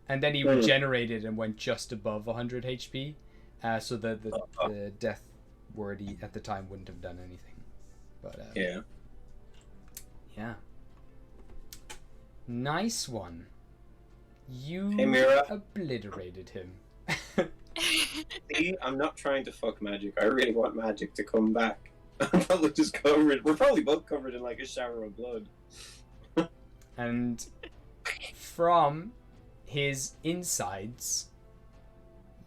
and then he regenerated and went just above 100 HP. So the death word at the time wouldn't have done anything. But Yeah. yeah. Nice one. You Hey, Mira. obliterated him. See, I'm not trying to fuck magic. I really want magic to come back. I'm probably just covered. We're probably both covered in like a shower of blood. And from his insides,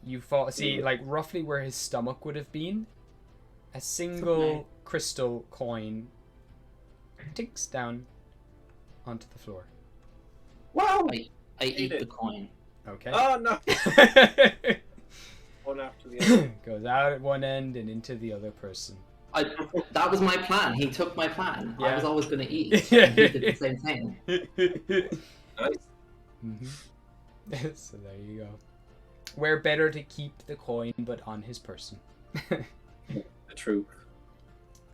you see like roughly where his stomach would have been. A single crystal coin ticks down onto the floor. Wow! I eat the coin. Okay. Oh no! One after the other. Goes out at one end and into the other person. That was my plan. He took my plan. I Yeah. was always going to eat. And he did the same thing. Nice. So there you go. Where better to keep the coin but on his person. True.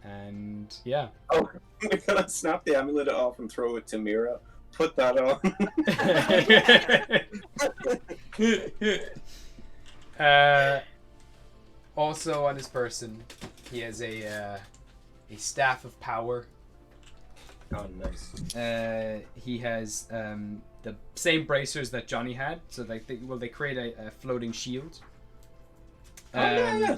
And yeah. Oh, we're gonna snap the amulet off and throw it to Mira. Put that on. Also on his person, he has a staff of power. Oh, nice. He has the same bracers that Johnny had. So like, they create a floating shield. Yeah.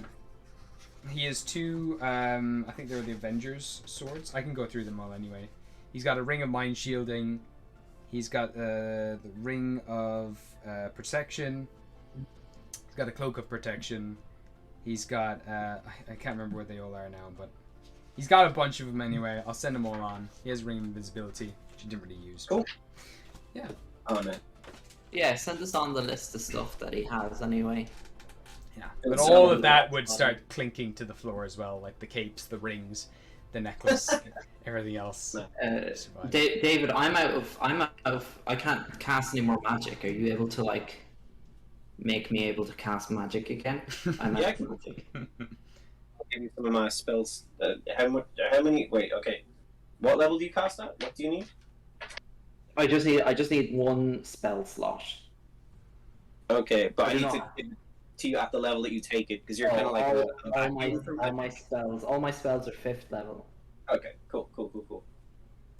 He has two, I think they're the Avengers swords. I can go through them all anyway. He's got a ring of mind shielding. He's got the ring of protection. He's got a cloak of protection. He's got, I can't remember where they all are now, but he's got a bunch of them anyway. I'll send them all on. He has a ring of invisibility, which he didn't really use. Cool. Yeah. Oh, no. Yeah, send us on the list of stuff that he has anyway. Yeah, but all of that would start clinking to the floor as well, like the capes, the rings, the necklace, everything else. David, I'm out of. I can't cast any more magic. Are you able to like make me able to cast magic again? I'm out of magic. I'll give you some of my spells. How many? Wait, okay. What level do you cast at? What do you need? I just need one spell slot. Okay, but I need know. to give it to you at the level that you take it, because you're kind of like all my spells are 5th level. Okay, cool.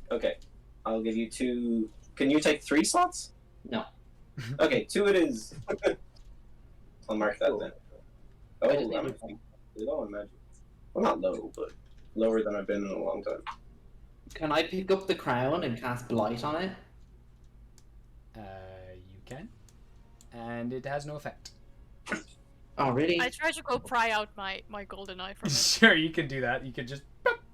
Okay, I'll give you 2. Can you take 3 slots? No. Okay, 2 it is. I'll mark that then. Oh, I'm low on magic. Well, not low, but lower than I've been in a long time. Can I pick up the crown and cast blight on it? You can, and it has no effect. Oh, really? I tried to go pry out my golden eye from it. Sure, you can do that. You can just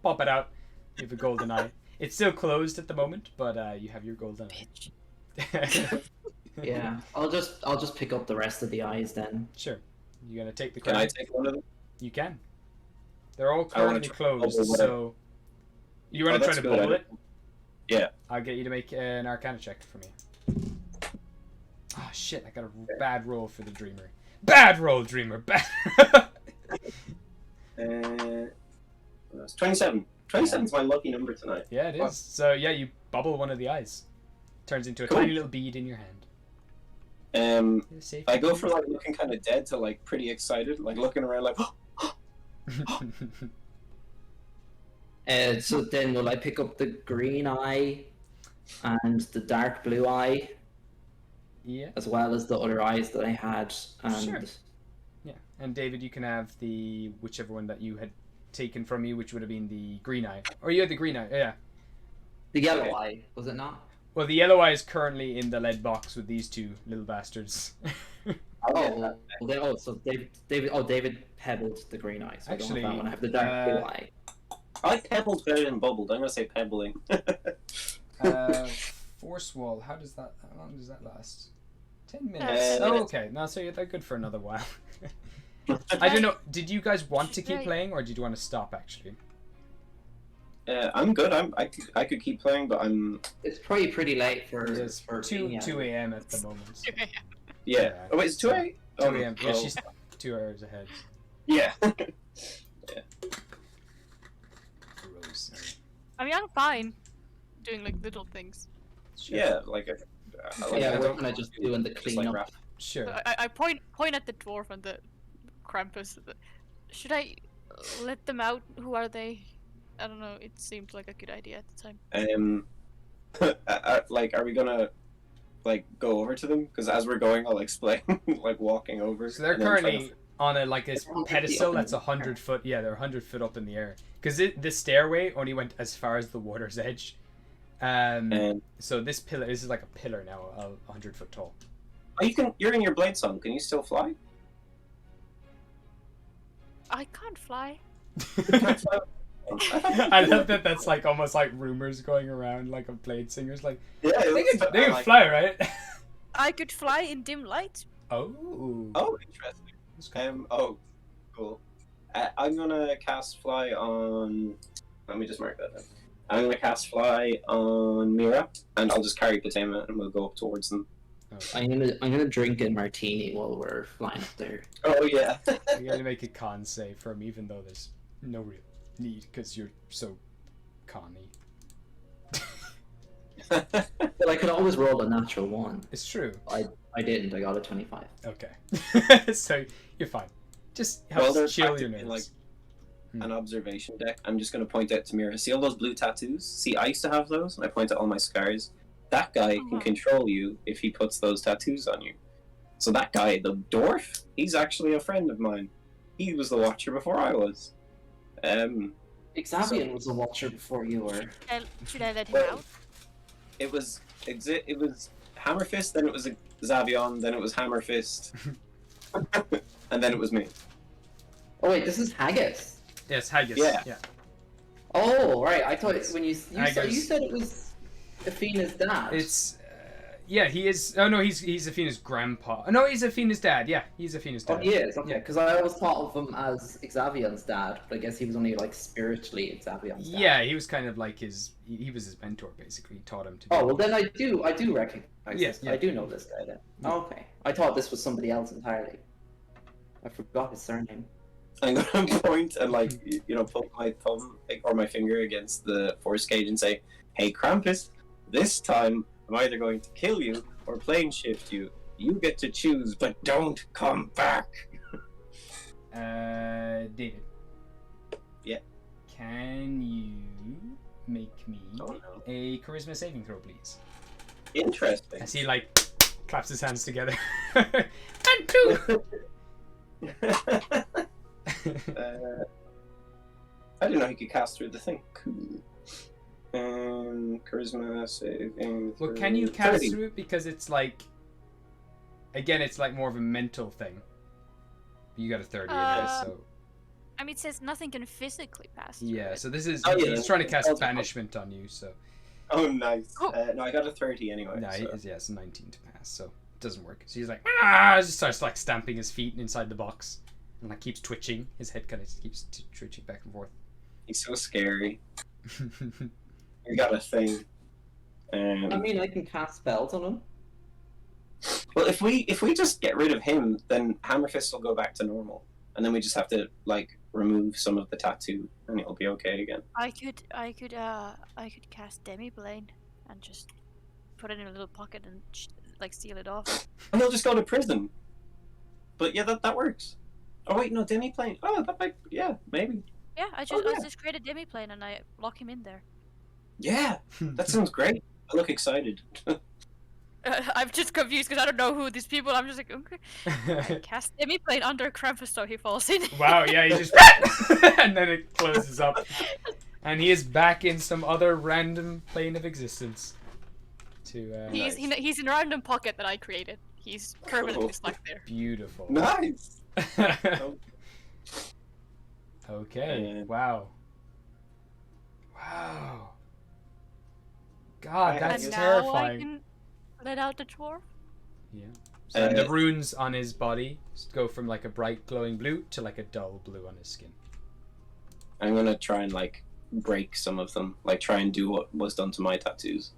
pop it out. You have a golden eye. It's still closed at the moment, but you have your golden eye. Yeah, I'll just pick up the rest of the eyes then. Sure. You gonna take the Can crown? I take one of them? You can. They're all I wanna currently try closed, bubble so you want to try that's to good. bubble it? Yeah. I'll get you to make an Arcana check for me. Oh shit! I got a bad roll for the Dreamer. Bad roll, Dreamer. Bad. That's 27. 27 is my lucky number tonight. Yeah, it is. So yeah, you bubble one of the eyes. Turns into a Cool. tiny little bead in your hand. Safe. I go from like looking kind of dead to like pretty excited, like looking around like. So then will I pick up the green eye and the dark blue eye, Yeah. as well as the other eyes that I had? And Sure. Yeah. And David, you can have the whichever one that you had taken from you, which would have been the green eye. Or you had the green eye. Yeah. the yellow Okay. eye, was it not? Well, the yellow eye is currently in the lead box with these two little bastards. So David pebbled the green eye. So Actually, I don't have that one. I have the dark blue eye. I like pebbled better than bubbled. I'm gonna say pebbling. Force wall. How long does that last? 10 minutes. Uh, Oh, okay. No, so they're good for another while. I don't know. Did you guys want to keep Right. playing, or did you want to stop? Actually. I'm good. I could keep playing, but I'm. It's probably pretty late for It's for 2 yeah. 2 a.m. at the moment. Yeah. Yeah. Oh wait, it's 2 a.m. 2 a.m. Yeah, she's 2 hours ahead. Yeah. Gross. I mean, I'm fine doing like little things. Yeah, like. Yeah, we're kind of just doing the just like cleanup. rap. Sure. I point at the dwarf and the Krampus. Should I let them out? Who are they? I don't know. It seemed like a good idea at the time. Like, are we gonna like go over to them? Because as we're going, I'll explain, like walking over. So they're and then try currently on a like this 150 pedestal up in that's the 100 foot. Yeah, they're 100 foot up in the air because the stairway only went as far as the water's edge. So this is like a pillar now, 100 foot tall. Oh, you're in your blade song. Can you still fly? I can't fly. I love that. That's like almost like rumors going around, like of blade singers. Like, Yeah, they can fly, right? I could fly in dim light. Oh. Oh, interesting. Oh, cool. I'm gonna cast fly on. Let me just mark that down. I'm gonna cast fly on Mira, and I'll just carry Patema, and we'll go up towards them. I'm gonna drink a martini while we're flying up there. Oh yeah. You gotta make a con save for him, even though there's no real need, because you're so conny. But I could always roll a natural one. It's true. I didn't. I got a 25. Okay. So you're fine. Just help there's chill your practically, nerves. an observation deck. I'm just gonna point out to Mira. See all those blue tattoos? See, I used to have those, and I point out all my scars. That guy can control you if he puts those tattoos on you. So that guy, the dwarf, he's actually a friend of mine. He was the Watcher before I was. Xavian was a Watcher before you were. Should I let him Well, out? It was Hammerfist, then it was Xavion, then it was Hammerfist, and then it was me. Oh wait, this is Haggis. Yes, Haggis. Yeah. Yeah. Oh right, I thought when you Haggis. said it was Athena's dad. It's yeah, he is. Oh no, he's Athena's grandpa. Oh, no, he's Athena's dad. Yeah, he's Athena's dad. Oh, he is. Okay, Yeah. because I always thought of him as Xavion's dad, but I guess he was only like spiritually Xavion's dad. Yeah, he was kind of like he was his mentor basically. He taught him to. Oh well, then I do recognize Yes, this. yeah. I do know this guy then. Oh, okay, I thought this was somebody else entirely. I forgot his surname. I'm gonna point and poke my thumb or my finger against the force cage and say, "Hey Krampus, this time I'm either going to kill you or plane shift you. You get to choose, but don't come back." David. Yeah. Can you make me Oh, no. a charisma saving throw, please? Interesting. As he like claps his hands together. And two. I didn't know he could cast through the thing. Cool. Charisma saving. Well, can you cast 30. through it because it's like, again, it's like more of a mental thing. You got a 30 in this, so I mean, it says nothing can physically pass. through yeah. it. So this is Oh, yeah, he's trying to cast that's- banishment on you. So Oh, nice. Oh. No, I got a 30 anyway. no, so. it's 19 to pass, so it doesn't work. So he's like just starts like stamping his feet inside the box, and like keeps twitching. His head kind of keeps twitching back and forth. He's so scary. We got a thing. I mean, I can cast spells on him. Well, if we just get rid of him, then Hammerfist will go back to normal, and then we just have to remove some of the tattoo, and it'll be okay again. I could cast Demi-Blade and just put it in a little pocket and seal it off. And he'll just go to prison. But yeah, that works. Oh wait, no, Demi-Plane. Oh, that might, yeah, maybe. Yeah, I just create a Demi-Plane and I lock him in there. Yeah, that sounds great. I look excited. I'm just confused because I don't know who these people. I'm just like, okay, cast Demi-Plane under Krampus so he falls in. Wow, yeah, he just and then it closes up, and he is back in some other random plane of existence. He's in a random pocket that I created. He's permanently stuck there. Beautiful. Nice. Okay. Wow. Wow. God, that's and terrifying. now I can let out the dwarf. Yeah. So the runes on his body go from like a bright glowing blue to like a dull blue on his skin. I'm gonna try and break some of them, try and do what was done to my tattoos.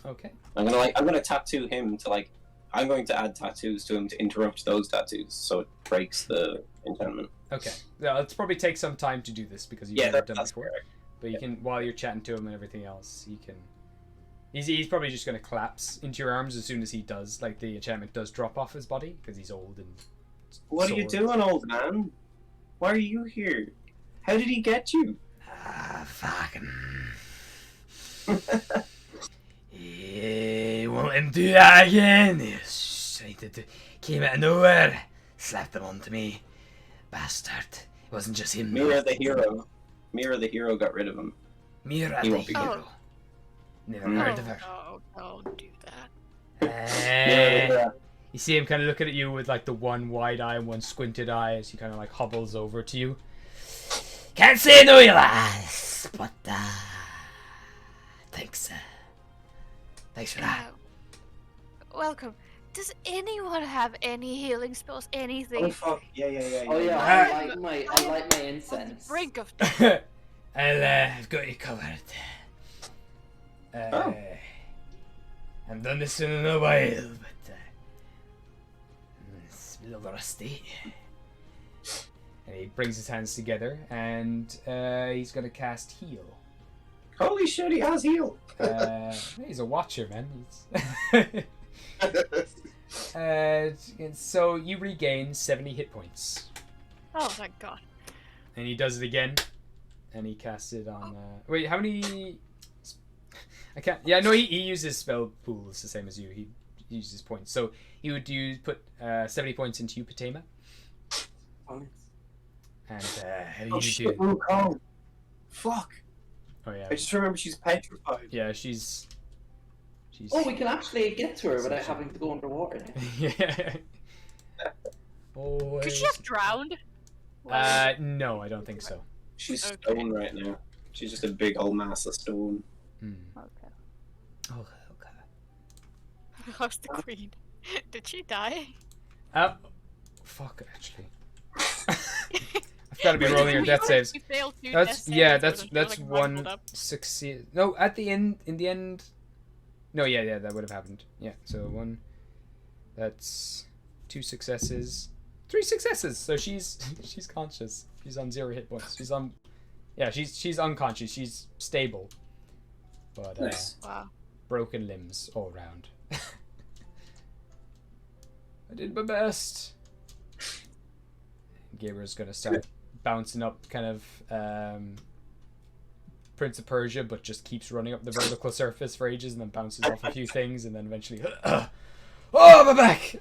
Okay. I'm gonna tattoo him to I'm going to add tattoos to him to interrupt those tattoos, so it breaks the enchantment. Okay. Yeah, let's probably take some time to do this because you've never done before. Correct. But you can, while you're chatting to him and everything else, you can. He's probably just going to collapse into your arms as soon as he does. Like the enchantment does drop off his body because he's old and. What are you doing, old man? Why are you here? How did he get you? Fucking. He won't let him do that again. He came out of nowhere, slapped them onto me. bastard. It wasn't just him. Mira the hero. Mira the hero got rid of him. Mira He the won't be hero. Never Mm. heard of her. No, don't do that. You see him kind of looking at you with like the one wide eye and one squinted eye as he kind of like hobbles over to you. Can't say no, you lads, but thanks. Thanks for that. Welcome. Does anyone have any healing spells? Anything? Oh fuck! Yeah. Oh yeah, I like my incense. Brink of I've got you covered. Oh. I've done this in a while, but it's a little rusty. And he brings his hands together, and he's gonna cast heal. Holy shit! He has heal. He's a watcher, man. And so you regain 70 hit points. Oh thank God. And he does it again, and he casts it on. Wait, how many? I can't. Yeah, no, he uses spell pools the same as you. He uses points, so he would put 70 points into Upatema. And how do you do? Oh, fuck! Oh yeah. I just remember she's petrified. Yeah, she's. Oh, we can actually get to her without having to go underwater now. Yeah. Could she have drowned? No, I don't think so. She's Okay. stone right now. She's just a big old mass of stone. Okay. Okay. How's the queen? Did she die? Fuck, actually. I've got to be rolling her death saves. You failed two That's death yeah, saves, that's like, one rumbled up. succeed. No, at the end, in the end. No, yeah, that would have happened. Yeah, so one. That's 2 successes, 3 successes. So she's conscious. She's on 0 hit points. She's on. Yeah, she's unconscious. She's stable. But Nice. Wow. broken limbs all around. I did my best. Gabriel's gonna start bouncing up, kind of Prince of Persia, but just keeps running up the vertical surface for ages, and then bounces off a few things, and then eventually, oh, my back!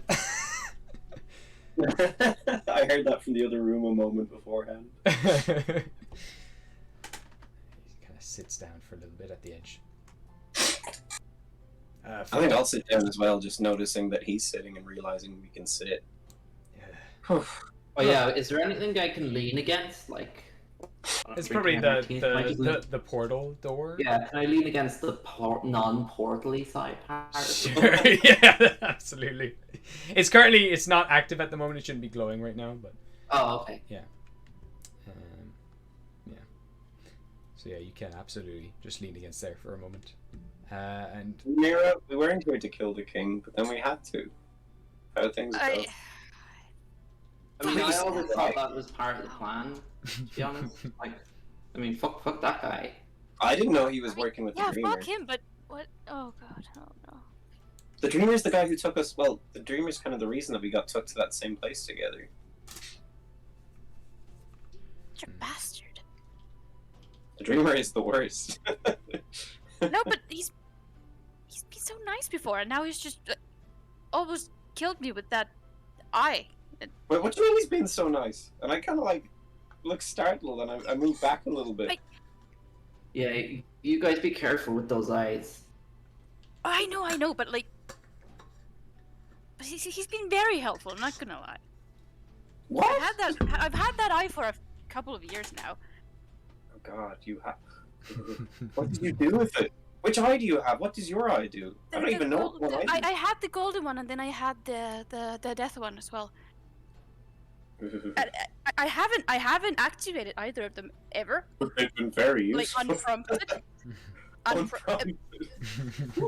I heard that from the other room a moment beforehand. He kind of sits down for a little bit at the edge. I think I'll sit down as well, just noticing that he's sitting and realizing we can sit. Yeah. Oh yeah, is there anything I can lean against? Like, It's probably the portal door. Yeah, can I lean against the non-portally side part? Sure. Yeah, absolutely. It's not active at the moment. It shouldn't be glowing right now, but Oh, okay. yeah. So yeah, you can absolutely just lean against there for a moment. And Mira, we weren't going to kill the king, but then we had to. How things go. I mean, I always thought that was part of the plan, to be honest. Like, I mean, fuck that guy. I didn't know he was working with Yeah, the Dreamer. fuck him, but what? Oh God, oh no. The Dreamer's the guy who took us. Well, the Dreamer's kind of the reason that we got took to that same place together. You're a bastard. The Dreamer is the worst. No, but he's been so nice before, and now he's just almost killed me with that eye. Wait, what do you mean he's been so nice? And I kind of like look startled, and I move back a little bit. Yeah, you guys be careful with those eyes. I know, but like, but he's been very helpful. I'm not gonna lie. What? I've had that eye for a couple of years now. Oh God, you have. What did you do with it? Which eye do you have? What does your eye do? I don't even know what I do. I had the golden one, and then I had the death one as well. I haven't activated either of them ever. They've been very Like useful. unprompted.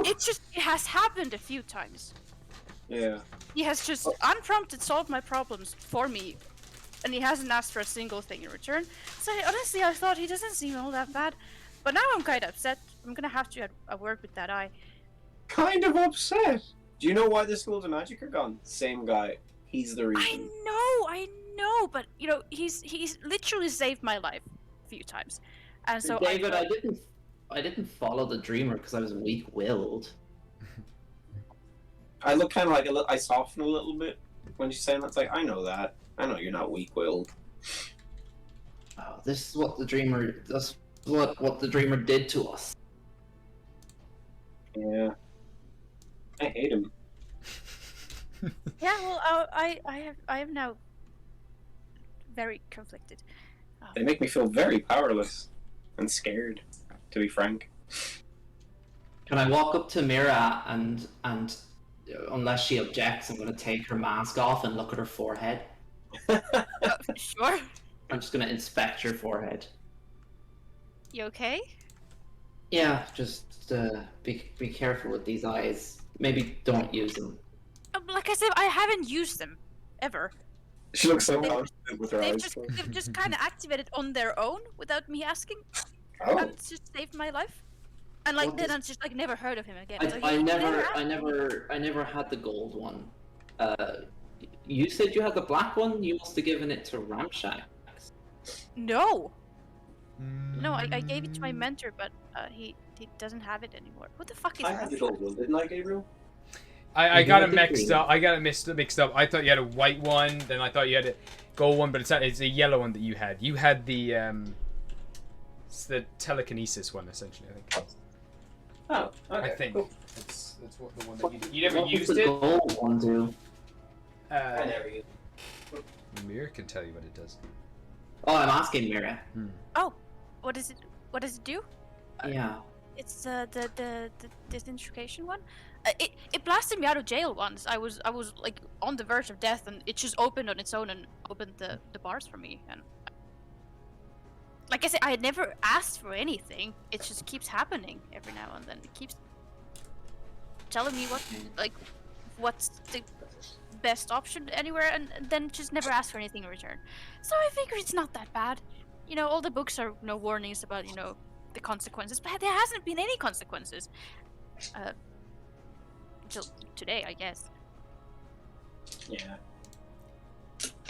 It has happened a few times. Yeah. He has just unprompted solved my problems for me, and he hasn't asked for a single thing in return. So honestly, I thought he doesn't seem all that bad, but now I'm kind of upset. I'm gonna have to have a word with that eye. Kind of upset. Do you know why the schools of magic are gone? Same guy. He's the reason. I know, but you know, he's literally saved my life a few times, and so David, I didn't follow the Dreamer because I was weak-willed. I look kind of like I soften a little bit when she's saying that. It's like, I know that. I know you're not weak-willed. Oh, this is what the dreamer. That's what the dreamer did to us. Yeah. I hate him. Yeah, well, I am now very conflicted. They make me feel very powerless and scared, to be frank. Can I walk up to Mira and unless she objects, I'm gonna take her mask off and look at her forehead. Sure. I'm just gonna inspect your forehead. You okay? Yeah, just be careful with these eyes. Maybe don't use them. Like I said, I haven't used them ever. She looks so They've- confident with her eyes. They've just kind of activated on their own without me asking, Oh, and it's just saved my life. And like What then does- I just like never heard of him again. So I he never asked- I never had the gold one. You said you had the black one. You must have given it to Ramshack. No. No, I gave it to my mentor, but he doesn't have it anymore. What the fuck is I that? had the gold one, didn't I, Gabriel? I You got had it the mixed green. up. I got it mixed up. I thought you had a white one, then I thought you had a gold one, but it's not. It's a yellow one that you had. You had the it's the telekinesis one essentially. I think. Oh, okay. I think Cool. it's what the one that you never What used does the it. gold one do? I never used it. Mirror can tell you what it does. Oh, I'm asking Mira. Oh, what is it? What does it do? Yeah. It's the disintegration one. It blasted me out of jail once. I was like on the verge of death, and it just opened on its own and opened the bars for me. And like I said, I had never asked for anything. It just keeps happening every now and then. It keeps telling me what's the best option anywhere, and then just never ask for anything in return. So I figure it's not that bad. You know, all the books are warnings about the consequences, but there hasn't been any consequences. Till today, I guess. Yeah.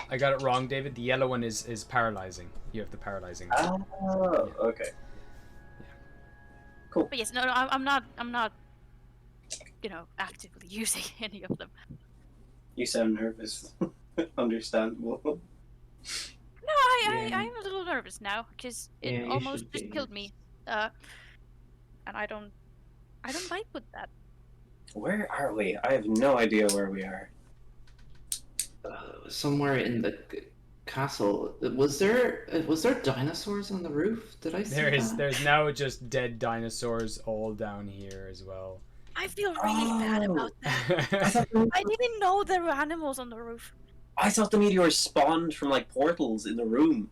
I got it wrong, David. The yellow one is paralyzing. You have the paralyzing. Oh, okay. Cool. But yes, no, I'm not, actively using any of them. You sound nervous. Understandable. No, I'm a little nervous now because it Yeah, you almost should be just killed me. And I don't like with that. Where are we? I have no idea where we are. Somewhere in the castle. Was there dinosaurs on the roof? Did I see that? There's now just dead dinosaurs all down here as well. I feel really bad about that. I didn't know there were animals on the roof. I thought the meteors spawned from like portals in the room.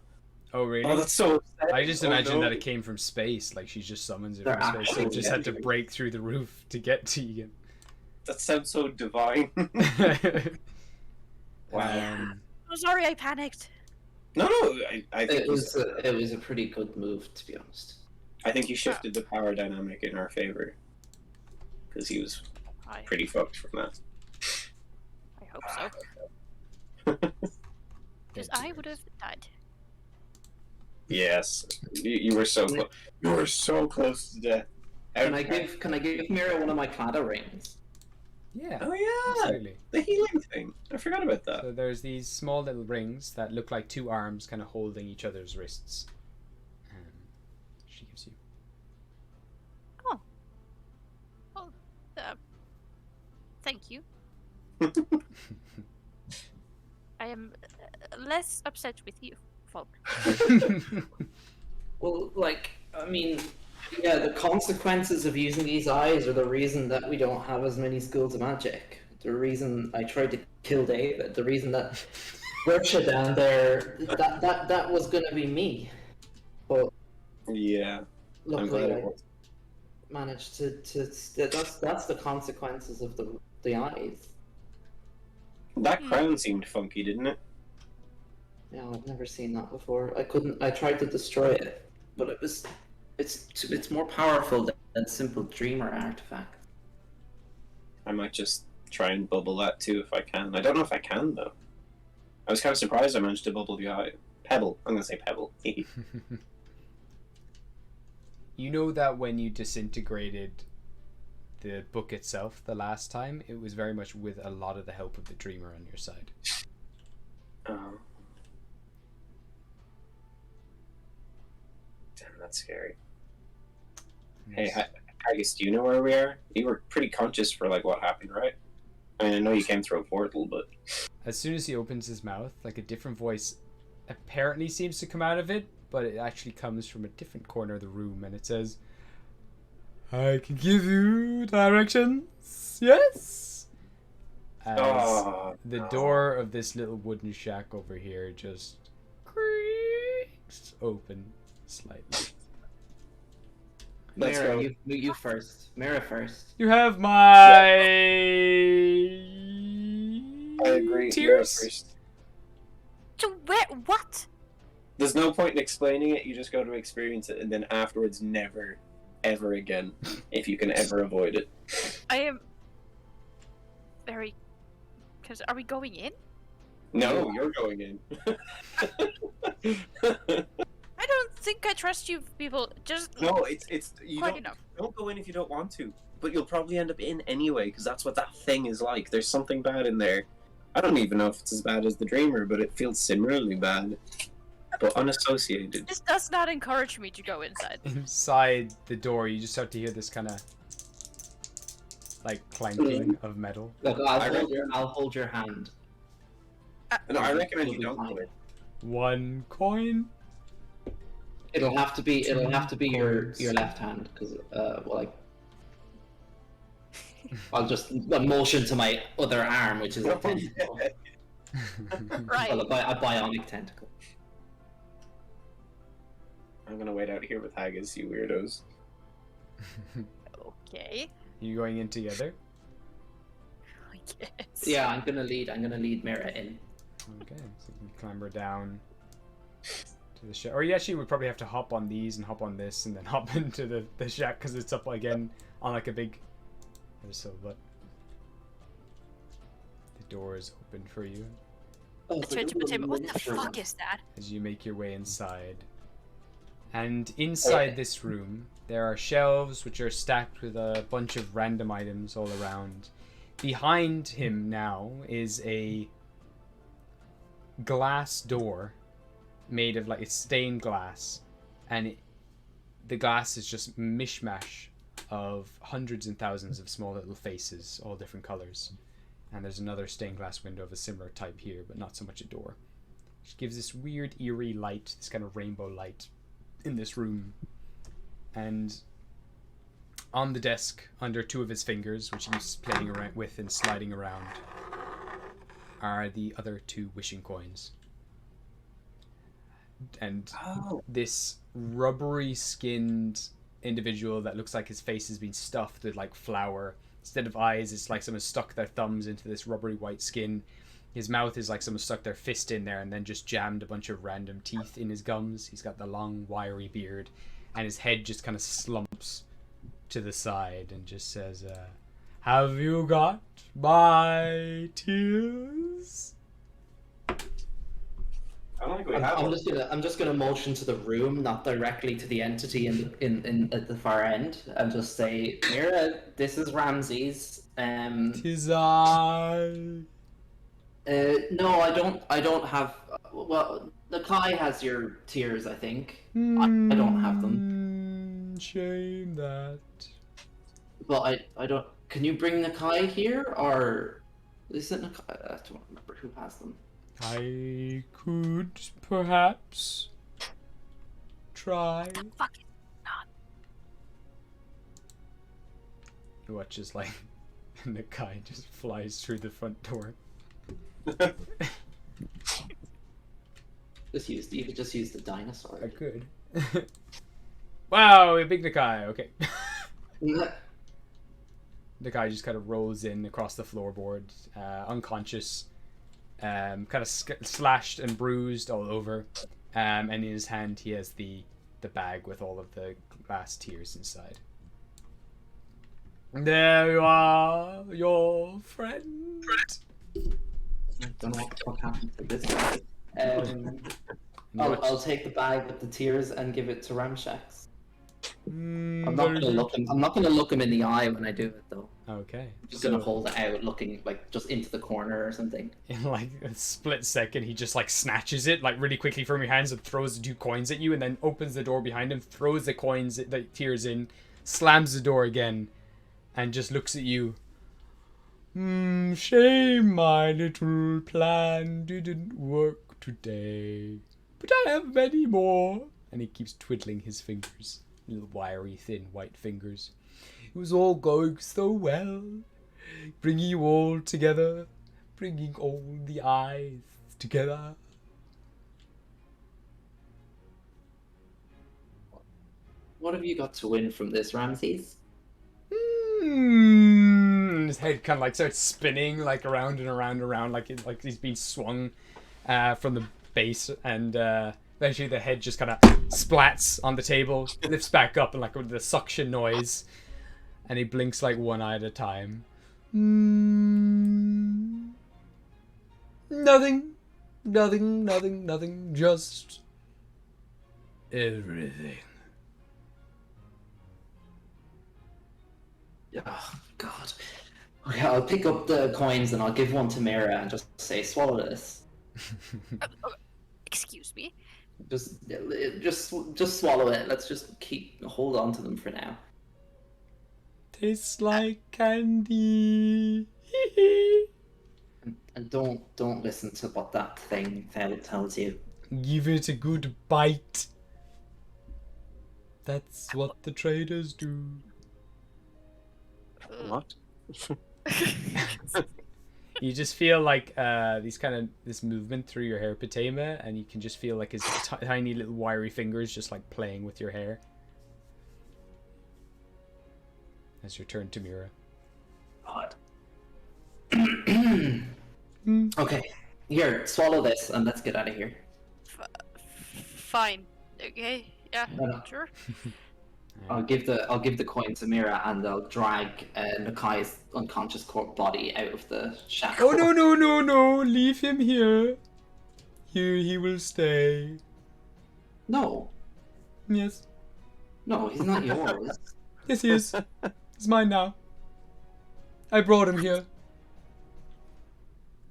Oh really? Oh, that's so upsetting. I just Oh, imagined no. that it came from space, like she just summons it They're from space. So it actually just had to dead. break through the roof to get to you. That sounds so divine. Wow. I'm sorry, I panicked. No, I think It was a pretty good move, to be honest. I think you shifted the power dynamic in our favor because he was I pretty fucked from that. hope so. Because I would have died. Yes, you were so close. You were so close to death. Can I give Mira one of my Claddagh rings? Yeah. Oh yeah, Absolutely. the healing thing. I forgot about that. So there's these small little rings that look like two arms kind of holding each other's wrists. She gives you. Well, thank you. I am less upset with you, folk. Well, I mean, yeah, the consequences of using these eyes are the reason that we don't have as many schools of magic. The reason I tried to kill David. The reason that Berkshire down there, that was gonna be me. But Yeah, I'm luckily glad I it was. managed to that's the consequences of the eyes. That crown seemed funky, didn't it? Yeah, I've never seen that before. I tried to destroy it, but it's more powerful than simple dreamer artifact. I might just try and bubble that too if I can. I don't know if I can though. I was kind of surprised I managed to bubble the eye. Pebble. I'm gonna say pebble. You know that when you disintegrated the book itself the last time, it was very much with a lot of the help of the dreamer on your side. That's scary. Hey, Haggis, do you know where we are? You were pretty conscious for like what happened, right? I mean, I know you came through a portal, but As soon as he opens his mouth, like a different voice apparently seems to come out of it, but it actually comes from a different corner of the room, and it says, "I can give you directions, yes?" As the door of this little wooden shack over here just creaks open slightly. Let's Mira, go. you first. Mira first. You have my I agree. You're tears. first. So where? What? There's no point in explaining it. You just go to experience it, and then afterwards, never, ever again, if you can ever avoid it. I am very. Because are we going in? No, you're going in. I don't think I trust you people. Just No, it's you quite enough. don't go in if you don't want to, but you'll probably end up in anyway because that's what that thing is like. There's something bad in there. I don't even know if it's as bad as the Dreamer, but it feels similarly bad, but unassociated. This does not encourage me to go inside. Inside the door, you just start to hear this kind of like clanking of metal. Look, I'll hold your hand. No, I recommend You'll you be don't fine. go in. 1 coin. It'll have to be your left hand because I'll just motion to my other arm, which is a tentacle. Right. Well, a bionic tentacle. I'm gonna wait out here with Haggis, you weirdos. Okay. You going in together? I guess. Yeah, I'm gonna lead Mira in. Okay, so you can clamber down to the shack. Or you actually would probably have to hop on these and hop on this and then hop into the shack because it's up again on like a big... but the door is open for you I tried to put him. What the fuck is that? as you make your way inside. And inside this room, there are shelves which are stacked with a bunch of random items all around. Behind him now is a glass door made of like it's stained glass, and the glass is just mishmash of hundreds and thousands of small little faces, all different colors. And there's another stained glass window of a similar type here, but not so much a door, which gives this weird eerie light, this kind of rainbow light in this room. And on the desk, under 2 of his fingers, which he's playing around with and sliding around, are the other 2 wishing coins. And this rubbery skinned individual that looks like his face has been stuffed with like flour. Instead of eyes, it's like someone stuck their thumbs into this rubbery white skin. His mouth is like someone stuck their fist in there and then just jammed a bunch of random teeth in his gums. He's got the long, wiry beard, and his head just kind of slumps to the side and just says, "Have you got my tears?" I don't think we have one. I'm just gonna motion to the room, not directly to the entity in at the far end, and just say, Mira, this is Ramses. 'Tis I. No, I don't have. Well, the Kai has your tears, I think. I don't have them. Shame that. But I don't. Can you bring Nakai here, or is it Nakai? I don't remember who has them. I could perhaps try. Fuck it. You watch as like the guy just flies through the front door. You could just use the dinosaur. I could. Wow, a big Nakai. Okay. The guy just kind of rolls in across the floorboard, unconscious, kind of slashed and bruised all over, and in his hand he has the bag with all of the glass tears inside. There you are, your friend. I don't know what happened to this guy. I'll take the bag with the tears and give it to Ramshax. I'm not gonna look him. I'm not gonna look him in the eye when I do it, though. Okay. I'm just gonna hold it out, looking like just into the corner or something. In like a split second, he just like snatches it like really quickly from your hands and throws the 2 coins at you, and then opens the door behind him, throws the coins, the tears in, slams the door again, and just looks at you. Shame my little plan didn't work today, but I have many more. And he keeps twiddling his fingers, little wiry, thin, white fingers. It was all going so well, bringing you all together, bringing all the eyes together. What have you got to win from this, Ramses? His head kind of like starts spinning like around and around and around, like he's being swung from the base, and eventually the head just kind of splats on the table, lifts back up, and like with the suction noise, and he blinks like one eye at a time. Nothing, just everything. Oh, God. Okay, I'll pick up the coins and I'll give one to Mira and just say, swallow this. Excuse me. Just swallow it. Let's just hold on to them for now. Tastes like candy. And don't listen to what that thing tells you. Give it a good bite. That's what the traders do. What? You just feel like this movement through your hair, Patema, and you can just feel like his tiny little wiry fingers just like playing with your hair. As your turn to Mira. God. Okay, here, swallow this and let's get out of here. Fine. Okay. Yeah. No. Sure. I'll give the coin to Mira and I'll drag Nakai's unconscious body out of the shackle. Oh no! Leave him here. Here he will stay. No. Yes. No, he's not yours. Yes, he is. He's mine now. I brought him here.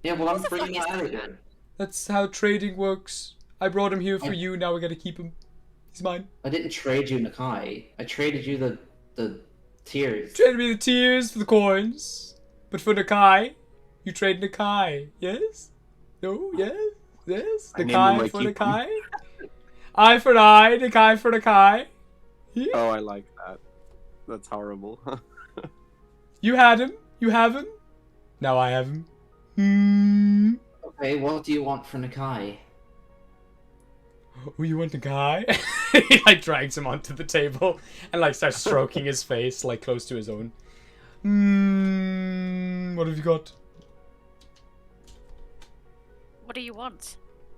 Yeah, well, I'm bringing it out again. That's how trading works. I brought him here for you. Now we gotta keep him. He's mine. I didn't trade you Nakai. I traded you the tears. Traded me the tears for the coins, but for Nakai, you trade Nakai. Yes? No? Yes? Yes? Nakai for Nakai. Eye for an eye. Nakai for Nakai. Yeah. Oh, I like that. That's horrible. You had him. You have him. Now I have him. Okay, what do you want for Nakai? Oh, you want Nakai? He like drags him onto the table and like starts stroking his face like close to his own. What have you got? What do you want?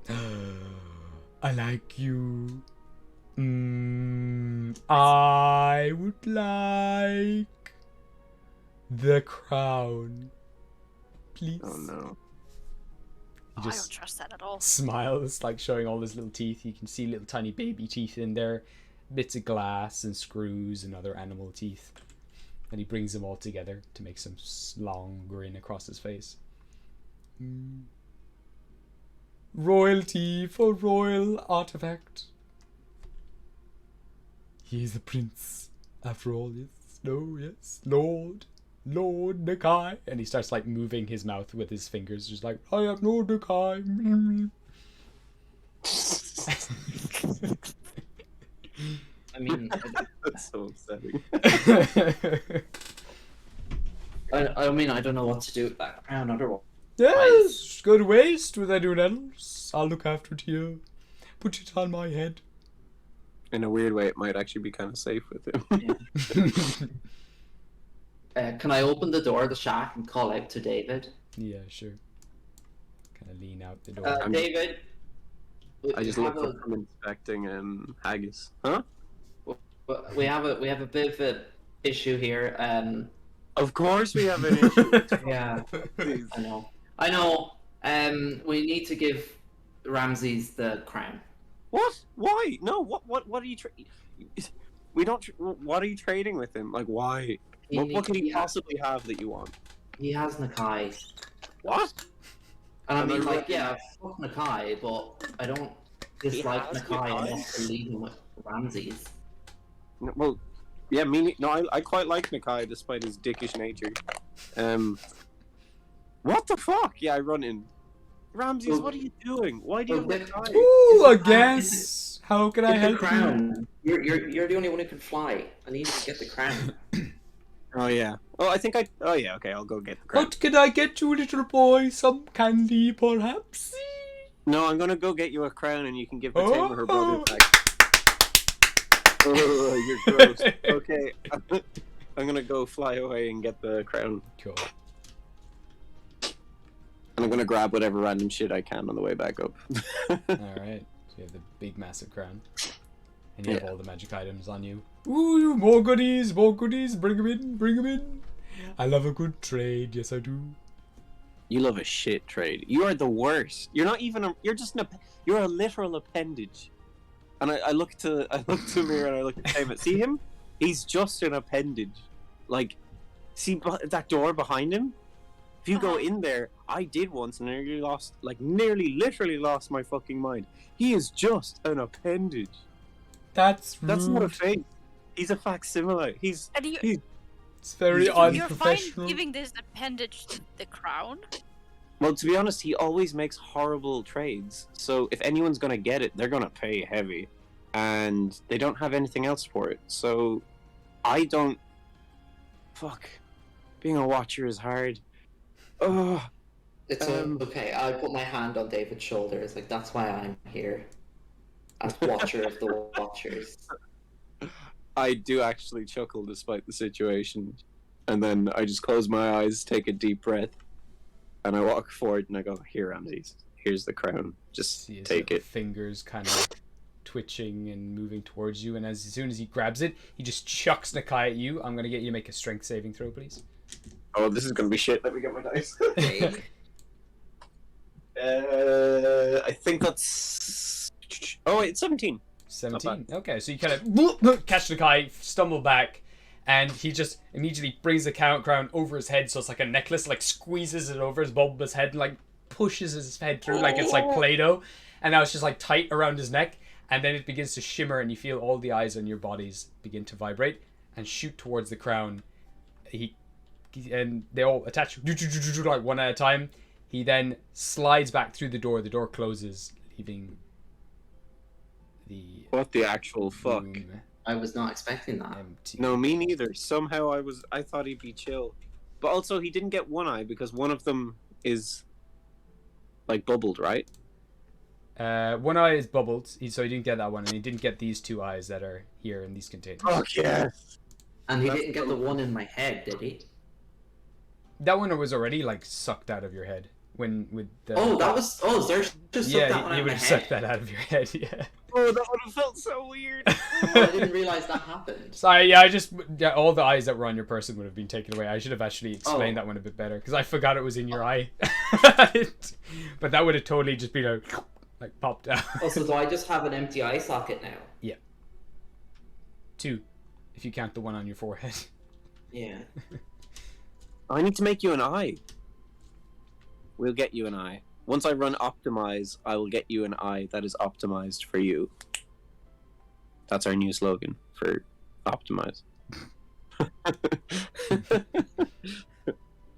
I like you. I would like the crown. Please. Oh no. He I don't just trust that at all. smiles, like showing all his little teeth. You can see little tiny baby teeth in there, bits of glass and screws and other animal teeth. And he brings them all together to make some long grin across his face. Royalty for royal artifact. He is a prince, after all. Yes, no, yes, Lord Nakai. And he starts like moving his mouth with his fingers, just like, I am Lord Nakai. I mean, That's so upsetting. I mean, I don't know what to do with that crown otherwise. Yes, go to waste with anyone else. I'll look after it here. Put it on my head. In a weird way, it might actually be kind of safe with him. Can I open the door of the shack and call out to David? Yeah, sure. Kind of lean out the door. David. I just look up from inspecting haggis. Huh? We have a bit of an issue here. Of course we have an issue. Yeah, Please. I know. We need to give Ramses the crown. What? Why? No. What are you trying? We don't. What are you trading with him? Like, why? What could he possibly have that you want? He has Nakai. What? And I Am I mean, like, right? yeah, fuck Nakai, but I don't dislike has Nakai Nakai? enough to leave him with Ramses. Well, yeah, no, I quite like Nakai despite his dickish nature. What the fuck? Yeah, I run in. Ramses, what are you doing? Why do you have Nakai? Ooh, I guess. How can I Get the help you? crown. You're the only one who can fly. I need you to get the crown. Oh yeah. Oh, I think I. Oh yeah. Okay, I'll go get the crown. What can I get you, little boy? Some candy, perhaps? No, I'm gonna go get you a crown, and you can give the tamer her brother Oh. back. Oh, you're gross. Okay, I'm gonna go fly away and get the crown, Cool. and I'm gonna grab whatever random shit I can on the way back up. Alright. So you have the big, massive crown. And you have Yeah. all the magic items on you. Ooh, more goodies, more goodies. Bring them in, bring them in. I love a good trade. Yes, I do. You love a shit trade. You are the worst. You're not even. You're just an. You're a literal appendage. And I look to Mir and I look at Tamer. See him? He's just an appendage. Like, see that door behind him? If you go in there, I did once and nearly literally lost my fucking mind. He is just an appendage. That's That's not a rude. face. He's a facsimile. He's And you, It's very you're fine unprofessional. giving this appendage the crown? well, to be honest, he always makes horrible trades. So if anyone's gonna get it, they're gonna pay heavy, and they don't have anything else for it. So I don't. Fuck, being a watcher is hard. Oh, It's okay. I put my hand on David's shoulder. It's like, that's why I'm here. As Watcher of the Watchers. I do actually chuckle despite the situation, and then I just close my eyes, take a deep breath, and I walk forward and I go, "Here, Ramses. Here's the crown. Just See his take it." fingers kind of twitching and moving towards you, and as soon as he grabs it, he just chucks Nakai at you. I'm gonna get you to make a strength saving throw, please. Oh, this is gonna be shit. Let me get my dice. Okay. I think that's. Oh, it's 17. 17. Okay, so you kind of catch Nakai, stumble back, and he just immediately brings the crown over his head, so it's like a necklace, like squeezes it over his bulbous head, and like pushes his head through like it's like Play-Doh, and now it's just like tight around his neck, and then it begins to shimmer, and you feel all the eyes on your bodies begin to vibrate and shoot towards the crown. And they all attach like one at a time. He then slides back through the door closes, leaving the What the actual fuck? room I was not expecting that. empty. No, me neither. Somehow I thought he'd be chill. But also, he didn't get one eye because one of them is, like, bubbled, right? One eye is bubbled, so he didn't get that one, and he didn't get these two eyes that are here in these containers. Fuck yeah. And he That's didn't get the one in my head, did he? That one was already like sucked out of your head with the. Zersh just sucked that Yeah, one he out would of have my sucked head. that out of your head. Yeah. Oh, that would have felt so weird. Oh, I didn't realize that happened. Sorry, yeah, all the eyes that were on your person would have been taken away. I should have actually explained that one a bit better because I forgot it was in your eye. But that would have totally just been like popped out. Also, do I just have an empty eye socket now? Yeah. 2, if you count the one on your forehead. Yeah. I need to make you an eye. We'll get you an eye. Once I run optimize, I will get you an eye that is optimized for you. That's our new slogan for optimize.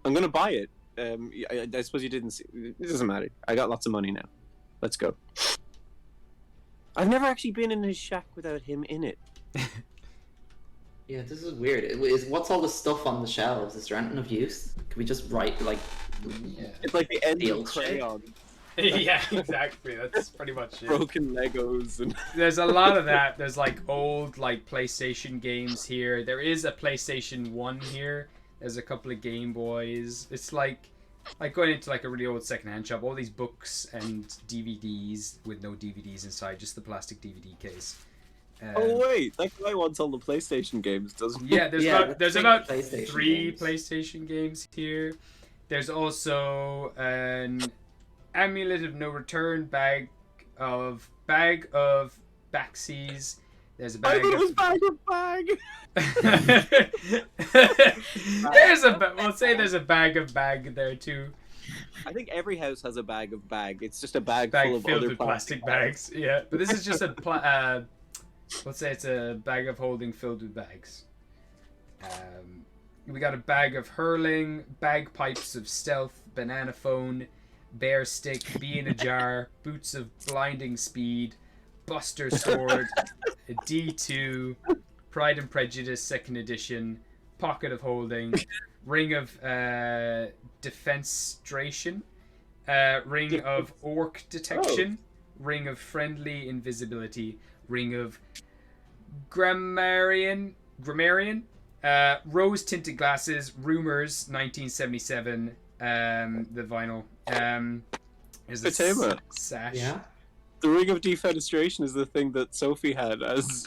I'm gonna buy it. I suppose you didn't see. It doesn't matter. I got lots of money now. Let's go. I've never actually been in his shack without him in it. Yeah, this is weird. What's all the stuff on the shelves? Is there anything of use? Can we just write, like... Yeah. It's like the end Steel of shit. crayon. Yeah, exactly. That's pretty much it. Broken Legos and There's a lot of that. There's like old like PlayStation games here. There is a PlayStation 1 here. There's a couple of Game Boys. It's like going into like a really old secondhand shop. All these books and DVDs with no DVDs inside, just the plastic DVD case. oh wait, that guy wants all the PlayStation games, doesn't he? Yeah, there's Yeah, about PlayStation 3 games. PlayStation games here. There's also an Amulet of No Return bag of backsies. There's a I bag thought it was of... bag. There's a... We'll say there's a bag of bag there too. I think every house has a bag of bag. It's just a bag Bag full of filled other with plastic bags. Yeah, but this is just a... let's say it's a bag of holding filled with bags. We got a bag of hurling, bagpipes of stealth, banana phone, bear stick, bee in a jar, boots of blinding speed, buster sword, a D2, Pride and Prejudice 2nd edition, pocket of holding, ring of defenstration, ring of orc detection, ring of friendly invisibility, ring of grammarian, rose tinted glasses, rumors 1977, the vinyl. There's a Fatema. sash. Yeah. The ring of defenestration is the thing that Sophie had as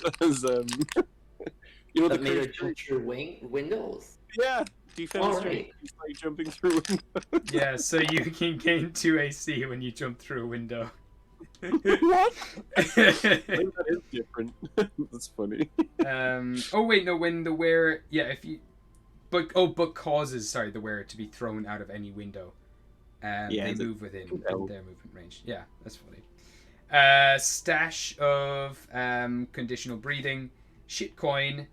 you know, the That made her curse- jump through windows. Yeah, defenestration Alright. is like jumping through windows. Yeah, so you can gain 2 AC when you jump through a window. What? I think that is different. That's funny. Oh wait, no, when the wearer, yeah, if you, but causes, sorry, the wearer to be thrown out of any window. Yeah, they the- move within no. their movement range. Yeah, that's funny. Stash of conditional breathing, shitcoin,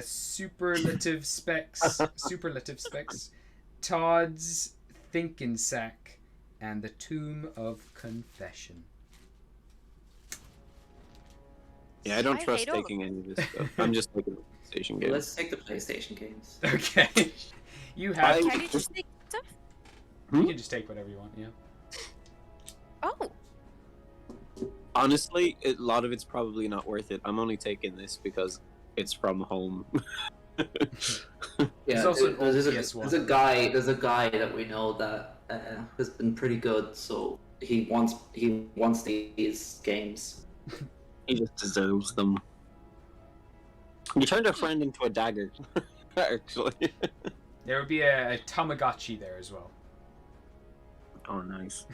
superlative specs, Todd's thinking sack, and the tomb of confession. Yeah, I don't I trust hate all of taking any of this stuff. I'm just taking the PlayStation game. Let's take the PlayStation games. Okay, you have. I- Can you just take stuff? You can just take whatever you want. Yeah. Oh, Honestly, a lot of it's probably not worth it. I'm only taking this because it's from home. Yeah, also an there's old a PS1. there's a guy that we know that has been pretty good, so he wants these games. He just deserves them. You turned a friend into a dagger, actually. There would be a Tamagotchi there as well. Oh, nice.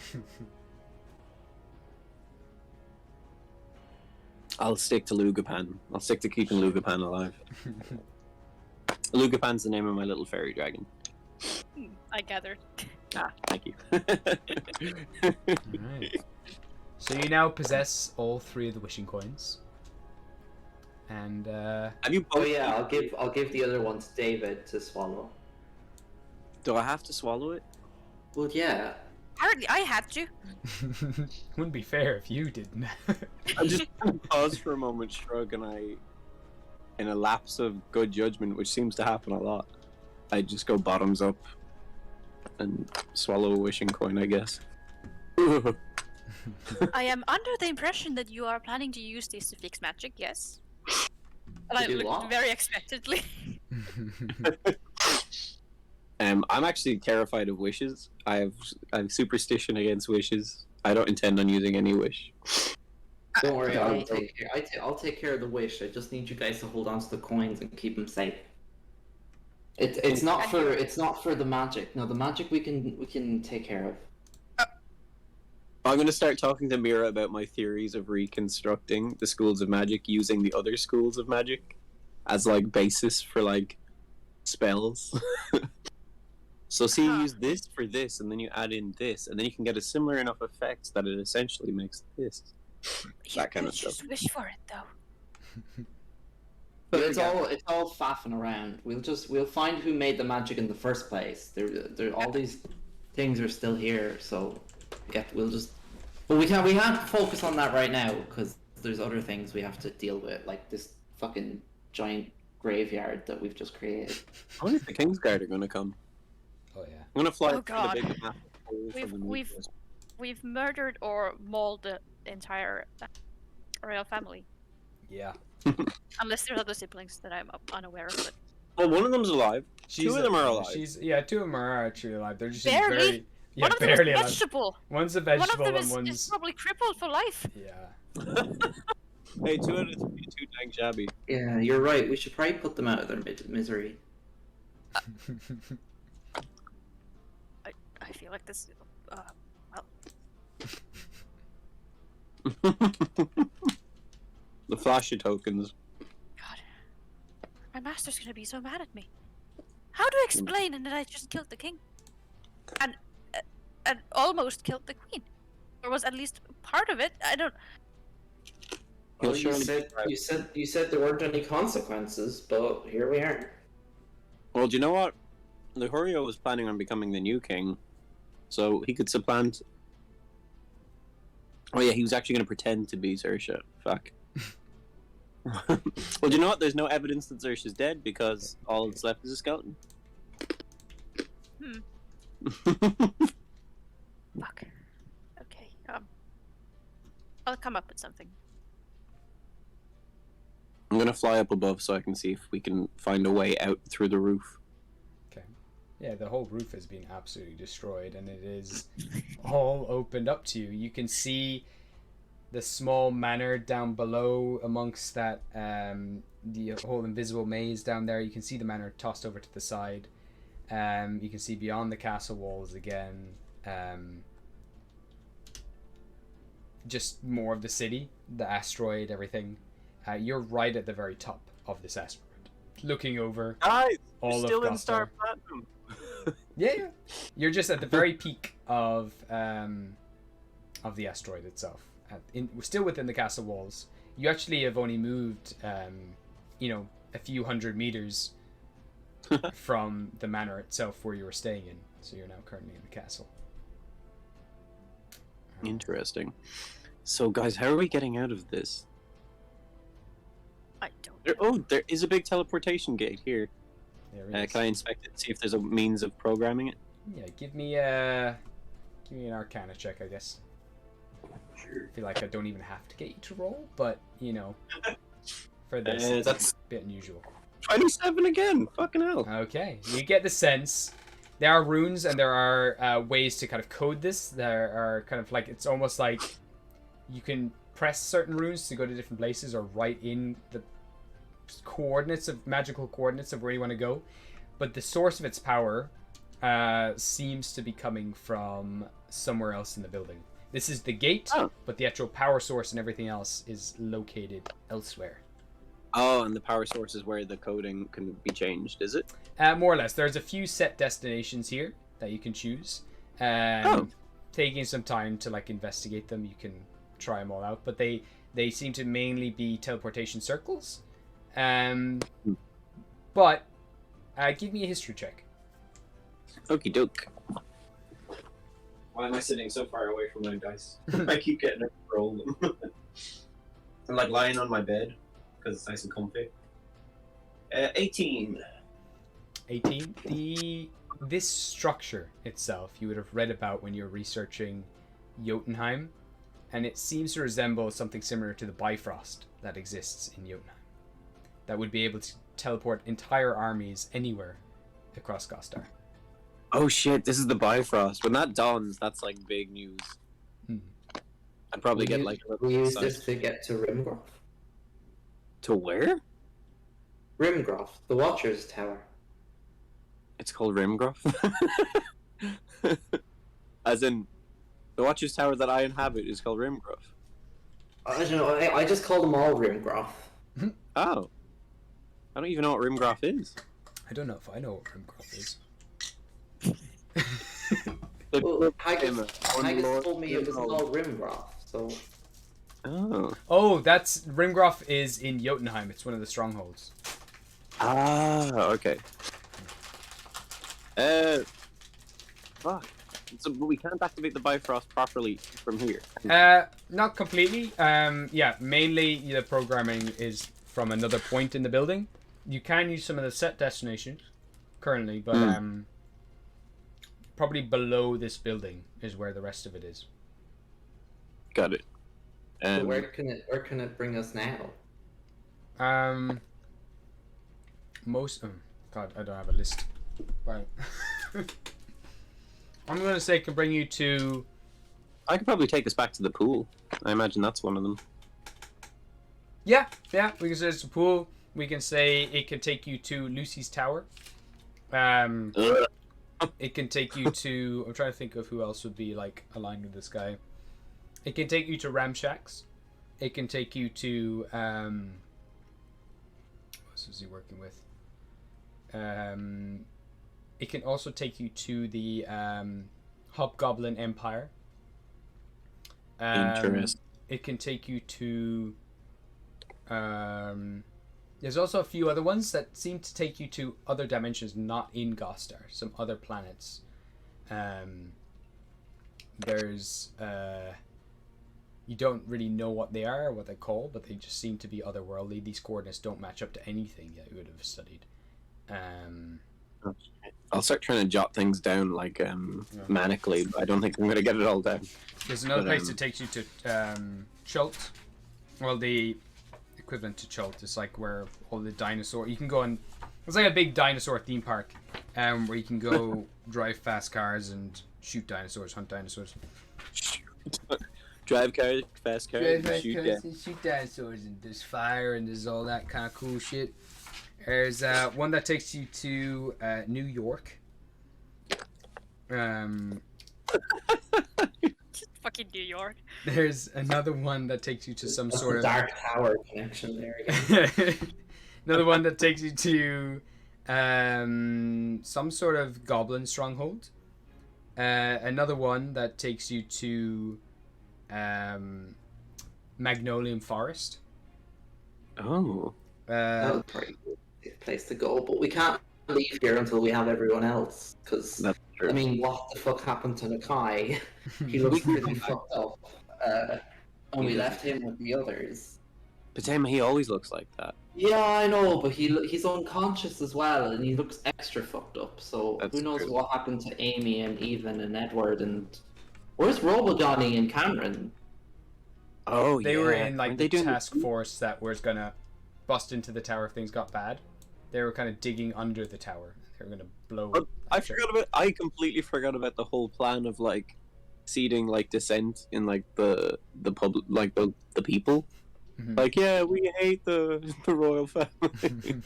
I'll stick to Lugapan. I'll stick to keeping Lugapan alive. Lugapan's the name of my little fairy dragon. I gathered. Ah, thank you. Alright. So you now possess all 3 of the wishing coins. And Have you Oh both? yeah, I'll give the other one to David to swallow. Do I have to swallow it? Well, yeah. Apparently, I had to. wouldn't be fair if you didn't. I'm just gonna pause for a moment, shrug, and in a lapse of good judgment, which seems to happen a lot, I just go bottoms up and swallow a wishing coin, I guess. I am under the impression that you are planning to use this to fix magic, yes? And I do looked what? very expectantly. I'm actually terrified of wishes. I have superstition against wishes. I don't intend on using any wish. Don't worry, Okay. I'll take care of the wish. I just need you guys to hold on to the coins and keep them safe. It's not for the magic. No, the magic we can take care of. I'm going to start talking to Mira about my theories of reconstructing the schools of magic using the other schools of magic as like basis for like spells. So see, you Huh. use this for this, and then you add in this, and then you can get a similar enough effect that it essentially makes this. That kind of Just stuff. wish for it, though. But it's all faffing around. We'll find who made the magic in the first place. All these things are still here, so we can't focus on that right now because there's other things we have to deal with, like this fucking giant graveyard that we've just created. I wonder if the Kingsguard are going to come. Oh yeah. I'm going to fly Oh, up to God. the big map. We've murdered or mauled the entire royal family. Yeah. Unless there are other siblings that I'm unaware of. But Well, one of them's alive. Two of them are alive. 2 of them are actually alive. They're just Barely? very one of them barely is a alive. vegetable. One's a One of vegetable them and is one's probably crippled for life. yeah. Hey, 2 out of 3 too dang shabby. Yeah, you're right. We should probably put them out of their misery. I feel like this. Well, The flashy tokens. God, my master's gonna be so mad at me. How do I explain that I just killed the king, and almost killed the queen, or was at least part of it? I don't. He'll Well, surely you said there weren't any consequences, but here we are. Well, do you know what? Luhurio was planning on becoming the new king, so he could supplant. Oh yeah, he was actually going to pretend to be Zersha. Fuck. Well, do you know what? There's no evidence that Zersha's dead because all that's left is a skeleton. Fuck. Okay. I'll come up with something. I'm gonna fly up above so I can see if we can find a way out through the roof. Okay. Yeah, the whole roof has been absolutely destroyed, and it is all opened up to you. You can see the small manor down below amongst that the whole invisible maze down there. You can see the manor tossed over to the side. You can see beyond the castle walls again. Just more of the city, the asteroid, everything. You're right at the very top of this asteroid, looking over Guys, all we're still of in Star Gostar. Platinum. Yeah. You're just at the very peak of the asteroid itself. We're still within the castle walls. You actually have only moved, a few hundred meters from the manor itself where you were staying in. So you're now currently in the castle. Interesting. So, guys, how are we getting out of this? I don't know. There is a big teleportation gate here. There it is. Can I inspect it and see if there's a means of programming it? Yeah, give me an Arcana check, I guess. Sure. I feel like I don't even have to get you to roll, but for this, it's that's a bit unusual. 27 again. Fucking hell. Okay, you get the sense. There are runes and there are ways to kind of code this. There are kind of like, it's almost like you can press certain runes to go to different places or write in the magical coordinates of where you want to go. But the source of its power seems to be coming from somewhere else in the building. This is the gate, but the actual power source and everything else is located elsewhere. Oh, and the power source is where the coding can be changed, is it? More or less. There's a few set destinations here that you can choose. Taking some time to investigate them, you can try them all out. But they seem to mainly be teleportation circles. But give me a history check. Okie doke. Why am I sitting so far away from my dice? I keep getting to roll them. I'm lying on my bed because it's nice and comfy. 18. 18. This structure itself you would have read about when you're researching Jotunheim, and it seems to resemble something similar to the Bifrost that exists in Jotunheim. That would be able to teleport entire armies anywhere across Gostar. Oh shit, this is the Bifrost. When that dawns, that's big news. I'd probably get a little We use excited. this to get to Rimgroff. To where? Rimgroff, the Watcher's Tower. It's called Rimgroff? As in, the Watcher's Tower that I inhabit is called Rimgroff. I don't know, I just call them all Rimgroff. Oh. I don't even know what Rimgroff is. I don't know if I know what Rimgroff is. Well, Haggis told me it was called Rimgroff, so... Oh, Rimgroff is in Jotunheim. It's one of the strongholds. Ah, okay. Fuck. So we can't activate the Bifrost properly from here. Not completely. Yeah, mainly the programming is from another point in the building. You can use some of the set destinations currently, but probably below this building is where the rest of it is. Got it. So where can it bring us now? God, I don't have a list. Right. I'm gonna say it can bring you to... I could probably take us back to the pool. I imagine that's one of them. Yeah, we can say it's a pool. We can say it can take you to Lucy's Tower. It can take you to... I'm trying to think of who else would be aligned with this guy. It can take you to Ramshack's. it can take you to what else was he working with? It can also take you to the Hobgoblin Empire. Interesting. It can take you to there's also a few other ones that seem to take you to other dimensions not in Gostar, some other planets. There's you don't really know what they are or what they're called, but they just seem to be otherworldly. These coordinates don't match up to anything that you would have studied. I'll start trying to jot things down like manically, but I don't think I'm going to get it all down. There's another place that takes you to Chult. Well, the equivalent to Chult is like where all the dinosaur. You can go and it's like a big dinosaur theme park, where you can go drive fast cars and shoot dinosaurs, hunt dinosaurs. Drive cars, fast cars, And shoot shoot dinosaurs, and there's fire and there's all that kind of cool shit. There's one that takes you to New York. Fucking New York. There's another one that takes you to some sort of Dark Tower connection there again. another one that takes you to some sort of goblin stronghold. Another one that takes you to Magnolium Forest. Oh. That was pretty good place to go, but we can't leave here until we have everyone else. Because That's true. I mean, what the fuck happened to Nakai? He looks pretty fucked up. And we left him with the others. But Emma, he always looks like that. Yeah, I know, but he's unconscious as well, and he looks extra fucked up. So That's who knows true. what happened to Amy and Evan and Edward and where's Robo Johnny and Cameron? Oh, They yeah. were in like Aren't the they doing task force that was gonna bust into the tower if things got bad. They were kind of digging under the tower. They were gonna blow. Oh, I completely forgot about the whole plan of like seeding like dissent in like the public, like the people. Mhm. Like, yeah, we hate the royal family.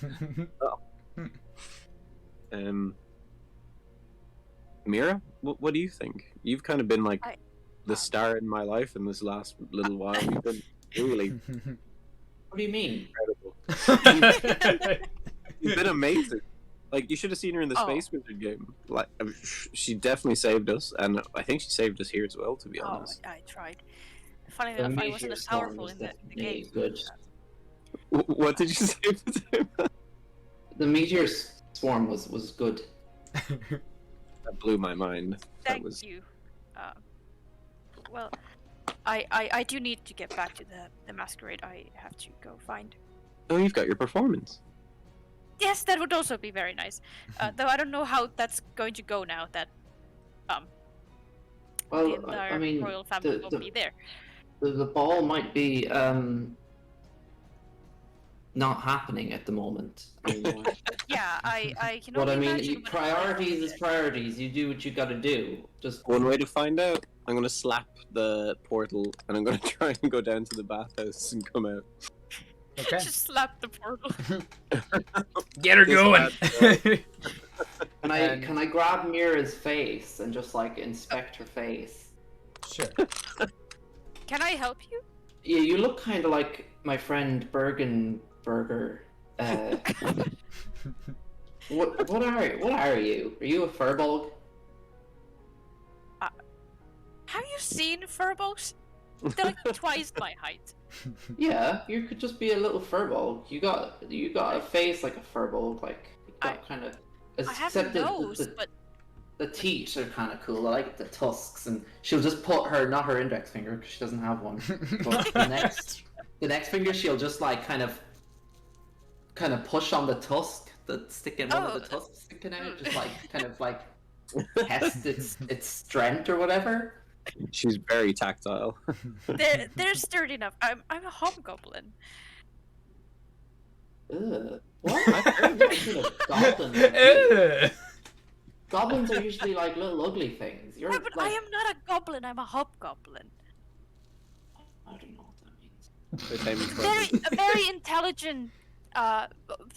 Mira, what do you think? You've kind of been like the star in my life in this last little while. You've been really What do you mean? incredible. You've been amazing. Like, you should have seen her in the Oh. Space Wizard game. Like, I mean, she definitely saved us, and I think she saved us here as well, to be Oh, honest. I tried. Funny The enough, I meteor wasn't as storm powerful was in the definitely game. good. What did you say for him? The meteor swarm was good. That blew my mind. That Thank was you. Well, I do need to get back to the masquerade. I have to go find. Oh, you've got your performance. Yes, that would also be very nice. Though I don't know how that's going to go now that the Well, entire I mean, royal family will be there. the ball might be not happening at the moment. anymore. Yeah, I can What only I mean, imagine when it's priorities is like- priorities. You do what you gotta do. Just One way to find out, I'm gonna slap the portal, and I'm gonna try and go down to the bathhouse and come out. Okay. Just slap the portal. Get her Just going. can I grab Mira's face and just like inspect her face? Sure. Can I help you? Yeah, you look kind of like my friend Bergenberger. What are you? Are you a furbolg? Have you seen furbolgs? They're like twice my height. Yeah, you could just be a little furbolg. You got a face like a furbolg, like you got kind of. I have a nose, but the teeth are kind of cool. I like the tusks, and she'll just put not her index finger because she doesn't have one. But the next finger she'll just like kind of push on the tusk that's sticking one of the tusks sticking out, just like kind of like test its strength or whatever. She's very tactile. they're sturdy enough. I'm a hobgoblin. Ugh. What? I've never seen a goblin. Like Ugh. Goblins are usually like little ugly things. You're Yeah, but like, I am not a goblin. I'm a hobgoblin. I don't know what that means. A very intelligent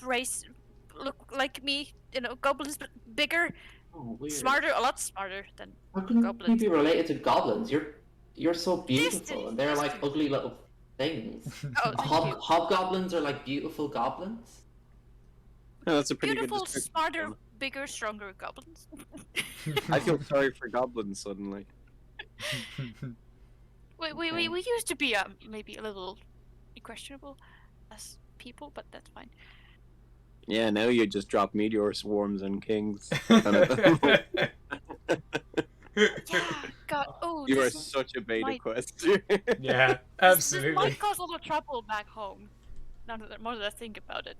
race. Look like me. You know, goblins, but bigger, Oh, weird. smarter, a lot smarter than. How can goblins. you be related to goblins? You're so beautiful, Destiny, and they're like destiny. ugly little. things. Oh, thank you. Hobgoblins are like beautiful goblins. Oh, that's a pretty Beautiful, good description. smarter, bigger, stronger goblins. I feel sorry for goblins suddenly. We used to be maybe a little questionable as people, but that's fine. Yeah, now you just drop meteor swarms and kings. Yeah, God. Oh, You are this such a beta might- quester. Yeah, this absolutely. might cause a lot of trouble back home. Now that more that I think about it.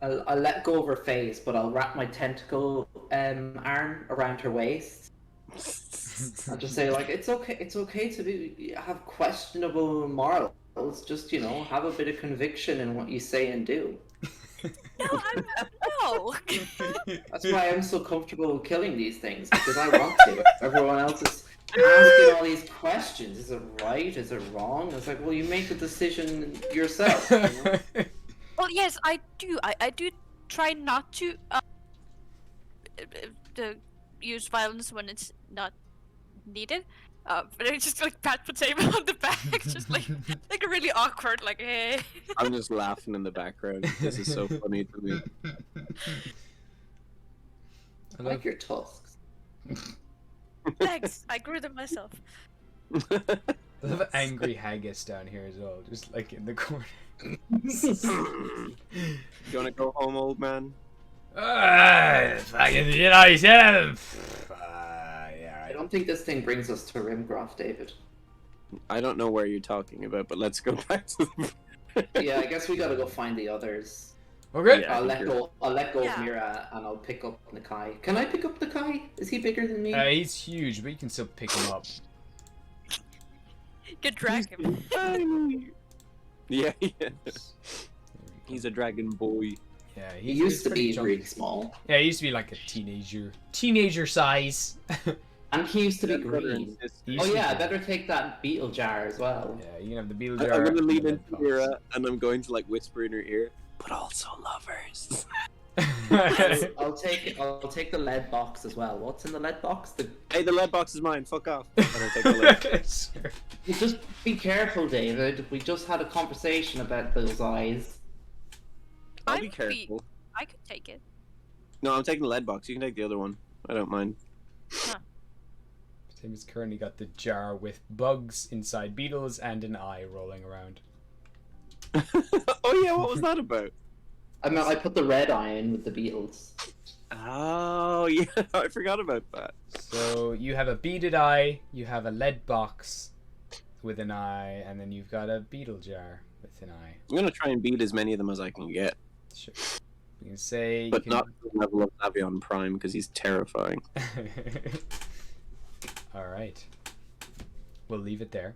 I'll let go of her face, but I'll wrap my tentacle arm around her waist. I'll just say like, it's okay to have questionable morals. Just have a bit of conviction in what you say and do. No, no. That's why I'm so comfortable killing these things, because I want to. Everyone else is asking all these questions. Is it right? Is it wrong? It's like, well, you make the decision yourself. Well, yes, I do. I do try not to use violence when it's not needed. But I just like pat potato on the back, just like a really awkward, like, hey. I'm just laughing in the background. This is so funny to me. I like your tusks. Thanks, I grew them myself. I love angry haggis down here as well, just like in the corner. You wanna go home, old man? Fucking, you said I don't think this thing brings us to Rimgroff, David. I don't know where you're talking about, but let's go back to the... Yeah, I guess we gotta go find the others. Okay. Yeah. I'll let go Yeah. of Mira and I'll pick up Nakai. Can I pick up Nakai? Is he bigger than me? He's huge, but you can still pick him up. You can drag him. Yeah. He's a dragon boy. Yeah, he he's used to pretty be chunky. really small. Yeah, he used to be like a teenager size. And he used to be Yeah, brother and green. sister. He used Oh to yeah, I be- better take that beetle jar as well. Yeah, you can have the beetle I'm jar. gonna and lean the into lead Mira and I'm going to like whisper in her ear, but also lovers. box. I'll take the lead box as well. What's in the lead box? Hey, the lead box is mine. Fuck off. I don't take the lead. Sure. You just be careful, David. We just had a conversation about those eyes. I'll I be would careful. I could take it. No, I'm taking the lead box. You can take the other one. I don't mind. Tim has currently got the jar with bugs inside beetles and an eye rolling around. Oh yeah, what was that about? I put the red eye in with the beetles. Oh yeah, I forgot about that. So you have a beaded eye, you have a lead box with an eye, and then you've got a beetle jar with an eye. I'm gonna try and beat as many of them as I can get, Sure. You can say. but you not to the level of Navion Prime because he's terrifying. All right. We'll leave it there.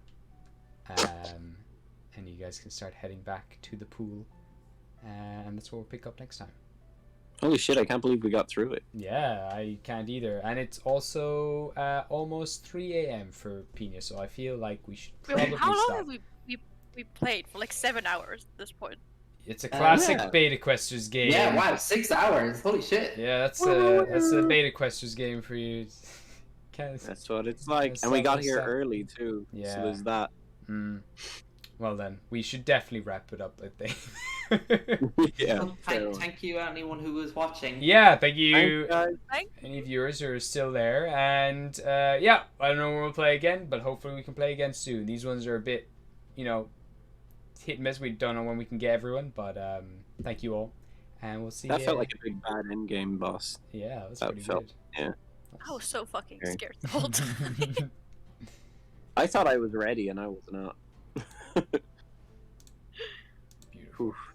And you guys can start heading back to the pool. And that's what we'll pick up next time. Holy shit! I can't believe we got through it. Yeah, I can't either. And it's also almost 3 a.m. for Pina, so I feel like we should probably How long stop. have we played? For like 7 hours at this point. It's a classic yeah. Beta Questers game. Yeah, wow, 6 hours. Holy shit. Yeah, that's a Beta Questers game for you. Can't- That's what it's like, Yes, and we got that's here that. early too. Yeah. So there's that. Mm. Well then, we should definitely wrap it up, I think. Yeah. Well, thank you, anyone who was watching. Yeah, thank you, Thanks, guys. any viewers who are still there. And yeah, I don't know when we'll play again, but hopefully we can play again soon. These ones are a bit, hit and miss. We don't know when we can get everyone, but thank you all, and we'll see. That felt like a big bad end game boss. Yeah, that was that pretty felt- good. yeah. I was so fucking Okay. scared the whole time. I thought I was ready, and I was not. Beautiful. Oof.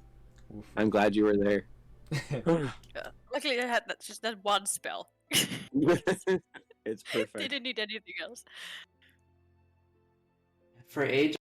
I'm glad you were there. Luckily, I had just that one spell. It's perfect. Didn't need anything else. For age